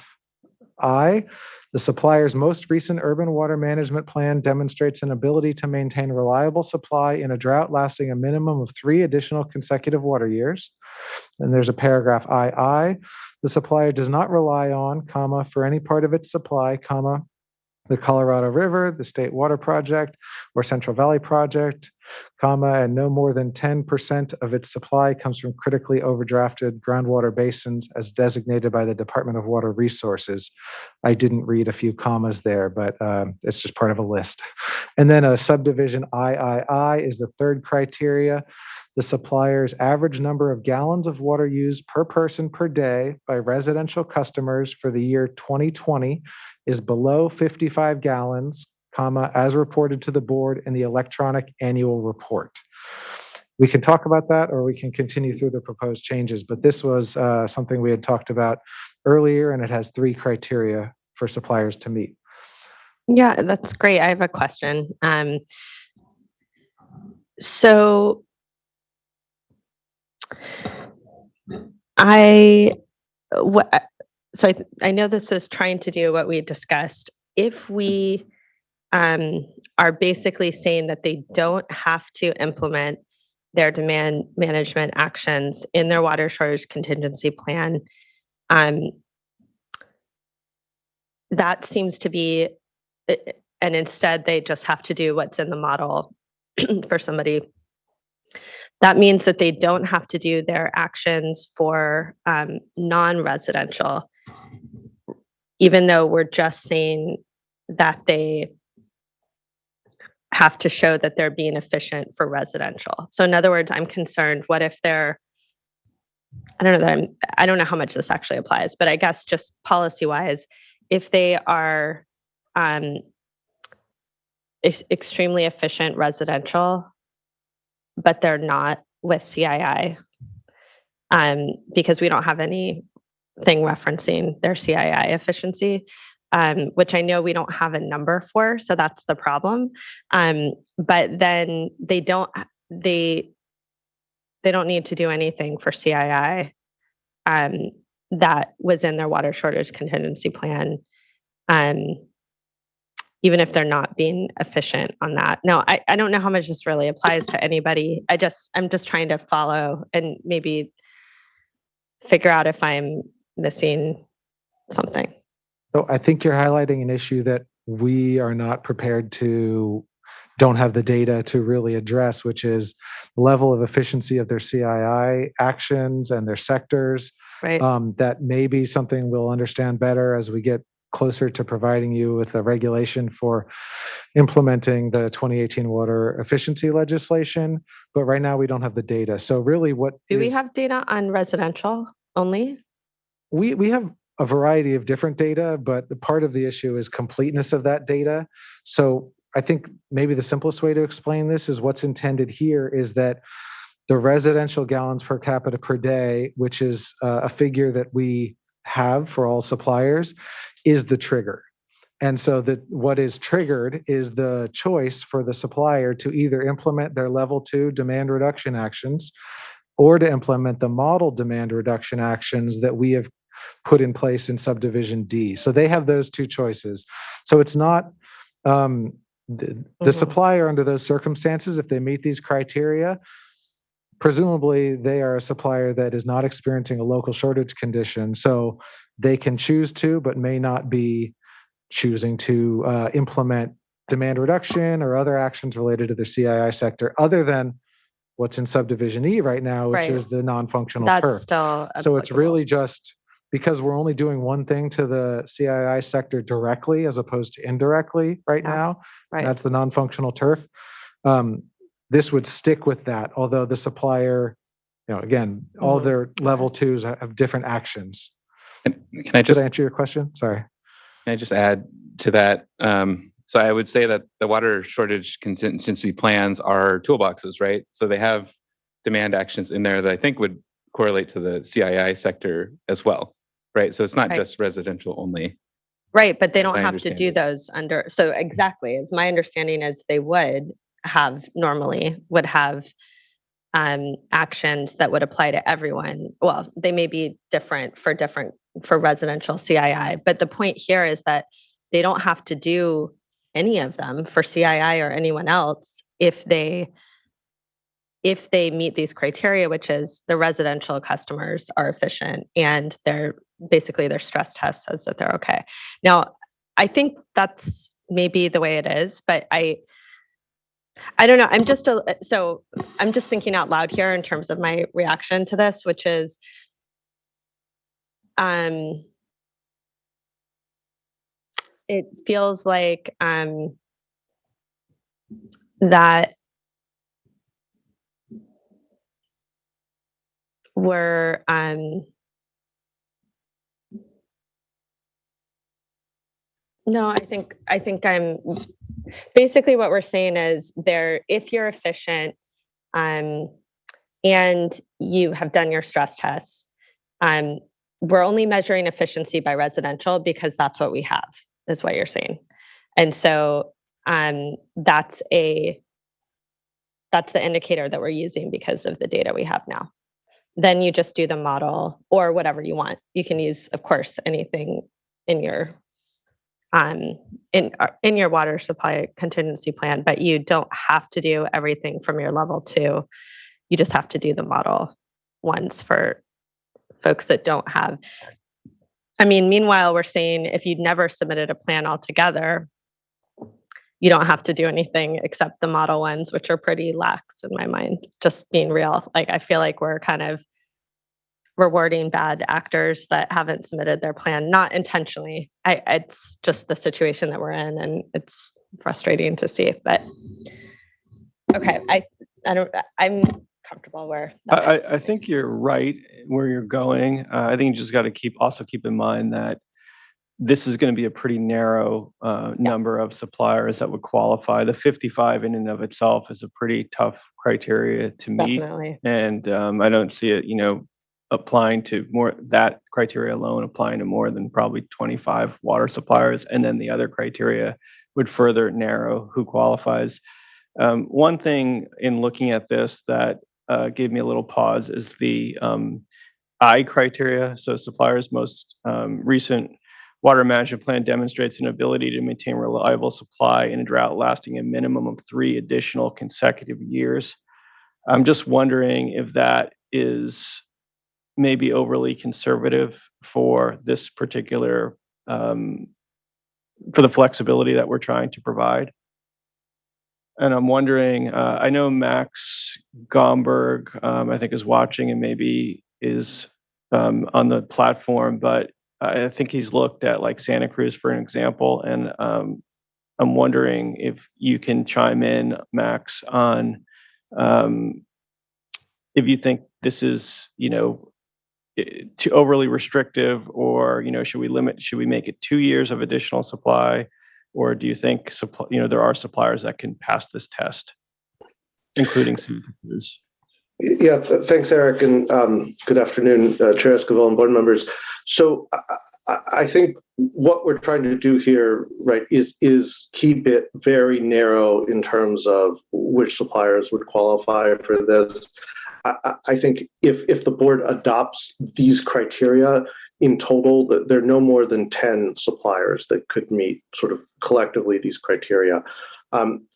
I. The supplier's most recent urban water management plan demonstrates an ability to maintain reliable supply in a drought lasting a minimum of 3 additional consecutive water years. And there's a paragraph II. The supplier does not rely on, comma, for any part of its supply, comma, the Colorado River, the State Water Project, or Central Valley Project, comma, and no more than 10% of its supply comes from critically overdrafted groundwater basins as designated by the Department of Water Resources. I didn't read a few commas there, but it's just part of a list. And then a subdivision III is the third criteria. The supplier's average number of gallons of water used per person per day by residential customers for the year 2020 is below 55 gallons, comma, as reported to the board in the electronic annual report. We can talk about that, or we can continue through the proposed changes, but this was something we had talked about earlier, and it has 3 criteria for suppliers to meet. Yeah, that's great. I have a question. So so I know this is trying to do what we discussed. If we are basically saying that they don't have to implement their demand management actions in their water shortage contingency plan, that seems to be, and instead they just have to do what's in the model for somebody. That means that they don't have to do their actions for non-residential, even though we're just saying that they have to show that they're being efficient for residential. So in other words, I'm concerned, what if they're, I don't know how much this actually applies, but I guess just policy-wise, if they are extremely efficient residential, but they're not with CII, because we don't have anything referencing their CII efficiency, which I know we don't have a number for, so that's the problem. But then they don't need to do anything for CII that was in their water shortage contingency plan, even if they're not being efficient on that. No, I don't know how much this really applies to anybody. I'm just trying to follow and maybe figure out if I'm missing something. So I think you're highlighting an issue that we are not prepared to, don't have the data to really address, which is the level of efficiency of their CII actions and their sectors. Right. That may be something we'll understand better as we get closer to providing you with a regulation for implementing the 2018 water efficiency legislation. But right now we don't have the data. So really do we have data on residential only? We have a variety of different data, but part of the issue is completeness of that data. So I think maybe the simplest way to explain this is what's intended here is that the residential gallons per capita per day, which is a figure that we have for all suppliers, is the trigger. And so that what is triggered is the choice for the supplier to either implement their level 2 demand reduction actions or to implement the model demand reduction actions that we have put in place in subdivision D. So they have those two choices. So it's not the supplier under those circumstances, if they meet these criteria, presumably they are a supplier that is not experiencing a local shortage condition. So they can choose to, but may not be choosing to implement demand reduction or other actions related to the CII sector other than what's in subdivision E right now, which is the non-functional turf. Still so it's really just because we're only doing one thing to the CII sector directly as opposed to indirectly right now. Right. That's the non-functional turf. This would stick with that, although the supplier, again, all their level 2s have different actions. Can I just answer your question? Sorry. Can I just add to that? So I would say that the water shortage contingency plans are toolboxes, right? So they have demand actions in there that I think would correlate to the CII sector as well, right? So it's not just residential only. Right, but they don't have to do those under, so exactly, as my understanding is they would have actions that would apply to everyone. Well, they may be different for residential CII, but the point here is that they don't have to do any of them for CII or anyone else if they meet these criteria, which is the residential customers are efficient and their stress test says that they're okay. Now, I think that's maybe the way it is, but I don't know. I'm just thinking out loud here in terms of my reaction to this, which is it feels like that we're no, I think I'm basically what we're saying is if you're efficient and you have done your stress tests, we're only measuring efficiency by residential because that's what we have, is what you're saying. And so that's the indicator that we're using because of the data we have now. then you just do the model or whatever you want. You can use, of course, anything in your in your water supply contingency plan, but you don't have to do everything from your level 2. You just have to do the model ones for folks that don't have. I mean, meanwhile, we're saying if you'd never submitted a plan altogether, you don't have to do anything except the model ones, which are pretty lax in my mind, just being real. Like, I feel like we're kind of rewarding bad actors that haven't submitted their plan, not intentionally. It's just the situation that we're in, and it's frustrating to see. But okay, I'm comfortable where I think you're right where you're going. I think you just got to keep in mind that this is going to be a pretty narrow number of suppliers that would qualify. The 55 in and of itself is a pretty tough criteria to meet. Definitely. And I don't see it, applying to more, that criteria alone applying to more than probably 25 water suppliers. And then the other criteria would further narrow who qualifies. One thing in looking at this that gave me a little pause is the I criteria. So suppliers' most recent water management plan demonstrates an ability to maintain reliable supply in a drought lasting a minimum of 3 additional consecutive years. I'm just wondering if that is maybe overly conservative for this particular, for the flexibility that we're trying to provide. And I'm wondering, I know Max Gomberg, I think, is watching and maybe is on the platform, but I think he's looked at like Santa Cruz, for an example. And I'm wondering if you can chime in, Max, on if you think this is, too overly restrictive, or, should we make it 2 years of additional supply? Or do you think, there are suppliers that can pass this test, including Santa Cruz? Yeah, thanks, Eric, and good afternoon, Chair Esquivel and board members. So I think what we're trying to do here, right, is keep it very narrow in terms of which suppliers would qualify for this. I think if the board adopts these criteria, in total, there are no more than 10 suppliers that could meet sort of collectively these criteria.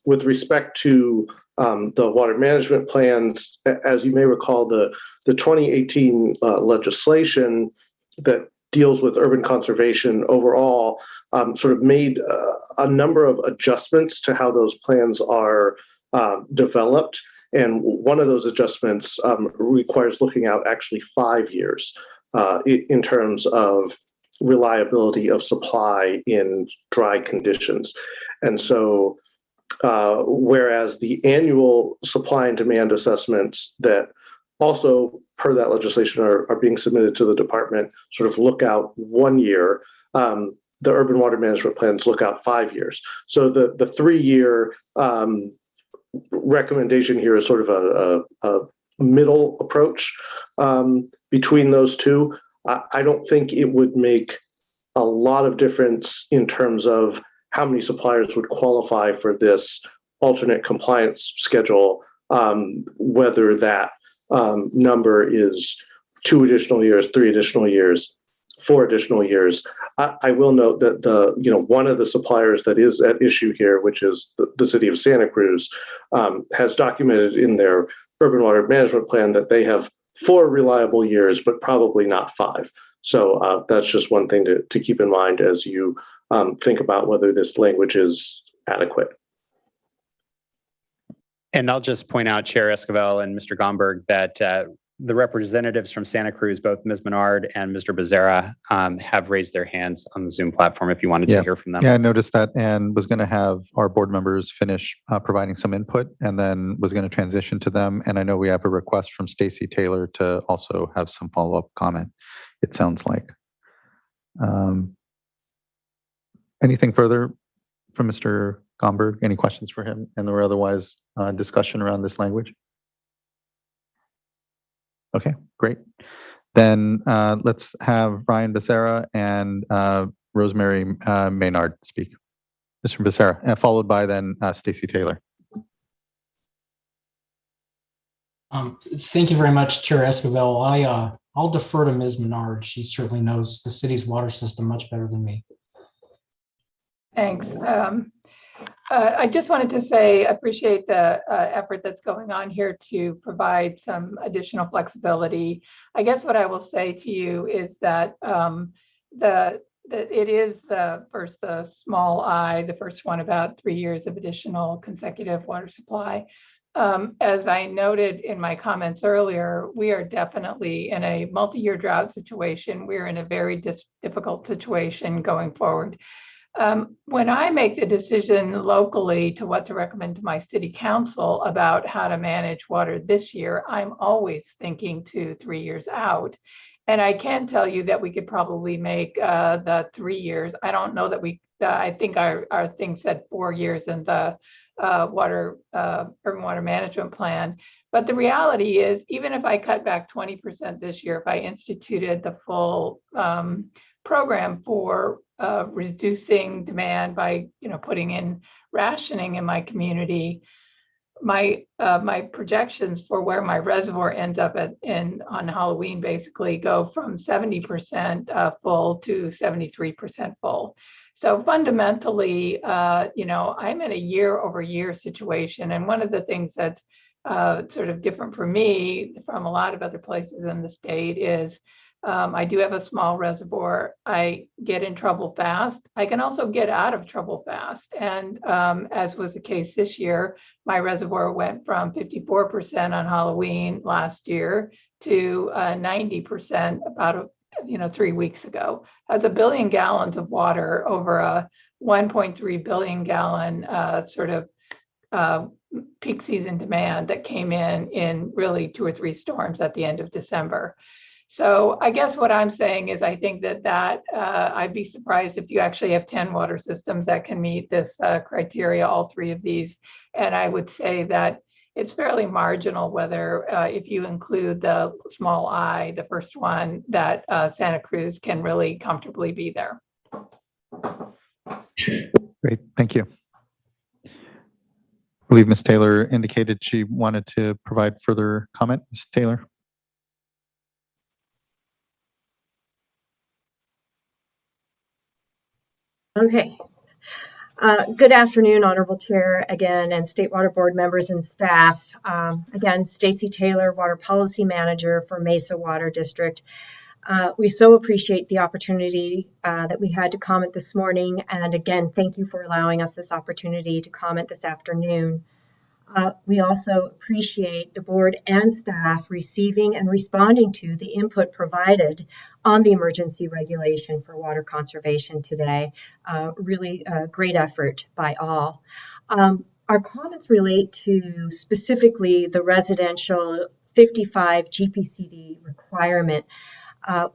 With respect to the water management plans, as you may recall, the 2018 legislation that deals with urban conservation overall sort of made a number of adjustments to how those plans are developed. And one of those adjustments requires looking out actually 5 years in terms of reliability of supply in dry conditions. And so, whereas the annual supply and demand assessments that also per that legislation are being submitted to the department sort of look out 1 year, the urban water management plans look out 5 years. So the 3-year recommendation here is sort of a middle approach between those two. I don't think it would make a lot of difference in terms of how many suppliers would qualify for this alternate compliance schedule, whether that number is 2 additional years, 3 additional years, 4 additional years. I will note that one of the suppliers that is at issue here, which is the city of Santa Cruz, has documented in their urban water management plan that they have 4 reliable years, but probably not 5. So that's just one thing to keep in mind as you think about whether this language is adequate. And I'll just point out, Chair Esquivel and Mr. Gomberg, that the representatives from Santa Cruz, both Ms. Menard and Mr. Becerra, have raised their hands on the Zoom platform if you wanted to hear from them. Yeah, I noticed that and was going to have our board members finish providing some input and then was going to transition to them. And I know we have a request from Stacy Taylor to also have some follow-up comment, it sounds like. Anything further from Mr. Gomberg? Any questions for him? And or otherwise discussion around this language? Okay, great. Then let's have Ryan Becerra and Rosemary Maynard speak. Mr. Becerra, followed by then Stacy Taylor. Thank you very much, Chair Esquivel. I'll defer to Ms. Menard. She certainly knows the city's water system much better than me. Thanks. I just wanted to say, I appreciate the effort that's going on here to provide some additional flexibility. I guess what I will say to you is that it is the small I, the first one about 3 years of additional consecutive water supply. As I noted in my comments earlier, we are definitely in a multi-year drought situation. We're in a very difficult situation going forward. When I make the decision locally to what to recommend to my city council about how to manage water this year, I'm always thinking 2-3 years out. And I can tell you that we could probably make the 3 years. I don't know that I think our thing said 4 years in the urban water management plan. But the reality is, even if I cut back 20% this year, if I instituted the full program for reducing demand by putting in rationing in my community, my projections for where my reservoir ends up on Halloween basically go from 70% full to 73% full. So fundamentally, I'm in a year-over-year situation. And one of the things that's sort of different for me from a lot of other places in the state is I do have a small reservoir. I get in trouble fast. I can also get out of trouble fast. And as was the case this year, my reservoir went from 54% on Halloween last year to 90% about 3 weeks ago. That's 1 billion gallons of water over a 1.3 billion gallon sort of peak season demand that came in really 2 or 3 storms at the end of December. So I guess what I'm saying is I think that I'd be surprised if you actually have 10 water systems that can meet this criteria, all 3 of these. And I would say that it's fairly marginal whether if you include the small I, the first one, that Santa Cruz can really comfortably be there. Great, thank you. I believe Ms. Taylor indicated she wanted to provide further comment. Ms. Taylor. Okay. Good afternoon, Honorable Chair, again, and State Water Board members and staff. Again, Stacy Taylor, Water Policy Manager for Mesa Water District. We so appreciate the opportunity that we had to comment this morning. And again, thank you for allowing us this opportunity to comment this afternoon. We also appreciate the board and staff receiving and responding to the input provided on the emergency regulation for water conservation today. Really a great effort by all. Our comments relate to specifically the residential 55 GPCD requirement.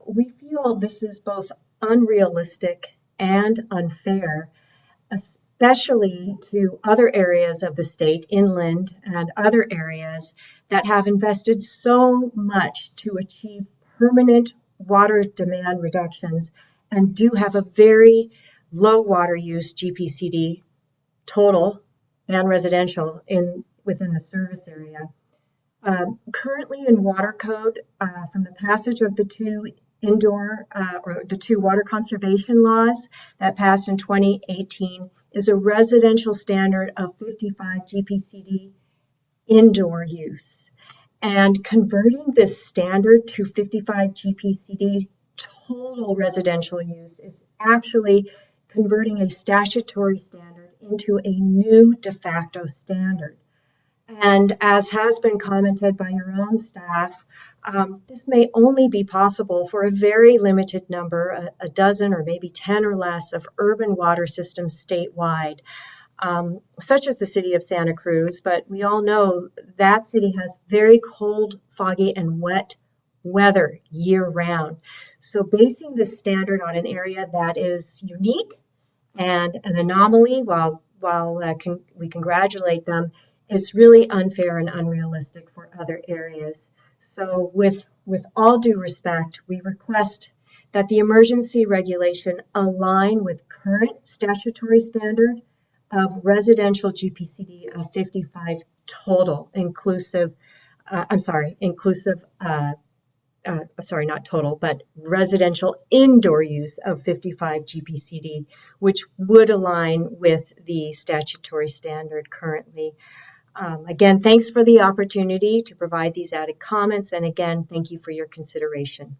We feel this is both unrealistic and unfair, especially to other areas of the state, inland and other areas that have invested so much to achieve permanent water demand reductions and do have a very low water use GPCD total and residential within the service area. Currently in water code, from the passage of the two water conservation laws that passed in 2018, is a residential standard of 55 GPCD indoor use. And converting this standard to 55 GPCD total residential use is actually converting a statutory standard into a new de facto standard. And as has been commented by your own staff, this may only be possible for a very limited number, a dozen or maybe 10 or less of urban water systems statewide, such as the city of Santa Cruz. But we all know that city has very cold, foggy, and wet weather year round. So basing this standard on an area that is unique and an anomaly, while we congratulate them, is really unfair and unrealistic for other areas. So with all due respect, we request that the emergency regulation align with current statutory standard of residential GPCD of 55 total, inclusive inclusive, sorry, not total, but residential indoor use of 55 GPCD, which would align with the statutory standard currently. Again, thanks for the opportunity to provide these added comments. And again, thank you for your consideration.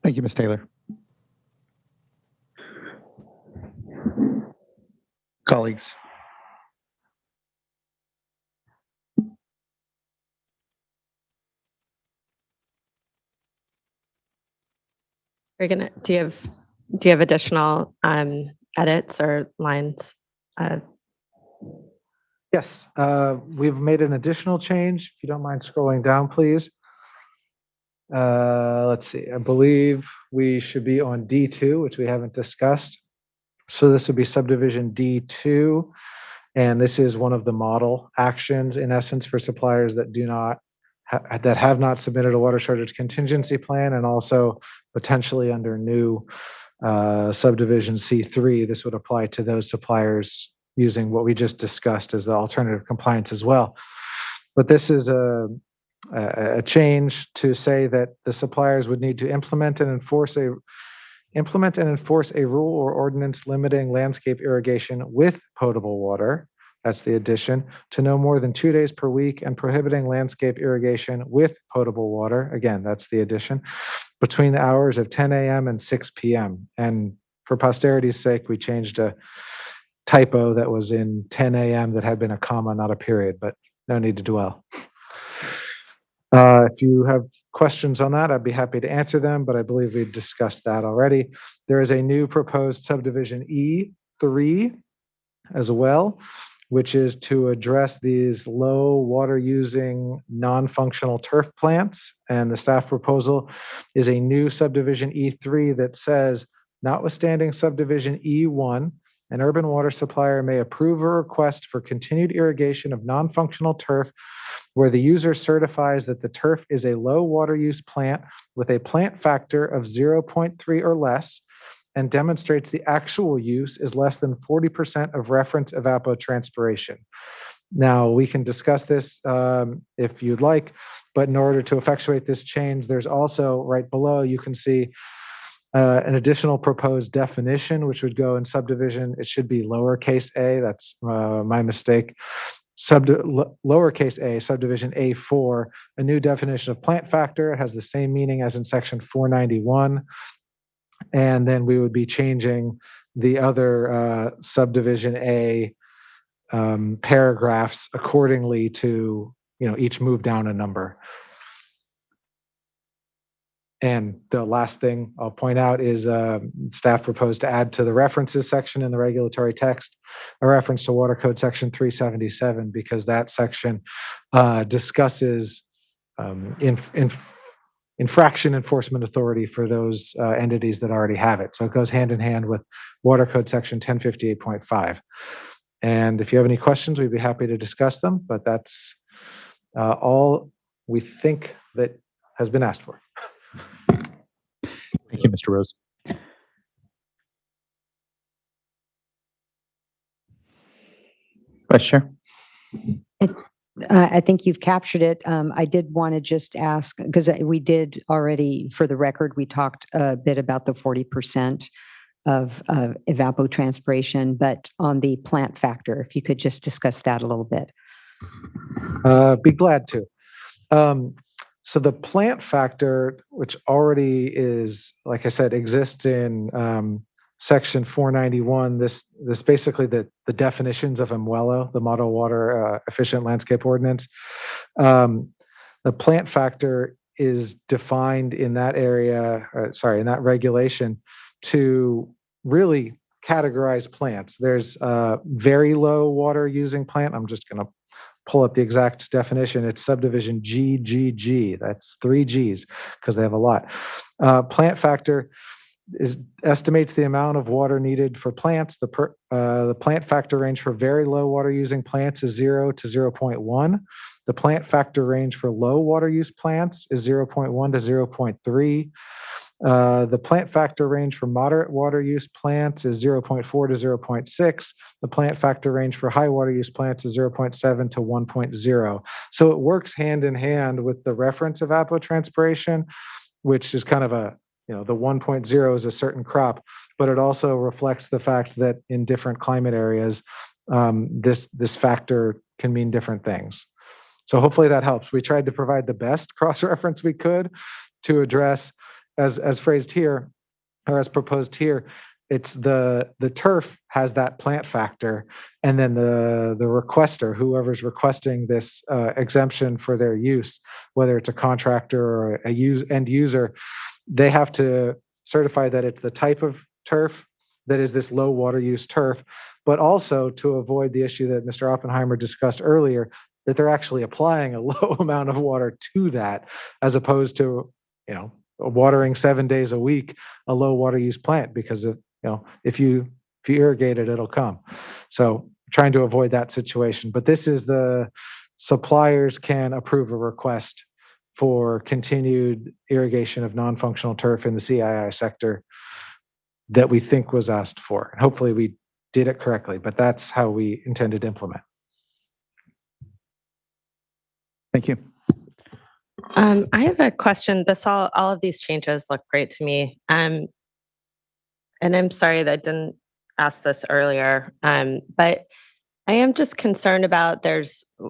Thank you, Ms. Taylor. Colleagues. Do you have additional edits or lines? Yes, we've made an additional change. If you don't mind scrolling down, please. Let's see, I believe we should be on D2, which we haven't discussed. So this would be subdivision D2. And this is one of the model actions, in essence, for suppliers that have not submitted a water shortage contingency plan, and also potentially under new subdivision C3, this would apply to those suppliers using what we just discussed as the alternative compliance as well. But this is a change to say that the suppliers would need to implement and enforce a rule or ordinance limiting landscape irrigation with potable water. That's the addition, to no more than 2 days per week, and prohibiting landscape irrigation with potable water. Again, that's the addition, between the hours of 10 a.m. and 6 p.m. And for posterity's sake, we changed a typo that was in 10 a.m. that had been a comma, not a period, but no need to dwell. If you have questions on that, I'd be happy to answer them, but I believe we've discussed that already. There is a new proposed subdivision E3 as well, which is to address these low water using non-functional turf plants. And the staff proposal is a new subdivision E3 that says, notwithstanding subdivision E1, an urban water supplier may approve a request for continued irrigation of non-functional turf where the user certifies that the turf is a low water use plant with a plant factor of 0.3 or less, and demonstrates the actual use is less than 40% of reference evapotranspiration. Now, we can discuss this if you'd like, but in order to effectuate this change, there's also right below, you can see an additional proposed definition, which would go in subdivision. It should be lowercase a, that's my mistake. Lowercase a, subdivision A4, a new definition of plant factor. It has the same meaning as in section 491. And then we would be changing the other subdivision A paragraphs accordingly to, each move down a number. And the last thing I'll point out is staff proposed to add to the references section in the regulatory text a reference to Water Code section 377, because that section discusses infraction enforcement authority for those entities that already have it. So it goes hand in hand with Water Code section 1058.5. And if you have any questions, we'd be happy to discuss them, but that's all we think that has been asked for. Thank you, Mr. Rose. Vice Chair. I think you've captured it. I did want to just ask, because we did already, for the record, we talked a bit about the 40% of evapotranspiration, but on the plant factor, if you could just discuss that a little bit. Be glad to. So the plant factor, which already is, like I said, exists in section 491, this basically the definitions of MWELO, the Model Water Efficient Landscape Ordinance. The plant factor is defined in that area, in that regulation, to really categorize plants. There's very low water using plant. I'm just going to pull up the exact definition. It's subdivision GGG. That's 3 Gs because they have a lot. Plant factor estimates the amount of water needed for plants. The plant factor range for very low water using plants is 0 to 0.1. The plant factor range for low water use plants is 0.1 to 0.3. The plant factor range for moderate water use plants is 0.4 to 0.6. The plant factor range for high water use plants is 0.7 to 1.0. So it works hand in hand with the reference evapotranspiration, which is kind of a, the 1.0 is a certain crop, but it also reflects the fact that in different climate areas, this factor can mean different things. So hopefully that helps. We tried to provide the best cross-reference we could to address, as phrased here, or as proposed here, it's the turf has that plant factor, and then the requester, whoever's requesting this exemption for their use, whether it's a contractor or end user, they have to certify that it's the type of turf that is this low water use turf, but also to avoid the issue that Mr. Oppenheimer discussed earlier, that they're actually applying a low amount of water to that, as opposed to, watering 7 days a week, a low water use plant, because if you irrigate it, it'll come. So trying to avoid that situation. But this is the suppliers can approve a request for continued irrigation of non-functional turf in the CII sector that we think was asked for. And hopefully we did it correctly, but that's how we intended to implement. Thank you. I have a question. All of these changes look great to me. And I'm sorry that I didn't ask this earlier, but I am just concerned about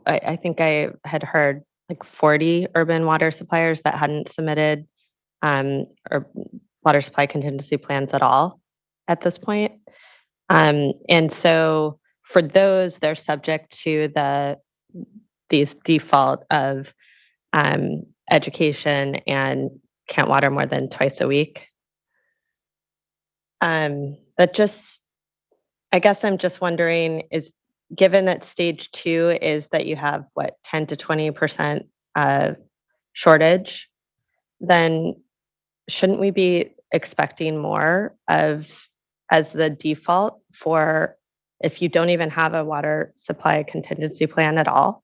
I think I had heard like 40 urban water suppliers that hadn't submitted or water supply contingency plans at all at this point. And so for those, they're subject to these default of education and can't water more than twice a week. I guess I'm just wondering, given that stage 2 is that you have 10 to 20% shortage, then shouldn't we be expecting more as the default for if you don't even have a water supply contingency plan at all?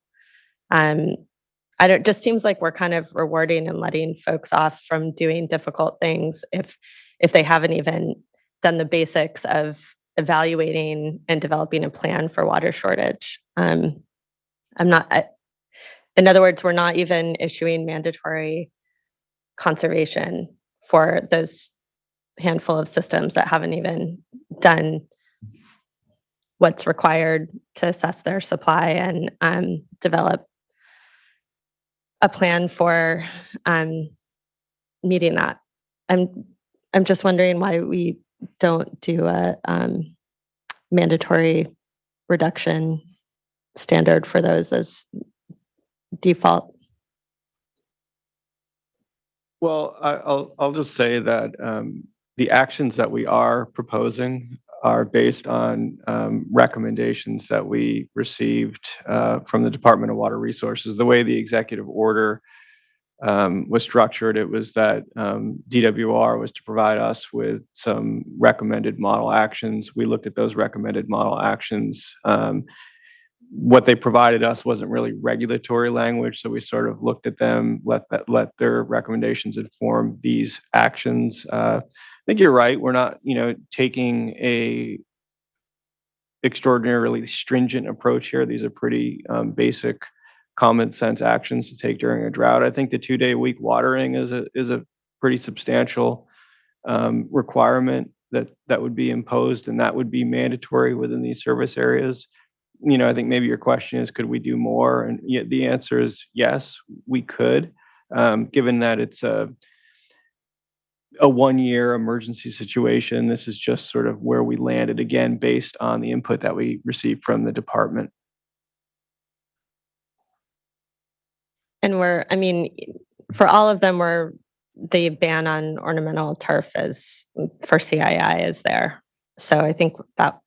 It just seems like we're kind of rewarding and letting folks off from doing difficult things if they haven't even done the basics of evaluating and developing a plan for water shortage. In other words, we're not even issuing mandatory conservation for those handful of systems that haven't even done what's required to assess their supply and develop a plan for meeting that. I'm just wondering why we don't do a mandatory reduction standard for those as default. Well, I'll just say that the actions that we are proposing are based on recommendations that we received from the Department of Water Resources. The way the executive order was structured, it was that DWR was to provide us with some recommended model actions. We looked at those recommended model actions. What they provided us wasn't really regulatory language, so we sort of looked at them, let their recommendations inform these actions. I think you're right. We're not, taking a extraordinarily stringent approach here. These are pretty basic, common sense actions to take during a drought. I think the 2-day-a-week watering is a pretty substantial requirement that would be imposed, and that would be mandatory within these service areas. I think maybe your question is, could we do more? And the answer is yes, we could, given that it's a 1-year emergency situation. This is just sort of where we landed, again, based on the input that we received from the department. And for all of them, the ban on ornamental turf for CII is there. So I think that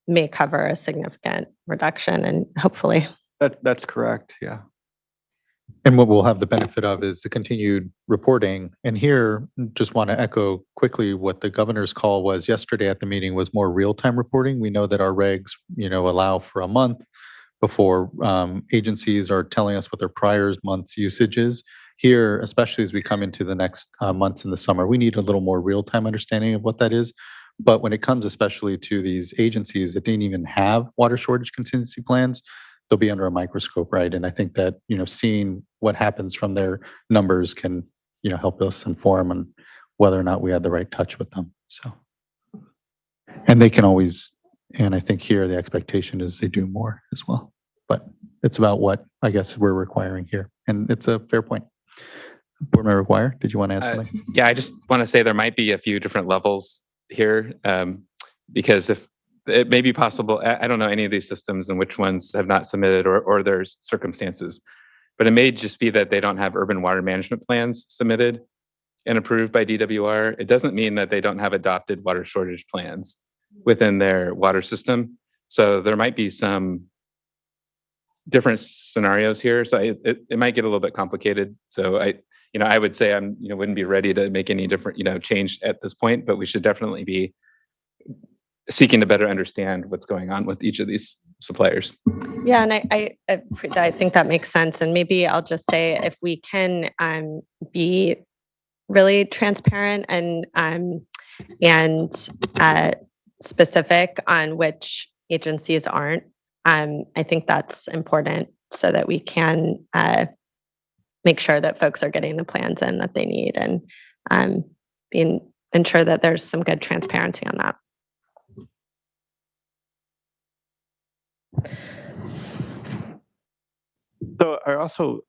may cover a significant reduction, and hopefully. That's correct, yeah. And what we'll have the benefit of is the continued reporting. And here, just want to echo quickly what the governor's call was yesterday at the meeting was more real-time reporting. We know that our regs, allow for a month before agencies are telling us what their prior month's usage is. here, especially as we come into the next months in the summer, we need a little more real-time understanding of what that is. But when it comes especially to these agencies that didn't even have water shortage contingency plans, they'll be under a microscope, right? And I think that, seeing what happens from their numbers can, help us inform on whether or not we had the right touch with them. So, and they can always, and I think here the expectation is they do more as well. But it's about what I guess we're requiring here. And it's a fair point. Board Member McGuire, did you want to add something? Yeah, I just want to say there might be a few different levels here, because if it may be possible, I don't know any of these systems and which ones have not submitted or there's circumstances, but it may just be that they don't have urban water management plans submitted and approved by DWR. It doesn't mean that they don't have adopted water shortage plans within their water system. So there might be some different scenarios here. So it might get a little bit complicated. So I would say wouldn't be ready to make any different, change at this point, but we should definitely be seeking to better understand what's going on with each of these suppliers. Yeah, and I think that makes sense. And maybe I'll just say if we can be really transparent and specific on which agencies aren't, I think that's important so that we can make sure that folks are getting the plans in that they need and ensure that there's some good transparency on that. So I also,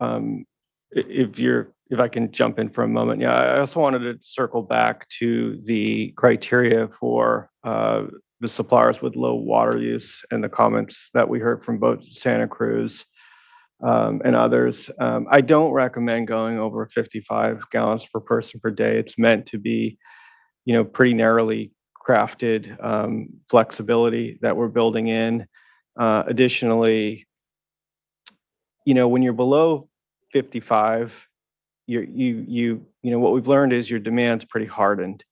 if I can jump in for a moment, yeah, I also wanted to circle back to the criteria for the suppliers with low water use and the comments that we heard from both Santa Cruz and others. I don't recommend going over 55 gallons per person per day. It's meant to be, pretty narrowly crafted flexibility that we're building in. Additionally, when you're below 55, what we've learned is your demand's pretty hardened.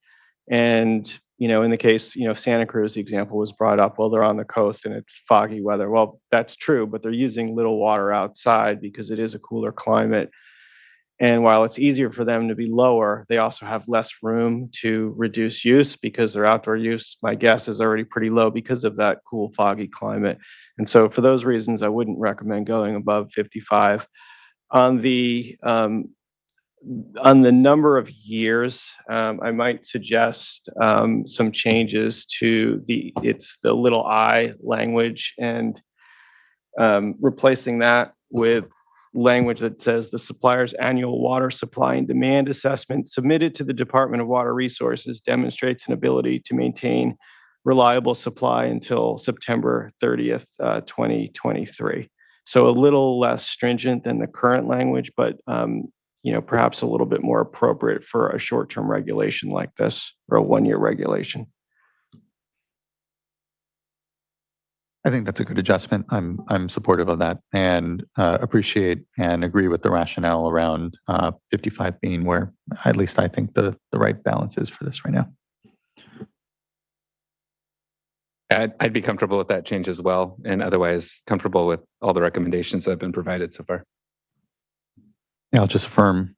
And, in the case, Santa Cruz, the example was brought up, well, they're on the coast and it's foggy weather. Well, that's true, but they're using little water outside because it is a cooler climate. And while it's easier for them to be lower, they also have less room to reduce use because their outdoor use, my guess, is already pretty low because of that cool, foggy climate. And so for those reasons, I wouldn't recommend going above 55. On the number of years, I might suggest some changes to the little I language and replacing that with language that says the supplier's annual water supply and demand assessment submitted to the Department of Water Resources demonstrates an ability to maintain reliable supply until September 30th, 2023. So a little less stringent than the current language, but perhaps a little bit more appropriate for a short-term regulation like this or a one-year regulation. I think that's a good adjustment. I'm supportive of that and appreciate and agree with the rationale around 55 being where at least I think the right balance is for this right now. I'd be comfortable with that change as well, and otherwise comfortable with all the recommendations that have been provided so far. Yeah, I'll just affirm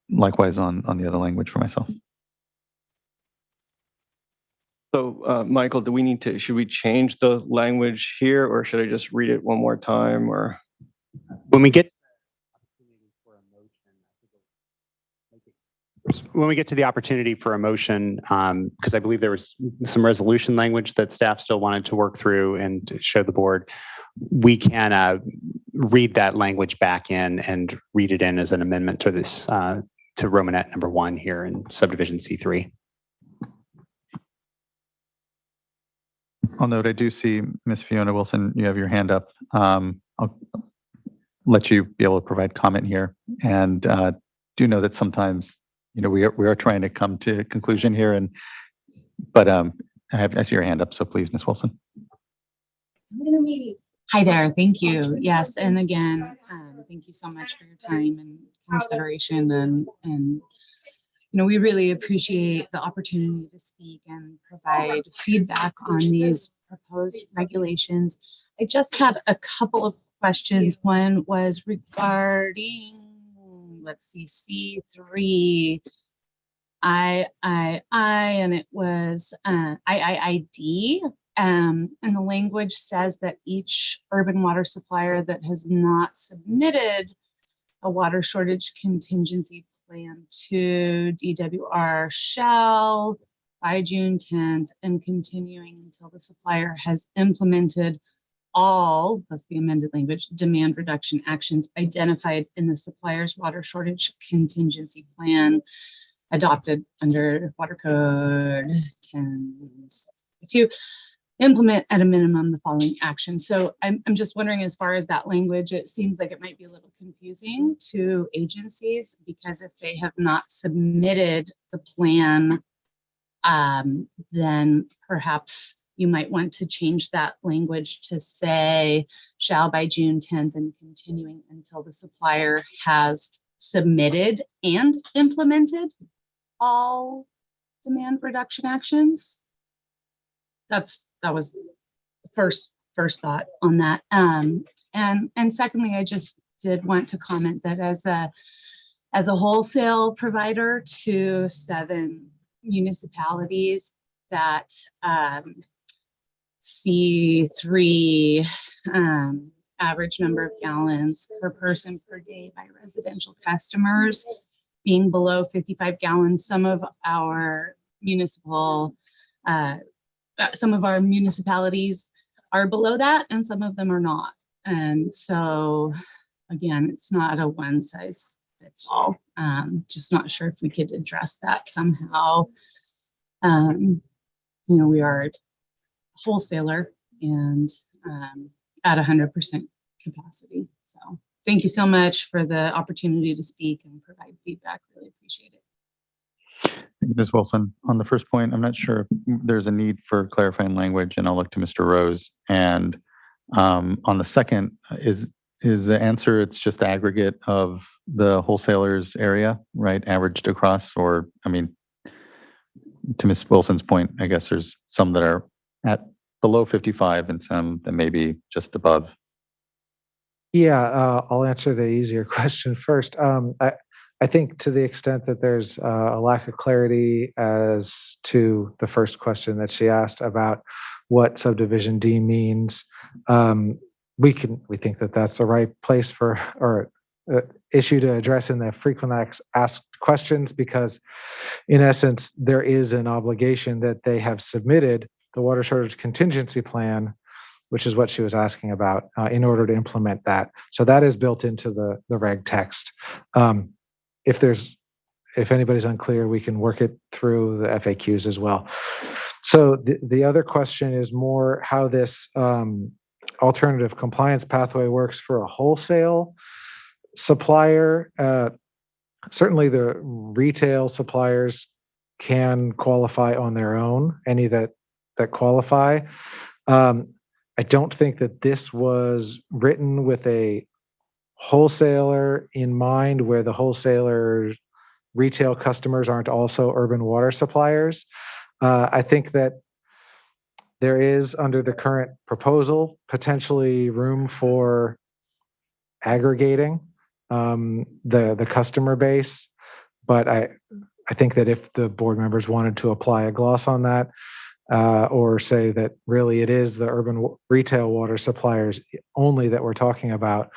likewise on the other language for myself. So, Michael, should we change the language here, or should I just read it one more time? Or when we get to the opportunity for a motion, because I believe there was some resolution language that staff still wanted to work through and show the board, we can read that language back in and read it in as an amendment to this to Romanet number 1 here in subdivision C3. I'll note I do see Ms. Fiona Wilson, you have your hand up. I'll let you be able to provide comment here, and do know that sometimes we are trying to come to a conclusion here, but I see your hand up, so please, Ms. Wilson. Hi there, thank you. Yes, and again, thank you so much for your time and consideration, and we really appreciate the opportunity to speak and provide feedback on these proposed regulations. I just had a couple of questions. One was regarding, let's see, C3, and it was IIID. And the language says that each urban water supplier that has not submitted a water shortage contingency plan to DWR shall, by June 10th and continuing until the supplier has implemented all, plus the amended language, demand reduction actions identified in the supplier's water shortage contingency plan adopted under Water Code 1062, implement at a minimum the following actions. So I'm just wondering, as far as that language, it seems like it might be a little confusing to agencies, because if they have not submitted the plan, then perhaps you might want to change that language to say shall by June 10th and continuing until the supplier has submitted and implemented all demand reduction actions. That was the first thought on that. And secondly, I just did want to comment that as a wholesale provider to 7 municipalities, that C3 average number of gallons per person per day by residential customers being below 55 gallons. Some of our municipalities are below that, and some of them are not. And so, again, it's not a one size fits all. Just not sure if we could address that somehow. We are a wholesaler and at 100% capacity. So thank you so much for the opportunity to speak and provide feedback. Really appreciate it. Ms. Wilson, on the first point, I'm not sure if there's a need for clarifying language, and I'll look to Mr. Rose. And on the second, is the answer it's just aggregate of the wholesalers area, right? Averaged across, or, I mean, to Ms. Wilson's point, I guess there's some that are at below 55 and some that may be just above. Yeah, I'll answer the easier question first. I think to the extent that there's a lack of clarity as to the first question that she asked about what subdivision D means, we think that that's the right place for, or issue to address in the frequent asked questions, because in essence, there is an obligation that they have submitted the water shortage contingency plan, which is what she was asking about, in order to implement that. So that is built into the reg text. If anybody's unclear, we can work it through the FAQs as well. So the other question is more how this alternative compliance pathway works for a wholesale supplier. Certainly the retail suppliers can qualify on their own, any that qualify. I don't think that this was written with a wholesaler in mind, where the wholesaler retail customers aren't also urban water suppliers. I think that there is, under the current proposal, potentially room for aggregating the customer base. But I think that if the board members wanted to apply a gloss on that, or say that really it is the urban retail water suppliers only that we're talking about,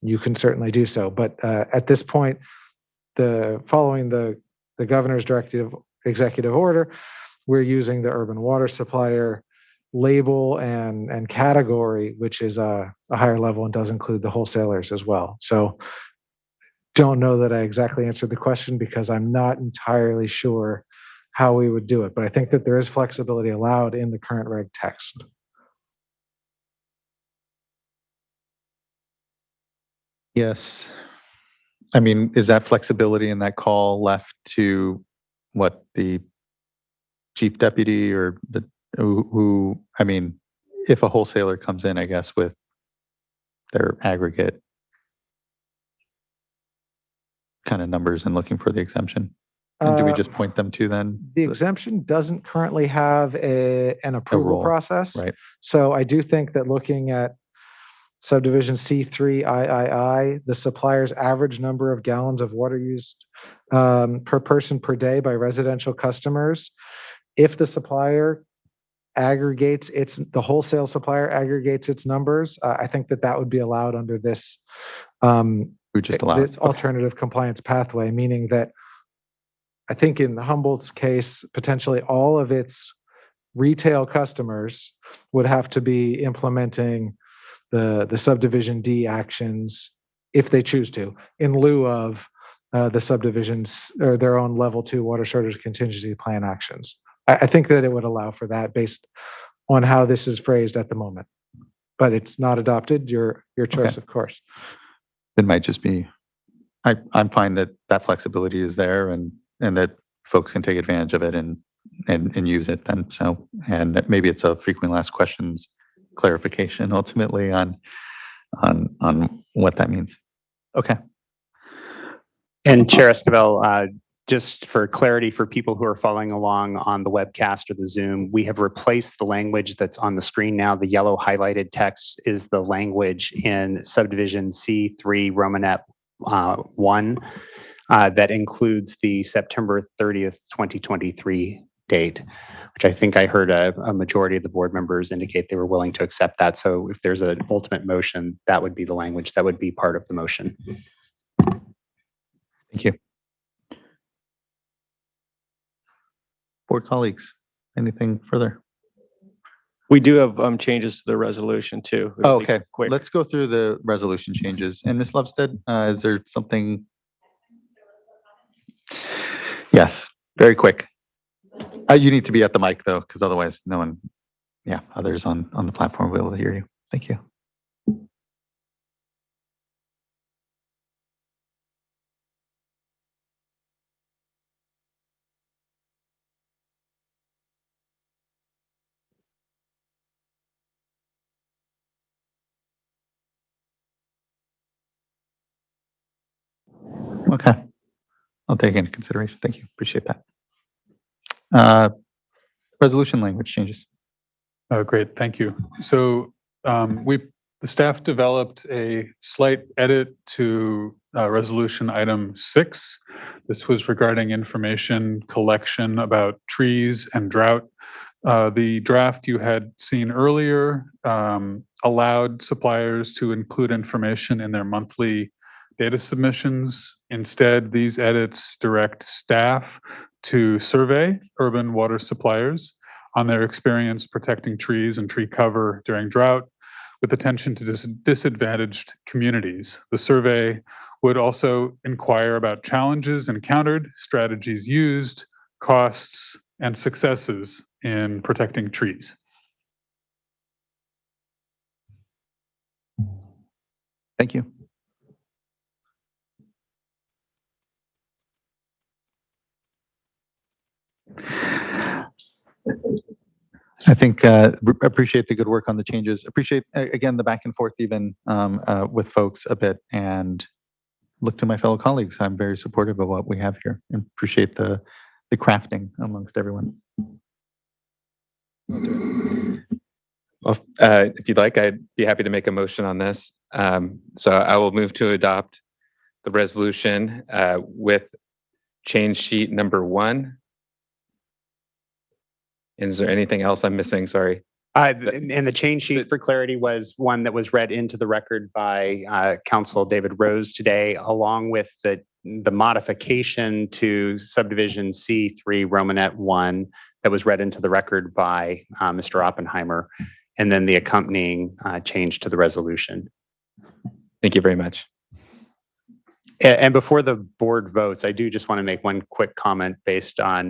you can certainly do so. But at this point, following the governor's executive order, we're using the urban water supplier label and category, which is a higher level and does include the wholesalers as well. So don't know that I exactly answered the question, because I'm not entirely sure how we would do it, but I think that there is flexibility allowed in the current reg text. Yes. I mean, is that flexibility in that call left to what the chief deputy or who, I mean, if a wholesaler comes in, I guess, with their aggregate kind of numbers and looking for the exemption? And do we just point them to then? The exemption doesn't currently have an approval process. Right. So I do think that looking at Subdivision C3 III, the supplier's average number of gallons of water used per person per day by residential customers. If the supplier aggregates the wholesale supplier aggregates its numbers, I think that would be allowed under this this alternative compliance pathway, meaning that I think in Humboldt's case, potentially all of its retail customers would have to be implementing the subdivision D actions if they choose to, in lieu of the subdivisions or their own level 2 water shortage contingency plan actions. I think that it would allow for that based on how this is phrased at the moment, but it's not adopted. Your choice, of course. It might just be, I'm fine that flexibility is there and that folks can take advantage of it and use it then. So, and maybe it's a frequently asked questions clarification ultimately on what that means. Okay. And Chair Esquivel, just for clarity for people who are following along on the webcast or the Zoom, we have replaced the language that's on the screen now. The yellow highlighted text is the language in subdivision C3 Romanet 1 that includes the September 30th, 2023 date, which I think I heard a majority of the board members indicate they were willing to accept that. So if there's an ultimate motion, that would be the language that would be part of the motion. Thank you. Board colleagues, anything further? We do have changes to the resolution too. Oh, okay. Let's go through the resolution changes. And Ms. Lovestead, is there something? Yes, very quick. You need to be at the mic though, because otherwise no one, others on the platform will be able to hear you. Thank you. Okay. I'll take into consideration. Thank you. Appreciate that. Resolution language changes. Great. Thank you. So the staff developed a slight edit to resolution item 6. This was regarding information collection about trees and drought. The draft you had seen earlier allowed suppliers to include information in their monthly data submissions. Instead, these edits direct staff to survey urban water suppliers on their experience protecting trees and tree cover during drought, with attention to disadvantaged communities. The survey would also inquire about challenges encountered, strategies used, costs, and successes in protecting trees. Thank you. I think appreciate the good work on the changes. Appreciate again the back and forth even with folks a bit, and look to my fellow colleagues. I'm very supportive of what we have here and appreciate the crafting amongst everyone. Well, if you'd like, I'd be happy to make a motion on this. So I will move to adopt the resolution with change sheet number 1. Is there anything else I'm missing? Sorry. And the change sheet for clarity was one that was read into the record by Council David Rose today, along with the modification to subdivision C3 Romanet 1 that was read into the record by Mr. Oppenheimer, and then the accompanying change to the resolution. Thank you very much. And before the board votes, I do just want to make one quick comment based on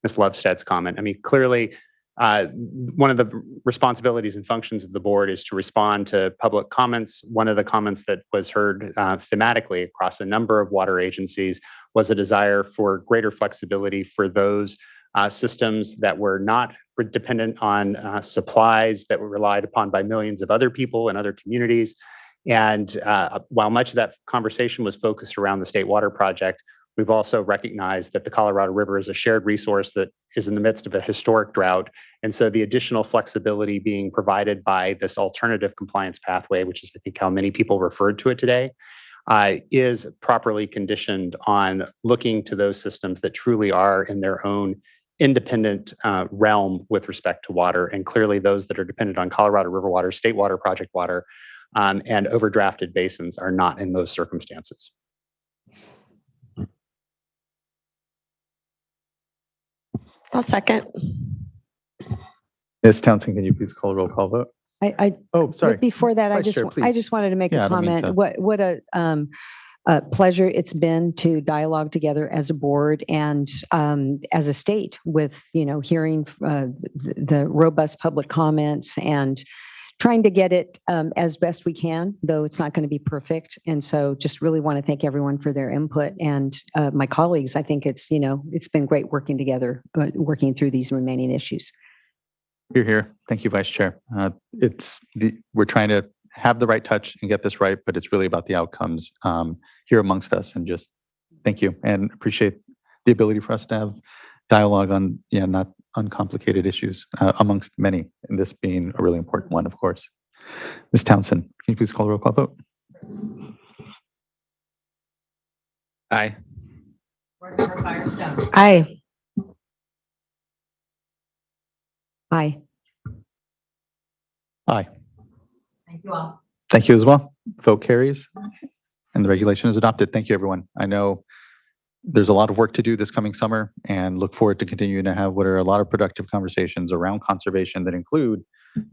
Ms. Lovestead's comment. I mean, clearly, one of the responsibilities and functions of the board is to respond to public comments. One of the comments that was heard thematically across a number of water agencies was a desire for greater flexibility for those systems that were not dependent on supplies that were relied upon by millions of other people in other communities. And while much of that conversation was focused around the State Water Project, we've also recognized that the Colorado River is a shared resource that is in the midst of a historic drought. And so the additional flexibility being provided by this alternative compliance pathway, which is I think how many people referred to it today, is properly conditioned on looking to those systems that truly are in their own independent realm with respect to water. And clearly those that are dependent on Colorado River water, state water, project water, and overdrafted basins are not in those circumstances. I'll second. Ms. Townsend, can you please call a roll call vote? Oh, sorry. Before that, Vice Chair, I just wanted to make Yeah, a I don't mean comment. to- What a pleasure it's been to dialogue together as a board and as a state with, hearing the robust public comments and trying to get it as best we can, though it's not going to be perfect. And so just really want to thank everyone for their input and my colleagues. I think it's been great working together, working through these remaining issues. Here. Thank you, Vice Chair. We're trying to have the right touch and get this right, but it's really about the outcomes here amongst us. And just thank you and appreciate the ability for us to have dialogue on, not uncomplicated issues amongst many, and this being a really important one, of course. Ms. Townsend, can you please call the roll call vote? Aye. Aye. Aye. Aye. Thank you all. Thank you as well. Vote carries and the regulation is adopted. Thank you, everyone. I know there's a lot of work to do this coming summer and look forward to continuing to have what are a lot of productive conversations around conservation that include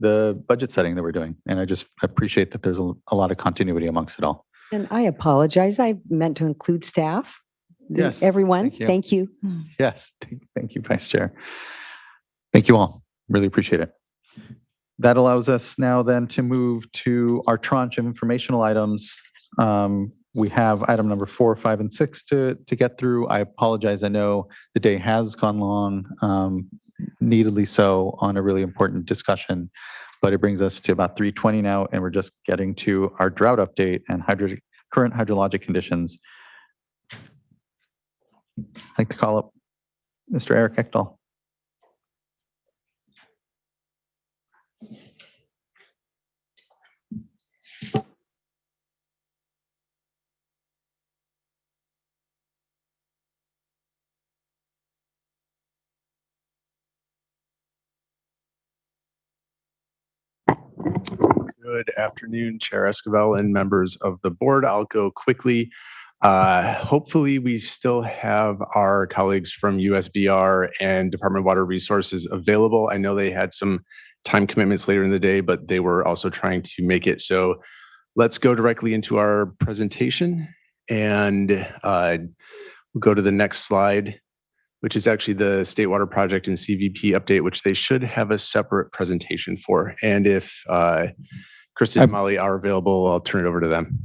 the budget setting that we're doing. And I just appreciate that there's a lot of continuity amongst it all. And I apologize. I meant to include staff. Yes. Everyone, thank you. Yes. Thank you, Vice Chair. Thank you all. Really appreciate it. That allows us now then to move to our tranche of informational items. We have item number 4, 5, and 6 to get through. I apologize. I know the day has gone long, neededly so, on a really important discussion, but it brings us to about 3:20 now, and we're just getting to our drought update and current hydrologic conditions. I'd like to call up Mr. Eric Ekdahl. Good afternoon, Chair Esquivel and members of the board. I'll go quickly. Hopefully we still have our colleagues from USBR and Department of Water Resources available. I know they had some time commitments later in the day, but they were also trying to make it. So let's go directly into our presentation and we'll go to the next slide, which is actually the State Water Project and CVP update, which they should have a separate presentation for. And if Kristen and Molly are available, I'll turn it over to them.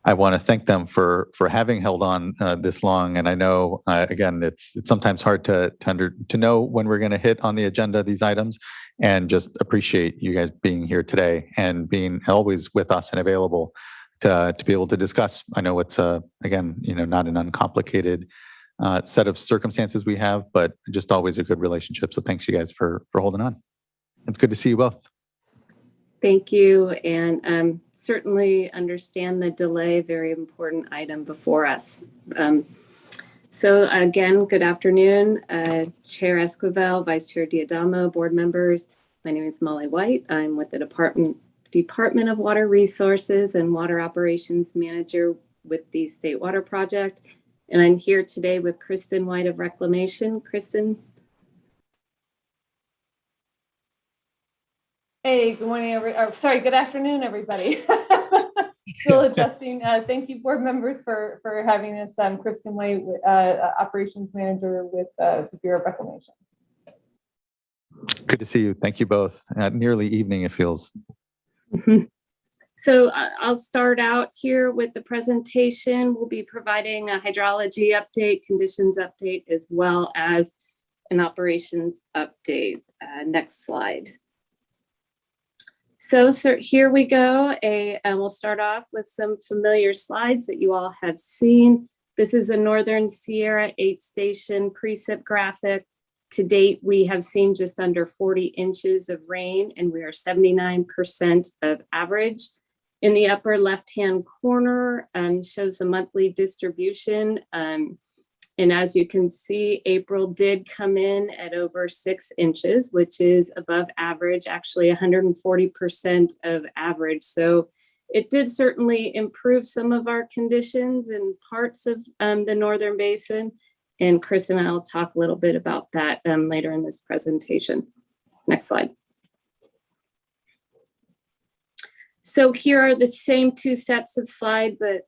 I want to thank them for having held on this long. And I know, again, it's sometimes hard to know when we're going to hit on the agenda these items, and just appreciate you guys being here today and being always with us and available to be able to discuss. I know it's, again, not an uncomplicated set of circumstances we have, but just always a good relationship. So thanks you guys for holding on. It's good to see you both. Thank you, and certainly understand the delay, very important item before us. So again, good afternoon, Chair Esquivel, Vice Chair Diadamo, board members. My name is Molly White. I'm with the Department of Water Resources and Water Operations Manager with the State Water Project. And I'm here today with Kristen White of Reclamation. Kristen. Hey, good morning, good afternoon, everybody. Still adjusting. Thank you, board members, for having us. I'm Kristen White, Operations Manager with the Bureau of Reclamation. Good to see you. Thank you both. Nearly evening, it feels. So I'll start out here with the presentation. We'll be providing a hydrology update, conditions update, as well as an operations update. Next slide. So here we go. And we'll start off with some familiar slides that you all have seen. This is a Northern Sierra 8-station precip graphic To date, we have seen just under 40 inches of rain, and we are 79% of average. In the upper left-hand corner shows a monthly distribution. And as you can see, April did come in at over 6 inches, which is above average, actually 140% of average. So it did certainly improve some of our conditions in parts of the Northern Basin. And Chris and I will talk a little bit about that later in this presentation. Next slide. So here are the same 2 sets of slides, but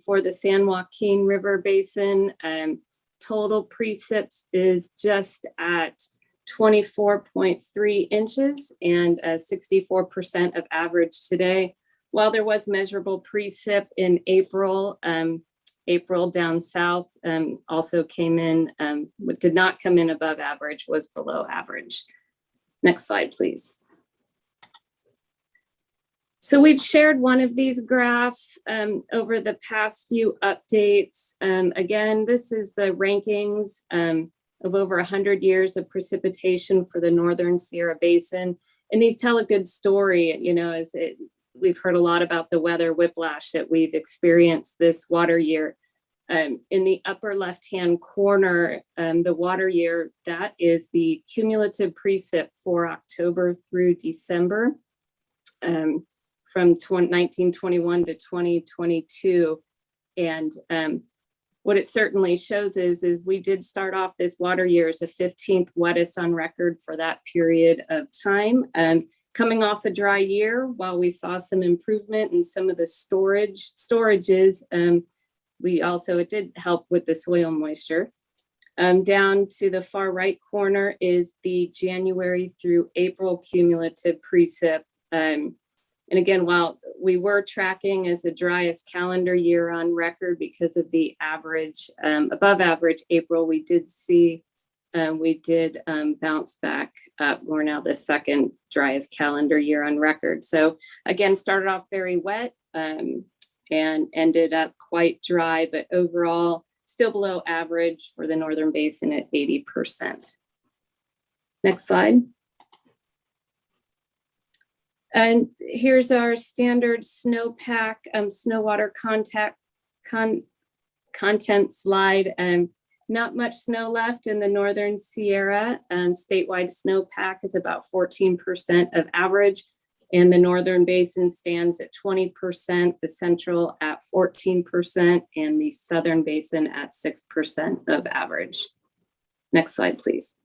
for the San Joaquin River Basin, total precip is just at 24.3 inches and 64% of average today. While there was measurable precip in April, April down south also came in, did not come in above average, was below average. Next slide, please. So we've shared one of these graphs over the past few updates. Again, this is the rankings of over 100 years of precipitation for the Northern Sierra Basin. And these tell a good story, you know, we've heard a lot about the weather whiplash that we've experienced this water year. In the upper left-hand corner, the water year, that is the cumulative precip for October through December. From 1921 to 2022. And what it certainly shows is we did start off this water year as the 15th wettest on record for that period of time. Coming off a dry year, while we saw some improvement in some of the storages, it did help with the soil moisture. Down to the far right corner is the January through April cumulative precip. And again, while we were tracking as the driest calendar year on record because of the average, above average April, we did bounce back up. We're now the second driest calendar year on record. So again, started off very wet and ended up quite dry, but overall still below average for the Northern Basin at 80%. Next slide. And here's our standard snowpack, snow water content slide. Not much snow left in the Northern Sierra. Statewide snowpack is about 14% of average, and the Northern Basin stands at 20%, the Central at 14%, and the Southern Basin at 6% of average. Next slide, please.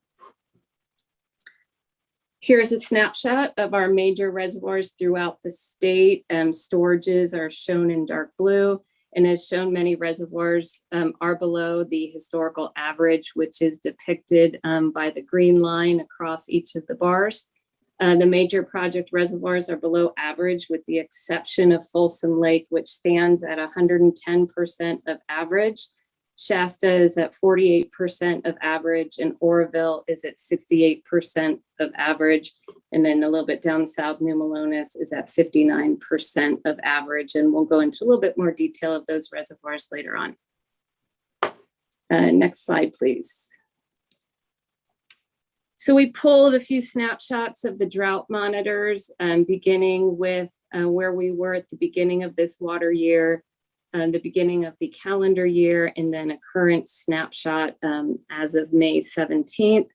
Here's a snapshot of our major reservoirs throughout the state. Storages are shown in dark blue, and as shown, many reservoirs are below the historical average, which is depicted by the green line across each of the bars. The major project reservoirs are below average with the exception of Folsom Lake, which stands at 110% of average. Shasta is at 48% of average, and Oroville is at 68% of average. And then a little bit down south, New Melones is at 59% of average. And we'll go into a little bit more detail of those reservoirs later on. Next slide, please. So we pulled a few snapshots of the drought monitors, beginning with where we were at the beginning of this water year, the beginning of the calendar year, and then a current snapshot as of May 17th.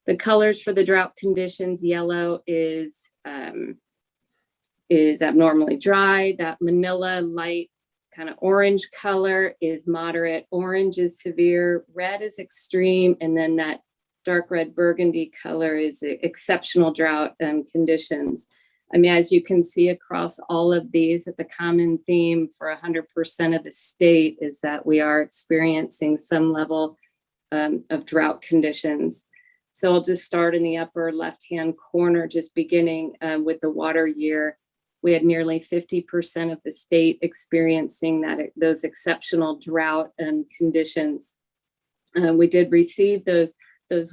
The colors for the drought conditions: yellow is abnormally dry. That Manila light kind of orange color is moderate. Orange is severe. Red is extreme. And then that dark red burgundy color is exceptional drought conditions. I mean, as you can see across all of these, that the common theme for 100% of the state is that we are experiencing some level of drought conditions. So I'll just start in the upper left-hand corner, just beginning with the water year. We had nearly 50% of the state experiencing those exceptional drought conditions. We did receive those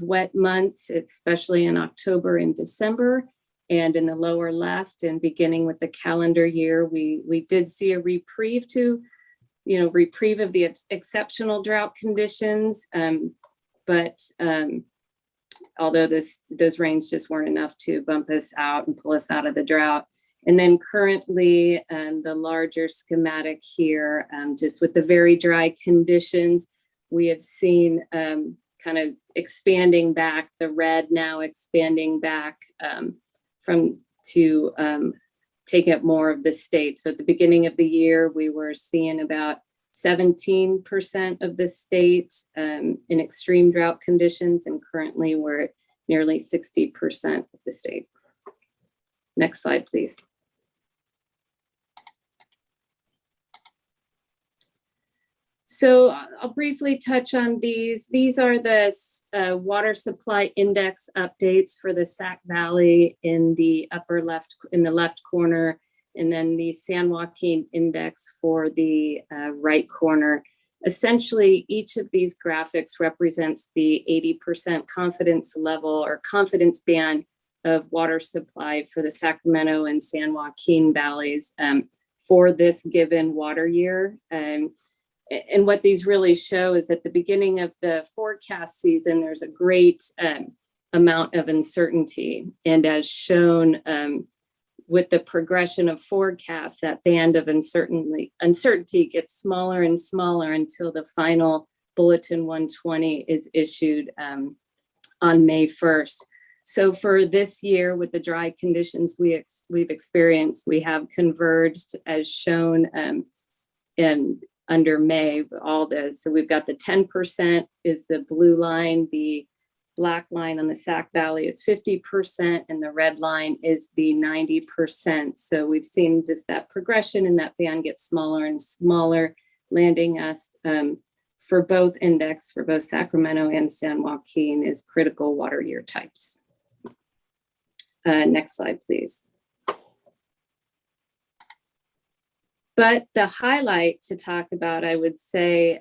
wet months, especially in October and December. And in the lower left, and beginning with the calendar year, we did see a reprieve of the exceptional drought conditions, but although those rains just weren't enough to bump us out and pull us out of the drought. And then currently, the larger schematic here, just with the very dry conditions, we have seen kind of expanding back, the red now expanding back to take up more of the state. So at the beginning of the year, we were seeing about 17% of the state in extreme drought conditions, and currently we're at nearly 60% of the state. Next slide, please. So I'll briefly touch on these. These are the water supply index updates for the Sac Valley in the upper left, in the left corner, and then the San Joaquin index for the right corner. Essentially, each of these graphics represents the 80% confidence level or confidence band of water supply for the Sacramento and San Joaquin valleys for this given water year. And what these really show is at the beginning of the forecast season, there's a great amount of uncertainty. And as shown with the progression of forecasts, that band of uncertainty gets smaller and smaller until the final Bulletin 120 is issued on May 1st. So for this year, with the dry conditions we've experienced, we have converged as shown in under May, all this. So we've got the 10% is the blue line, the black line on the Sac Valley is 50%, and the red line is the 90%. So we've seen just that progression, and that band gets smaller and smaller, landing us for both index, for both Sacramento and San Joaquin, is critical water year types. Next slide, please. But the highlight to talk about, I would say,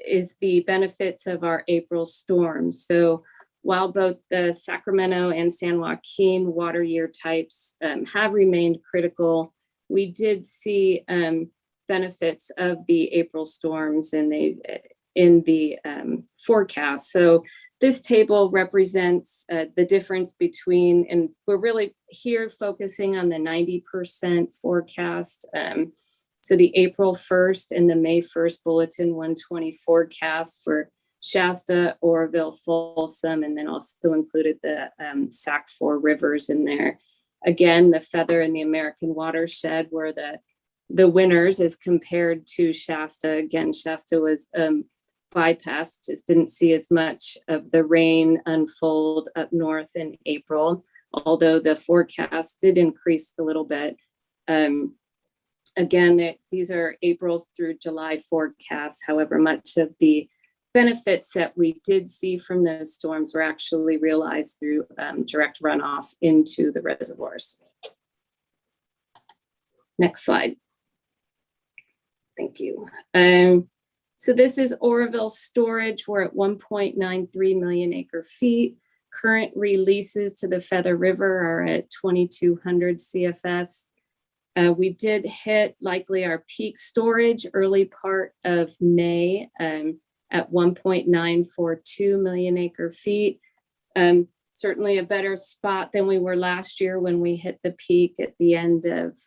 is the benefits of our April storms. So while both the Sacramento and San Joaquin water year types have remained critical, we did see benefits of the April storms in the forecast. So this table represents the difference between, and we're really here focusing on the 90% forecast. So the April 1st and the May 1st Bulletin 120 forecast for Shasta, Oroville, Folsom, and then also included the Sac 4 rivers in there. Again, the Feather and the American Watershed were the winners as compared to Shasta. Again, Shasta was bypassed, just didn't see as much of the rain unfold up north in April, although the forecast did increase a little bit. Again, these are April through July forecasts. However, much of the benefits that we did see from those storms were actually realized through direct runoff into the reservoirs. Next slide. Thank you. So this is Oroville storage. We're at 1.93 million acre feet. Current releases to the Feather River are at 2,200 CFS. We did hit likely our peak storage early part of May at 1.942 million acre feet. Certainly a better spot than we were last year when we hit the peak at the end of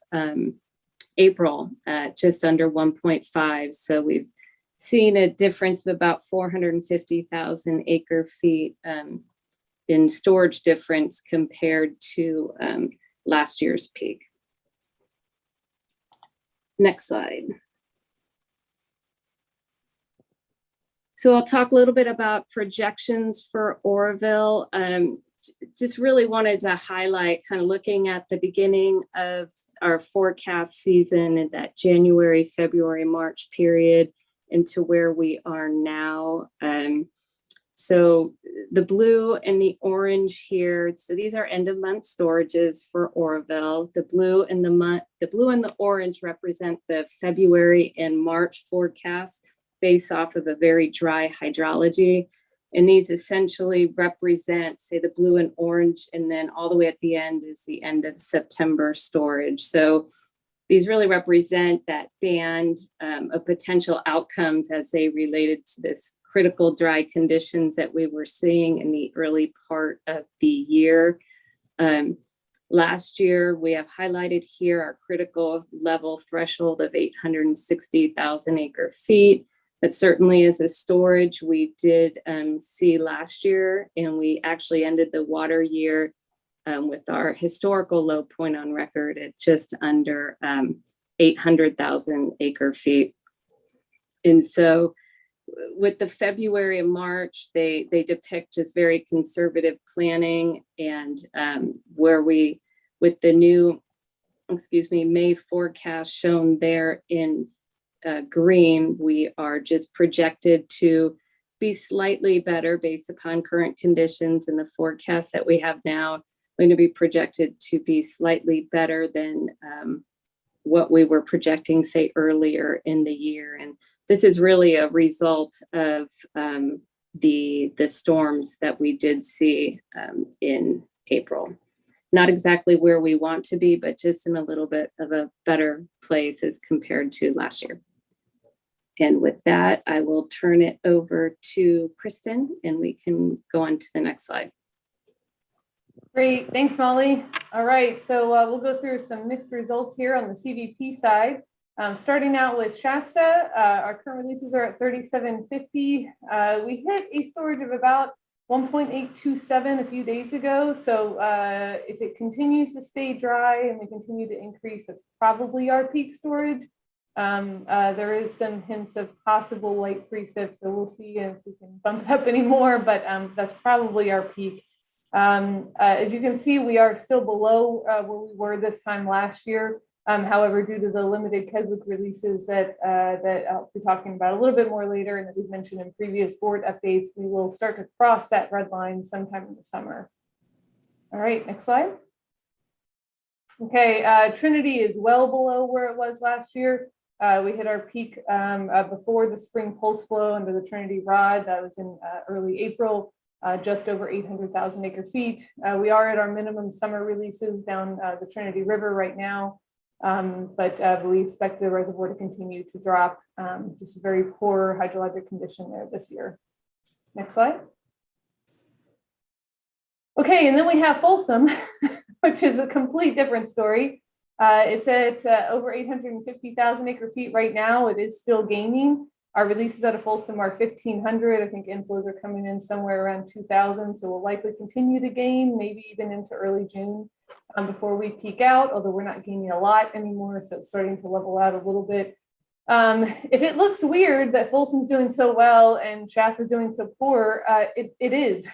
April at just under 1.5. So we've seen a difference of about 450,000 acre feet in storage difference compared to last year's peak. Next slide. So I'll talk a little bit about projections for Oroville. Just really wanted to highlight kind of looking at the beginning of our forecast season in that January, February, March period into where we are now. So the blue and the orange here, so these are end of month storages for Oroville. The blue and the orange represent the February and March forecasts based off of a very dry hydrology. And these essentially represent, say, the blue and orange, and then all the way at the end is the end of September storage. So these really represent that band of potential outcomes as they related to this critical dry conditions that we were seeing in the early part of the year. Last year, we have highlighted here our critical level threshold of 860,000 acre feet. That certainly is a storage we did see last year, and we actually ended the water year with our historical low point on record at just under 800,000 acre feet. And so with the February and March, they depict just very conservative planning, and where we, with the new, May forecast shown there in green, we are just projected to be slightly better based upon current conditions, and the forecast that we have now going to be projected to be slightly better than what we were projecting, say, earlier in the year. And this is really a result of the storms that we did see in April. Not exactly where we want to be, but just in a little bit of a better place as compared to last year. And with that, I will turn it over to Kristen, and we can go on to the next slide. Great, thanks, Molly. All right, so we'll go through some mixed results here on the CVP side. Starting out with Shasta, our current releases are at 3750. We hit a storage of about 1.827 a few days ago. So if it continues to stay dry and we continue to increase, that's probably our peak storage. There is some hints of possible light precip, so we'll see if we can bump it up anymore, but that's probably our peak. As you can see, we are still below where we were this time last year. However, due to the limited Keswick releases that I'll be talking about a little bit more later, and that we've mentioned in previous board updates, we will start to cross that red line sometime in the summer. All right, next slide. Okay, Trinity is well below where it was last year. We hit our peak before the spring pulse flow under the Trinity rod. That was in early April, just over 800,000 acre feet. We are at our minimum summer releases down the Trinity River right now. But we expect the reservoir to continue to drop. Just a very poor hydrologic condition there this year. Next slide. Okay, and then we have Folsom, which is a complete different story. It's at over 850,000 acre feet right now. It is still gaining. Our releases out of Folsom are 1,500. I think inflows are coming in somewhere around 2,000. So we'll likely continue to gain, maybe even into early June. Before we peak out, although we're not gaining a lot anymore, so it's starting to level out a little bit. If it looks weird that Folsom's doing so well and Shasta's doing so poor, it is.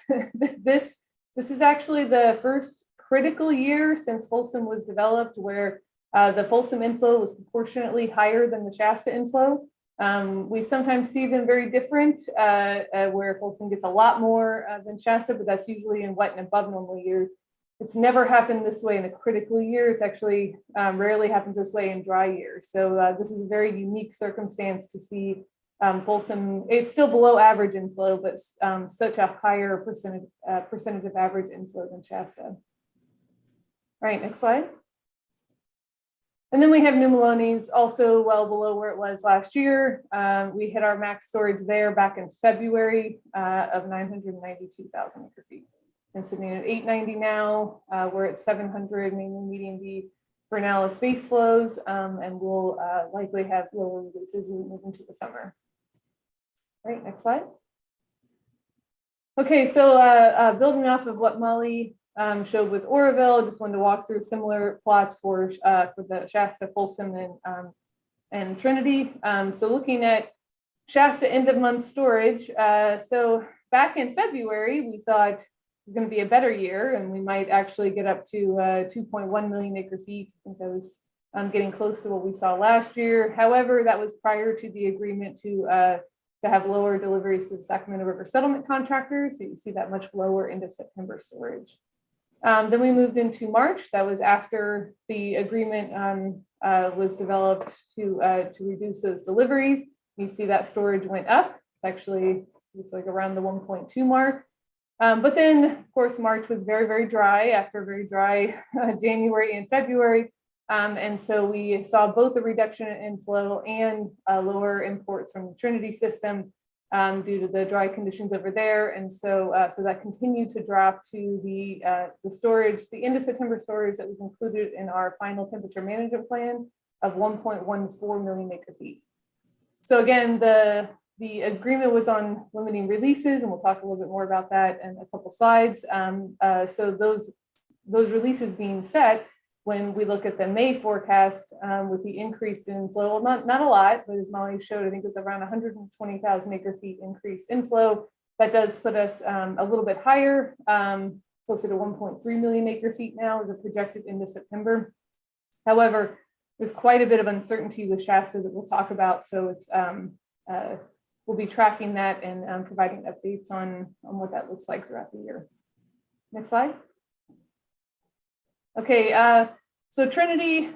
This is actually the first critical year since Folsom was developed where the Folsom inflow was proportionately higher than the Shasta inflow. We sometimes see them very different, where Folsom gets a lot more than Shasta, but that's usually in wet and above normal years. It's never happened this way in a critical year. It's actually rarely happens this way in dry years. So this is a very unique circumstance to see Folsom. It's still below average inflow, but such a higher percentage of average inflow than Shasta. All right, next slide. And then we have New Melones, also well below where it was last year. We hit our max storage there back in February of 992,000 acre feet. And sitting at 890 now, we're at 700, mainly medium V for now space flows, and we'll likely have lower releases as we move into the summer. All right, next slide. Okay, so building off of what Molly showed with Oroville, just wanted to walk through similar plots for the Shasta, Folsom, and Trinity. So looking at Shasta end of month storage, so back in February, we thought it's going to be a better year, and we might actually get up to 2.1 million acre feet. I think that was getting close to what we saw last year. However, that was prior to the agreement to have lower deliveries to the Sacramento River settlement contractors. So you see that much lower end of September storage. Then we moved into March. That was after the agreement was developed to reduce those deliveries. You see that storage went up. It's actually looks like around the 1.2 mark. But then, of course, March was very, very dry after a very dry January and February. And so we saw both a reduction in inflow and lower imports from the Trinity system due to the dry conditions over there. And so, so that continued to drop to the storage, the end of September storage that was included in our final temperature management plan of 1.14 million acre feet. So again, the agreement was on limiting releases, and we'll talk a little bit more about that in a couple slides. So those releases being set, when we look at the May forecast with the increased inflow, well, not a lot, but as Molly showed, I think it was around 120,000 acre feet increased inflow. That does put us a little bit higher, closer to 1.3 million acre feet now as a projected into September. However, there's quite a bit of uncertainty with Shasta that we'll talk about. So it's we'll be tracking that and providing updates on what that looks like throughout the year. Next slide. Okay, so Trinity,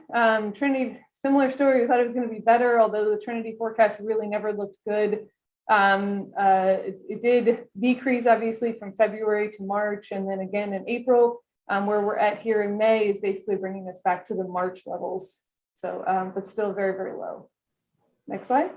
similar story. We thought it was going to be better, although the Trinity forecast really never looked good. It did decrease, obviously, from February to March, and then again in April. Where we're at here in May is basically bringing us back to the March levels. So, but still very, very low. Next slide.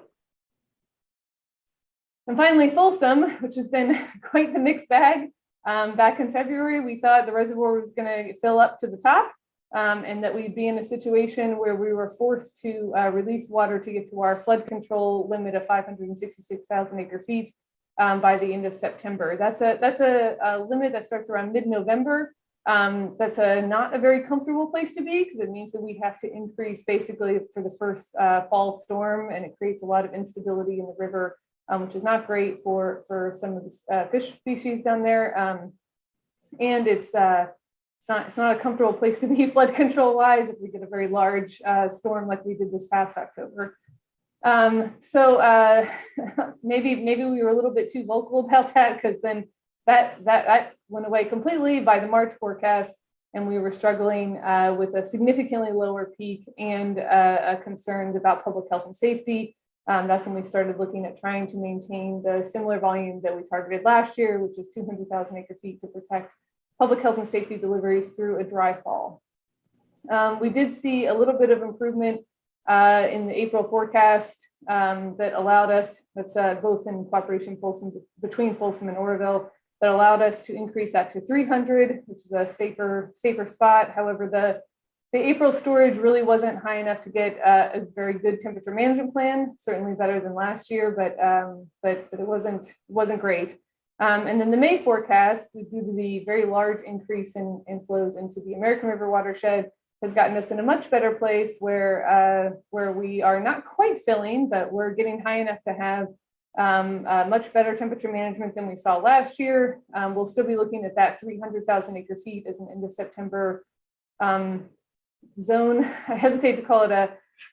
And finally, Folsom, which has been quite the mixed bag. Back in February, we thought the reservoir was going to fill up to the top and that we'd be in a situation where we were forced to release water to get to our flood control limit of 566,000 acre feet by the end of September. That's a limit that starts around mid-November. That's not a very comfortable place to be, because it means that we have to increase basically for the first fall storm, and it creates a lot of instability in the river, which is not great for some of the fish species down there. And it's not a comfortable place to be flood control wise if we get a very large storm like we did this past October. So maybe we were a little bit too vocal about that, because then that went away completely by the March forecast, and we were struggling with a significantly lower peak and concerns about public health and safety. That's when we started looking at trying to maintain the similar volume that we targeted last year, which is 200,000 acre feet to protect public health and safety deliveries through a dry fall. We did see a little bit of improvement in the April forecast that allowed us, that's both in cooperation between Folsom and Oroville, that allowed us to increase that to 300, which is a safer spot. However, the April storage really wasn't high enough to get a very good temperature management plan, certainly better than last year, but it wasn't great. And then the May forecast, due to the very large increase in inflows into the American River watershed, has gotten us in a much better place where we are not quite filling, but we're getting high enough to have much better temperature management than we saw last year. We'll still be looking at that 300,000 acre feet as an end of September zone. I hesitate to call it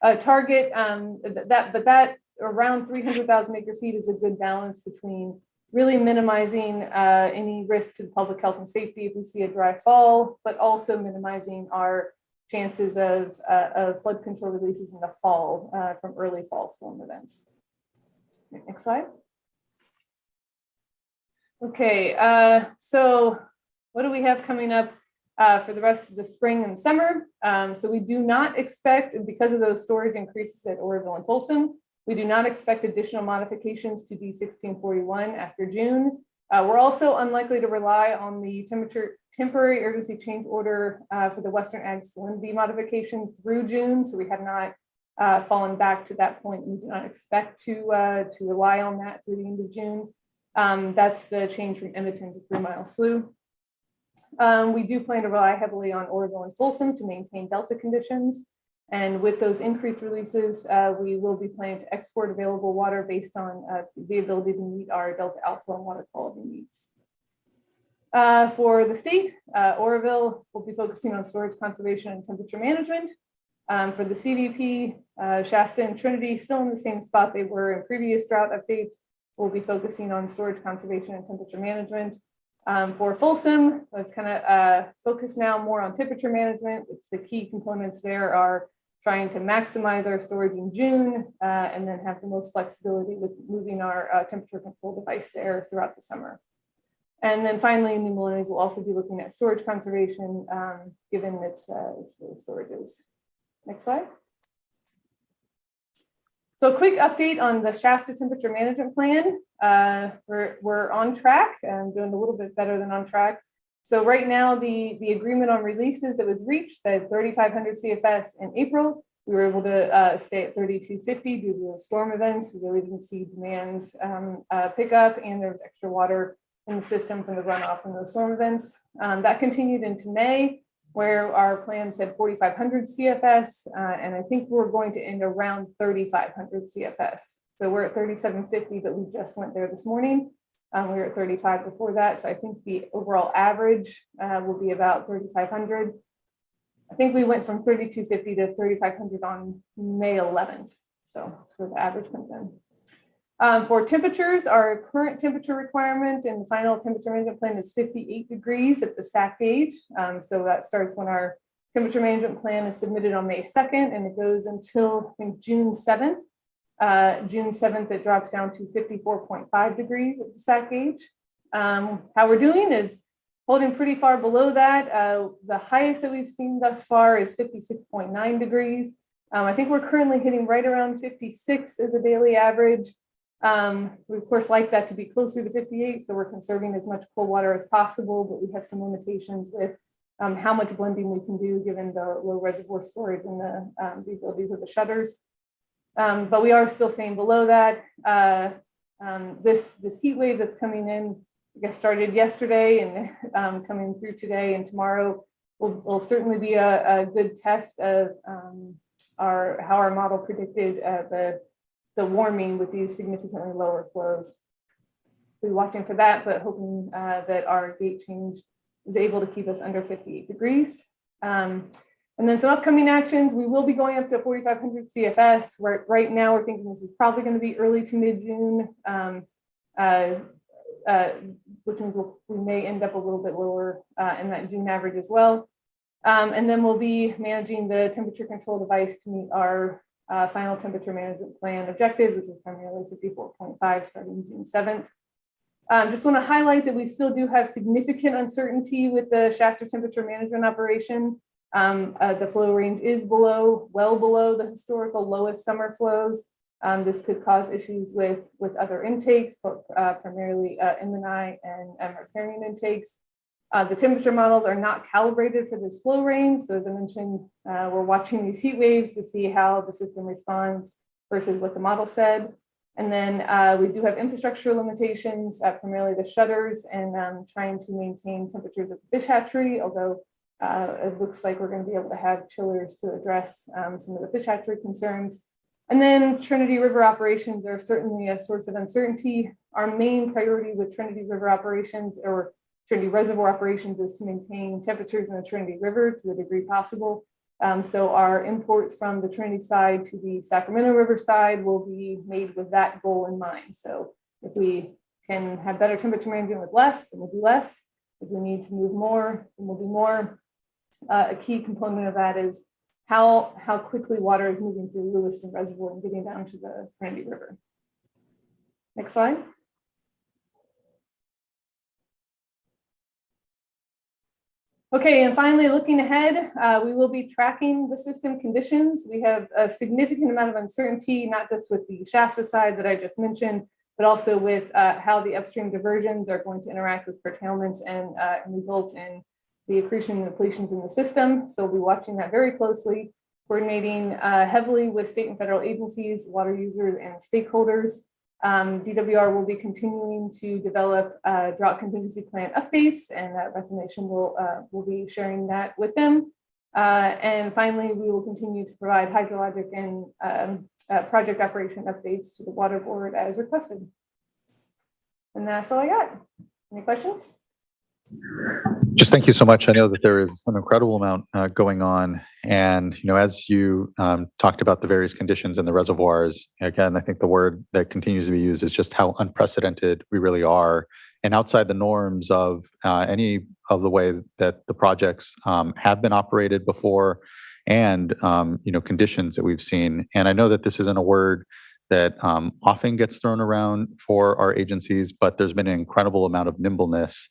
a target, but that around 300,000 acre feet is a good balance between really minimizing any risk to public health and safety if we see a dry fall, but also minimizing our chances of flood control releases in the fall from early fall storm events. Next slide. Okay, so what do we have coming up for the rest of the spring and summer? So we do not expect, because of those storage increases at Oroville and Folsom, we do not expect additional modifications to D1641 after June. We're also unlikely to rely on the temporary urgency change order for the Western Ag salinity modification through June. So we have not fallen back to that point. We do not expect to rely on that through the end of June. That's the change from Edmonton to 3 Mile Slough. We do plan to rely heavily on Oroville and Folsom to maintain delta conditions. And with those increased releases, we will be planning to export available water based on the ability to meet our delta outflow and water quality needs. For the state, Oroville will be focusing on storage conservation and temperature management. For the CVP, Shasta and Trinity still in the same spot they were in previous drought updates. We'll be focusing on storage conservation and temperature management. For Folsom, we've kind of focused now more on temperature management, which the key components there are trying to maximize our storage in June and then have the most flexibility with moving our temperature control device there throughout the summer. And then finally, New Melones will also be looking at storage conservation given its low storages. Next slide. So a quick update on the Shasta temperature management plan. We're on track and doing a little bit better than on track. So right now, the agreement on releases that was reached said 3,500 CFS in April. We were able to stay at 3,250 due to the storm events. We really didn't see demands pick up, and there was extra water in the system from the runoff from those storm events. That continued into May, where our plan said 4,500 CFS, and I think we're going to end around 3,500 CFS. So we're at 3,750, but we just went there this morning. We were at 35 before that, so I think the overall average will be about 3,500. I think we went from 3,250 to 3,500 on May 11th, so that's where the average comes in. For temperatures, our current temperature requirement in the final temperature management plan is 58 degrees at the SAC gauge. So that starts when our temperature management plan is submitted on May 2nd, and it goes until I think June 7th. June 7th, it drops down to 54.5 degrees at the SAC gauge. How we're doing is holding pretty far below that. The highest that we've seen thus far is 56.9 degrees. I think we're currently hitting right around 56 as a daily average. We of course like that to be closer to 58, so we're conserving as much cold water as possible, but we have some limitations with how much blending we can do given the low reservoir storage and the abilities of the shutters. But we are still staying below that. This heat wave that's coming in, I guess, started yesterday and coming through today and tomorrow will certainly be a good test of how our model predicted the warming with these significantly lower flows. So we're watching for that, but hoping that our gate change is able to keep us under 58 degrees. And then some upcoming actions, we will be going up to 4,500 CFS. Right now, we're thinking this is probably going to be early to mid-June, which means we may end up a little bit lower in that June average as well. And then we'll be managing the temperature control device to meet our final temperature management plan objectives, which is primarily 54.5 starting June 7th. Just want to highlight that we still do have significant uncertainty with the Shasta temperature management operation. The flow range is well below the historical lowest summer flows. This could cause issues with other intakes, but primarily MNI and riparian intakes. The temperature models are not calibrated for this flow range. So as I mentioned, we're watching these heat waves to see how the system responds versus what the model said. And then we do have infrastructure limitations, primarily the shutters, and trying to maintain temperatures at the fish hatchery, although it looks like we're going to be able to have chillers to address some of the fish hatchery concerns. And then Trinity River operations are certainly a source of uncertainty. Our main priority with Trinity River operations or Trinity Reservoir operations is to maintain temperatures in the Trinity River to the degree possible. So our imports from the Trinity side to the Sacramento River side will be made with that goal in mind. So if we can have better temperature management with less, then we'll do less. If we need to move more, then we'll do more. A key component of that is how quickly water is moving through Lewiston Reservoir and getting down to the Trinity River. Next slide. Okay, and finally, looking ahead, we will be tracking the system conditions. We have a significant amount of uncertainty, not just with the Shasta side that I just mentioned, but also with how the upstream diversions are going to interact with curtailments and result in the accretion and depletions in the system. So we'll be watching that very closely, coordinating heavily with state and federal agencies, water users, and stakeholders. DWR will be continuing to develop drought contingency plan updates, and that Reclamation will be sharing that with them. And finally, we will continue to provide hydrologic and project operation updates to the Water Board as requested. And that's all I got. Any questions? Just thank you so much. I know that there is an incredible amount going on, and as you talked about the various conditions in the reservoirs, again, I think the word that continues to be used is just how unprecedented we really are, and outside the norms of any of the way that the projects have been operated before, and conditions that we've seen. And I know that this isn't a word that often gets thrown around for our agencies, but there's been an incredible amount of nimbleness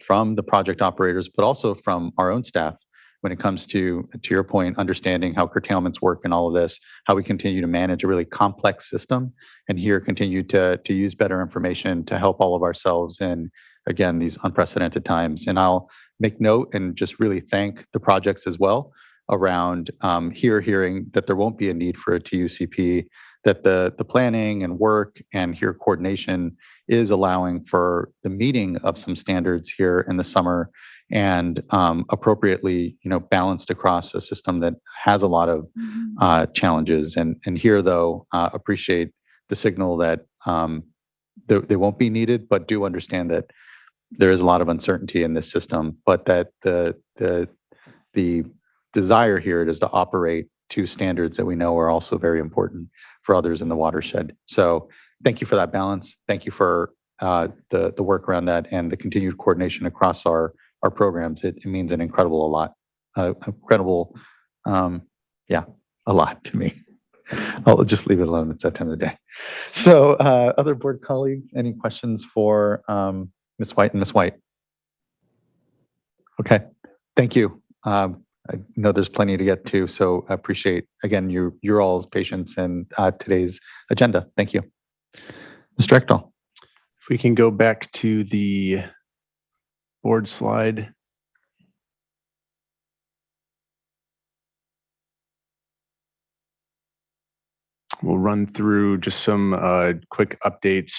from the project operators, but also from our own staff when it comes to your point, understanding how curtailments work and all of this, how we continue to manage a really complex system, and here continue to use better information to help all of ourselves in, again, these unprecedented times. And I'll make note and just really thank the projects as well around hearing that there won't be a need for a TUCP, that the planning and work and here coordination is allowing for the meeting of some standards here in the summer, and appropriately, balanced across a system that has a lot of challenges. And here, though, appreciate the signal that they won't be needed, but do understand that there is a lot of uncertainty in this system, but that the desire here is to operate to standards that we know are also very important for others in the watershed. So thank you for that balance. Thank you for the work around that and the continued coordination across our programs. It means an incredible a lot to me. I'll just leave it alone. It's that time of the day. So other board colleagues, any questions for Ms. White and Ms. White? Okay, thank you. I know there's plenty to get to, so I appreciate, again, your all's patience and today's agenda. Thank you. Mr. Ekdahl. If we can go back to the board slide. We'll run through just some quick updates,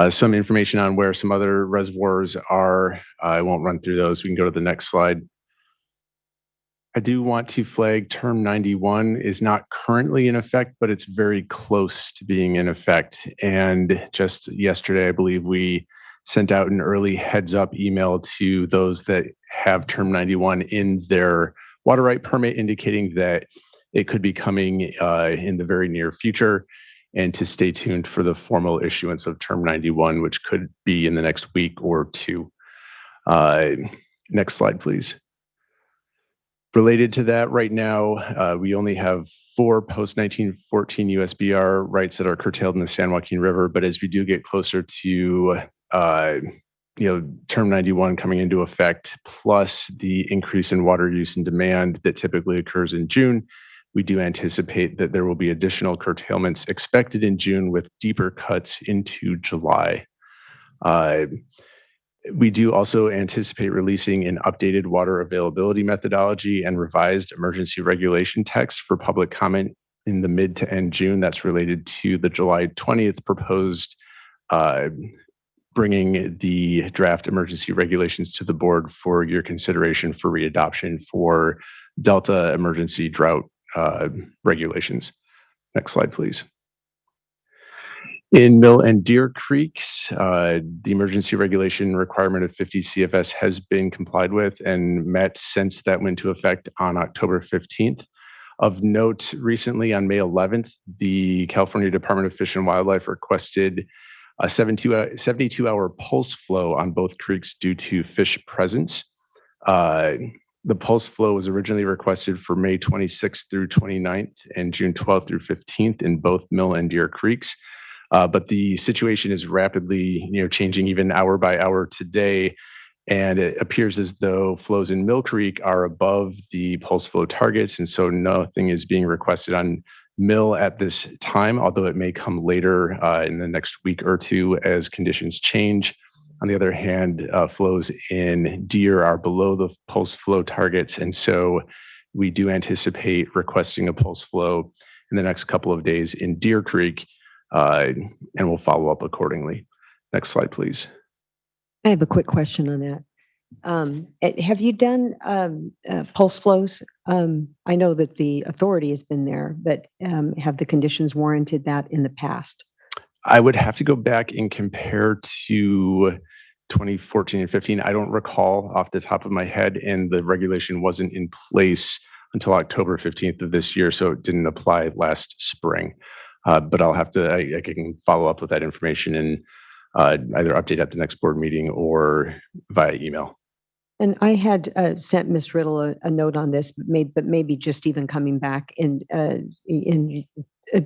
some information on where some other reservoirs are. I won't run through those. We can go to the next slide. I do want to flag term 91 is not currently in effect, but it's very close to being in effect. And just yesterday, I believe we sent out an early heads up email to those that have term 91 in their water right permit, indicating that it could be coming in the very near future, and to stay tuned for the formal issuance of term 91, which could be in the next week or two. Next slide, please. Related to that, right now, we only have 4 post-1914 USBR rights that are curtailed in the San Joaquin River, but as we do get closer to term 91 coming into effect, plus the increase in water use and demand that typically occurs in June, we do anticipate that there will be additional curtailments expected in June with deeper cuts into July. We do also anticipate releasing an updated water availability methodology and revised emergency regulation text for public comment in the mid to end June. That's related to the July 20th proposed bringing the draft emergency regulations to the board for your consideration for readoption for Delta emergency drought regulations. Next slide, please. In Mill and Deer Creeks, the emergency regulation requirement of 50 CFS has been complied with and met since that went into effect on October 15th. Of note, recently on May 11th, the California Department of Fish and Wildlife requested a 72-hour pulse flow on both creeks due to fish presence. The pulse flow was originally requested for May 26th through 29th and June 12th through 15th in both Mill and Deer Creeks. But the situation is rapidly, changing even hour by hour today, and it appears as though flows in Mill Creek are above the pulse flow targets, and so nothing is being requested on Mill at this time, although it may come later in the next week or two as conditions change. On the other hand, flows in Deer are below the pulse flow targets, and so we do anticipate requesting a pulse flow in the next couple of days in Deer Creek, and we'll follow up accordingly. Next slide, please. I have a quick question on that. Have you done pulse flows? I know that the authority has been there, but have the conditions warranted that in the past? I would have to go back and compare to 2014 and 15. I don't recall off the top of my head, and the regulation wasn't in place until October 15th of this year, so it didn't apply last spring. But I'll have to, I can follow up with that information and either update at the next board meeting or via email. And I had sent Ms. Riddle a note on this, but maybe just even coming back in a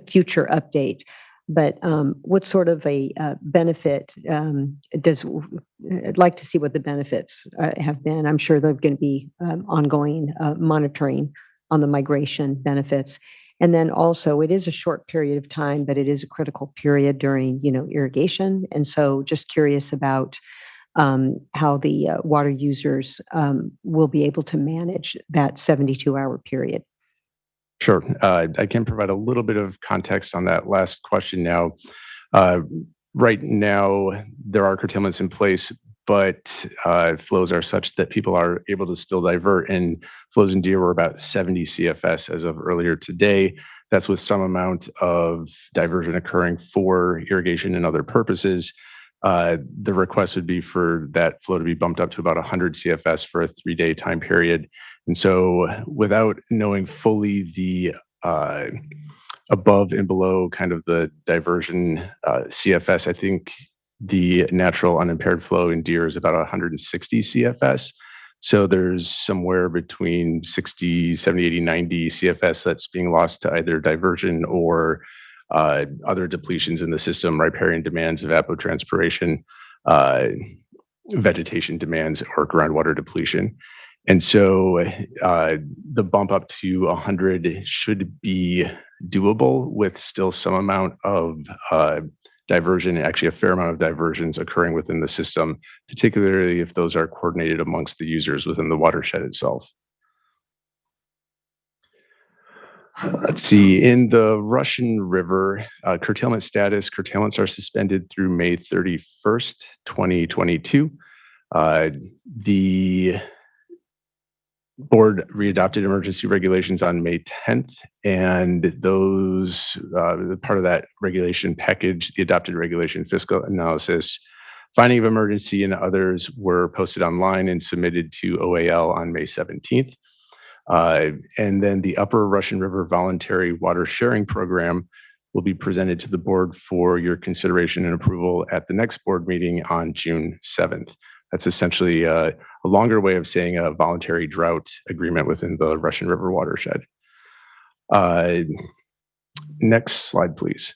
future update. But what sort of a benefit I'd like to see what the benefits have been. I'm sure there's going to be ongoing monitoring on the migration benefits. And then also, it is a short period of time, but it is a critical period during, irrigation. And so just curious about how the water users will be able to manage that 72-hour period. Sure. I can provide a little bit of context on that last question now. Right now, there are curtailments in place, but flows are such that people are able to still divert, and flows in Deer were about 70 CFS as of earlier today. That's with some amount of diversion occurring for irrigation and other purposes. The request would be for that flow to be bumped up to about 100 CFS for a 3-day time period. And so without knowing fully the above and below kind of the diversion CFS, I think the natural unimpaired flow in Deer is about 160 CFS. So there's somewhere between 60, 70, 80, 90 CFS that's being lost to either diversion or other depletions in the system, riparian demands, evapotranspiration, vegetation demands, or groundwater depletion. And so the bump up to 100 should be doable with still some amount of diversion, actually a fair amount of diversions occurring within the system, particularly if those are coordinated amongst the users within the watershed itself. Let's see, in the Russian River, curtailment status, curtailments are suspended through May 31st, 2022. The board readopted emergency regulations on May 10th, and those, part of that regulation package, the adopted regulation fiscal analysis, finding of emergency and others were posted online and submitted to OAL on May 17th. And then the Upper Russian River Voluntary Water Sharing Program will be presented to the board for your consideration and approval at the next board meeting on June 7th. That's essentially a longer way of saying a voluntary drought agreement within the Russian River watershed. Next slide, please.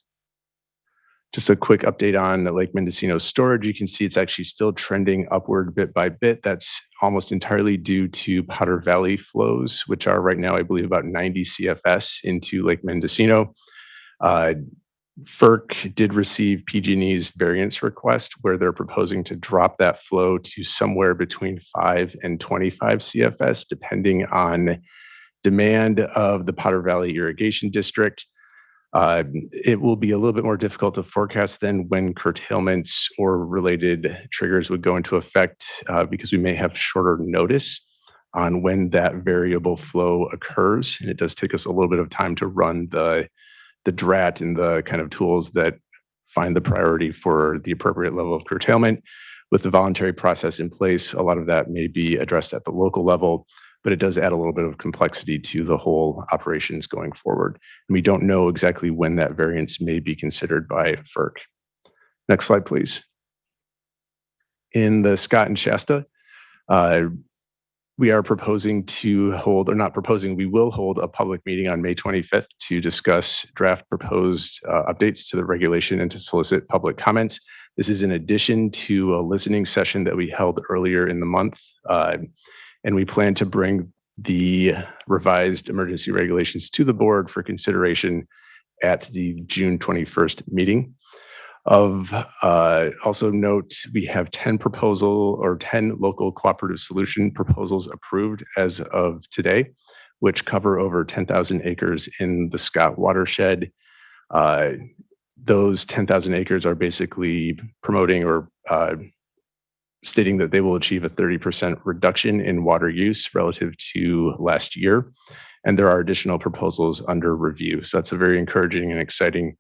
Just a quick update on Lake Mendocino storage. You can see it's actually still trending upward bit by bit. That's almost entirely due to Potter Valley flows, which are right now, I believe, about 90 CFS into Lake Mendocino. FERC did receive PG&E's variance request where they're proposing to drop that flow to somewhere between 5 and 25 CFS, depending on demand of the Potter Valley Irrigation District. It will be a little bit more difficult to forecast than when curtailments or related triggers would go into effect because we may have shorter notice on when that variable flow occurs. And it does take us a little bit of time to run the DRAT and the kind of tools that find the priority for the appropriate level of curtailment. With the voluntary process in place, a lot of that may be addressed at the local level, but it does add a little bit of complexity to the whole operations going forward. And we don't know exactly when that variance may be considered by FERC. Next slide, please. In the Scott and Shasta, we are proposing to hold, or not proposing, we will hold a public meeting on May 25th to discuss draft proposed updates to the regulation and to solicit public comments. This is in addition to a listening session that we held earlier in the month. And we plan to bring the revised emergency regulations to the board for consideration at the June 21st meeting. Also note, we have 10 local cooperative solution proposals approved as of today, which cover over 10,000 acres in the Scott watershed. Those 10,000 acres are basically promoting or stating that they will achieve a 30% reduction in water use relative to last year. And there are additional proposals under review. So that's a very encouraging and exciting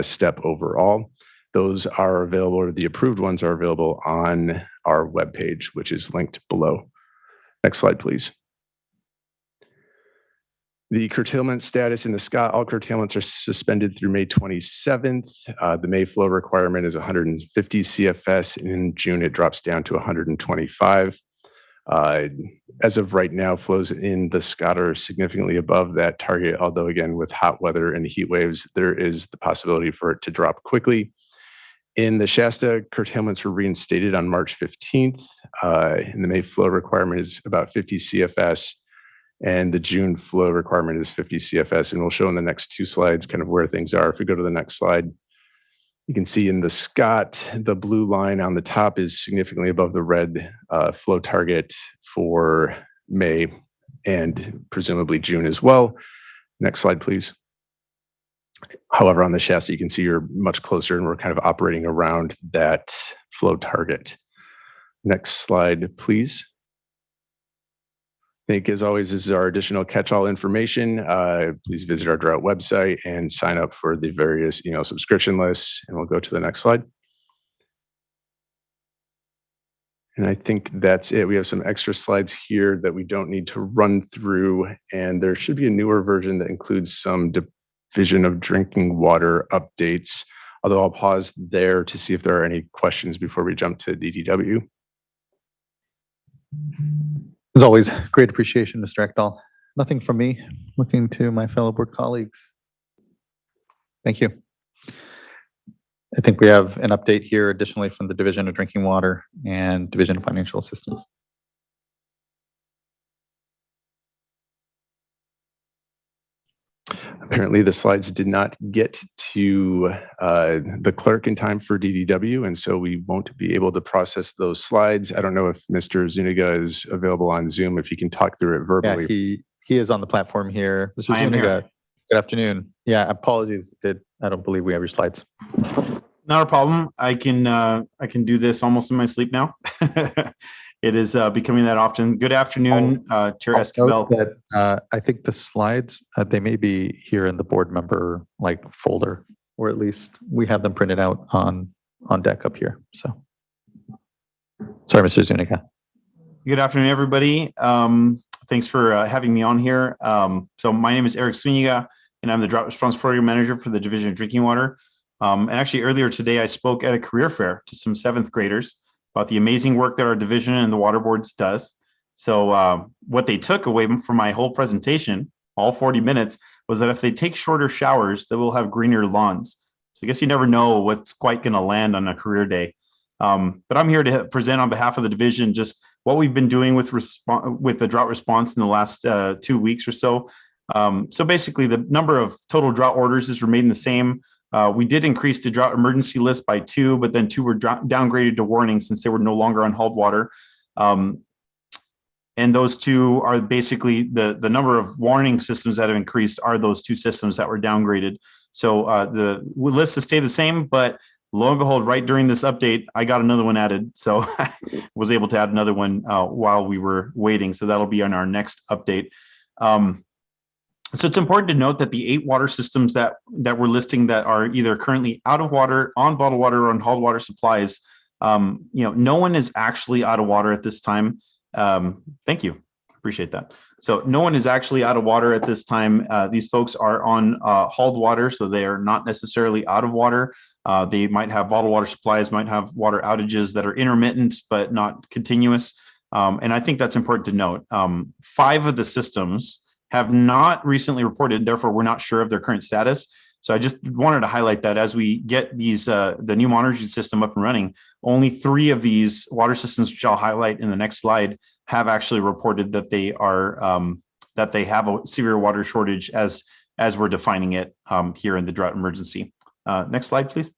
step overall. Those are available, or the approved ones are available on our webpage, which is linked below. Next slide, please. The curtailment status in the Scott, all curtailments are suspended through May 27th. The May flow requirement is 150 CFS. And in June, it drops down to 125. As of right now, flows in the Scott are significantly above that target, although again, with hot weather and heat waves, there is the possibility for it to drop quickly. In the Shasta, curtailments were reinstated on March 15th, and the May flow requirement is about 50 CFS, and the June flow requirement is 50 CFS, and we'll show in the next two slides kind of where things are. If we go to the next slide, you can see in the Scott, the blue line on the top is significantly above the red flow target for May and presumably June as well. Next slide, please. However, on the Shasta, you can see you're much closer and we're kind of operating around that flow target. Next slide, please. I think, as always, this is our additional catch-all information. Please visit our drought website and sign up for the various email subscription lists. And we'll go to the next slide. And I think that's it. We have some extra slides here that we don't need to run through. And there should be a newer version that includes some Division of Drinking Water updates. Although I'll pause there to see if there are any questions before we jump to DDW. As always, great appreciation, Mr. Ekdahl. Nothing from me. Looking to my fellow board colleagues. Thank you. I think we have an update here additionally from the Division of Drinking Water and Division of Financial Assistance. Apparently the slides did not get to the clerk in time for DDW, and so we won't be able to process those slides. I don't know if Mr. Zuniga is available on Zoom, if he can talk through it verbally. Yeah, he is on the platform here. Mr. Zuniga, good afternoon. Yeah, apologies. I don't believe we have your slides. Not a problem. I can do this almost in my sleep now. It is becoming that often. Good afternoon, Chair Esquivel. That, I think the slides, they may be here in the board member folder, or at least we have them printed out on deck up here. So, sorry, Mr. Zuniga. Good afternoon, everybody. Thanks for having me on here. So my name is Eric Zuniga, and I'm the Drought Response Program Manager for the Division of Drinking Water. And actually earlier today, I spoke at a career fair to some 7th graders about the amazing work that our division and the water boards does. So what they took away from my whole presentation, all 40 minutes, was that if they take shorter showers, they will have greener lawns. So I guess you never know what's quite going to land on a career day. But I'm here to present on behalf of the division just what we've been doing with the drought response in the last 2 weeks or so. So basically, the number of total drought orders has remained the same. We did increase the drought emergency list by 2, but then 2 were downgraded to warning since they were no longer on hauled water. And those 2 are basically the number of warning systems that have increased are those 2 systems that were downgraded. So the list has stayed the same, but lo and behold, right during this update, I got another one added. So I was able to add another one while we were waiting. So that'll be on our next update. So it's important to note that the 8 water systems that we're listing that are either currently out of water, on bottled water, or on hauled water supplies, no one is actually out of water at this time. Thank you. Appreciate that. So no one is actually out of water at this time. These folks are on hauled water, so they are not necessarily out of water. They might have bottled water supplies, might have water outages that are intermittent, but not continuous. And I think that's important to note. 5 of the systems have not recently reported, therefore we're not sure of their current status. So I just wanted to highlight that as we get these the new monitoring system up and running, only 3 of these water systems, which I'll highlight in the next slide, have actually reported that they are that they have a severe water shortage as we're defining it here in the drought emergency. Next slide, please.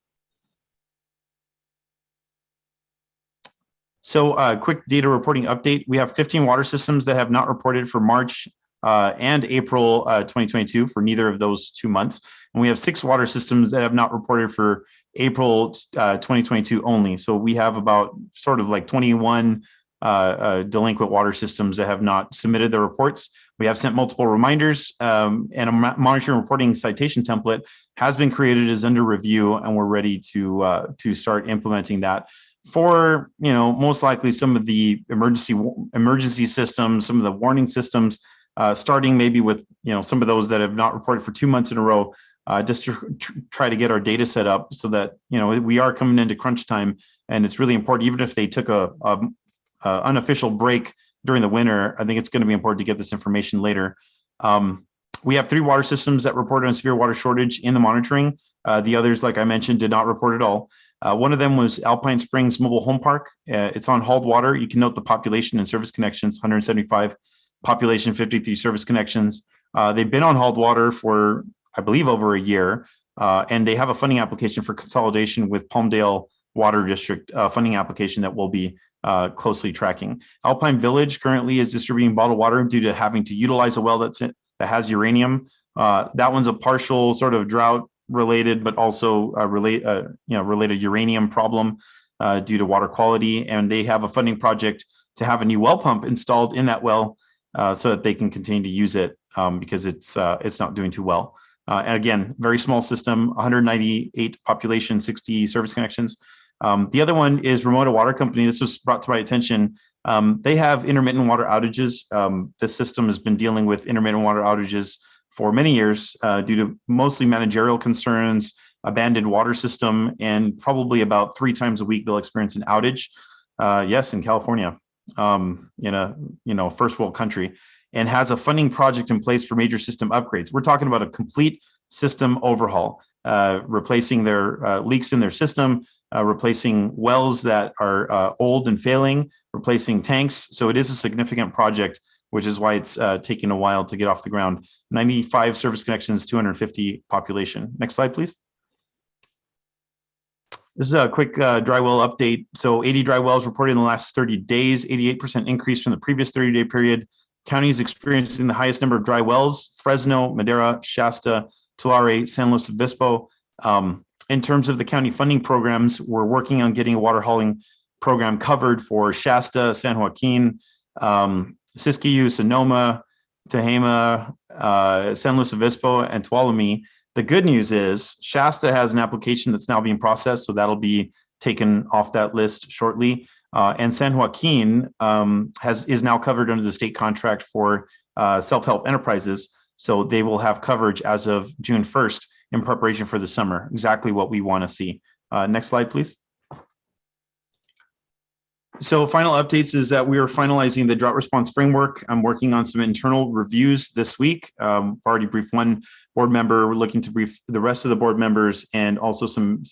So quick data reporting update. We have 15 water systems that have not reported for March and April 2022 for neither of those 2 months. And we have 6 water systems that have not reported for April 2022 only. So we have about sort of like 21 delinquent water systems that have not submitted their reports. We have sent multiple reminders, and a monitoring reporting citation template has been created, is under review, and we're ready to start implementing that for, most likely some of the emergency systems, some of the warning systems, starting maybe with, some of those that have not reported for 2 months in a row, just to try to get our data set up so that, we are coming into crunch time, and it's really important, even if they took a unofficial break during the winter, I think it's going to be important to get this information later. We have 3 water systems that reported on severe water shortage in the monitoring. The others, like I mentioned, did not report at all. One of them was Alpine Springs Mobile Home Park. It's on hauled water. You can note the population and service connections, 175 population, 53 service connections. They've been on hauled water for, I believe, over a year, and they have a funding application for consolidation with Palmdale Water District funding application that we'll be closely tracking. Alpine Village currently is distributing bottled water due to having to utilize a well that has uranium. That one's a partial sort of drought-related, but also related uranium problem due to water quality, and they have a funding project to have a new well pump installed in that well so that they can continue to use it because it's not doing too well. And again, very small system, 198 population, 60 service connections. The other one is Remote Water Company. This was brought to my attention. They have intermittent water outages. This system has been dealing with intermittent water outages for many years due to mostly managerial concerns, abandoned water system, and probably about 3 times a week they'll experience an outage. Yes, in California, in a first world country, and has a funding project in place for major system upgrades. We're talking about a complete system overhaul, replacing their leaks in their system, replacing wells that are old and failing, replacing tanks. So it is a significant project, which is why it's taking a while to get off the ground. 95 service connections, 250 population. Next slide, please. This is a quick dry well update. So 80 dry wells reported in the last 30 days, 88% increase from the previous 30-day period. Counties experiencing the highest number of dry wells: Fresno, Madera, Shasta, Tulare, San Luis Obispo. In terms of the county funding programs, we're working on getting a water hauling program covered for Shasta, San Joaquin, Siskiyou, Sonoma, Tehama, San Luis Obispo, and Tuolumne. The good news is Shasta has an application that's now being processed, so that'll be taken off that list shortly. And San Joaquin is now covered under the state contract for self-help enterprises. So they will have coverage as of June 1st in preparation for the summer, exactly what we want to see. Next slide, please. So final updates is that we are finalizing the drought response framework. I'm working on some internal reviews this week. I've already briefed one board member. We're looking to brief the rest of the board members and also some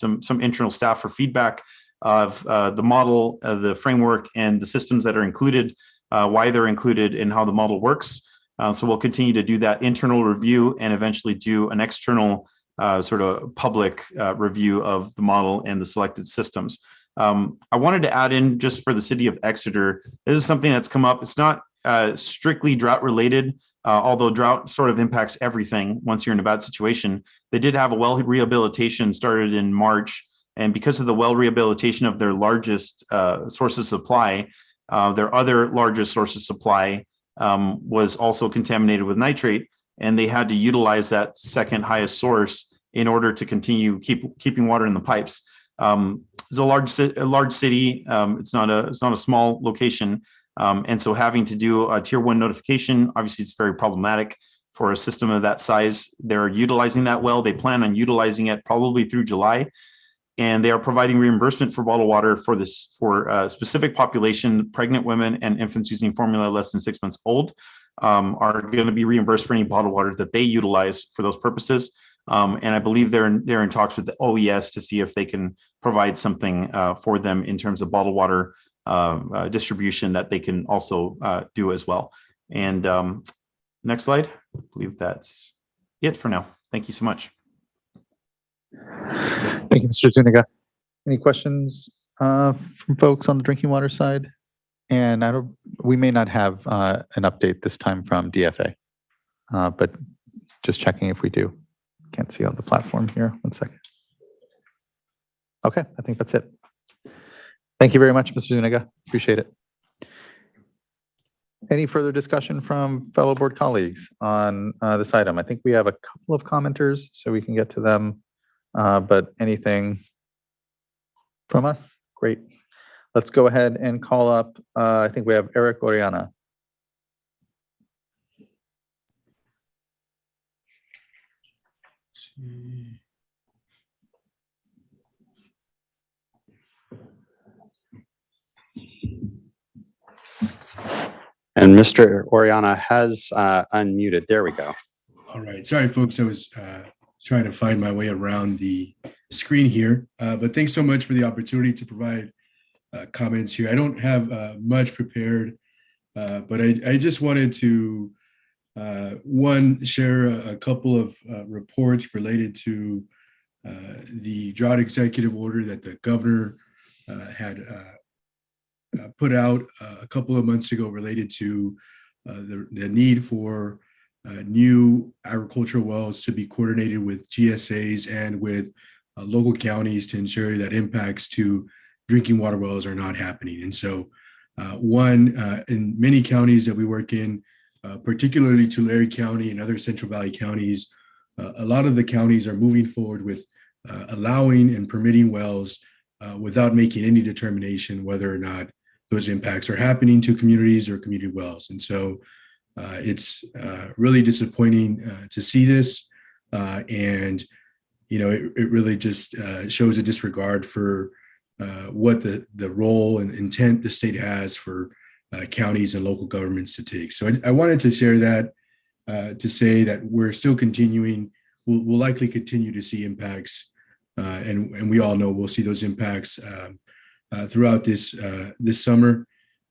internal staff for feedback of the model, the framework, and the systems that are included, why they're included, and how the model works. So we'll continue to do that internal review and eventually do an external sort of public review of the model and the selected systems. I wanted to add in, just for the city of Exeter, this is something that's come up. It's not strictly drought related, although drought sort of impacts everything once you're in a bad situation. They did have a well rehabilitation started in March, and because of the well rehabilitation of their largest source of supply, their other largest source of supply was also contaminated with nitrate, and they had to utilize that second highest source in order to continue keeping water in the pipes. It's a large city. It's not a small location, and so having to do a tier 1 notification, obviously, it's very problematic for a system of that size. They're utilizing that well. They plan on utilizing it probably through July, and they are providing reimbursement for bottled water for a specific population. Pregnant women and infants using formula less than 6 months old are going to be reimbursed for any bottled water that they utilize for those purposes. And I believe they're in talks with the OES to see if they can provide something for them in terms of bottled water distribution that they can also do as well. And next slide. I believe that's it for now. Thank you so much. Thank you, Mr. Zuniga. Any questions from folks on the drinking water side? And we may not have an update this time from DFA, but just checking if we do. Can't see on the platform here. 1 second. Okay, I think that's it. Thank you very much, Mr. Zuniga. Appreciate it. Any further discussion from fellow board colleagues on this item? I think we have a couple of commenters, so we can get to them. But anything from us? Great. Let's go ahead and call up, I think we have Eric Oriana. And Mr. Oriana has unmuted. There we go. All right. Sorry, folks. I was trying to find my way around the screen here. But thanks so much for the opportunity to provide comments here. I don't have much prepared, but I just wanted to, one, share a couple of reports related to the drought executive order that the governor had put out a couple of months ago related to the need for new agricultural wells to be coordinated with GSAs and with local counties to ensure that impacts to drinking water wells are not happening. And so one, in many counties that we work in, particularly Tulare County and other Central Valley counties, a lot of the counties are moving forward with allowing and permitting wells without making any determination whether or not those impacts are happening to communities or community wells. And so it's really disappointing to see this. And, you know, it really just shows a disregard for what the role and intent the state has for counties and local governments to take. So I wanted to share that to say that we're still continuing, we'll likely continue to see impacts. And we all know we'll see those impacts throughout this summer.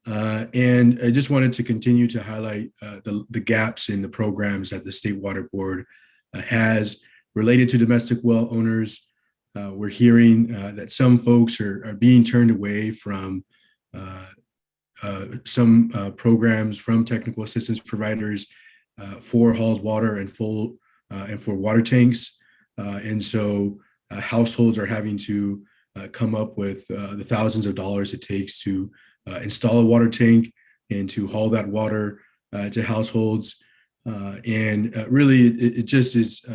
And I just wanted to continue to highlight the gaps in the programs that the State Water Board has related to domestic well owners. We're hearing that some folks are being turned away from some programs from technical assistance providers for hauled water and for water tanks. And so households are having to come up with the thousands of dollars it takes to install a water tank and to haul that water to households. And really, it just is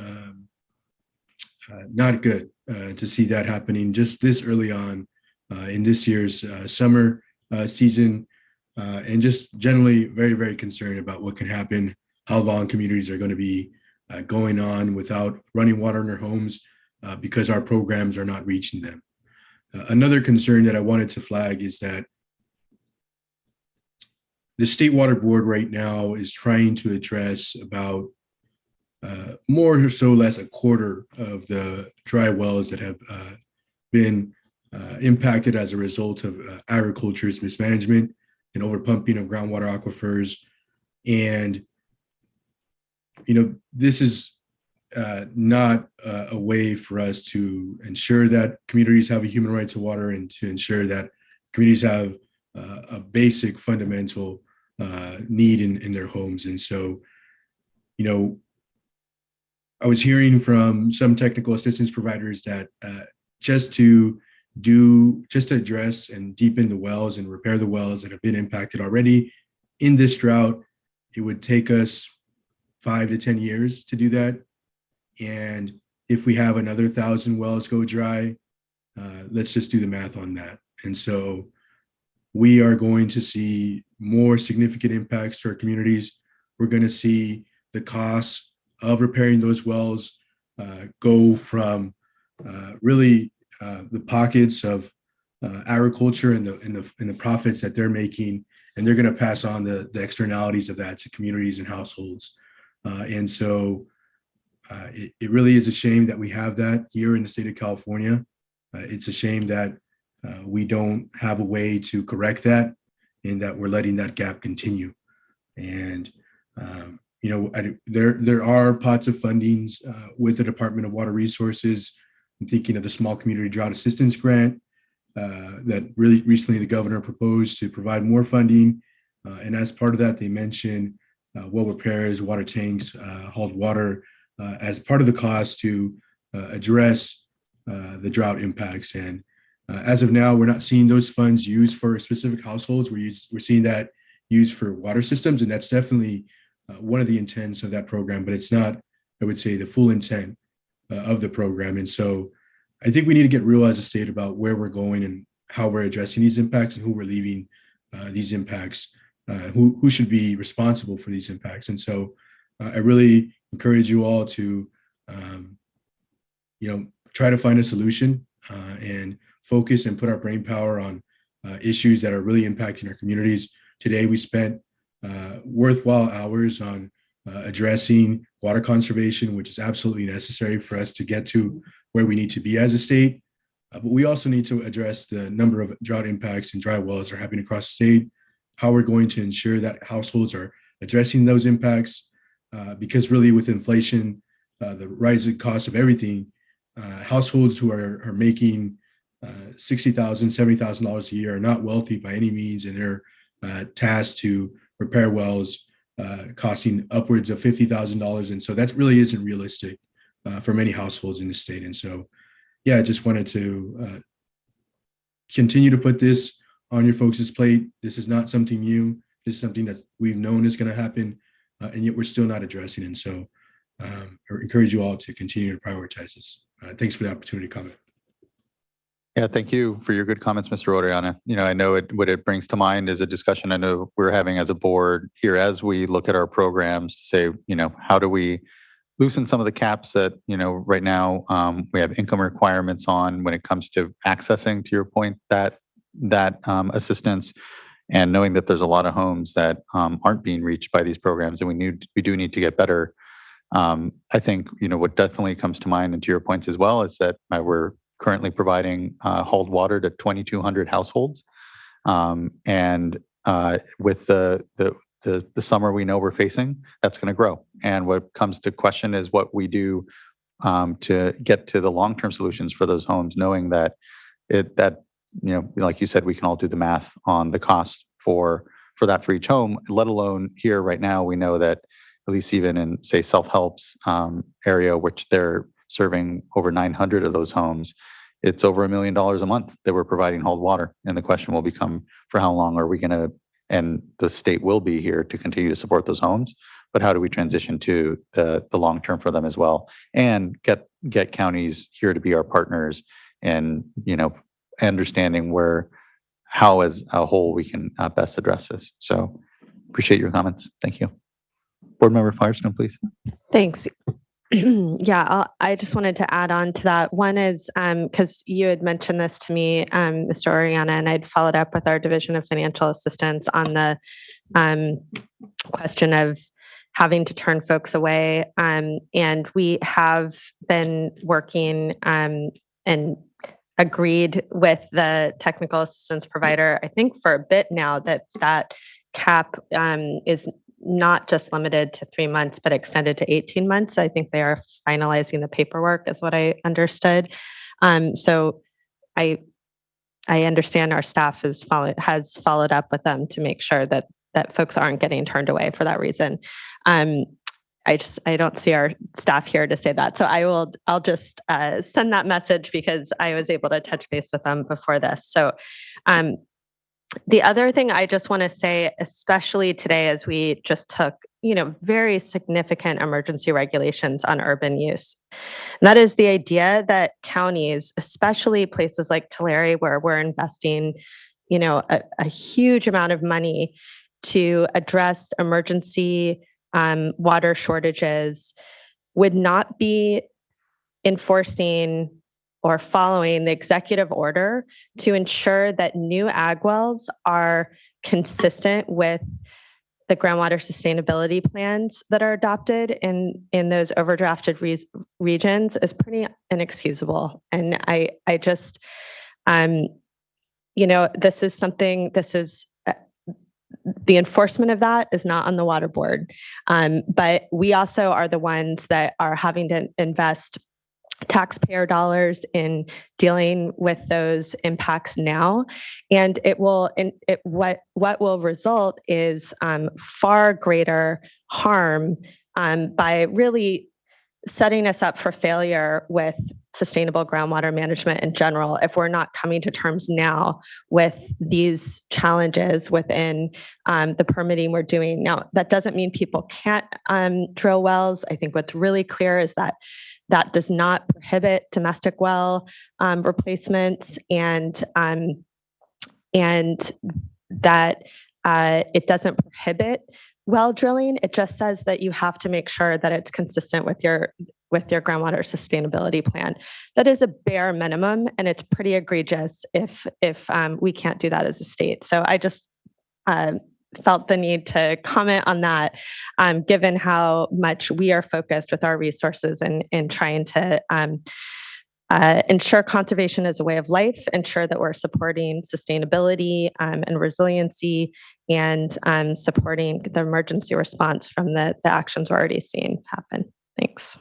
not good to see that happening just this early on in this year's summer season. And just generally very, very concerned about what can happen, how long communities are going to be going on without running water in their homes because our programs are not reaching them. Another concern that I wanted to flag is that the State Water Board right now is trying to address about more or so less a quarter of the dry wells that have been impacted as a result of agriculture's mismanagement and overpumping of groundwater aquifers. And, you know, this is not a way for us to ensure that communities have a human right to water and to ensure that communities have a basic fundamental need in their homes. And so, you know, I was hearing from some technical assistance providers that just to address and deepen the wells and repair the wells that have been impacted already in this drought, it would take us 5 to 10 years to do that. And if we have another 1,000 wells go dry, let's just do the math on that. And so we are going to see more significant impacts to our communities. We're going to see the costs of repairing those wells go from really the pockets of agriculture and the profits that they're making, and they're going to pass on the externalities of that to communities and households. And so it really is a shame that we have that here in the state of California. It's a shame that we don't have a way to correct that and that we're letting that gap continue. And, you know, there are pots of fundings with the Department of Water Resources. I'm thinking of the Small Community Drought Assistance Grant that really recently the governor proposed to provide more funding. And as part of that, they mentioned well repairs, water tanks, hauled water as part of the cost to address the drought impacts. And as of now, we're not seeing those funds used for specific households. We're seeing that used for water systems, and that's definitely one of the intents of that program, but it's not, I would say, the full intent of the program. And so I think we need to get real as a state about where we're going and how we're addressing these impacts and who we're leaving these impacts, who should be responsible for these impacts. And so I really encourage you all to, you know, try to find a solution and focus and put our brain power on issues that are really impacting our communities. Today, we spent worthwhile hours on addressing water conservation, which is absolutely necessary for us to get to where we need to be as a state. But we also need to address the number of drought impacts and dry wells that are happening across the state, how we're going to ensure that households are addressing those impacts, because really with inflation, the rising cost of everything, households who are making $60,000, $70,000 a year are not wealthy by any means, and they're tasked to repair wells costing upwards of $50,000. And so that really isn't realistic for many households in the state. And so, yeah, I just wanted to continue to put this on your folks' plate. This is not something new. This is something that we've known is going to happen, and yet we're still not addressing it. And so I encourage you all to continue to prioritize this. Thanks for the opportunity to comment. Yeah, thank you for your good comments, Mr. Oriana. I know what it brings to mind is a discussion I know we're having as a board here as we look at our programs to say, how do we loosen some of the caps that, right now we have income requirements on when it comes to accessing, to your point, that assistance, and knowing that there's a lot of homes that aren't being reached by these programs, and we do need to get better. I think, what definitely comes to mind, and to your points as well, is that we're currently providing hauled water to 2,200 households. And with the summer we know we're facing, that's going to grow. And what comes to question is what we do to get to the long-term solutions for those homes, knowing that like you said, we can all do the math on the cost for that for each home, let alone here right now, we know that at least even in, say, Self-Help's area, which they're serving over 900 of those homes, it's over $1 million a month that we're providing hauled water. And the question will become, for how long are we going to, and the state will be here to continue to support those homes, but how do we transition to the long term for them as well, and get counties here to be our partners, and understanding how as a whole we can best address this. So appreciate your comments. Thank you. Board Member Firestone, please. Thanks. Yeah, I just wanted to add on to that. One is because you had mentioned this to me, Mr. Oriana, and I'd followed up with our Division of Financial Assistance on the question of having to turn folks away. And we have been working and agreed with the technical assistance provider, I think for a bit now, that cap is not just limited to 3 months, but extended to 18 months. I think they are finalizing the paperwork, is what I understood. So I understand our staff has followed up with them to make sure that folks aren't getting turned away for that reason. I don't see our staff here to say that. So I'll just send that message because I was able to touch base with them before this. So the other thing I just want to say, especially today, as we just took, very significant emergency regulations on urban use. And that is the idea that counties, especially places like Tulare, where we're investing, a huge amount of money to address emergency water shortages, would not be enforcing or following the executive order to ensure that new ag wells are consistent with the groundwater sustainability plans that are adopted in those overdrafted regions is pretty inexcusable. And I just, this is the enforcement of that is not on the water board. But we also are the ones that are having to invest taxpayer dollars in dealing with those impacts now, and what will result is far greater harm by really setting us up for failure with sustainable groundwater management in general if we're not coming to terms now with these challenges within the permitting we're doing now. That doesn't mean people can't drill wells. I think what's really clear is that does not prohibit domestic well replacements, and that it doesn't prohibit well drilling. It just says that you have to make sure that it's consistent with your groundwater sustainability plan. That is a bare minimum, and it's pretty egregious if we can't do that as a state. So I just felt the need to comment on that, given how much we are focused with our resources in trying to ensure conservation is a way of life, ensure that we're supporting sustainability and resiliency, and supporting the emergency response from the actions we're already seeing happen. Thanks.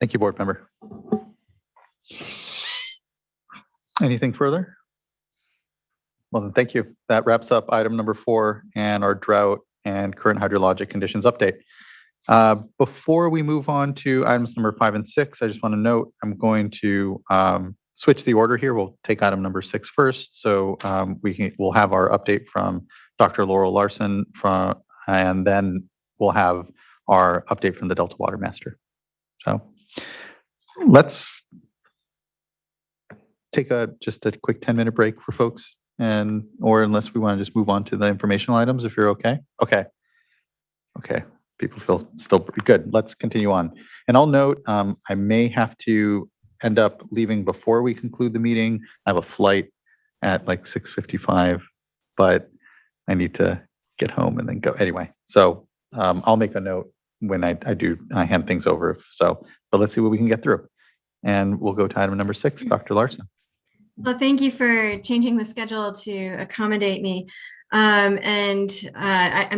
Thank you, board member. Anything further? Well, then thank you. That wraps up item number 4 and our drought and current hydrologic conditions update. Before we move on to items number 5 and 6, I just want to note I'm going to switch the order here. We'll take item number 6 first. So we'll have our update from Dr. Laurel Larson and then we'll have our update from the Delta Water Master. So let's take just a quick 10-minute break for folks, or unless we want to just move on to the informational items, if you're okay. Okay. People feel still pretty good. Let's continue on. And I'll note I may have to end up leaving before we conclude the meeting. I have a flight at like 6:55, but I need to get home and then go anyway. So I'll make a note when I hand things over. But let's see what we can get through. And we'll go to item number 6, Dr. Larson. Well, thank you for changing the schedule to accommodate me. I'm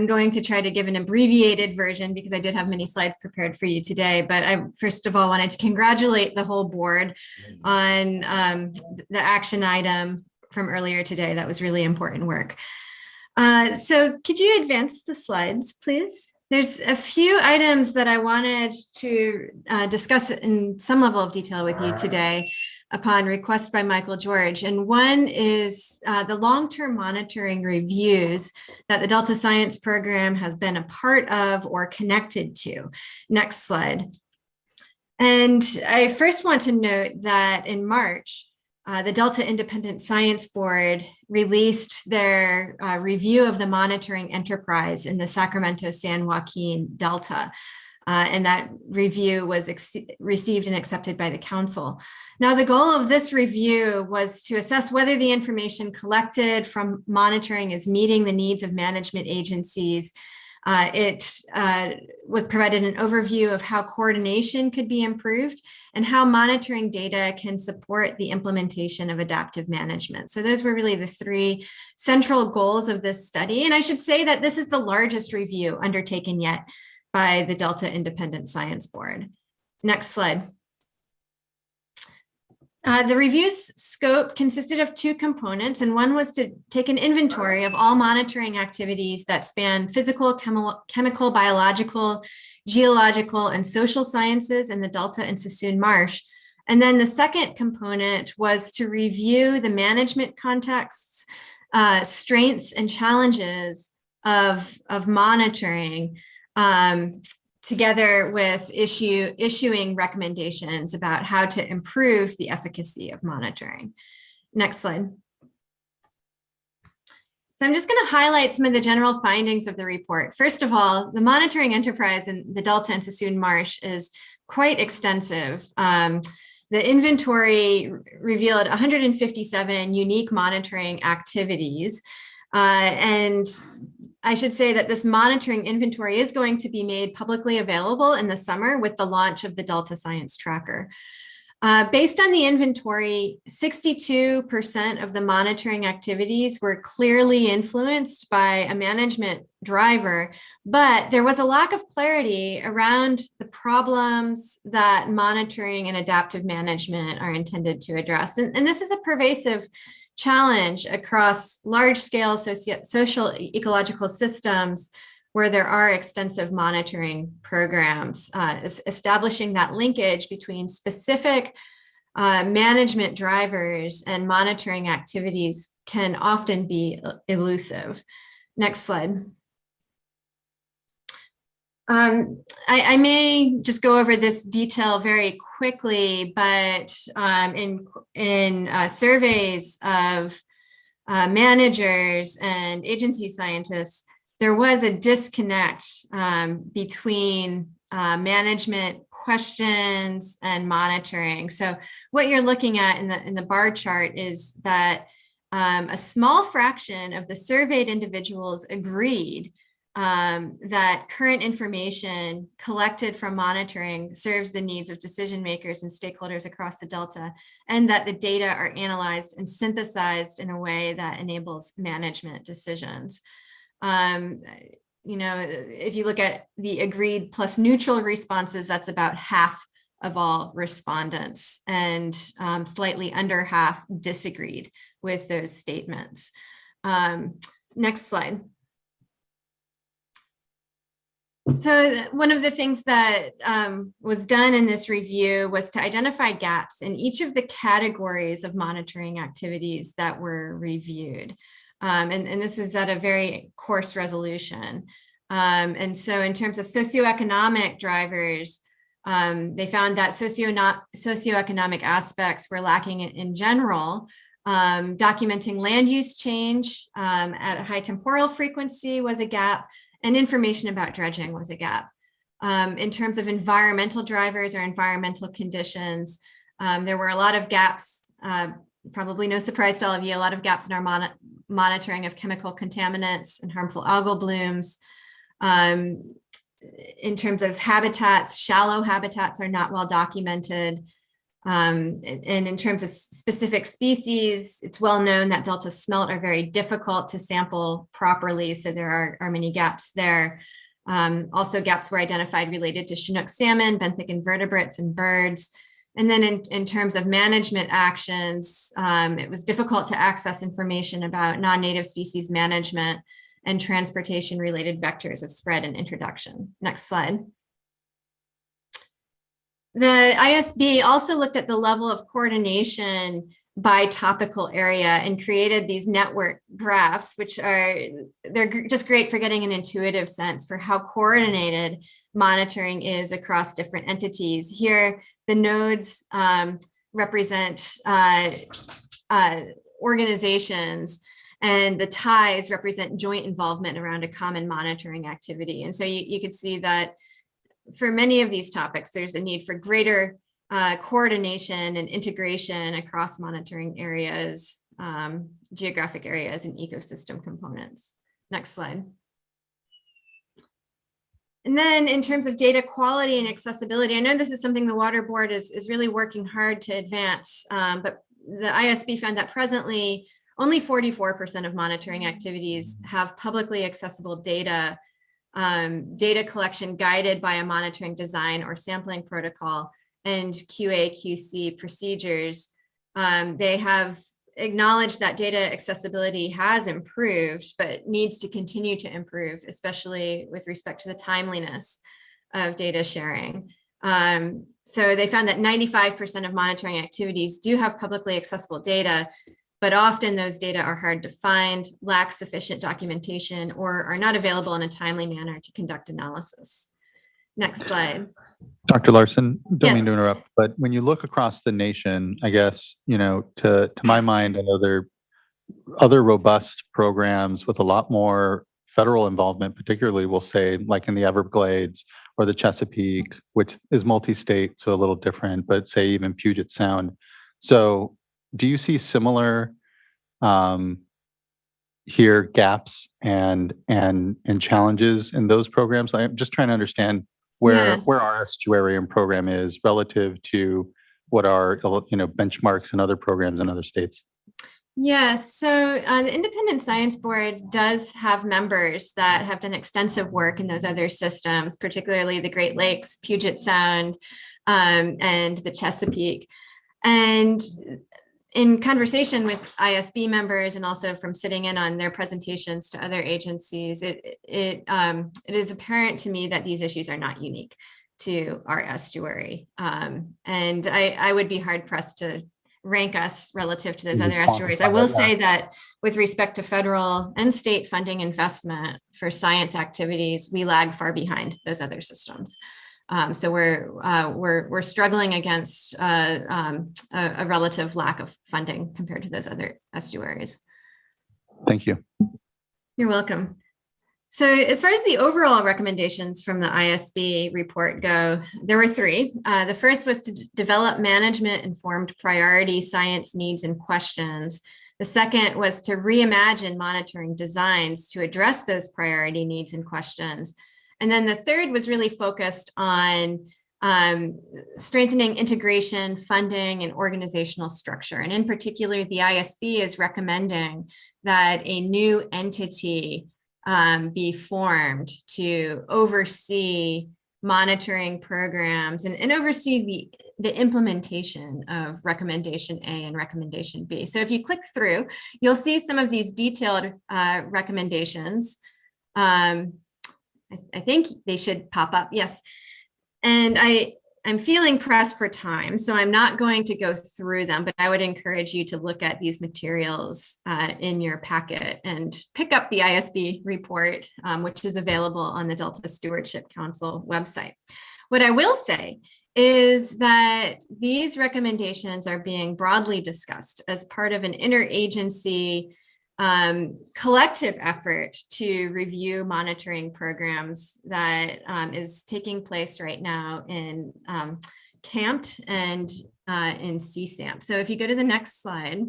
going to try to give an abbreviated version because I did have many slides prepared for you today. But I first of all wanted to congratulate the whole board on the action item from earlier today. That was really important work. So could you advance the slides, please? There's a few items that I wanted to discuss in some level of detail with you today upon request by Michael George. And one is the long-term monitoring reviews that the Delta Science Program has been a part of or connected to. Next slide. And I first want to note that in March, the Delta Independent Science Board released their review of the monitoring enterprise in the Sacramento-San Joaquin Delta. And that review was received and accepted by the council. Now, the goal of this review was to assess whether the information collected from monitoring is meeting the needs of management agencies. It provided an overview of how coordination could be improved and how monitoring data can support the implementation of adaptive management. So those were really the 3 central goals of this study. And I should say that this is the largest review undertaken yet by the Delta Independent Science Board. Next slide. The review's scope consisted of 2 components, and one was to take an inventory of all monitoring activities that span physical, chemical, biological, geological, and social sciences in the Delta and Sassoon Marsh. And then the second component was to review the management contexts, strengths, and challenges of monitoring, together with issuing recommendations about how to improve the efficacy of monitoring. Next slide. So I'm just going to highlight some of the general findings of the report. First of all, the monitoring enterprise in the Delta and Sassoon Marsh is quite extensive. The inventory revealed 157 unique monitoring activities. And I should say that this monitoring inventory is going to be made publicly available in the summer with the launch of the Delta Science Tracker. Based on the inventory, 62% of the monitoring activities were clearly influenced by a management driver, but there was a lack of clarity around the problems that monitoring and adaptive management are intended to address. And this is a pervasive challenge across large-scale social ecological systems where there are extensive monitoring programs. Establishing that linkage between specific management drivers and monitoring activities can often be elusive. Next slide. I may just go over this detail very quickly, but in surveys of managers and agency scientists, there was a disconnect between management questions and monitoring. So what you're looking at in the bar chart is that a small fraction of the surveyed individuals agreed that current information collected from monitoring serves the needs of decision makers and stakeholders across the Delta, and that the data are analyzed and synthesized in a way that enables management decisions. If you look at the agreed plus neutral responses, that's about half of all respondents, and slightly under half disagreed with those statements. Next slide. So one of the things that was done in this review was to identify gaps in each of the categories of monitoring activities that were reviewed. And this is at a very coarse resolution. And so in terms of socioeconomic drivers, they found that socioeconomic aspects were lacking in general. Documenting land use change at a high temporal frequency was a gap, and information about dredging was a gap. In terms of environmental drivers or environmental conditions, there were a lot of gaps, probably no surprise to all of you, a lot of gaps in our monitoring of chemical contaminants and harmful algal blooms. In terms of habitats, shallow habitats are not well documented. And in terms of specific species, it's well known that Delta smelt are very difficult to sample properly, so there are many gaps there. Also, gaps were identified related to Chinook salmon, benthic invertebrates, and birds. And then in terms of management actions, it was difficult to access information about non-native species management and transportation-related vectors of spread and introduction. Next slide. The ISB also looked at the level of coordination by topical area and created these network graphs, which they're just great for getting an intuitive sense for how coordinated monitoring is across different entities. Here, the nodes represent organizations, and the ties represent joint involvement around a common monitoring activity. And so you could see that for many of these topics, there's a need for greater coordination and integration across monitoring areas, geographic areas, and ecosystem components. Next slide. And then in terms of data quality and accessibility, I know this is something the Water Board is really working hard to advance, but the ISB found that presently only 44% of monitoring activities have publicly accessible data, data collection guided by a monitoring design or sampling protocol, and QA/QC procedures. They have acknowledged that data accessibility has improved, but needs to continue to improve, especially with respect to the timeliness of data sharing. So they found that 95% of monitoring activities do have publicly accessible data, but often those data are hard to find, lack sufficient documentation, or are not available in a timely manner to conduct analysis. Next slide. Dr. Larson, don't Yes. mean to interrupt, but when you look across the nation, I guess, to my mind, I know there are other robust programs with a lot more federal involvement, particularly we'll say like in the Everglades or the Chesapeake, which is multi-state, so a little different, but say even Puget Sound. So do you see similar here gaps and challenges in those programs? I'm just trying to understand where our estuarian program is relative to what are benchmarks and other programs in other states. Yes, so the Independent Science Board does have members that have done extensive work in those other systems, particularly the Great Lakes, Puget Sound, and the Chesapeake. And in conversation with ISB members and also from sitting in on their presentations to other agencies, it is apparent to me that these issues are not unique to our estuary. And I would be hard pressed to rank us relative to those other estuaries. I will say that with respect to federal and state funding investment for science activities, we lag far behind those other systems. So we're struggling against a relative lack of funding compared to those other estuaries. Thank you. You're welcome. So as far as the overall recommendations from the ISB report go, there were three. The first was to develop management-informed priority science needs and questions The second was to reimagine monitoring designs to address those priority needs and questions. And then the third was really focused on strengthening integration, funding, and organizational structure. And in particular, the ISB is recommending that a new entity be formed to oversee monitoring programs and oversee the implementation of recommendation A and recommendation B. So if you click through, you'll see some of these detailed recommendations. I think they should pop up, yes. And I'm feeling pressed for time, so I'm not going to go through them, but I would encourage you to look at these materials in your packet and pick up the ISB report, which is available on the Delta Stewardship Council website. What I will say is that these recommendations are being broadly discussed as part of an interagency collective effort to review monitoring programs that is taking place right now in CAMT and in CSAMP. So if you go to the next slide,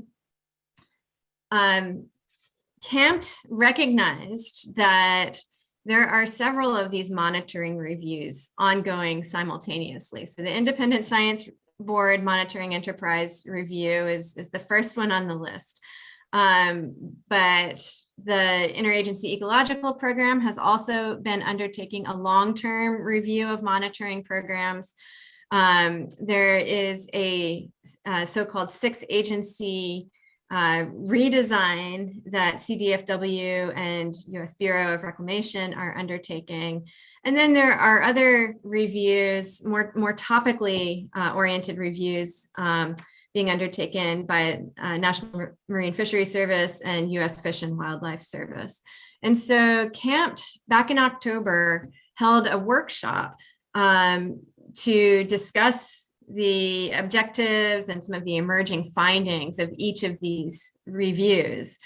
CAMT recognized that there are several of these monitoring reviews ongoing simultaneously. So the Independent Science Board Monitoring Enterprise Review is the first one on the list. But the Interagency Ecological Program has also been undertaking a long-term review of monitoring programs. There is a so-called six-agency redesign that CDFW and US Bureau of Reclamation are undertaking. And then there are other reviews, more topically oriented reviews being undertaken by National Marine Fisheries Service and US Fish and Wildlife Service. And so CAMT back in October held a workshop to discuss the objectives and some of the emerging findings of each of these reviews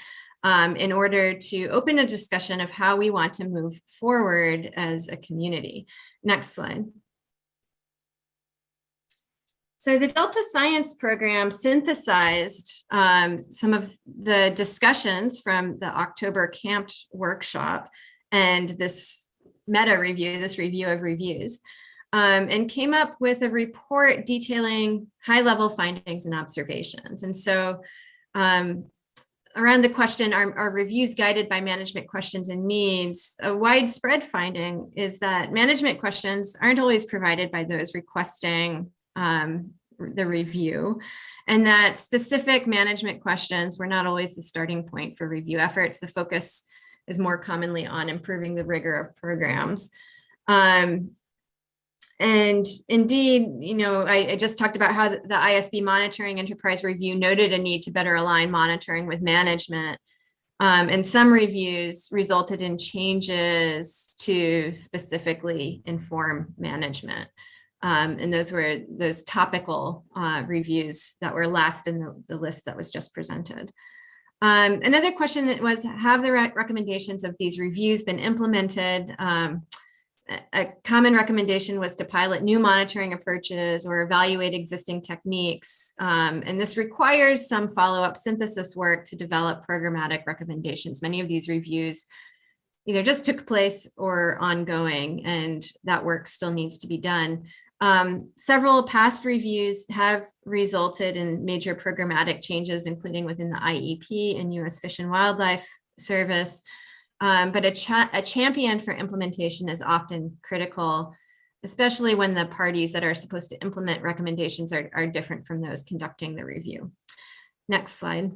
in order to open a discussion of how we want to move forward as a community. Next slide. So the Delta Science Program synthesized some of the discussions from the October CAMT workshop and this meta review, this review of reviews, and came up with a report detailing high-level findings and observations. And so around the question, are reviews guided by management questions and needs? A widespread finding is that management questions aren't always provided by those requesting the review, and that specific management questions were not always the starting point for review efforts. The focus is more commonly on improving the rigor of programs. And indeed, you know, I just talked about how the ISB Monitoring Enterprise Review noted a need to better align monitoring with management. And some reviews resulted in changes to specifically inform management. And those were those topical reviews that were last in the list that was just presented. Another question was, have the recommendations of these reviews been implemented? A common recommendation was to pilot new monitoring approaches or evaluate existing techniques. And this requires some follow-up synthesis work to develop programmatic recommendations. Many of these reviews either just took place or ongoing, and that work still needs to be done. Several past reviews have resulted in major programmatic changes, including within the IEP and US Fish and Wildlife Service. But a champion for implementation is often critical, especially when the parties that are supposed to implement recommendations are different from those conducting the review. Next slide.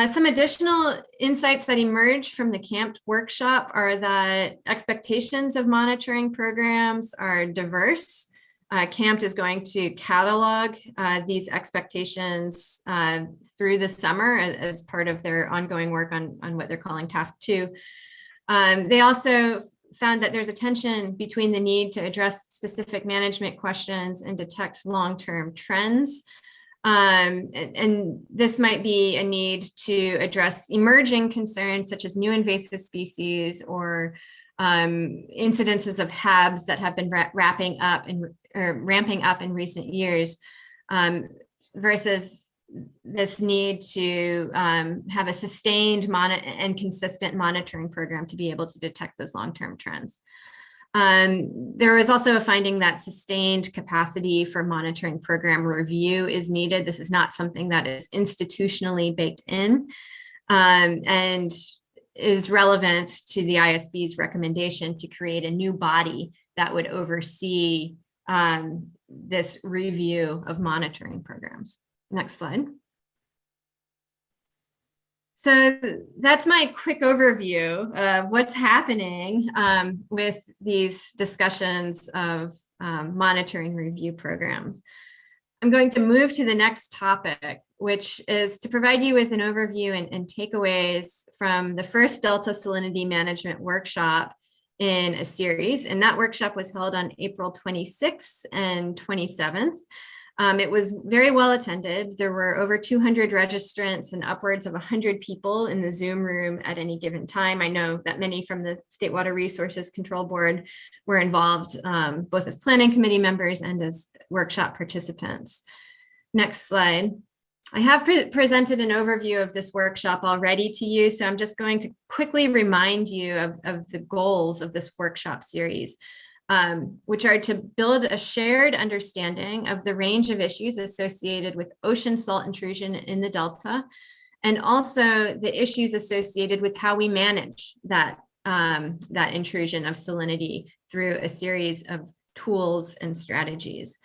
Some additional insights that emerge from the CAMT workshop are that expectations of monitoring programs are diverse. CAMT is going to catalog these expectations through the summer as part of their ongoing work on what they're calling Task 2. They also found that there's a tension between the need to address specific management questions and detect long-term trends. And this might be a need to address emerging concerns such as new invasive species or incidences of HABs that have been ramping up in recent years, versus this need to have a sustained and consistent monitoring program to be able to detect those long-term trends. There is also a finding that sustained capacity for monitoring program review is needed. This is not something that is institutionally baked in, and is relevant to the ISB's recommendation to create a new body that would oversee this review of monitoring programs. Next slide. So that's my quick overview of what's happening with these discussions of monitoring review programs. I'm going to move to the next topic, which is to provide you with an overview and takeaways from the first Delta Salinity Management Workshop in a series. And that workshop was held on April 26th and 27th. It was very well attended. There were over 200 registrants and upwards of 100 people in the Zoom room at any given time. I know that many from the State Water Resources Control Board were involved, both as planning committee members and as workshop participants. Next slide. I have presented an overview of this workshop already to you, so I'm just going to quickly remind you of the goals of this workshop series, which are to build a shared understanding of the range of issues associated with ocean salt intrusion in the Delta, and also the issues associated with how we manage that intrusion of salinity through a series of tools and strategies.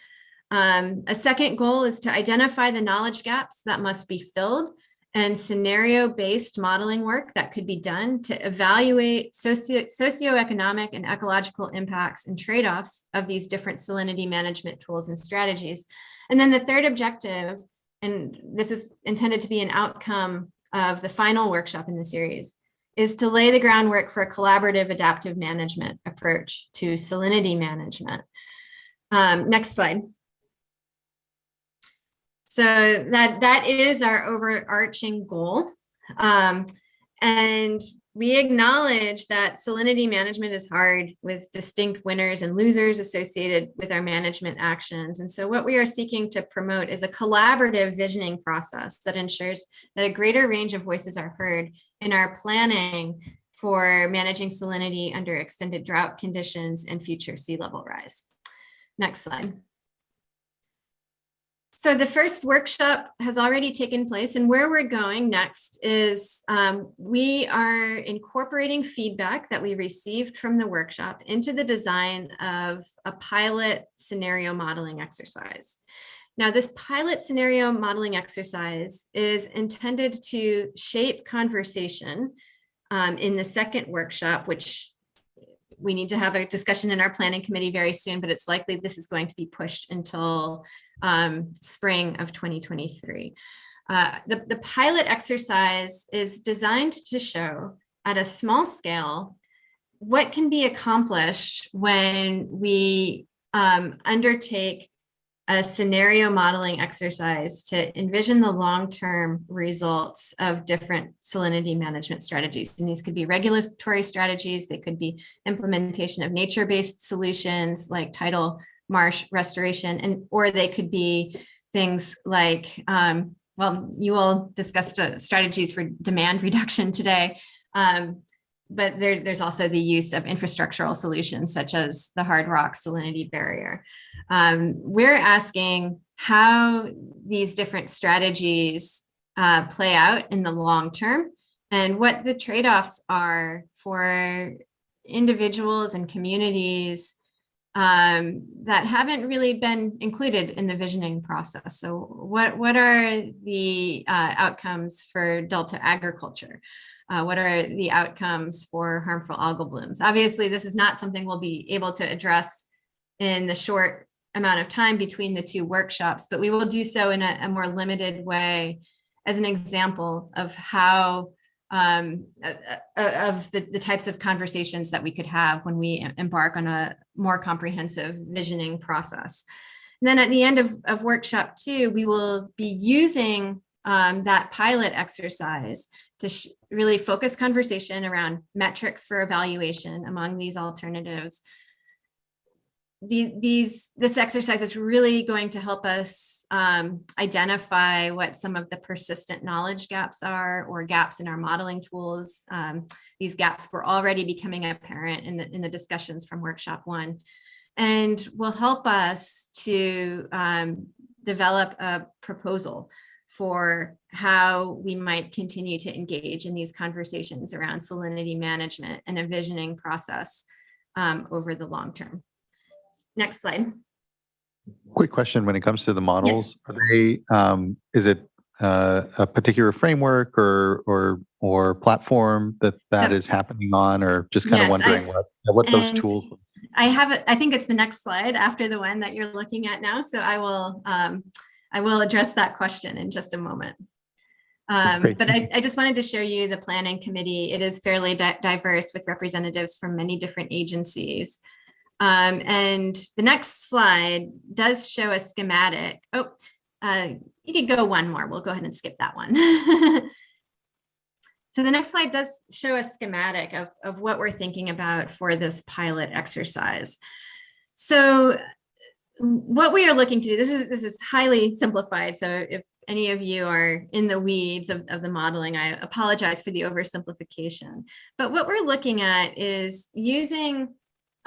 A second goal is to identify the knowledge gaps that must be filled and scenario-based modeling work that could be done to evaluate socioeconomic and ecological impacts and trade-offs of these different salinity management tools and strategies. And then the third objective, and this is intended to be an outcome of the final workshop in the series, is to lay the groundwork for a collaborative adaptive management approach to salinity management. Next slide. So that is our overarching goal. And we acknowledge that salinity management is hard with distinct winners and losers associated with our management actions. And so what we are seeking to promote is a collaborative visioning process that ensures that a greater range of voices are heard in our planning for managing salinity under extended drought conditions and future sea level rise. Next slide. So the first workshop has already taken place, and where we're going next is we are incorporating feedback that we received from the workshop into the design of a pilot scenario modeling exercise. Now, this pilot scenario modeling exercise is intended to shape conversation in the second workshop, which we need to have a discussion in our planning committee very soon, but it's likely this is going to be pushed until spring of 2023. The pilot exercise is designed to show at a small scale what can be accomplished when we undertake a scenario modeling exercise to envision the long-term results of different salinity management strategies. And these could be regulatory strategies, they could be implementation of nature-based solutions like tidal marsh restoration, or they could be things like, well, you all discussed strategies for demand reduction today, but there's also the use of infrastructural solutions such as the hard rock salinity barrier. We're asking how these different strategies play out in the long term and what the trade-offs are for individuals and communities that haven't really been included in the visioning process. So what are the outcomes for Delta agriculture? What are the outcomes for harmful algal blooms? Obviously, this is not something we'll be able to address in the short amount of time between the two workshops, but we will do so in a more limited way as an example of how of the types of conversations that we could have when we embark on a more comprehensive visioning process. And then at the end of workshop 2, we will be using that pilot exercise to really focus conversation around metrics for evaluation among these alternatives, this exercise is really going to help us identify what some of the persistent knowledge gaps are, or gaps in our modeling tools. These gaps were already becoming apparent in the discussions from workshop 1, and will help us to develop a proposal for how we might continue to engage in these conversations around salinity management and a visioning process over the long term. Next slide. Quick question: when it comes to the models, are they? Is it a particular framework or platform that is happening on, or just kind of wondering what those tools? I think it's the next slide after the one that you're looking at now. So I will address that question in just a moment. But I just wanted to show you the planning committee. It is fairly diverse, with representatives from many different agencies. And the next slide does show a schematic. Oh, you could go one more. We'll go ahead and skip that one. So the next slide does show a schematic of what we're thinking about for this pilot exercise. So what we are looking to do, this is highly simplified. So if any of you are in the weeds of the modeling, I apologize for the oversimplification. But what we're looking at is using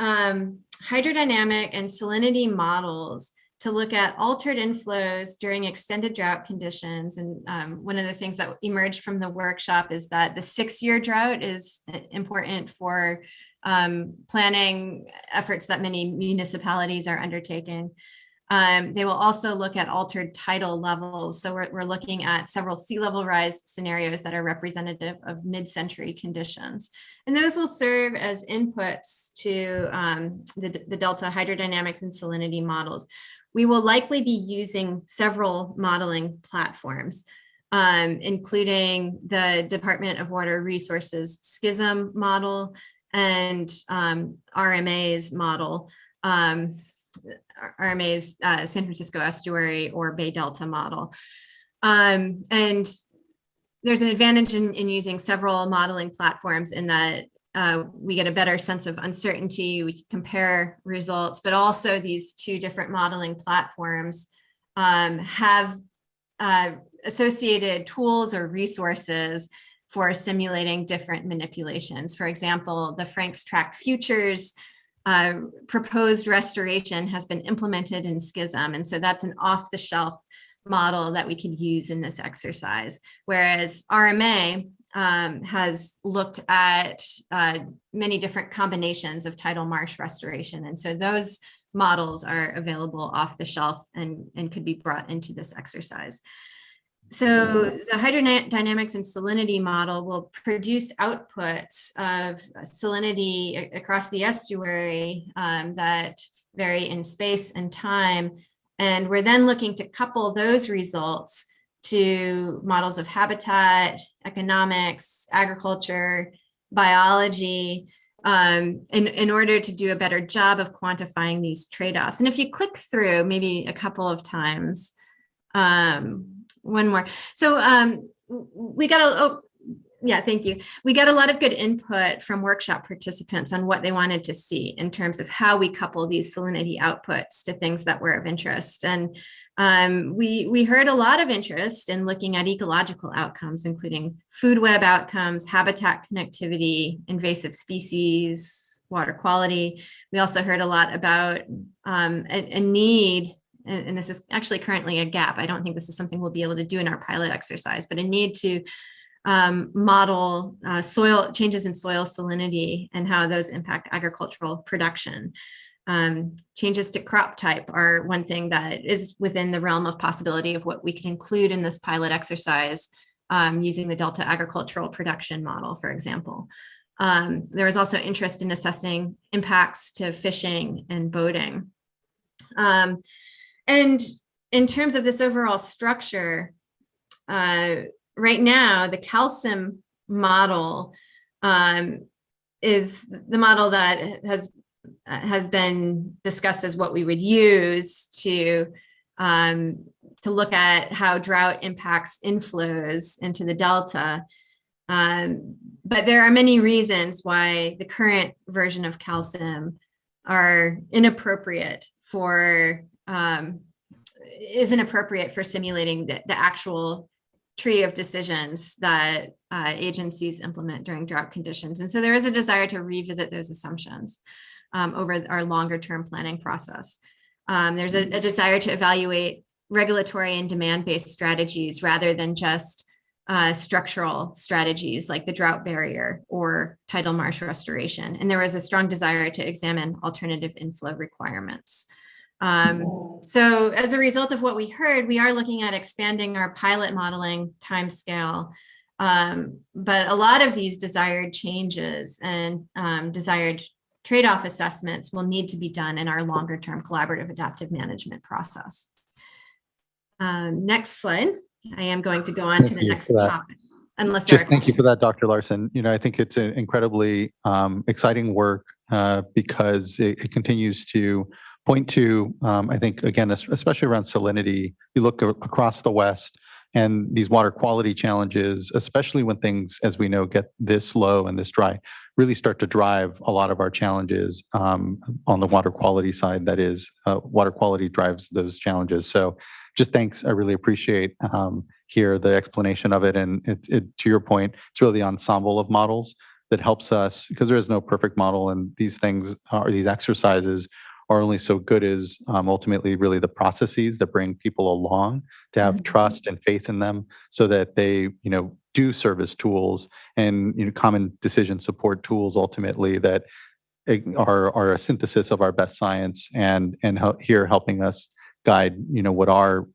hydrodynamic and salinity models to look at altered inflows during extended drought conditions. And one of the things that emerged from the workshop is that the 6-year drought is important for planning efforts that many municipalities are undertaking. They will also look at altered tidal levels. So we're looking at several sea level rise scenarios that are representative of mid-century conditions. And those will serve as inputs to the Delta hydrodynamics and salinity models. We will likely be using several modeling platforms, including the Department of Water Resources SCISM model and RMA's model, RMA's San Francisco Estuary or Bay Delta model. And there's an advantage in using several modeling platforms in that we get a better sense of uncertainty, we can compare results, but also these two different modeling platforms have associated tools or resources for simulating different manipulations. For example, the Frank's Tracked Futures proposed restoration has been implemented in SCISM. And so that's an off-the-shelf model that we could use in this exercise. Whereas RMA has looked at many different combinations of tidal marsh restoration. And so those models are available off the shelf and could be brought into this exercise. So the hydrodynamics and salinity model will produce outputs of salinity across the estuary that vary in space and time. And we're then looking to couple those results to models of habitat, economics, agriculture, biology, in order to do a better job of quantifying these trade-offs. And if you click through maybe a couple of times, one more. So we got thank you. We got a lot of good input from workshop participants on what they wanted to see in terms of how we couple these salinity outputs to things that were of interest. And we heard a lot of interest in looking at ecological outcomes, including food web outcomes, habitat connectivity, invasive species, water quality. We also heard a lot about a need, and this is actually currently a gap. I don't think this is something we'll be able to do in our pilot exercise, but a need to model soil changes in soil salinity and how those impact agricultural production. Changes to crop type are one thing that is within the realm of possibility of what we can include in this pilot exercise using the Delta agricultural production model, for example. There was also interest in assessing impacts to fishing and boating. And in terms of this overall structure, right now, the CalCIM model is the model that has been discussed as what we would use to look at how drought impacts inflows into the Delta. But there are many reasons why the current version of CalCIM are inappropriate for isn't appropriate for simulating the actual tree of decisions that agencies implement during drought conditions. And so there is a desire to revisit those assumptions over our longer term planning process. There's a desire to evaluate regulatory and demand-based strategies rather than just structural strategies like the drought barrier or tidal marsh restoration. And there was a strong desire to examine alternative inflow requirements. So as a result of what we heard, we are looking at expanding our pilot modeling timescale. But a lot of these desired changes and desired trade-off assessments will need to be done in our longer-term collaborative adaptive management process. Next slide. I am going to go on to the next topic. Unless there are thank you for that, Dr. Larson. I think it's an incredibly exciting work because it continues to point to, I think, again, especially around salinity, you look across the West and these water quality challenges, especially when things, as we know, get this low and this dry, really start to drive a lot of our challenges on the water quality side. That is, water quality drives those challenges. So just thanks. I really appreciate here the explanation of it. And to your point, it's really the ensemble of models that helps us, because there is no perfect model, and these things or these exercises are only so good as ultimately really the processes that bring people along to have trust and faith in them, so that they do serve as tools and common decision support tools ultimately that are a synthesis of our best science and here helping us guide what are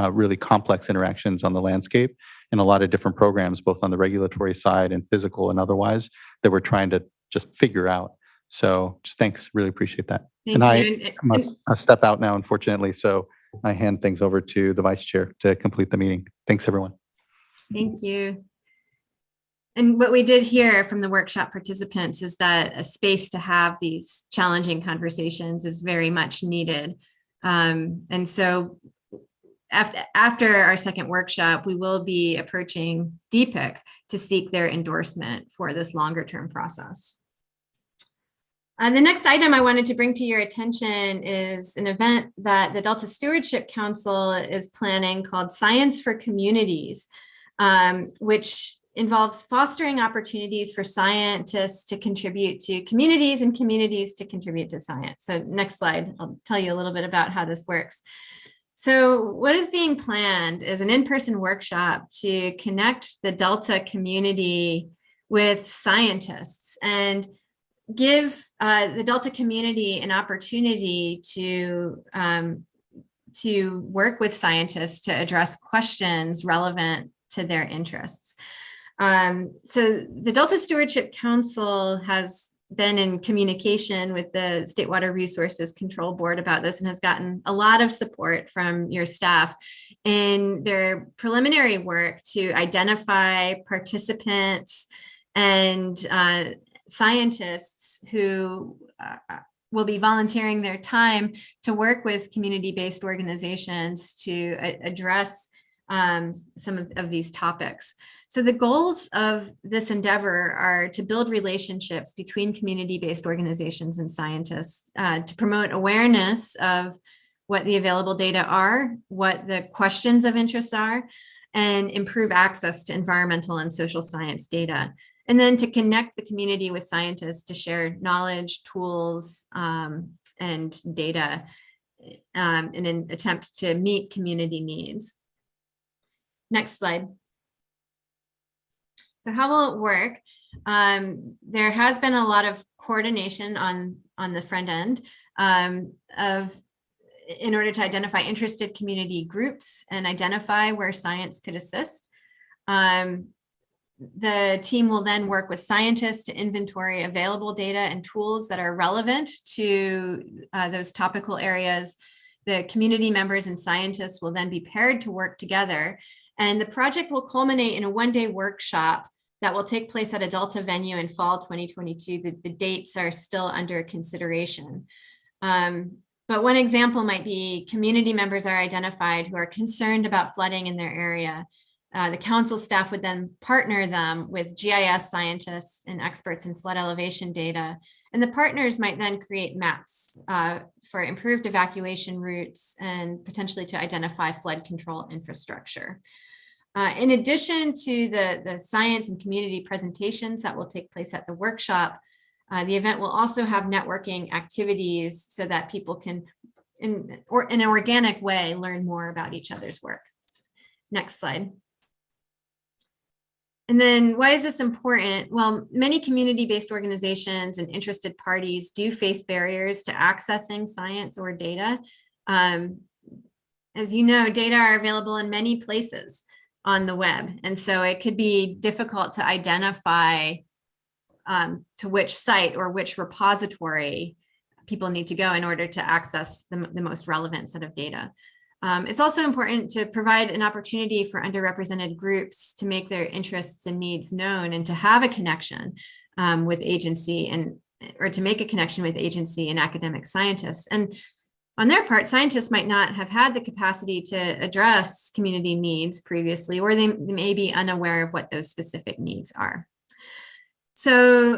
really complex interactions on the landscape and a lot of different programs, both on the regulatory side and physical and otherwise, that we're trying to just figure out. So just thanks, really appreciate that. Thank you. I must step out now, unfortunately. So I hand things over to the vice chair to complete the meeting. Thanks, everyone. Thank you. And what we did hear from the workshop participants is that a space to have these challenging conversations is very much needed. And so after our second workshop, we will be approaching DPIC to seek their endorsement for this longer term process. The next item I wanted to bring to your attention is an event that the Delta Stewardship Council is planning called Science for Communities, which involves fostering opportunities for scientists to contribute to communities and communities to contribute to science. So next slide, I'll tell you a little bit about how this works. So what is being planned is an in-person workshop to connect the Delta community with scientists and give the Delta community an opportunity to work with scientists to address questions relevant to their interests. So the Delta Stewardship Council has been in communication with the State Water Resources Control Board about this and has gotten a lot of support from your staff in their preliminary work to identify participants and scientists who will be volunteering their time to work with community-based organizations to address some of these topics. So the goals of this endeavor are to build relationships between community-based organizations and scientists, to promote awareness of what the available data are, what the questions of interest are, and improve access to environmental and social science data. And then to connect the community with scientists to share knowledge, tools, and data in an attempt to meet community needs. Next slide. So how will it work? There has been a lot of coordination on the front end in order to identify interested community groups and identify where science could assist. The team will then work with scientists to inventory available data and tools that are relevant to those topical areas. The community members and scientists will then be paired to work together. And the project will culminate in a one-day workshop that will take place at a Delta venue in fall 2022. The dates are still under consideration. But one example might be community members are identified who are concerned about flooding in their area. The council staff would then partner them with GIS scientists and experts in flood elevation data And the partners might then create maps for improved evacuation routes and potentially to identify flood control infrastructure. In addition to the science and community presentations that will take place at the workshop, the event will also have networking activities so that people can, in an organic way, learn more about each other's work. Next slide. And then why is this important? Well, many community-based organizations and interested parties do face barriers to accessing science or data. As you know, data are available in many places on the web. And so it could be difficult to identify to which site or which repository people need to go in order to access the most relevant set of data. It's also important to provide an opportunity for underrepresented groups to make their interests and needs known and to have a connection with agency or to make a connection with agency and academic scientists. And on their part, scientists might not have had the capacity to address community needs previously, or they may be unaware of what those specific needs are. So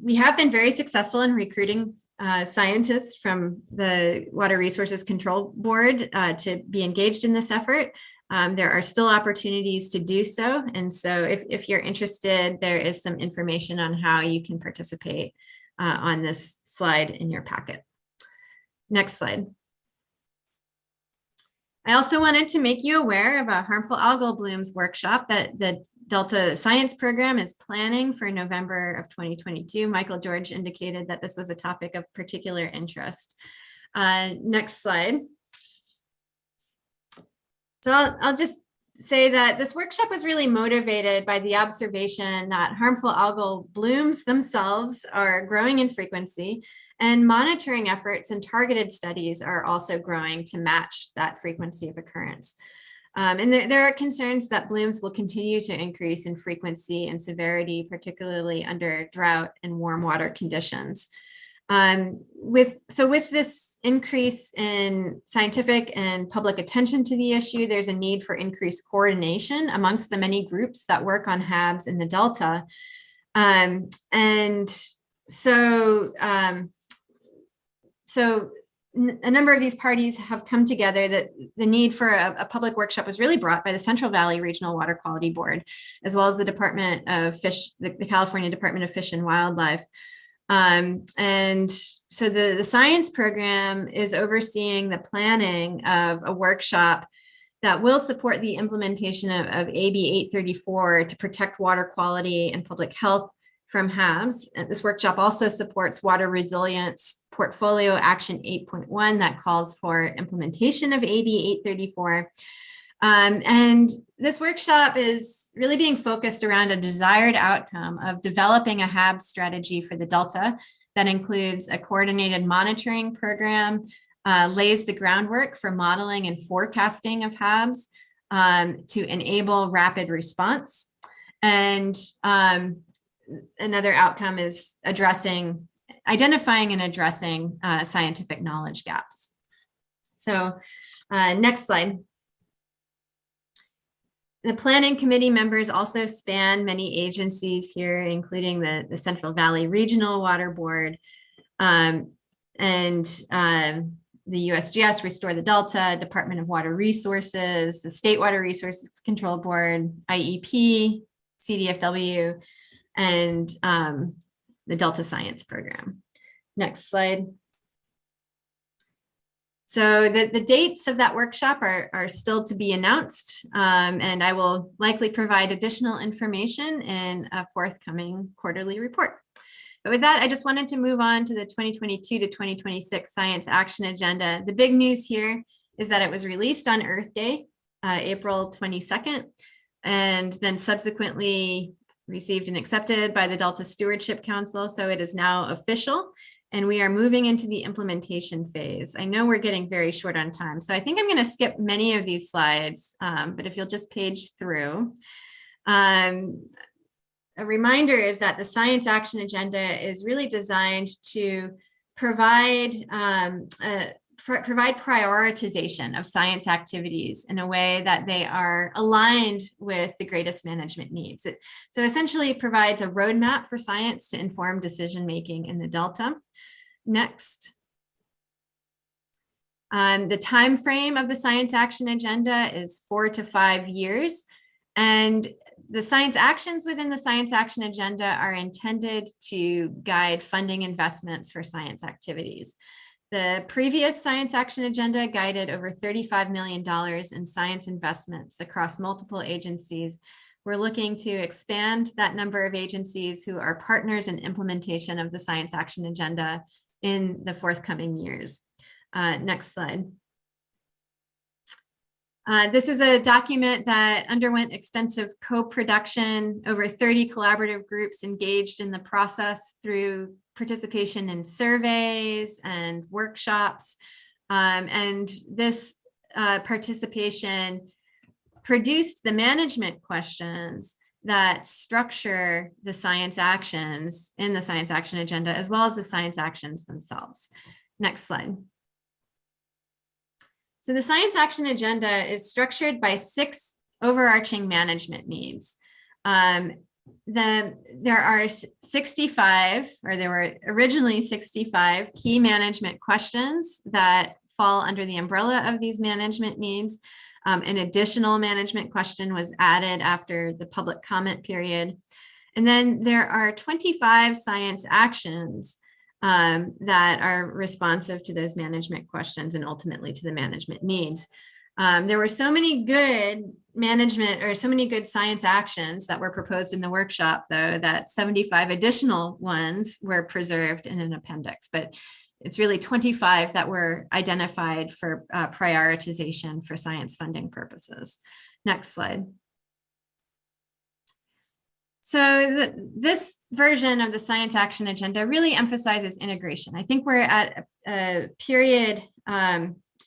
we have been very successful in recruiting scientists from the Water Resources Control Board to be engaged in this effort. There are still opportunities to do so. And so if you're interested, there is some information on how you can participate on this slide in your packet. Next slide. I also wanted to make you aware of a harmful algal blooms workshop that the Delta Science Program is planning for November of 2022. Michael George indicated that this was a topic of particular interest. Next slide. So I'll just say that this workshop was really motivated by the observation that harmful algal blooms themselves are growing in frequency, and monitoring efforts and targeted studies are also growing to match that frequency of occurrence. And there are concerns that blooms will continue to increase in frequency and severity, particularly under drought and warm water conditions. With this increase in scientific and public attention to the issue, there's a need for increased coordination amongst the many groups that work on HABs in the Delta. So a number of these parties have come together. That the need for a public workshop was really brought by the Central Valley Regional Water Quality Board, as well as the Department of Fish, the California Department of Fish and Wildlife. And so the science program is overseeing the planning of a workshop that will support the implementation of AB 834 to protect water quality and public health from HABs. And this workshop also supports water resilience portfolio action 8.1 that calls for implementation of AB 834. And this workshop is really being focused around a desired outcome of developing a HAB strategy for the Delta that includes a coordinated monitoring program, lays the groundwork for modeling and forecasting of HABs to enable rapid response. And another outcome is identifying and addressing scientific knowledge gaps. So next slide. The planning committee members also span many agencies here, including the Central Valley Regional Water Board and the USGS, Restore the Delta, Department of Water Resources, the State Water Resources Control Board, IEP, CDFW, and the Delta Science Program. Next slide. So the dates of that workshop are still to be announced, and I will likely provide additional information in a forthcoming quarterly report. But with that, I just wanted to move on to the 2022 to 2026 Science Action Agenda. The big news here is that it was released on Earth Day, April 22nd, and then subsequently received and accepted by the Delta Stewardship Council. So it is now official. And we are moving into the implementation phase. I know we're getting very short on time, so I think I'm going to skip many of these slides, but if you'll just page through. A reminder is that the Science Action Agenda is really designed to provide provide prioritization of science activities in a way that they are aligned with the greatest management needs. So essentially it provides a roadmap for science to inform decision-making in the Delta. Next. The time frame of the science action agenda is 4 to 5 years. And the science actions within the science action agenda are intended to guide funding investments for science activities. The previous science action agenda guided over $35 million in science investments across multiple agencies. We're looking to expand that number of agencies who are partners in implementation of the science action agenda in the forthcoming years. Next slide. This is a document that underwent extensive co-production. Over 30 collaborative groups engaged in the process through participation in surveys and workshops. And this participation produced the management questions that structure the science actions in the science action agenda, as well as the science actions themselves. Next slide. So the science action agenda is structured by 6 overarching management needs. There are 65, or there were originally 65 key management questions that fall under the umbrella of these management needs. An additional management question was added after the public comment period. And then there are 25 science actions that are responsive to those management questions and ultimately to the management needs. There were so many good management or so many good science actions that were proposed in the workshop, though, that 75 additional ones were preserved in an appendix, but it's really 25 that were identified for prioritization for science funding purposes. Next slide. So this version of the science action agenda really emphasizes integration. I think we're at a period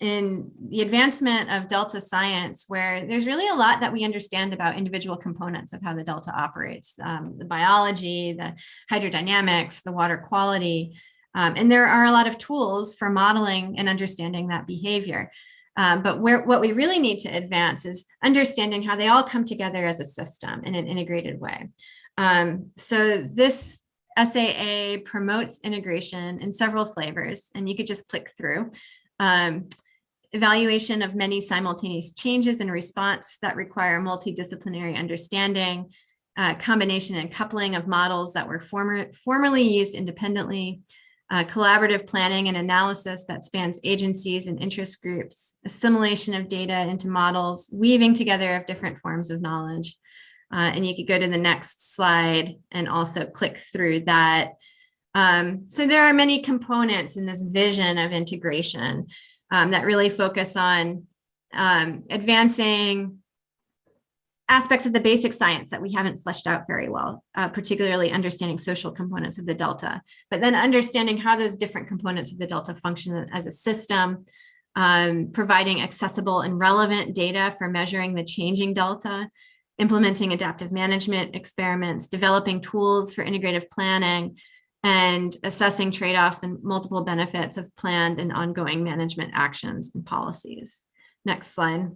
in the advancement of Delta science where there's really a lot that we understand about individual components of how the Delta operates, the biology, the hydrodynamics, the water quality, and there are a lot of tools for modeling and understanding that behavior. But what we really need to advance is understanding how they all come together as a system in an integrated way. So this SAA promotes integration in several flavors, and you could just click through. Evaluation of many simultaneous changes in response that require multidisciplinary understanding, combination and coupling of models that were formerly used independently, collaborative planning and analysis that spans agencies and interest groups, assimilation of data into models, weaving together of different forms of knowledge. And you could go to the next slide and also click through that. So there are many components in this vision of integration that really focus on advancing aspects of the basic science that we haven't fleshed out very well, particularly understanding social components of the Delta, but then understanding how those different components of the Delta function as a system, providing accessible and relevant data for measuring the changing Delta, implementing adaptive management experiments, developing tools for integrative planning, and assessing trade-offs and multiple benefits of planned and ongoing management actions and policies. Next slide.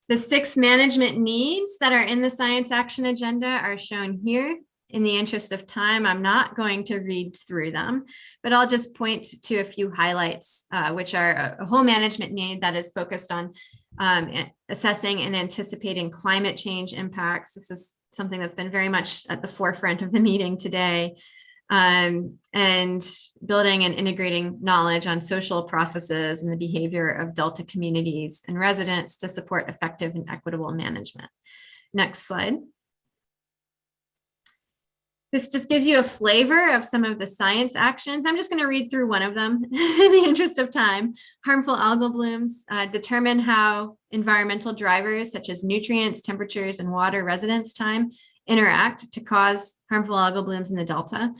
The 6 management needs that are in the science action agenda are shown here. In the interest of time, I'm not going to read through them, but I'll just point to a few highlights, which are a whole management need that is focused on assessing and anticipating climate change impacts. This is something that's been very much at the forefront of the meeting today, and building and integrating knowledge on social processes and the behavior of Delta communities and residents to support effective and equitable management. Next slide. This just gives you a flavor of some of the science actions. I'm just going to read through one of them in the interest of time. Harmful algal blooms determine how environmental drivers such as nutrients, temperatures, and water residence time interact to cause harmful algal blooms in the Delta.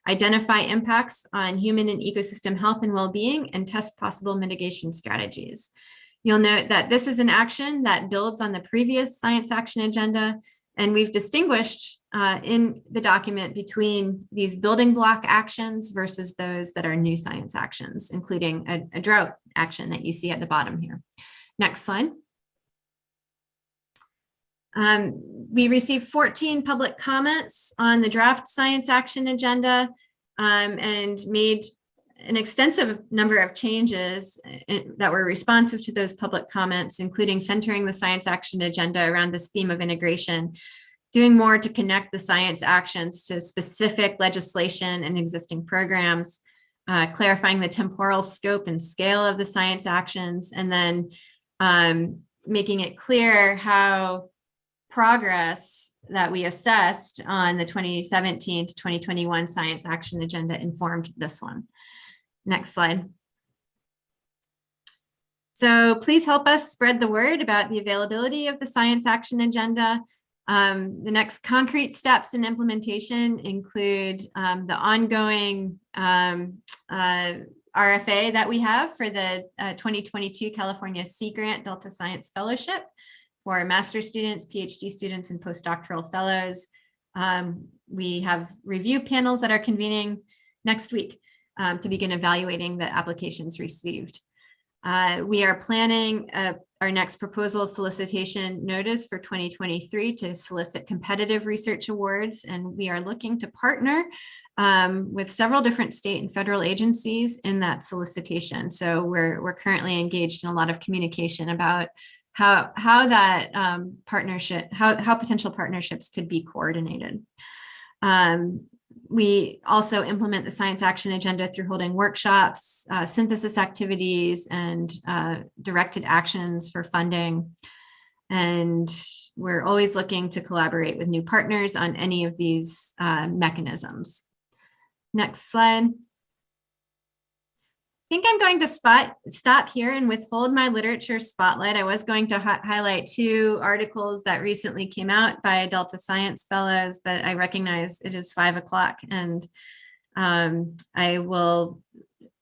Identify impacts on human and ecosystem health and well-being, and test possible mitigation strategies. You'll note that this is an action that builds on the previous science action agenda, and we've distinguished in the document between these building block actions versus those that are new science actions, including a drought action that you see at the bottom here. Next slide. We received 14 public comments on the draft science action agenda and made an extensive number of changes that were responsive to those public comments, including centering the science action agenda around this theme of integration, doing more to connect the science actions to specific legislation and existing programs, clarifying the temporal scope and scale of the science actions, and then making it clear how progress that we assessed on the 2017 to 2021 science action agenda informed this one. Next slide. So please help us spread the word about the availability of the science action agenda. The next concrete steps in implementation include the ongoing RFA that we have for the 2022 California Sea Grant Delta Science Fellowship for master's students, PhD students, and postdoctoral fellows. We have review panels that are convening next week to begin evaluating the applications received. We are planning our next proposal solicitation notice for 2023 to solicit competitive research awards, and we are looking to partner with several different state and federal agencies in that solicitation. So we're currently engaged in a lot of communication about how that partnership, how potential partnerships could be coordinated. We also implement the science action agenda through holding workshops, synthesis activities, and directed actions for funding. And we're always looking to collaborate with new partners on any of these mechanisms. Next slide. I think I'm going to stop here and withhold my literature spotlight. I was going to highlight two articles that recently came out by Delta Science Fellows, but I recognize it is 5 o'clock, and I will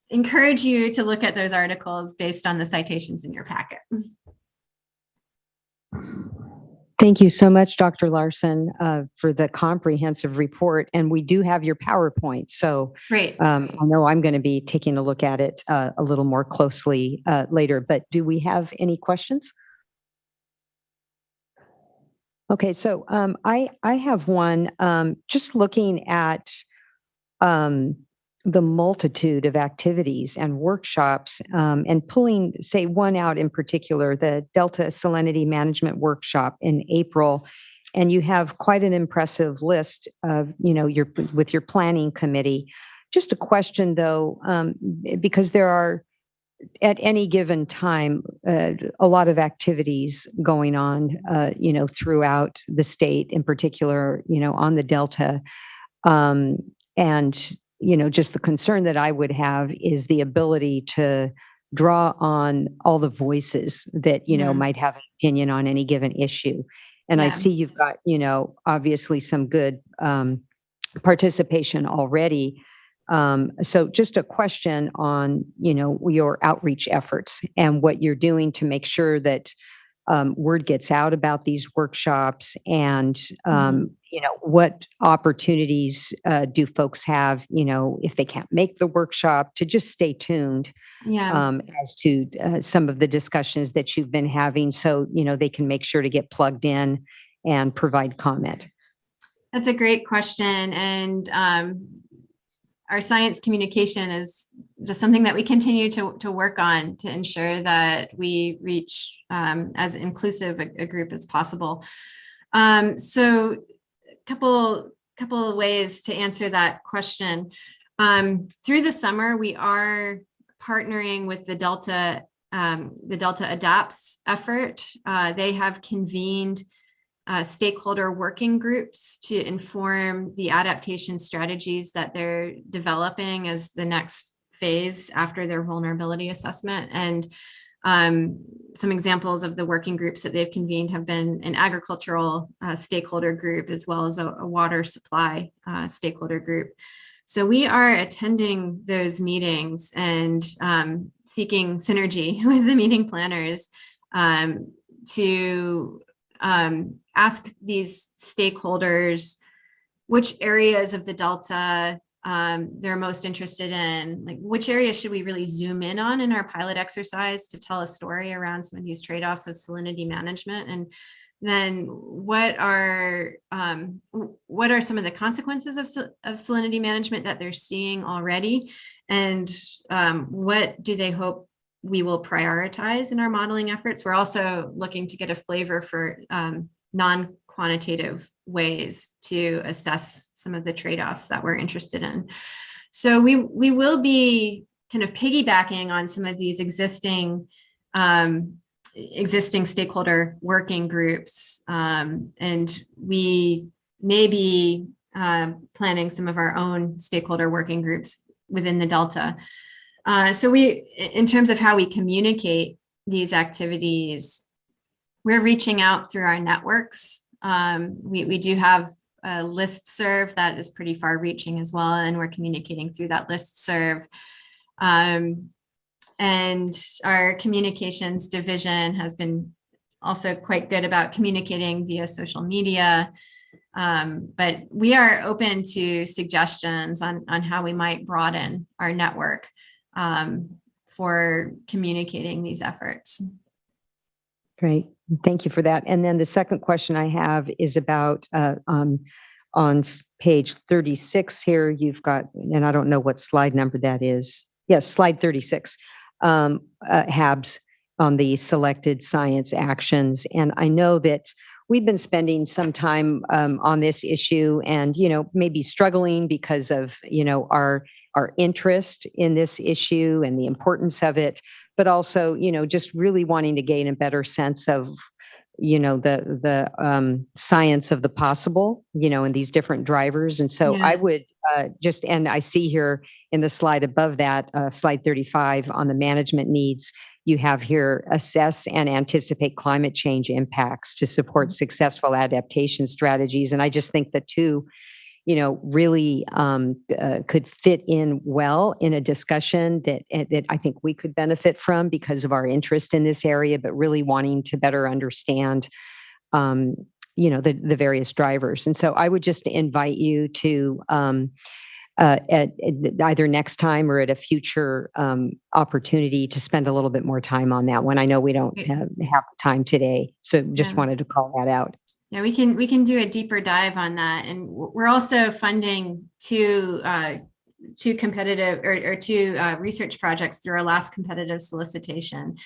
encourage you to look at those articles based on the citations in your packet. Thank you so much, Dr. Larson, for the comprehensive report. And we do have your PowerPoint. So great. I know I'm going to be taking a look at it a little more closely later, but do we have any questions? Okay, so I have one. Just looking at the multitude of activities and workshops and pulling, say, one out in particular, the Delta Salinity Management Workshop in April. And you have quite an impressive list of, with your planning committee. Just a question though, because there are at any given time, a lot of activities going on, throughout the state, in particular, on the Delta. And just the concern that I would have is the ability to draw on all the voices that, might have an opinion on any given issue. And I see you've got, obviously some good participation already. So just a question on, your outreach efforts and what you're doing to make sure that word gets out about these workshops, and what opportunities do folks have, if they can't make the workshop, to just stay tuned as to some of the discussions that you've been having, so they can make sure to get plugged in and provide comment. That's a great question, and our science communication is just something that we continue to work on to ensure that we reach as inclusive a group as possible. So a couple of ways to answer that question. Through the summer, we are partnering with the Delta Adapts effort. They have convened stakeholder working groups to inform the adaptation strategies that they're developing as the next phase after their vulnerability assessment. And some examples of the working groups that they've convened have been an agricultural stakeholder group, as well as a water supply stakeholder group. So we are attending those meetings and seeking synergy with the meeting planners to ask these stakeholders which areas of the Delta they're most interested in, like which areas should we really zoom in on in our pilot exercise to tell a story around some of these trade-offs of salinity management, and then what are some of the consequences of salinity management that they're seeing already, and what do they hope we will prioritize in our modeling efforts. We're also looking to get a flavor for non-quantitative ways to assess some of the trade-offs that we're interested in. So we will be kind of piggybacking on some of these existing stakeholder working groups, and we may be planning some of our own stakeholder working groups within the Delta. So in terms of how we communicate these activities, we're reaching out through our networks. We do have a listserv that is pretty far reaching as well, and we're communicating through that listserv. And our communications division has been also quite good about communicating via social media. But we are open to suggestions on how we might broaden our network for communicating these efforts. Great. Thank you for that. And then the second question I have is about on page 36 here, you've got, and I don't know what slide number that is. Yes, slide 36, HABs on the selected science actions. And I know that we've been spending some time on this issue and, maybe struggling because of, our interest in this issue and the importance of it, but also, just really wanting to gain a better sense of, the science of the possible, and these different drivers. And so I would and I see here in the slide above that, slide 35 on the management needs, you have here assess and anticipate climate change impacts to support successful adaptation strategies. And I just think the two, really could fit in well in a discussion that I think we could benefit from because of our interest in this area, but really wanting to better understand, the various drivers. And so I would just invite you to at either next time or at a future opportunity to spend a little bit more time on that one. I know we don't have time today, so just wanted to call that out. Yeah, we can do a deeper dive on that, and we're also funding two competitive or two research projects through our last competitive solicitation.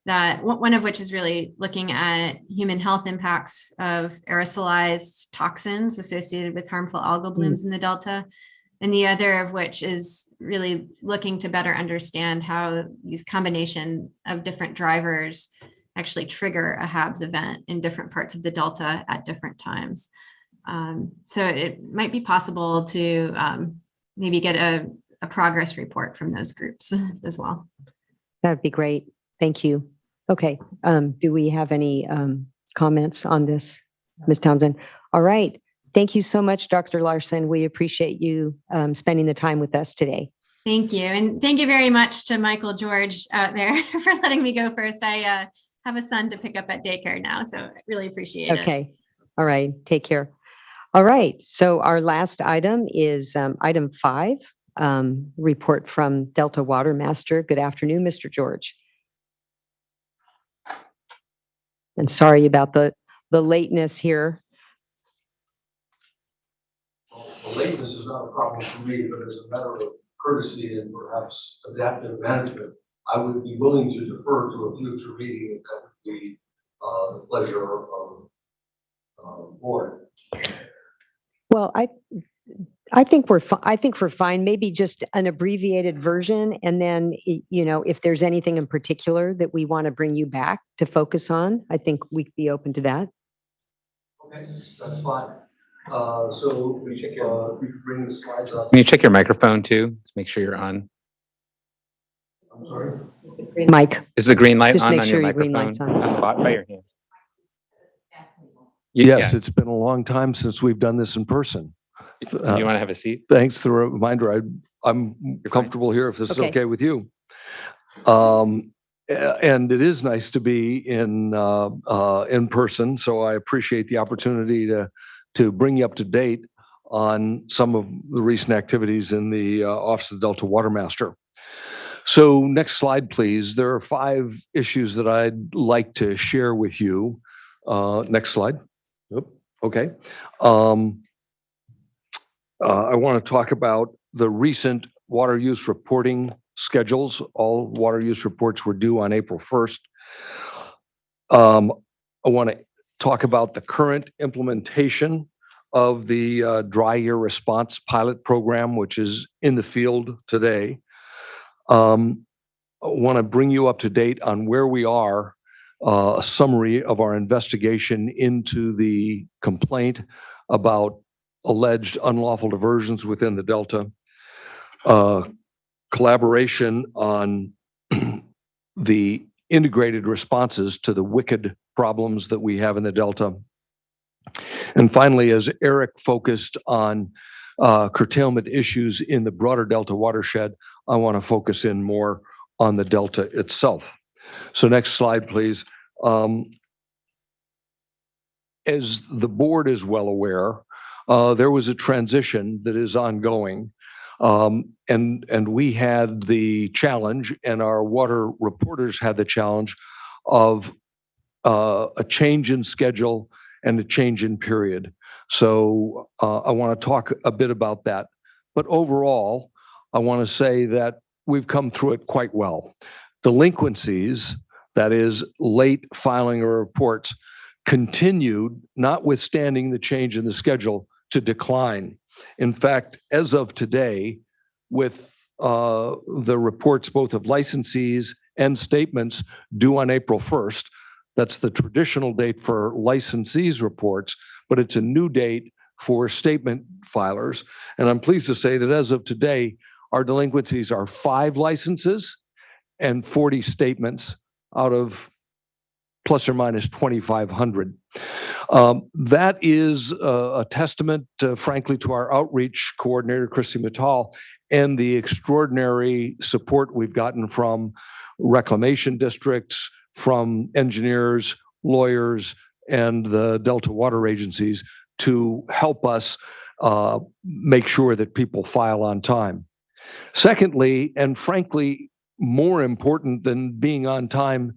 That one of which is really looking at human health impacts of aerosolized toxins associated with harmful algal blooms in the Delta, and the other of which is really looking to better understand how these combination of different drivers actually trigger a HABs event in different parts of the Delta at different times. So it might be possible to maybe get a progress report from those groups as well. That'd be great. Thank you. Okay. Do we have any comments on this, Ms. Townsend? All right. Thank you so much, Dr. Larson. We appreciate you spending the time with us today. Thank you. And thank you very much to Michael George out there for letting me go first. I have a son to pick up at daycare now, so I really appreciate it. Okay. All right. Take care. All right. So our last item is item 5, report from Delta Water Master. Good afternoon, Mr. George. And sorry about the lateness here. The lateness is not a problem for me, but as a matter of courtesy and perhaps adaptive management, I would be willing to defer to a future meeting if that would be the pleasure of the board. Well, I think we're fine. Maybe just an abbreviated version, and then if there's anything in particular that we want to bring you back to focus on, I think we'd be open to that. Okay, that's fine. So we bring the slides up. Can you check your microphone too? Let's make sure you're on. I'm sorry? Mike. Is the green light just on make on sure your green microphone? light's on. By your hand. Yes, it's been a long time since we've done this in person. Do you want to have a seat? Thanks for the reminder. I'm comfortable here if this is okay with you. And it is nice to be in person, so I appreciate the opportunity to bring you up to date on some of the recent activities in the Office of the Delta Water Master. So next slide, please. There are 5 issues that I'd like to share with you. Next slide. Okay. I want to talk about the recent water use reporting schedules. All water use reports were due on April 1st. I want to talk about the current implementation of the dry year response pilot program, which is in the field today. I want to bring you up to date on where we are, a summary of our investigation into the complaint about alleged unlawful diversions within the Delta, collaboration on the integrated responses to the wicked problems that we have in the Delta. And finally, as Eric focused on curtailment issues in the broader Delta watershed, I want to focus in more on the Delta itself. So next slide, please. As the board is well aware, there was a transition that is ongoing. And we had the challenge, and our water reporters had the challenge of a change in schedule and a change in period. So I want to talk a bit about that. But overall, I want to say that we've come through it quite well. Delinquencies, that is late filing of reports, continued, notwithstanding the change in the schedule, to decline. In fact, as of today, with the reports both of licensees and statements due on April 1st, that's the traditional date for licensees reports, but it's a new date for statement filers. And I'm pleased to say that as of today, our delinquencies are 5 licenses and 40 statements out of plus or minus 2,500. That is a testament, frankly, to our outreach coordinator, Christy Mittal, and the extraordinary support we've gotten from reclamation districts, from engineers, lawyers, and the Delta water agencies to help us make sure that people file on time. Secondly, and frankly, more important than being on time,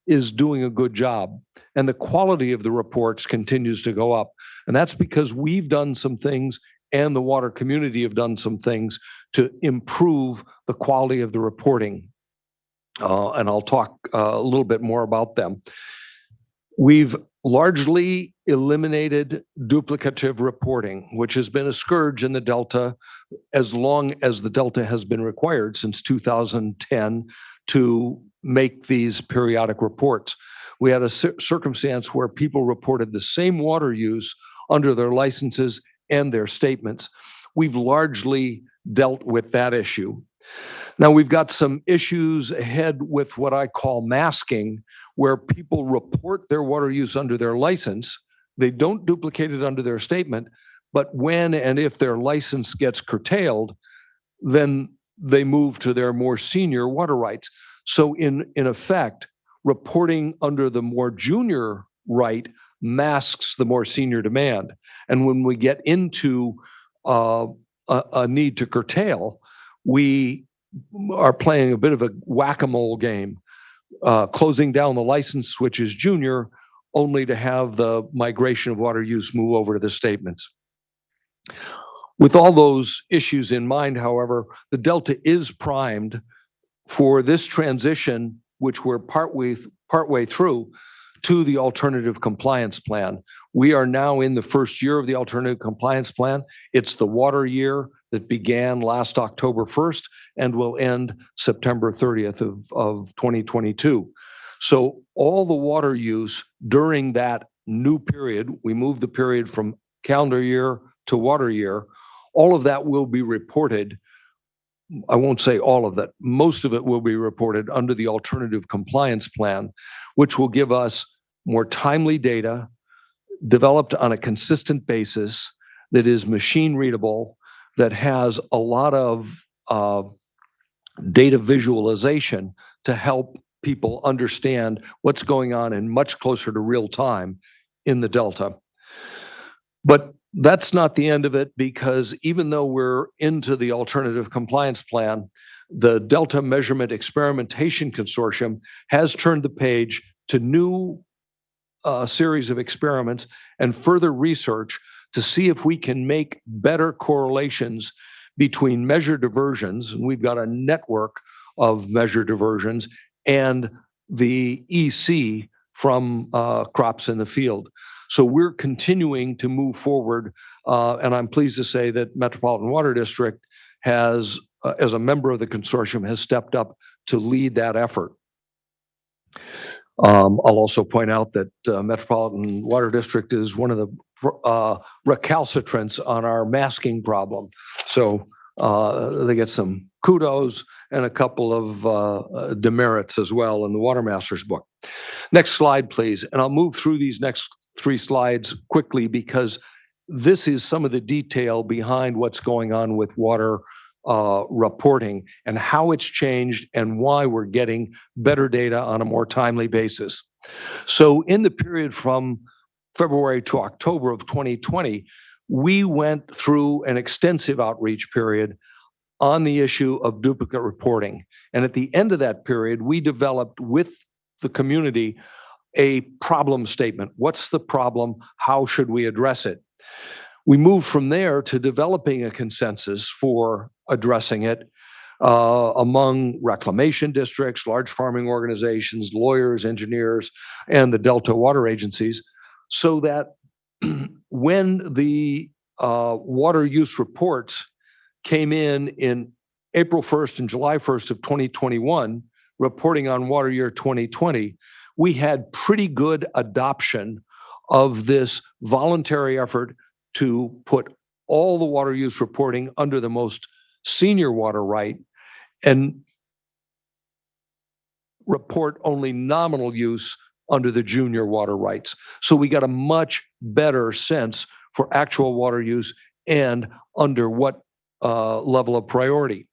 is doing a good job. And the quality of the reports continues to go up. And that's because we've done some things and the water community have done some things to improve the quality of the reporting. And I'll talk a little bit more about them. We've largely eliminated duplicative reporting, which has been a scourge in the Delta as long as the Delta has been required since 2010 to make these periodic reports. We had a circumstance where people reported the same water use under their licenses and their statements. We've largely dealt with that issue. Now we've got some issues ahead with what I call masking, where people report their water use under their license. They don't duplicate it under their statement, but when and if their license gets curtailed, then they move to their more senior water rights. So in effect, reporting under the more junior right masks the more senior demand. And when we get into a need to curtail, we are playing a bit of a whack-a-mole game, closing down the license, which is junior, only to have the migration of water use move over to the statements. With all those issues in mind, however, the Delta is primed for this transition, which we're partway through, to the alternative compliance plan. We are now in the first year of the alternative compliance plan. It's the water year that began last October 1st and will end September 30th of 2022. So all the water use during that new period, we moved the period from calendar year to water year, all of that will be reported. I won't say all of that, most of it will be reported under the alternative compliance plan, which will give us more timely data developed on a consistent basis that is machine readable, that has a lot of data visualization to help people understand what's going on in much closer to real time in the Delta. But That's not the end of it, because even though we're into the alternative compliance plan, the Delta Measurement Experimentation Consortium has turned the page to new series of experiments and further research to see if we can make better correlations between measure diversions, and we've got a network of measure diversions, and the EC from crops in the field. So we're continuing to move forward, and I'm pleased to say that Metropolitan Water District has, as a member of the consortium, has stepped up to lead that effort. I'll also point out that Metropolitan Water District is one of the recalcitrants on our masking problem. So they get some kudos and a couple of demerits as well in the Water Masters book. Next slide, please. And I'll move through these next 3 slides quickly, because this is some of the detail behind what's going on with water reporting and how it's changed and why we're getting better data on a more timely basis. So in the period from February to October of 2020, we went through an extensive outreach period on the issue of duplicate reporting. And at the end of that period, we developed with the community a problem statement. What's the problem? How should we address it? We moved from there to developing a consensus for addressing it among reclamation districts, large farming organizations, lawyers, engineers, and the Delta water agencies, so that when the water use reports came in April 1st and July 1st of 2021, reporting on water year 2020, we had pretty good adoption of this voluntary effort to put all the water use reporting under the most senior water right and report only nominal use under the junior water rights. So we got a much better sense for actual water use and under what level of priority.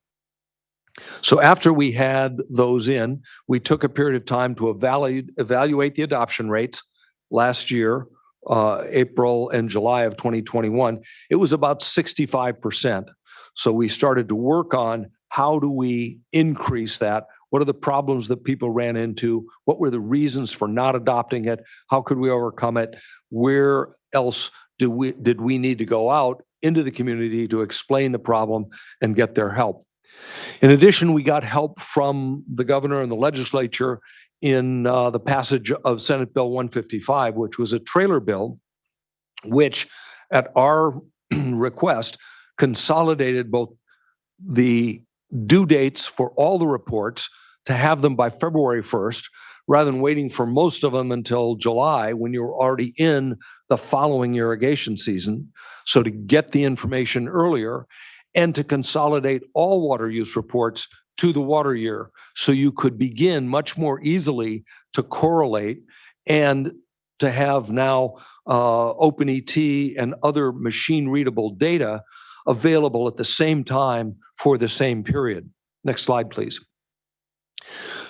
So after we had those in, we took a period of time to evaluate the adoption rates. Last year, April and July of 2021, it was about 65%. So we started to work on how do we increase that? What are the problems that people ran into? What were the reasons for not adopting it? How could we overcome it? Where else did we need to go out into the community to explain the problem and get their help? In addition, we got help from the governor and the legislature in the passage of Senate Bill 155, which was a trailer bill, which at our request consolidated both the due dates for all the reports to have them by February 1st, rather than waiting for most of them until July when you're already in the following irrigation season. So to get the information earlier and to consolidate all water use reports to the water year, so you could begin much more easily to correlate and to have now OpenET and other machine readable data available at the same time for the same period. Next slide, please.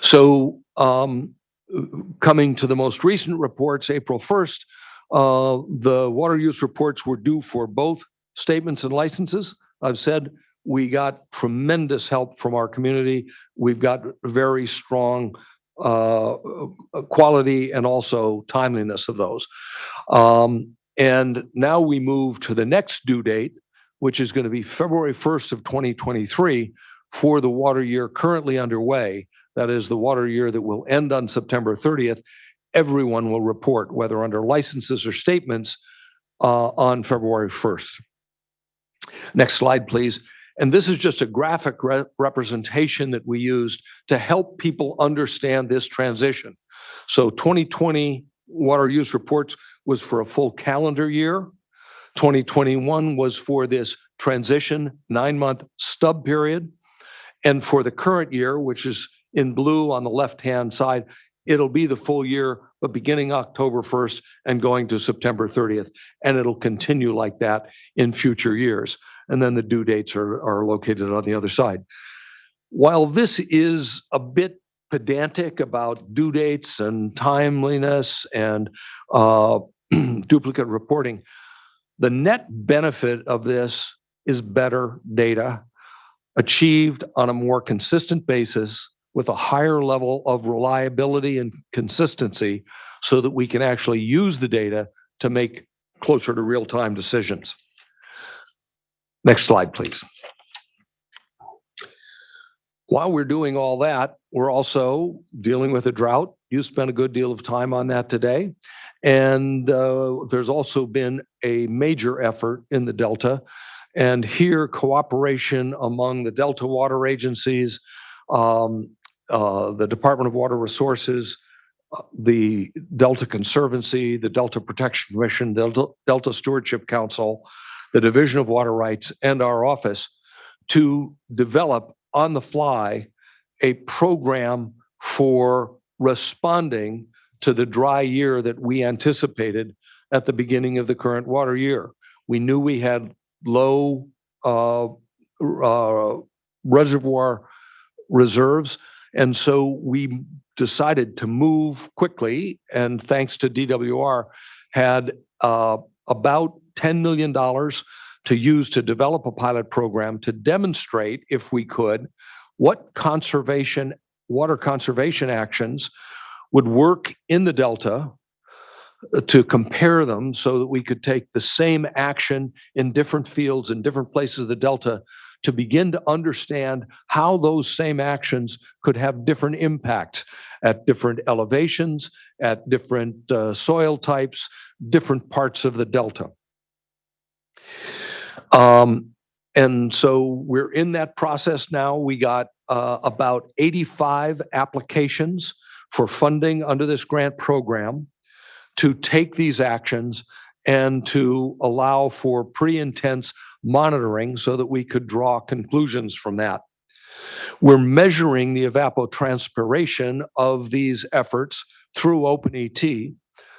So coming to the most recent reports, April 1st, the water use reports were due for both statements and licenses. I've said we got tremendous help from our community. We've got very strong quality and also timeliness of those. And now we move to the next due date, which is going to be February 1st of 2023 for the water year currently underway. That is the water year that will end on September 30th. Everyone will report, whether under licenses or statements, on February 1st. Next slide, please. And this is just a graphic representation that we used to help people understand this transition. So 2020 water use reports was for a full calendar year. 2021 was for this transition 9-month stub period. And for the current year, which is in blue on the left-hand side, it'll be the full year, but beginning October 1st and going to September 30th. And it'll continue like that in future years. And then the due dates are located on the other side. While this is a bit pedantic about due dates and timeliness and duplicate reporting, The net benefit of this is better data achieved on a more consistent basis with a higher level of reliability and consistency so that we can actually use the data to make closer to real-time decisions. Next slide, please. While we're doing all that, we're also dealing with a drought. You spent a good deal of time on that today. And there's also been a major effort in the Delta. And here, cooperation among the Delta water agencies, the Department of Water Resources, the Delta Conservancy, the Delta Protection Commission, the Delta Stewardship Council, the Division of Water Rights, and our office to develop on the fly a program for responding to the dry year that we anticipated at the beginning of the current water year. We knew we had low reservoir reserves, and so we decided to move quickly, and thanks to DWR, had about $10 million to use to develop a pilot program to demonstrate, if we could, what water conservation actions would work in the Delta, to compare them so that we could take the same action in different fields in different places of the Delta to begin to understand how those same actions could have different impacts at different elevations, at different soil types, different parts of the Delta. And so we're in that process now. We got about 85 applications for funding under this grant program to take these actions and to allow for pretty intense monitoring so that we could draw conclusions from that. We're measuring the evapotranspiration of these efforts through OpenET.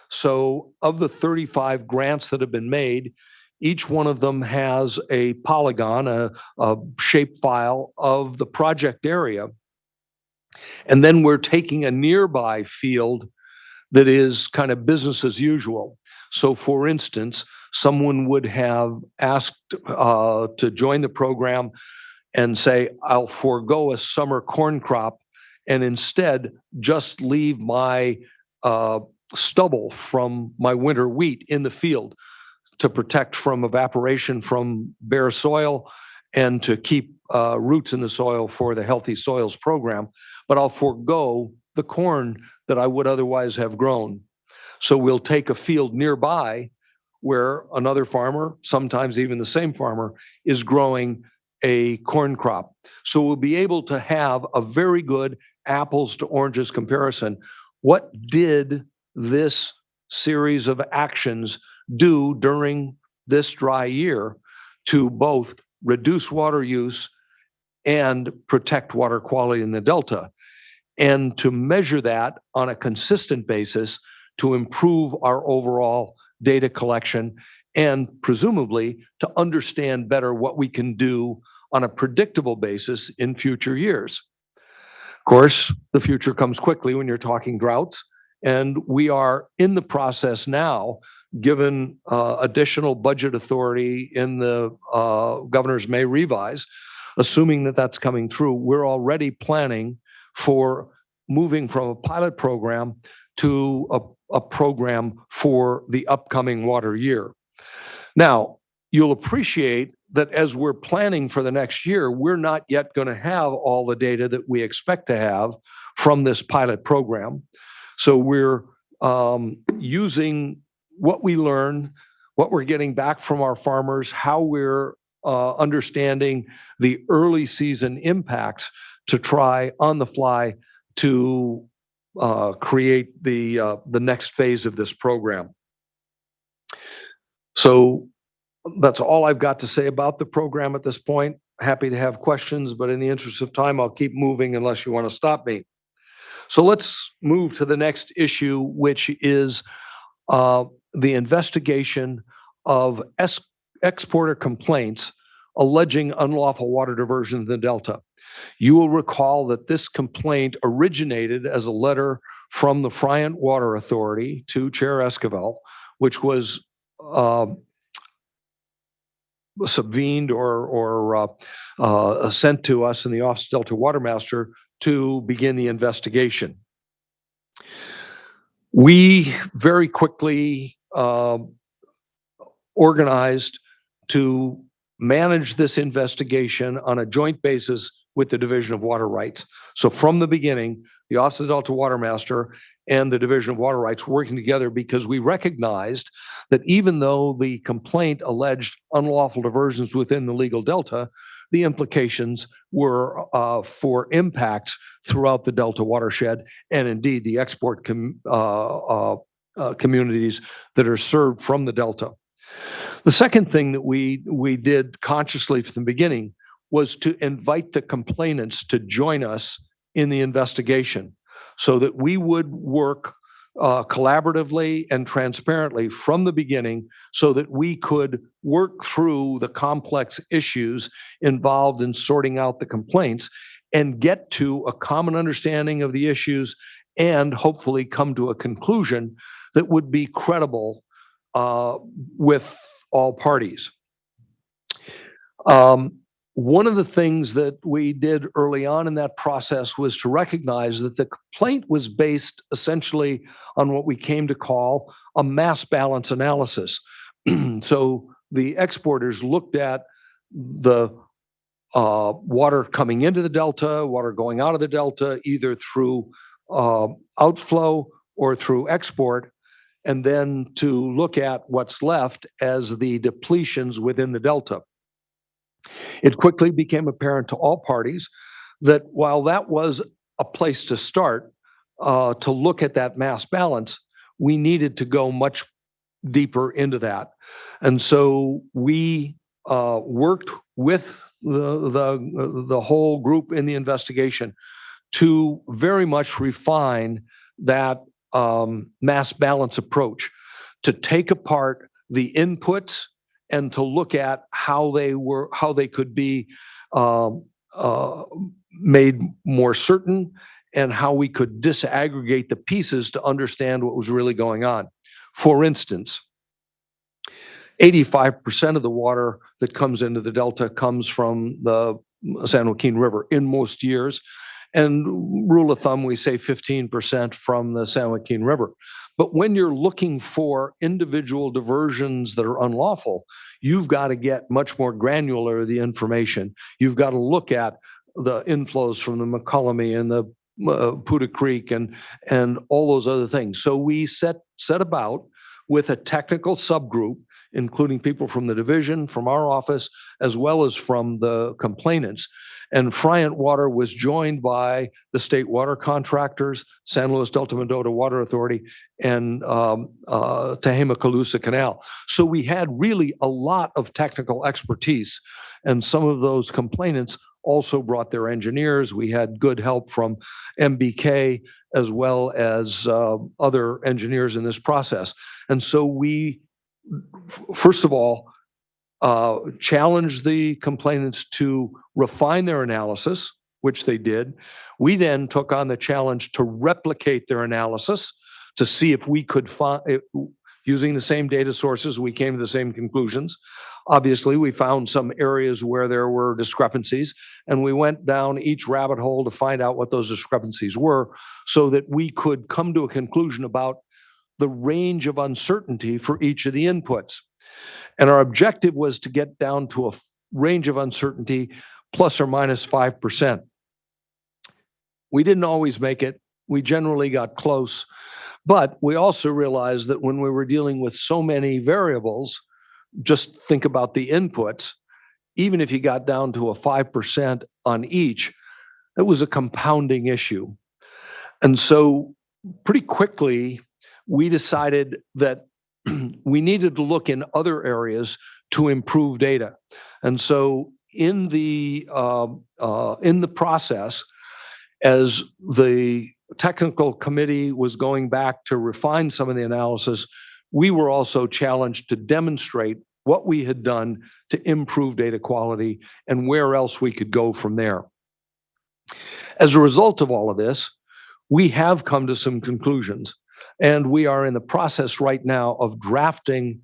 So of the 35 grants that have been made, each one of them has a polygon, a shape file of the project area. And then we're taking a nearby field that is kind of business as usual. So for instance, someone would have asked to join the program and say, I'll forego a summer corn crop and instead just leave my stubble from my winter wheat in the field to protect from evaporation from bare soil and to keep roots in the soil for the Healthy Soils program. But I'll forego the corn that I would otherwise have grown. So we'll take a field nearby where another farmer, sometimes even the same farmer, is growing a corn crop. So we'll be able to have a very good apples to oranges comparison. What did this series of actions do during this dry year to both reduce water use and protect water quality in the Delta? And to measure that on a consistent basis to improve our overall data collection and presumably to understand better what we can do on a predictable basis in future years. Of course, the future comes quickly when you're talking droughts, and we are in the process now, given additional budget authority in the governor's May revise, assuming that that's coming through, we're already planning for moving from a pilot program to a program for the upcoming water year. Now, you'll appreciate that as we're planning for the next year, we're not yet going to have all the data that we expect to have from this pilot program. So we're using what we learn, what we're getting back from our farmers, how we're understanding the early season impacts to try on the fly to create the next phase of this program. So that's all I've got to say about the program at this point. Happy to have questions, but in the interest of time, I'll keep moving unless you want to stop me. So let's move to the next issue, which is the investigation of exporter complaints alleging unlawful water diversion in the Delta. You will recall that this complaint originated as a letter from the Friant Water Authority to Chair Esquivel, which was subvened or sent to us in the Office of Delta Watermaster to begin the investigation. We very quickly organized to manage this investigation on a joint basis with the Division of Water Rights. So from the beginning, the Office of Delta Watermaster and the Division of Water Rights working together, because we recognized that even though the complaint alleged unlawful diversions within the legal delta, the implications were for impacts throughout the delta watershed and indeed the export communities that are served from the delta. The second thing that we did consciously from the beginning was to invite the complainants to join us in the investigation so that we would work collaboratively and transparently from the beginning so that we could work through the complex issues involved in sorting out the complaints and get to a common understanding of the issues and hopefully come to a conclusion that would be credible with all parties. One of the things that we did early on in that process was to recognize that the complaint was based essentially on what we came to call a mass balance analysis. So the exporters looked at the water coming into the delta, water going out of the delta, either through outflow or through export, and then to look at what's left as the depletions within the delta. It quickly became apparent to all parties that while that was a place to start to look at that mass balance, we needed to go much deeper into that. And so we worked with the whole group in the investigation to very much refine that mass balance approach, to take apart the inputs and to look at how they could be made more certain and how we could disaggregate the pieces to understand what was really going on. For instance, 85% of the water that comes into the delta comes from the San Joaquin River in most years. And rule of thumb, we say 15% from the San Joaquin River. But when you're looking for individual diversions that are unlawful, you've got to get much more granular the information. You've got to look at the inflows from the McCollum and the Puda Creek and all those other things. So we set about with a technical subgroup, including people from the division, from our office, as well as from the complainants. And Friant Water was joined by the state water contractors, San Luis Delta Mendota Water Authority, and Tehama-Colusa Canal. So we had really a lot of technical expertise. And some of those complainants also brought their engineers. We had good help from MBK as well as other engineers in this process. And so we, first of all, challenged the complainants to refine their analysis, which they did. We then took on the challenge to replicate their analysis to see if we could find, using the same data sources, we came to the same conclusions. Obviously, we found some areas where there were discrepancies, and we went down each rabbit hole to find out what those discrepancies were so that we could come to a conclusion about the range of uncertainty for each of the inputs. And our objective was to get down to a range of uncertainty plus or minus 5%. We didn't always make it. We generally got close. But we also realized that when we were dealing with so many variables, just think about the inputs, even if you got down to a 5% on each, it was a compounding issue. And so pretty quickly, we decided that we needed to look in other areas to improve data. And so in the process, as the technical committee was going back to refine some of the analysis, we were also challenged to demonstrate what we had done to improve data quality and where else we could go from there. As a result of all of this, we have come to some conclusions. And we are in the process right now of drafting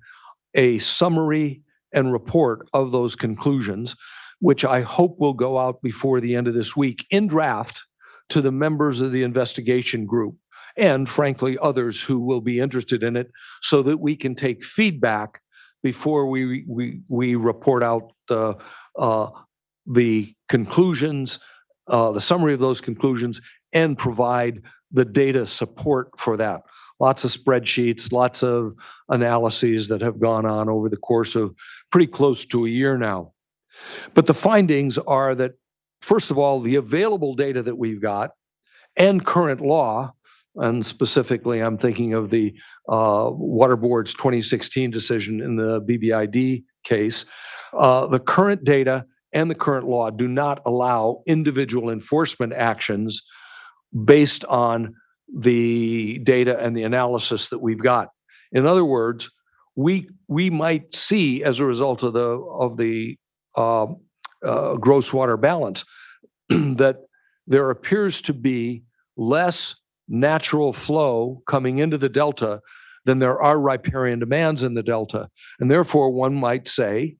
a summary and report of those conclusions, which I hope will go out before the end of this week in draft to the members of the investigation group and frankly others who will be interested in it, so that we can take feedback before we report out the conclusions, the summary of those conclusions, and provide the data support for that. Lots of spreadsheets, lots of analyses that have gone on over the course of pretty close to a year now. But the findings are that, first of all, the available data that we've got and current law, and specifically I'm thinking of the Water Board's 2016 decision in the BBID case, the current data and the current law do not allow individual enforcement actions based on the data and the analysis that we've got. In other words, we might see, as a result of the gross water balance, that there appears to be less natural flow coming into the delta than there are riparian demands in the delta. And therefore, one might say,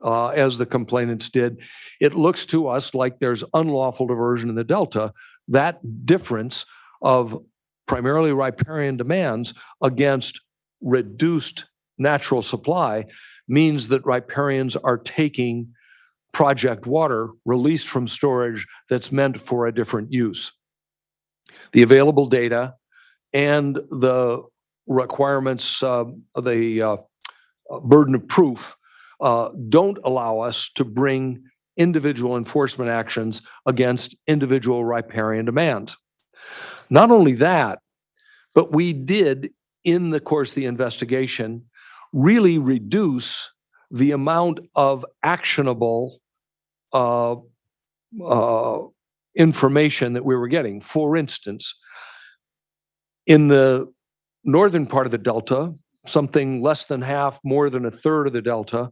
as the complainants did, it looks to us like there's unlawful diversion in the delta. That difference of primarily riparian demands against reduced natural supply means that riparians are taking project water released from storage that's meant for a different use. The available data and the requirements of the burden of proof don't allow us to bring individual enforcement actions against individual riparian demands. Not only that, but we did, in the course of the investigation, really reduce the amount of actionable information that we were getting. For instance, in the northern part of the delta, something less than half, more than a third of the delta,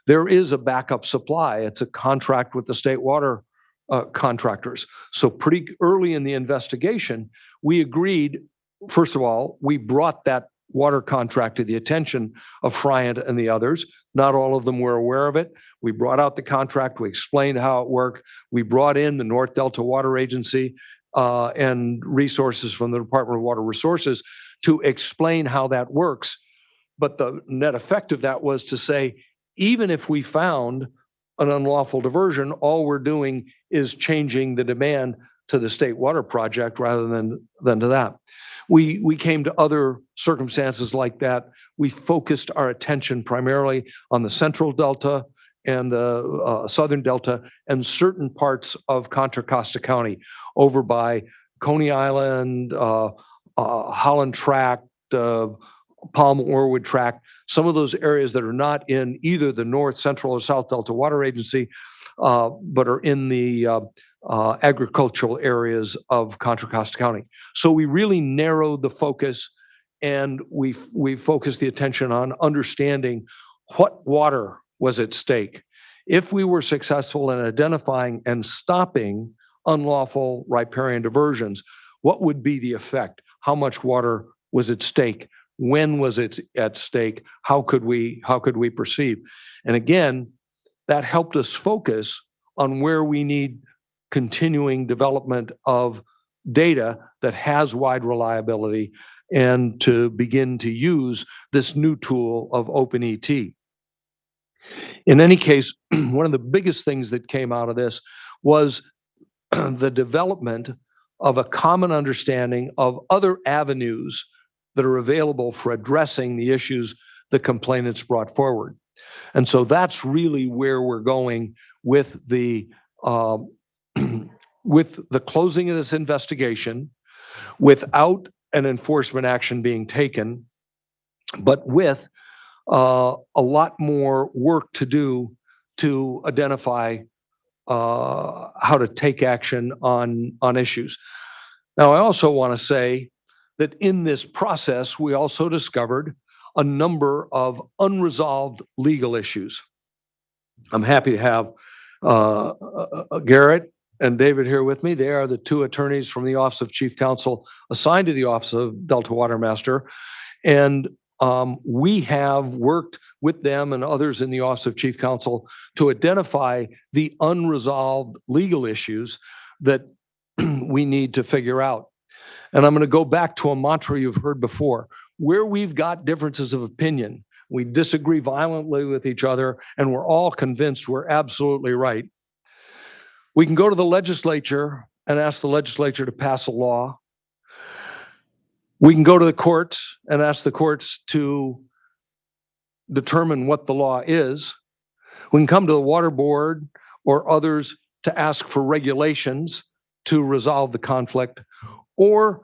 there is a backup supply. It's a contract with the state water contractors. So pretty early in the investigation, we agreed, first of all, we brought that water contract to the attention of Friant and the others. Not all of them were aware of it. We brought out the contract. We explained how it worked. We brought in the North Delta Water Agency and resources from the Department of Water Resources to explain how that works. But the net effect of that was to say, even if we found an unlawful diversion, all we're doing is changing the demand to the state water project rather than to that. We came to other circumstances like that. We focused our attention primarily on the central delta and the southern delta and certain parts of Contra Costa County over by Coney Island, Holland Tract, Palm Orwood Tract, some of those areas that are not in either the North, Central, or South Delta Water Agency, but are in the agricultural areas of Contra Costa County. So we really narrowed the focus, and we focused the attention on understanding what water was at stake. If we were successful in identifying and stopping unlawful riparian diversions, what would be the effect? How much water was at stake? When was it at stake? How could we proceed? And again, that helped us focus on where we need continuing development of data that has wide reliability and to begin to use this new tool of OpenET. In any case, one of the biggest things that came out of this was the development of a common understanding of other avenues that are available for addressing the issues the complainants brought forward. And so that's really where we're going with the closing of this investigation, without an enforcement action being taken, but with a lot more work to do to identify how to take action on issues. Now, I also want to say that in this process, we also discovered a number of unresolved legal issues. I'm happy to have Garrett and David here with me. They are the two attorneys from the Office of Chief Counsel assigned to the Office of Delta Water Master. And We have worked with them and others in the Office of Chief Counsel to identify the unresolved legal issues that we need to figure out. And I'm going to go back to a mantra you've heard before. Where we've got differences of opinion, we disagree violently with each other, and we're all convinced we're absolutely right. We can go to the legislature and ask the legislature to pass a law. We can go to the courts and ask the courts to determine what the law is. We can come to the water board or others to ask for regulations to resolve the conflict, or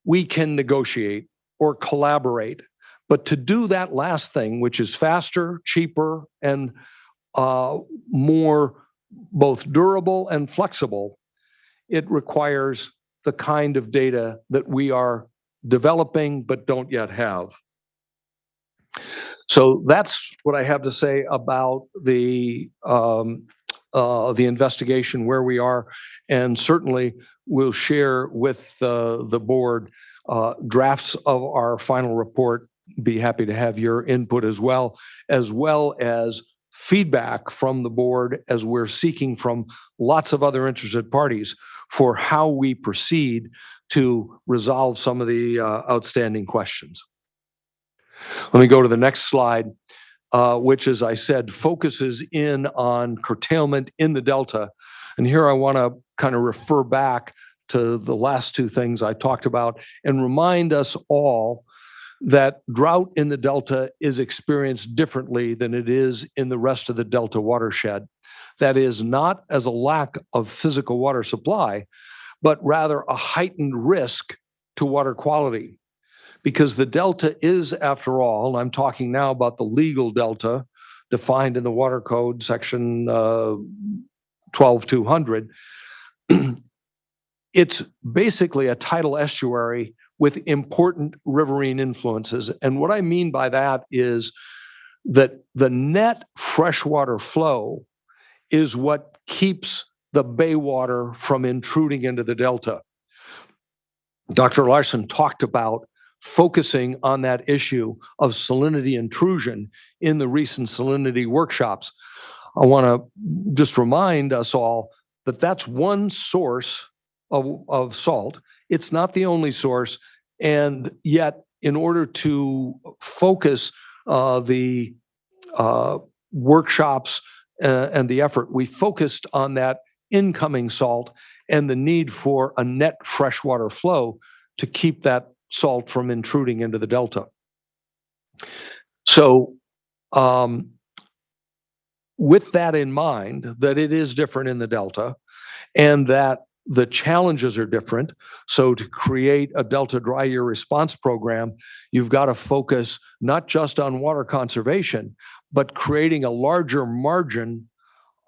we can negotiate or collaborate. But to do that last thing, which is faster, cheaper, and more both durable and flexible, it requires the kind of data that we are developing but don't yet have. So that's what I have to say about the investigation, where we are, and certainly we'll share with the board drafts of our final report. Be happy to have your input as well as feedback from the board, as we're seeking from lots of other interested parties for how we proceed to resolve some of the outstanding questions. Let me go to the next slide, which, as I said, focuses in on curtailment in the Delta. And here I want to kind of refer back to the last two things I talked about and remind us all that drought in the Delta is experienced differently than it is in the rest of the Delta watershed. That is not as a lack of physical water supply, but rather a heightened risk to water quality. Because the Delta is, after all, and I'm talking now about the legal Delta defined in the Water Code, section 12200, it's basically a tidal estuary with important riverine influences. And what I mean by that is that the net freshwater flow is what keeps the bay water from intruding into the Delta. Dr. Larson talked about focusing on that issue of salinity intrusion in the recent salinity workshops. I want to just remind us all that that's one source of salt. It's not the only source, and yet in order to focus the workshops and the effort, we focused on that incoming salt and the need for a net freshwater flow to keep that salt from intruding into the Delta. So with that in mind, that it is different in the Delta and that the challenges are different. So to create a Delta dry year response program, you've got to focus not just on water conservation, but creating a larger margin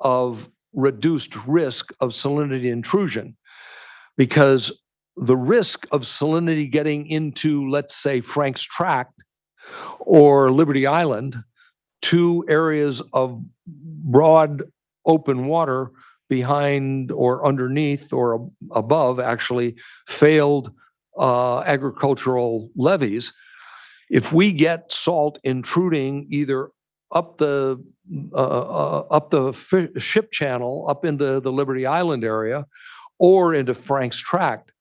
of reduced risk of salinity intrusion. Because the risk of salinity getting into, let's say, Frank's Tract or Liberty Island, two areas of broad open water behind or underneath or above actually failed agricultural levees. If we get salt intruding either up the ship channel up into the Liberty Island area or into Frank's Tract,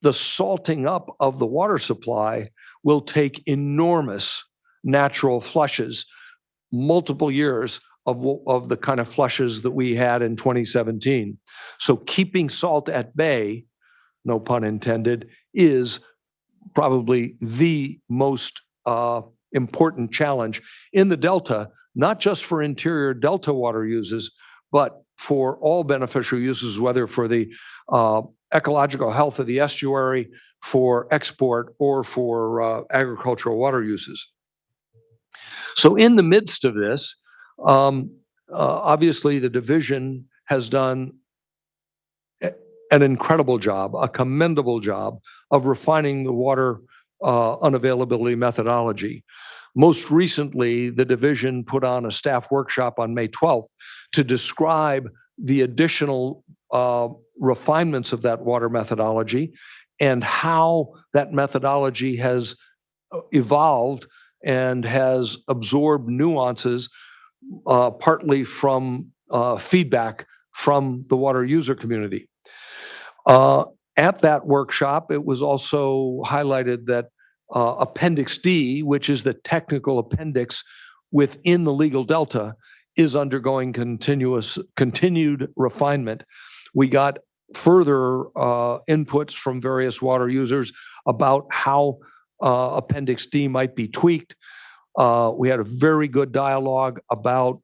the salting up of the water supply will take enormous natural flushes, multiple years of the kind of flushes that we had in 2017. So keeping salt at bay, no pun intended, is probably the most important challenge in the Delta, not just for interior Delta water uses, but for all beneficial uses, whether for the ecological health of the estuary, for export, or for agricultural water uses. So in the midst of this, obviously the division has done an incredible job, a commendable job of refining the water unavailability methodology. Most recently, the division put on a staff workshop on May 12th to describe the additional refinements of that water methodology and how that methodology has evolved and has absorbed nuances, partly from feedback from the water user community. At that workshop, it was also highlighted that Appendix D, which is the technical appendix within the legal delta, is undergoing continued refinement. We got further inputs from various water users about how Appendix D might be tweaked. We had a very good dialogue about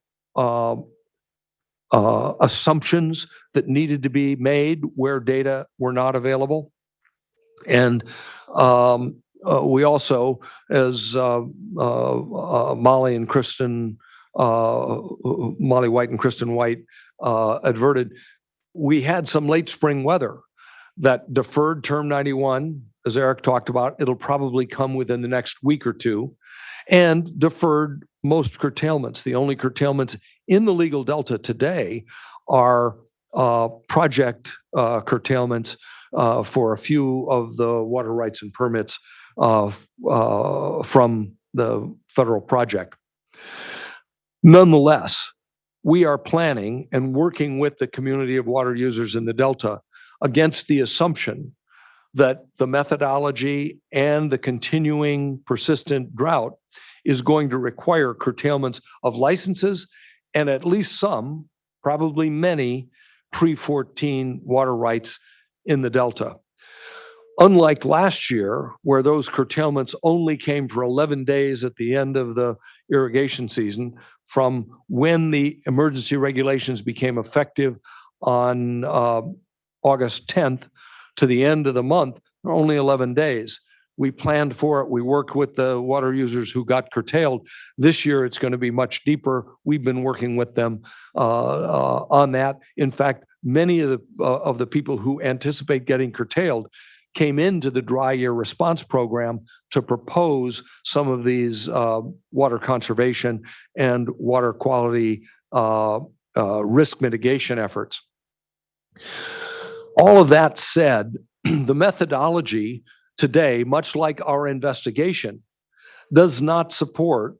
assumptions that needed to be made where data were not available. And we also, as Molly White and Kristen White adverted, we had some late spring weather that deferred Term 91, as Eric talked about. It'll probably come within the next week or two, and deferred most curtailments. The only curtailments in the legal delta today are project curtailments for a few of the water rights and permits from the federal project. Nonetheless, we are planning and working with the community of water users in the Delta against the assumption that the methodology and the continuing persistent drought is going to require curtailments of licenses and at least some, probably many, pre-14 water rights in the Delta. Unlike last year, where those curtailments only came for 11 days at the end of the irrigation season, from when the emergency regulations became effective on August 10th to the end of the month, only 11 days. We planned for it. We worked with the water users who got curtailed. This year, it's going to be much deeper. We've been working with them on that. In fact, many of the people who anticipate getting curtailed came into the dry year response program to propose some of these water conservation and water quality risk mitigation efforts. All of that said, the methodology today, much like our investigation, does not support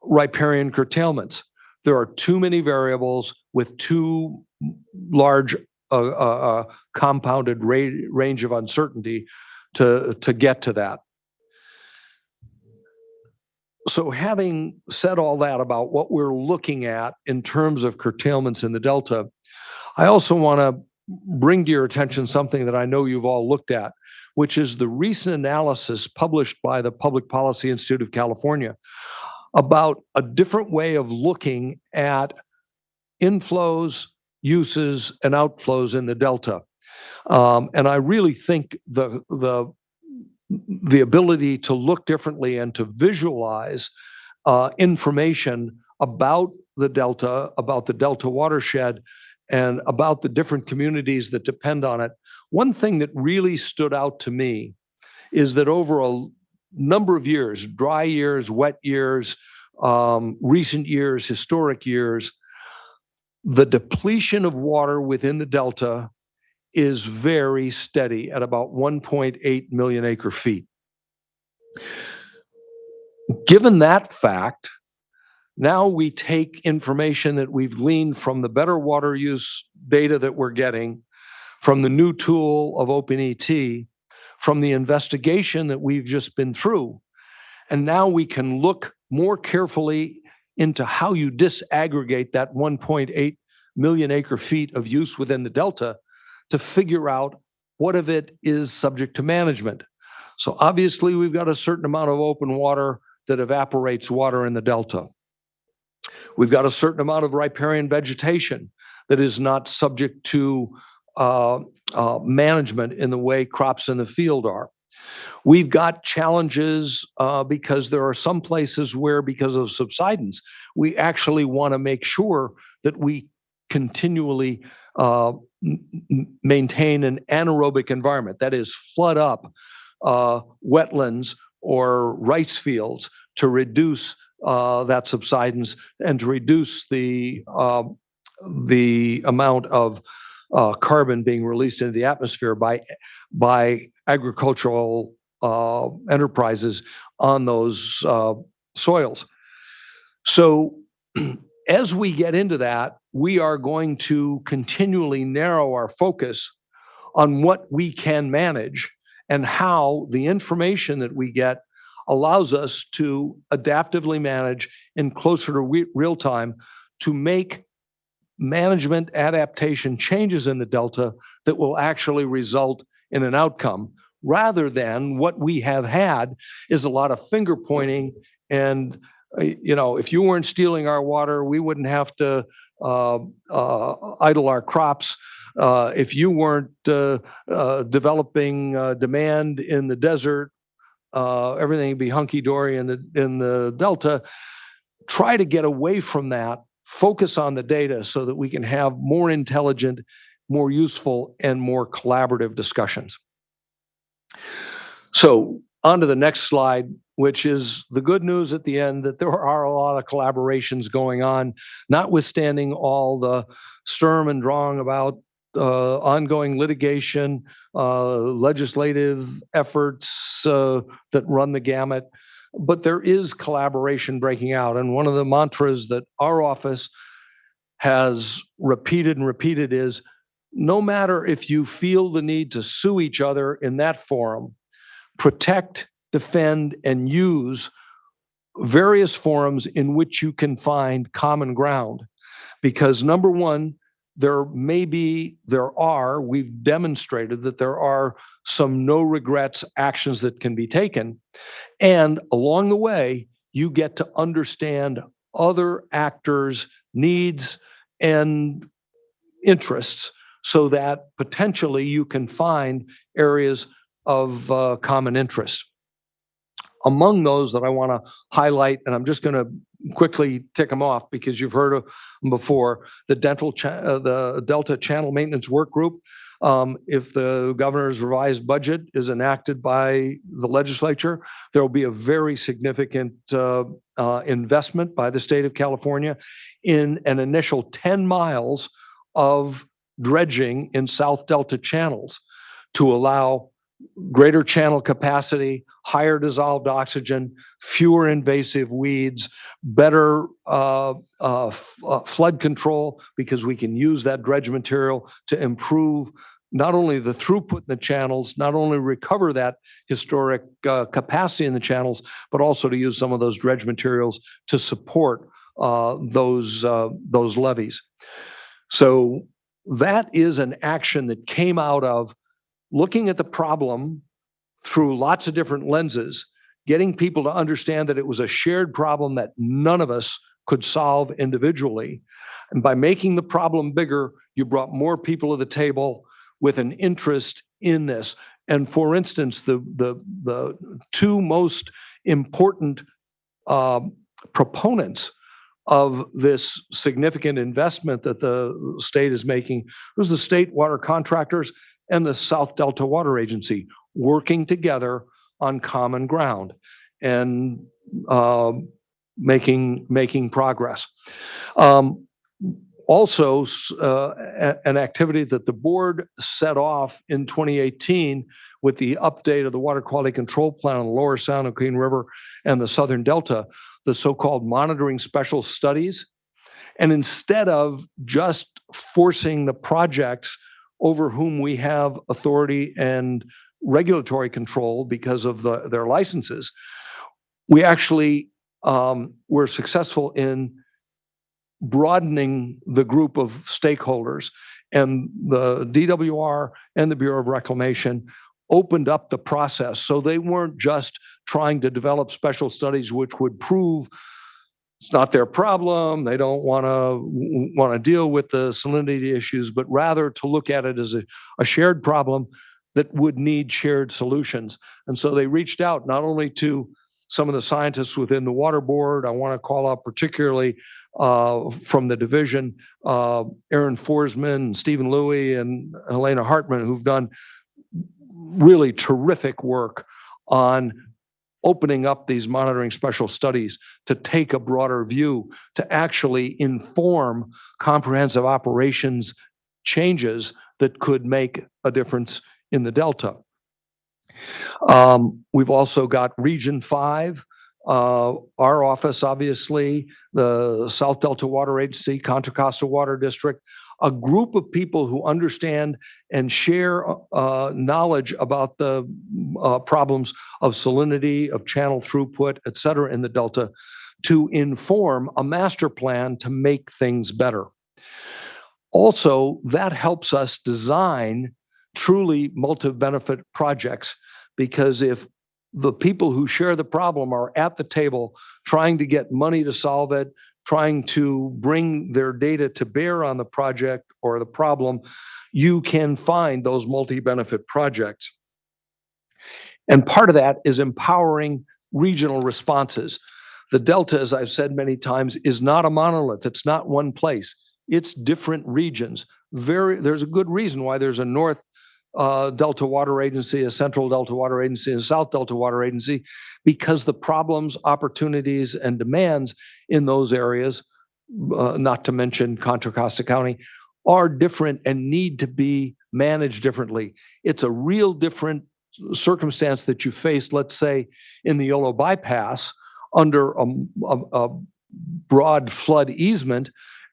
riparian curtailments. There are too many variables with too large compounded range of uncertainty to get to that. So having said all that about what we're looking at in terms of curtailments in the Delta, I also want to bring to your attention something that I know you've all looked at, which is the recent analysis published by the Public Policy Institute of California about a different way of looking at inflows, uses, and outflows in the Delta. And I really think the ability to look differently and to visualize information about the Delta watershed, and about the different communities that depend on it. One thing that really stood out to me is that over a number of years, dry years, wet years, recent years, historic years, the depletion of water within the Delta is very steady at about 1.8 million acre feet. Given that fact, now we take information that we've gleaned from the better water use data that we're getting, from the new tool of OpenET, from the investigation that we've just been through, and now we can look more carefully into how you disaggregate that 1.8 million acre feet of use within the Delta to figure out what of it is subject to management. So obviously we've got a certain amount of open water that evaporates water in the Delta. We've got a certain amount of riparian vegetation that is not subject to management in the way crops in the field are. We've got challenges because there are some places where, because of subsidence, we actually want to make sure that we continually maintain an anaerobic environment, that is, flood up wetlands or rice fields to reduce that subsidence and to reduce the amount of carbon being released into the atmosphere by agricultural enterprises on those soils. So as we get into that, we are going to continually narrow our focus on what we can manage and how the information that we get allows us to adaptively manage in closer to real time to make management adaptation changes in the Delta that will actually result in an outcome, rather than what we have had is a lot of finger pointing and if you weren't stealing our water, we wouldn't have to idle our crops. If you weren't developing demand in the desert, everything would be hunky-dory in the Delta. Try to get away from that, focus on the data so that we can have more intelligent, more useful, and more collaborative discussions. So on to the next slide, which is the good news at the end, that there are a lot of collaborations going on, notwithstanding all the sturm and drang about ongoing litigation, legislative efforts that run the gamut. But there is collaboration breaking out. And one of the mantras that our office has repeated and repeated is, no matter if you feel the need to sue each other in that forum, protect, defend, and use various forums in which you can find common ground. Because number one, we've demonstrated that there are some no regrets actions that can be taken. And along the way, you get to understand other actors' needs and interests so that potentially you can find areas of common interest. Among those that I want to highlight, and I'm just going to quickly tick them off because you've heard of them before, the Delta Channel Maintenance Work Group. If the governor's revised budget is enacted by the legislature, there will be a very significant investment by the state of California in an initial 10 miles of dredging in South Delta channels to allow greater channel capacity, higher dissolved oxygen, fewer invasive weeds, better flood control, because we can use that dredge material to improve not only the throughput in the channels, not only recover that historic capacity in the channels, but also to use some of those dredge materials to support those levees. So that is an action that came out of looking at the problem through lots of different lenses, getting people to understand that it was a shared problem that none of us could solve individually. And by making the problem bigger, you brought more people to the table with an interest in this. And for instance, the two most important proponents of this significant investment that the state is making was the state water contractors and the South Delta Water Agency, working together on common ground and making progress. Also, an activity that the board set off in 2018 with the update of the water quality control plan on the lower San Joaquin River and the Southern Delta, the so-called monitoring special studies. And instead of just forcing the projects over whom we have authority and regulatory control because of their licenses, we actually were successful in broadening the group of stakeholders, and the DWR and the Bureau of Reclamation opened up the process. So they weren't just trying to develop special studies which would prove it's not their problem, they don't want to deal with the salinity issues, but rather to look at it as a shared problem that would need shared solutions. And so they reached out not only to some of the scientists within the water board. I want to call out particularly from the division, Aaron Forsman, Stephen Louie, and Helena Hartman, who've done really terrific work on opening up these monitoring special studies to take a broader view, to actually inform comprehensive operations changes that could make a difference in the Delta. We've also got Region 5, our office, obviously, the South Delta Water Agency, Contra Costa Water District, a group of people who understand and share knowledge about the problems of salinity, of channel throughput, et cetera, in the Delta, to inform a master plan to make things better. Also, that helps us design truly multi-benefit projects, because if the people who share the problem are at the table trying to get money to solve it, trying to bring their data to bear on the project or the problem, you can find those multi-benefit projects. And part of that is empowering regional responses. The Delta, as I've said many times, is not a monolith. It's not one place. It's different regions. There's a good reason why there's a North Delta Water Agency, a Central Delta Water Agency, and a South Delta Water Agency, because the problems, opportunities, and demands in those areas, not to mention Contra Costa County, are different and need to be managed differently. It's a real different circumstance that you face, let's say, in the Yolo Bypass under a broad flood easement,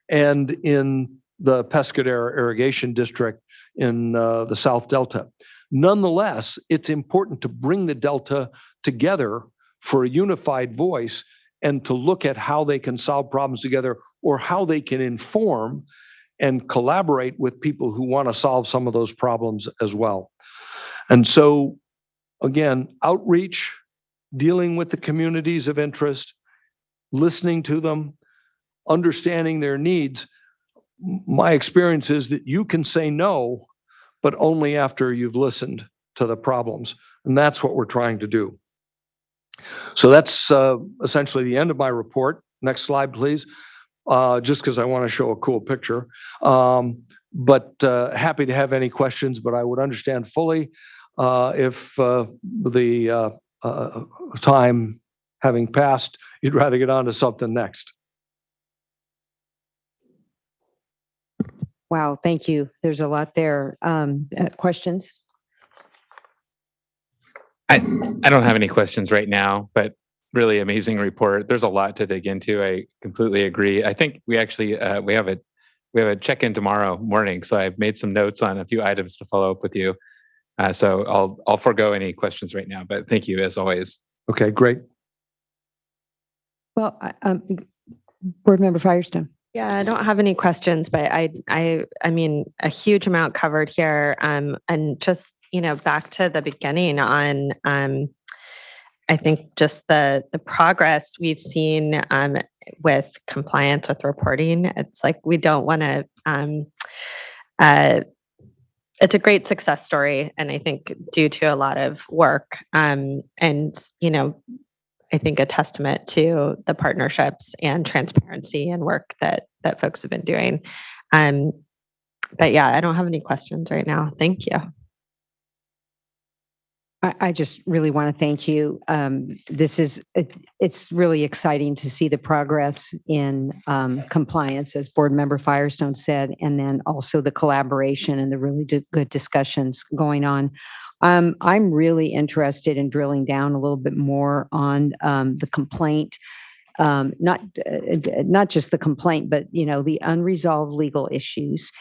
and in the Pescadero Irrigation District in the South Delta. Nonetheless, it's important to bring the Delta together for a unified voice and to look at how they can solve problems together, or how they can inform and collaborate with people who want to solve some of those problems as well. And so, again, outreach, dealing with the communities of interest, listening to them, understanding their needs. My experience is that you can say no, but only after you've listened to the problems. And that's what we're trying to do. So that's essentially the end of my report. Next slide, please. Just because I want to show a cool picture. But happy to have any questions, but I would understand fully if the time having passed, you'd rather get on to something next. Wow, thank you. There's a lot there. Questions? I don't have any questions right now, but really amazing report. There's a lot to dig into. I completely agree. I think we actually we have a check-in tomorrow morning, so I've made some notes on a few items to follow up with you. So I'll forego any questions right now, but thank you as always. Okay, great. Well, Board Member Firestone. Yeah, I don't have any questions, but I mean, a huge amount covered here. And just, back to the beginning on, I think just the progress we've seen with compliance with reporting. It's like, we don't want to, it's a great success story. And I think due to a lot of work and, I think a testament to the partnerships and transparency and work that folks have been doing. But yeah, I don't have any questions right now. Thank you. I just really want to thank you. It's really exciting to see the progress in compliance, as Board Member Firestone said, and then also the collaboration and the really good discussions going on. I'm really interested in drilling down a little bit more on the complaint, not just the complaint, but the unresolved legal issues,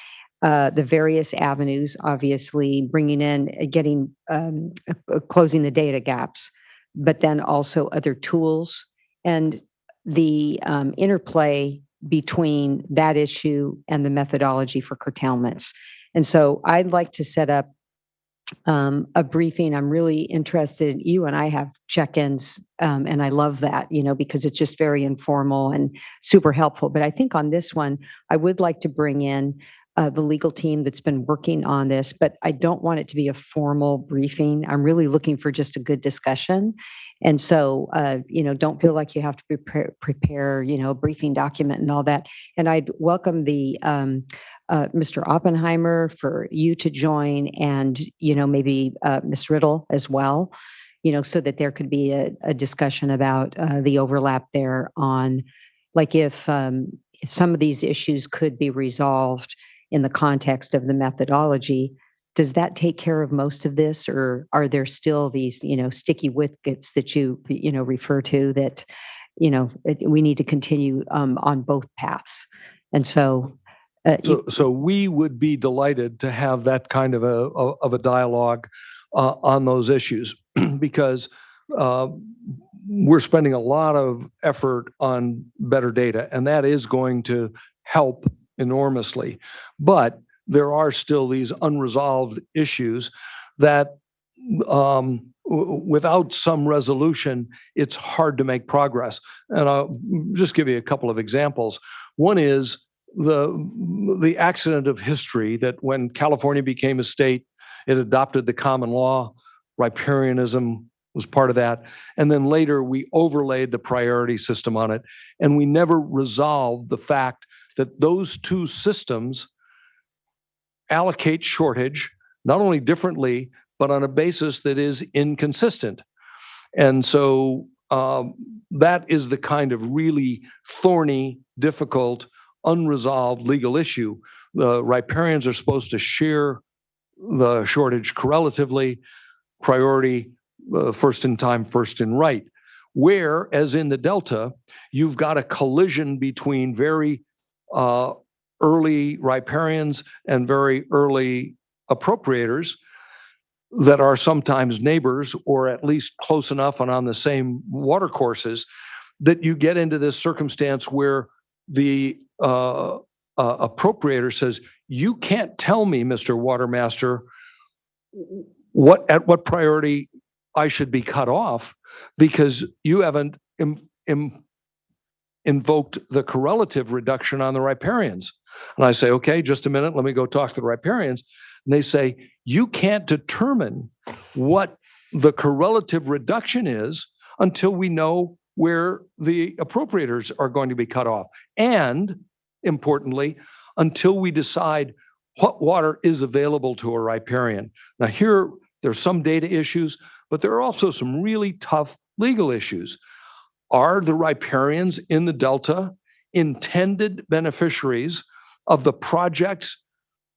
the various avenues, obviously bringing in, getting, closing the data gaps, but then also other tools and the interplay between that issue and the methodology for curtailments. And so I'd like to set up a briefing. I'm really interested. You and I have check-ins, and I love that, because it's just very informal and super helpful. But I think on this one, I would like to bring in the legal team that's been working on this, but I don't want it to be a formal briefing. I'm really looking for just a good discussion. And so, don't feel like you have to prepare, a briefing document and all that. And I'd welcome the Mr. Oppenheimer for you to join, and maybe Ms. Riddle as well, so that there could be a discussion about the overlap there on, like, if some of these issues could be resolved in the context of the methodology, does that take care of most of this, or are there still these, sticky wickets that you refer to that, we need to continue on both paths? And so, So we would be delighted to have that kind of a dialogue on those issues because we're spending a lot of effort on better data, and that is going to help enormously. But there are still these unresolved issues that without some resolution, it's hard to make progress. And I'll just give you a couple of examples. One is the accident of history that when California became a state, it adopted the common law. Riparianism was part of that. And then later we overlaid the priority system on it. And we never resolved the fact that those two systems allocate shortage, not only differently, but on a basis that is inconsistent. And so that is the kind of really thorny, difficult, unresolved legal issue. The riparians are supposed to share the shortage correlatively, priority, first in time, first in right. Where, as in the Delta, you've got a collision between very early riparians and very early appropriators that are sometimes neighbors or at least close enough and on the same water courses that you get into this circumstance where the appropriator says, you can't tell me, Mr. Watermaster, at what priority I should be cut off because you haven't invoked the correlative reduction on the riparians. And I say, okay, just a minute, let me go talk to the riparians. And they say, you can't determine what the correlative reduction is until we know where the appropriators are going to be cut off. And importantly, until we decide what water is available to a riparian. Now here, there's some data issues, but there are also some really tough legal issues. Are the riparians in the Delta intended beneficiaries of the project's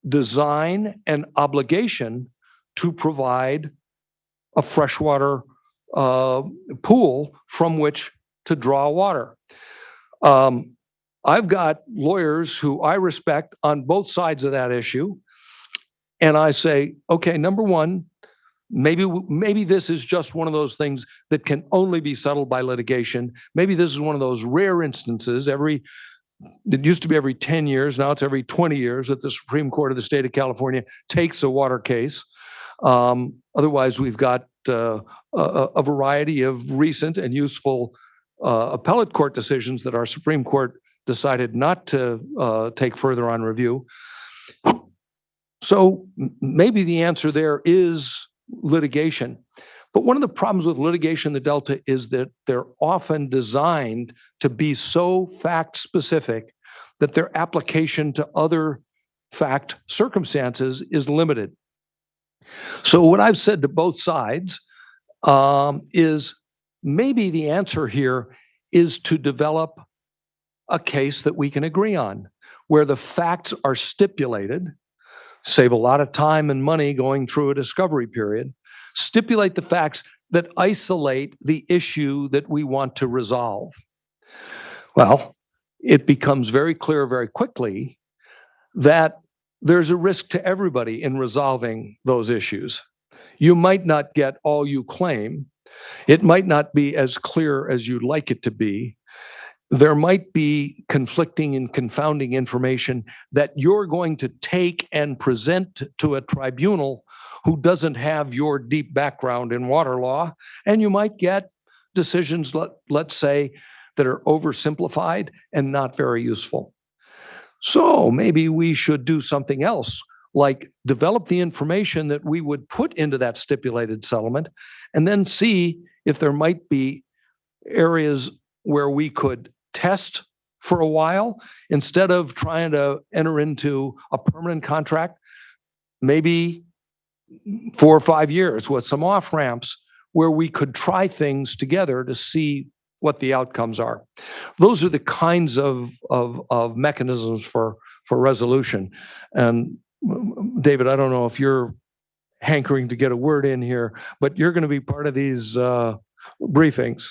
design and obligation to provide a freshwater pool from which to draw water? I've got lawyers who I respect on both sides of that issue. And I say, okay, number one, maybe this is just one of those things that can only be settled by litigation. Maybe this is one of those rare instances. It used to be every 10 years. Now it's every 20 years that the Supreme Court of the state of California takes a water case. Otherwise, we've got a variety of recent and useful appellate court decisions that our Supreme Court decided not to take further on review. So maybe the answer there is litigation. But one of the problems with litigation in the Delta is that they're often designed to be so fact specific that their application to other fact circumstances is limited. So what I've said to both sides is maybe the answer here is to develop a case that we can agree on, where the facts are stipulated, save a lot of time and money going through a discovery period, stipulate the facts that isolate the issue that we want to resolve. Well, it becomes very clear very quickly that there's a risk to everybody in resolving those issues. You might not get all you claim. It might not be as clear as you'd like it to be. There might be conflicting and confounding information that you're going to take and present to a tribunal who doesn't have your deep background in water law. And you might get decisions, let's say, that are oversimplified and not very useful. So maybe we should do something else, like develop the information that we would put into that stipulated settlement, and then see if there might be areas where we could test for a while instead of trying to enter into a permanent contract, maybe 4 or 5 years with some off ramps where we could try things together to see what the outcomes are. Those are the kinds of mechanisms for resolution. And David, I don't know if you're hankering to get a word in here, but you're going to be part of these briefings.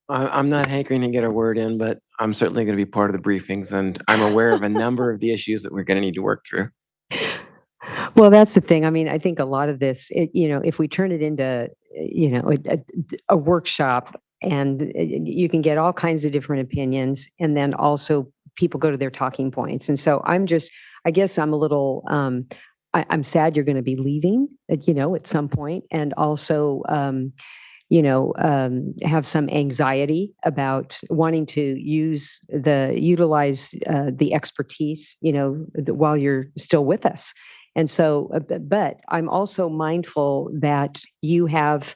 I'm not hankering to get a word in, but I'm certainly going to be part of the briefings, and I'm aware of a number of the issues that we're going to need to work through. Well, that's the thing. I mean, I think a lot of this, if we turn it into, a workshop, and you can get all kinds of different opinions, and then also people go to their talking points. And so I guess I'm a little, I'm sad you're going to be leaving, at some point, and also, have some anxiety about wanting to utilize the expertise, while you're still with us. And so, but I'm also mindful that you have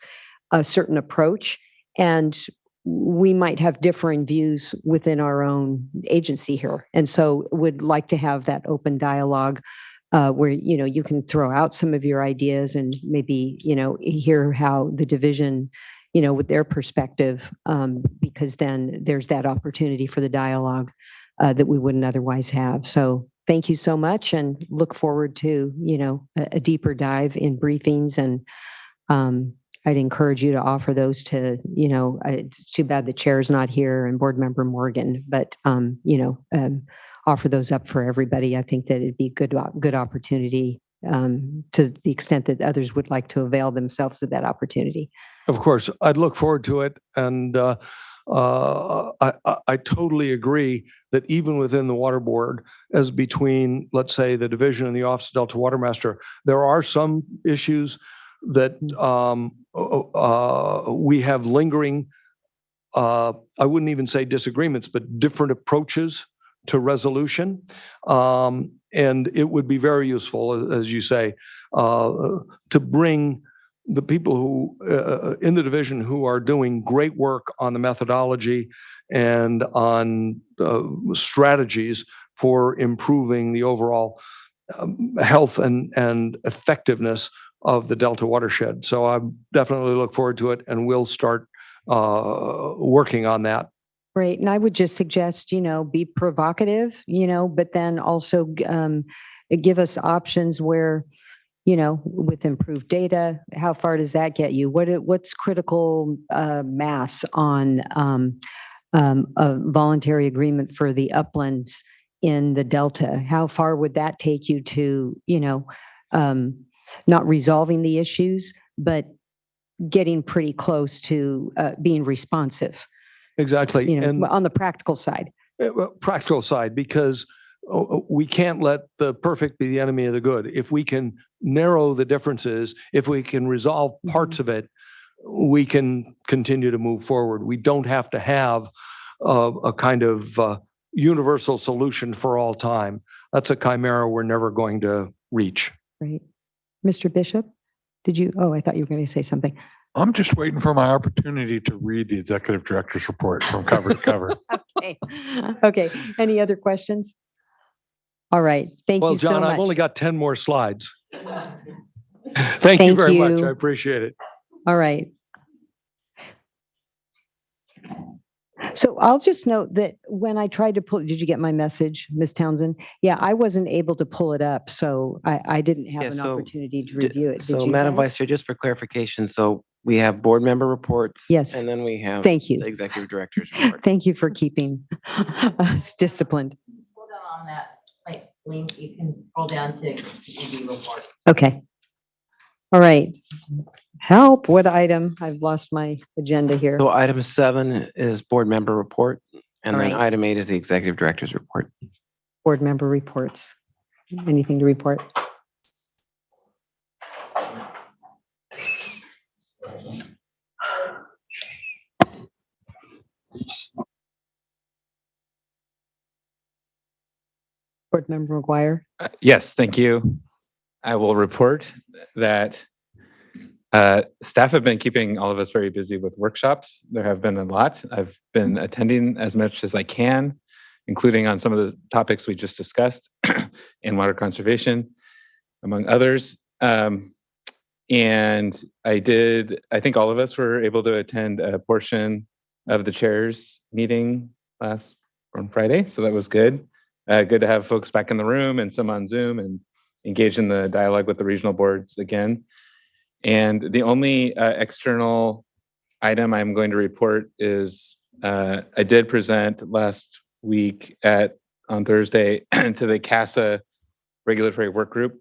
a certain approach, and we might have differing views within our own agency here. And so would like to have that open dialogue where, you can throw out some of your ideas and maybe, hear how the division, with their perspective, because then there's that opportunity for the dialogue that we wouldn't otherwise have. So thank you so much, and look forward to, a deeper dive in briefings. And I'd encourage you to offer those to, it's too bad the chair's not here and board member Morgan, but, offer those up for everybody. I think that it'd be good opportunity to the extent that others would like to avail themselves of that opportunity. Of course, I'd look forward to it. And I totally agree that even within the water board, as between, let's say, the division and the Office of Delta Water Master, there are some issues that we have lingering, I wouldn't even say disagreements, but different approaches to resolution. And it would be very useful, as you say, to bring the people who in the division who are doing great work on the methodology and on strategies for improving the overall health and effectiveness of the Delta watershed. So I definitely look forward to it, and we'll start working on that. Great. And I would just suggest, be provocative, but then also give us options where, with improved data, how far does that get you? What's critical mass on a voluntary agreement for the uplands in the Delta? How far would that take you to, not resolving the issues, but getting pretty close to being responsive? Exactly. And on the practical side. Practical side, because we can't let the perfect be the enemy of the good. If we can narrow the differences, if we can resolve parts of it, we can continue to move forward. We don't have to have a kind of universal solution for all time. That's a chimera we're never going to reach. Right. Mr. Bishop, I thought you were going to say something. I'm just waiting for my opportunity to read the executive director's report from cover to cover. Okay. Any other questions? All right. Thank you so much. Well, John, I've only got 10 more slides. Thank you very much. I appreciate it. All right. So I'll just note that when I tried to did you get my message, Ms. Townsend? Yeah, I wasn't able to pull it up, so I didn't have an opportunity to review it. So, Madam Vice Chair, just for clarification, so we have board member reports. Yes. And then we have Thank you. The executive director's report. Thank you for keeping us disciplined. Hold on that link, you can scroll down to EB report. Okay. All right. Help. What item? I've lost my agenda here. So item 7 is board member report. And All then right. item 8 is the executive director's report. Board member reports. Anything to report? Board member McGuire. Yes, thank you. I will report that staff have been keeping all of us very busy with workshops. There have been a lot. I've been attending as much as I can, including on some of the topics we just discussed in water conservation, among others. And I think all of us were able to attend a portion of the chair's meeting on Friday. So that was good. Good to have folks back in the room and some on Zoom and engage in the dialogue with the regional boards again. And the only external item I'm going to report is I did present last week on Thursday to the CASA regulatory work group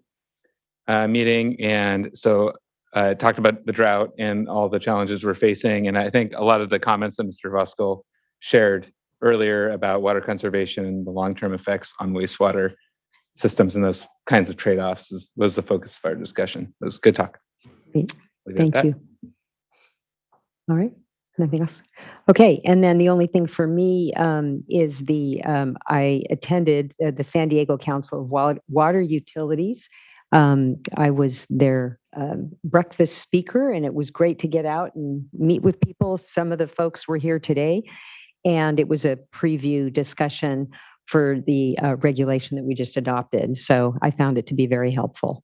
meeting. And so talked about the drought and all the challenges we're facing. And I think a lot of the comments that Mr. Voskel shared earlier about water conservation and the long-term effects on wastewater systems and those kinds of trade-offs was the focus of our discussion. It was good talk. Thank you. All right. Nothing else? Okay. And then the only thing for me is I attended the San Diego Council of Water Utilities. I was their breakfast speaker, and it was great to get out and meet with people. Some of the folks were here today, and it was a preview discussion for the regulation that we just adopted. So I found it to be very helpful.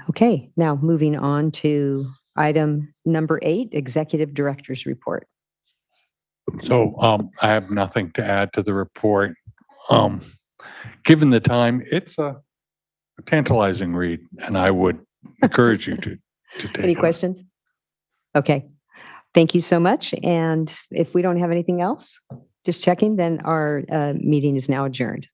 Okay, now moving on to item number 8, Executive Director's Report. So I have nothing to add to the report. Given the time, it's a tantalizing read, and I would encourage you to take Any it. questions? Okay, thank you so much. And if we don't have anything else, just checking, then our meeting is now adjourned.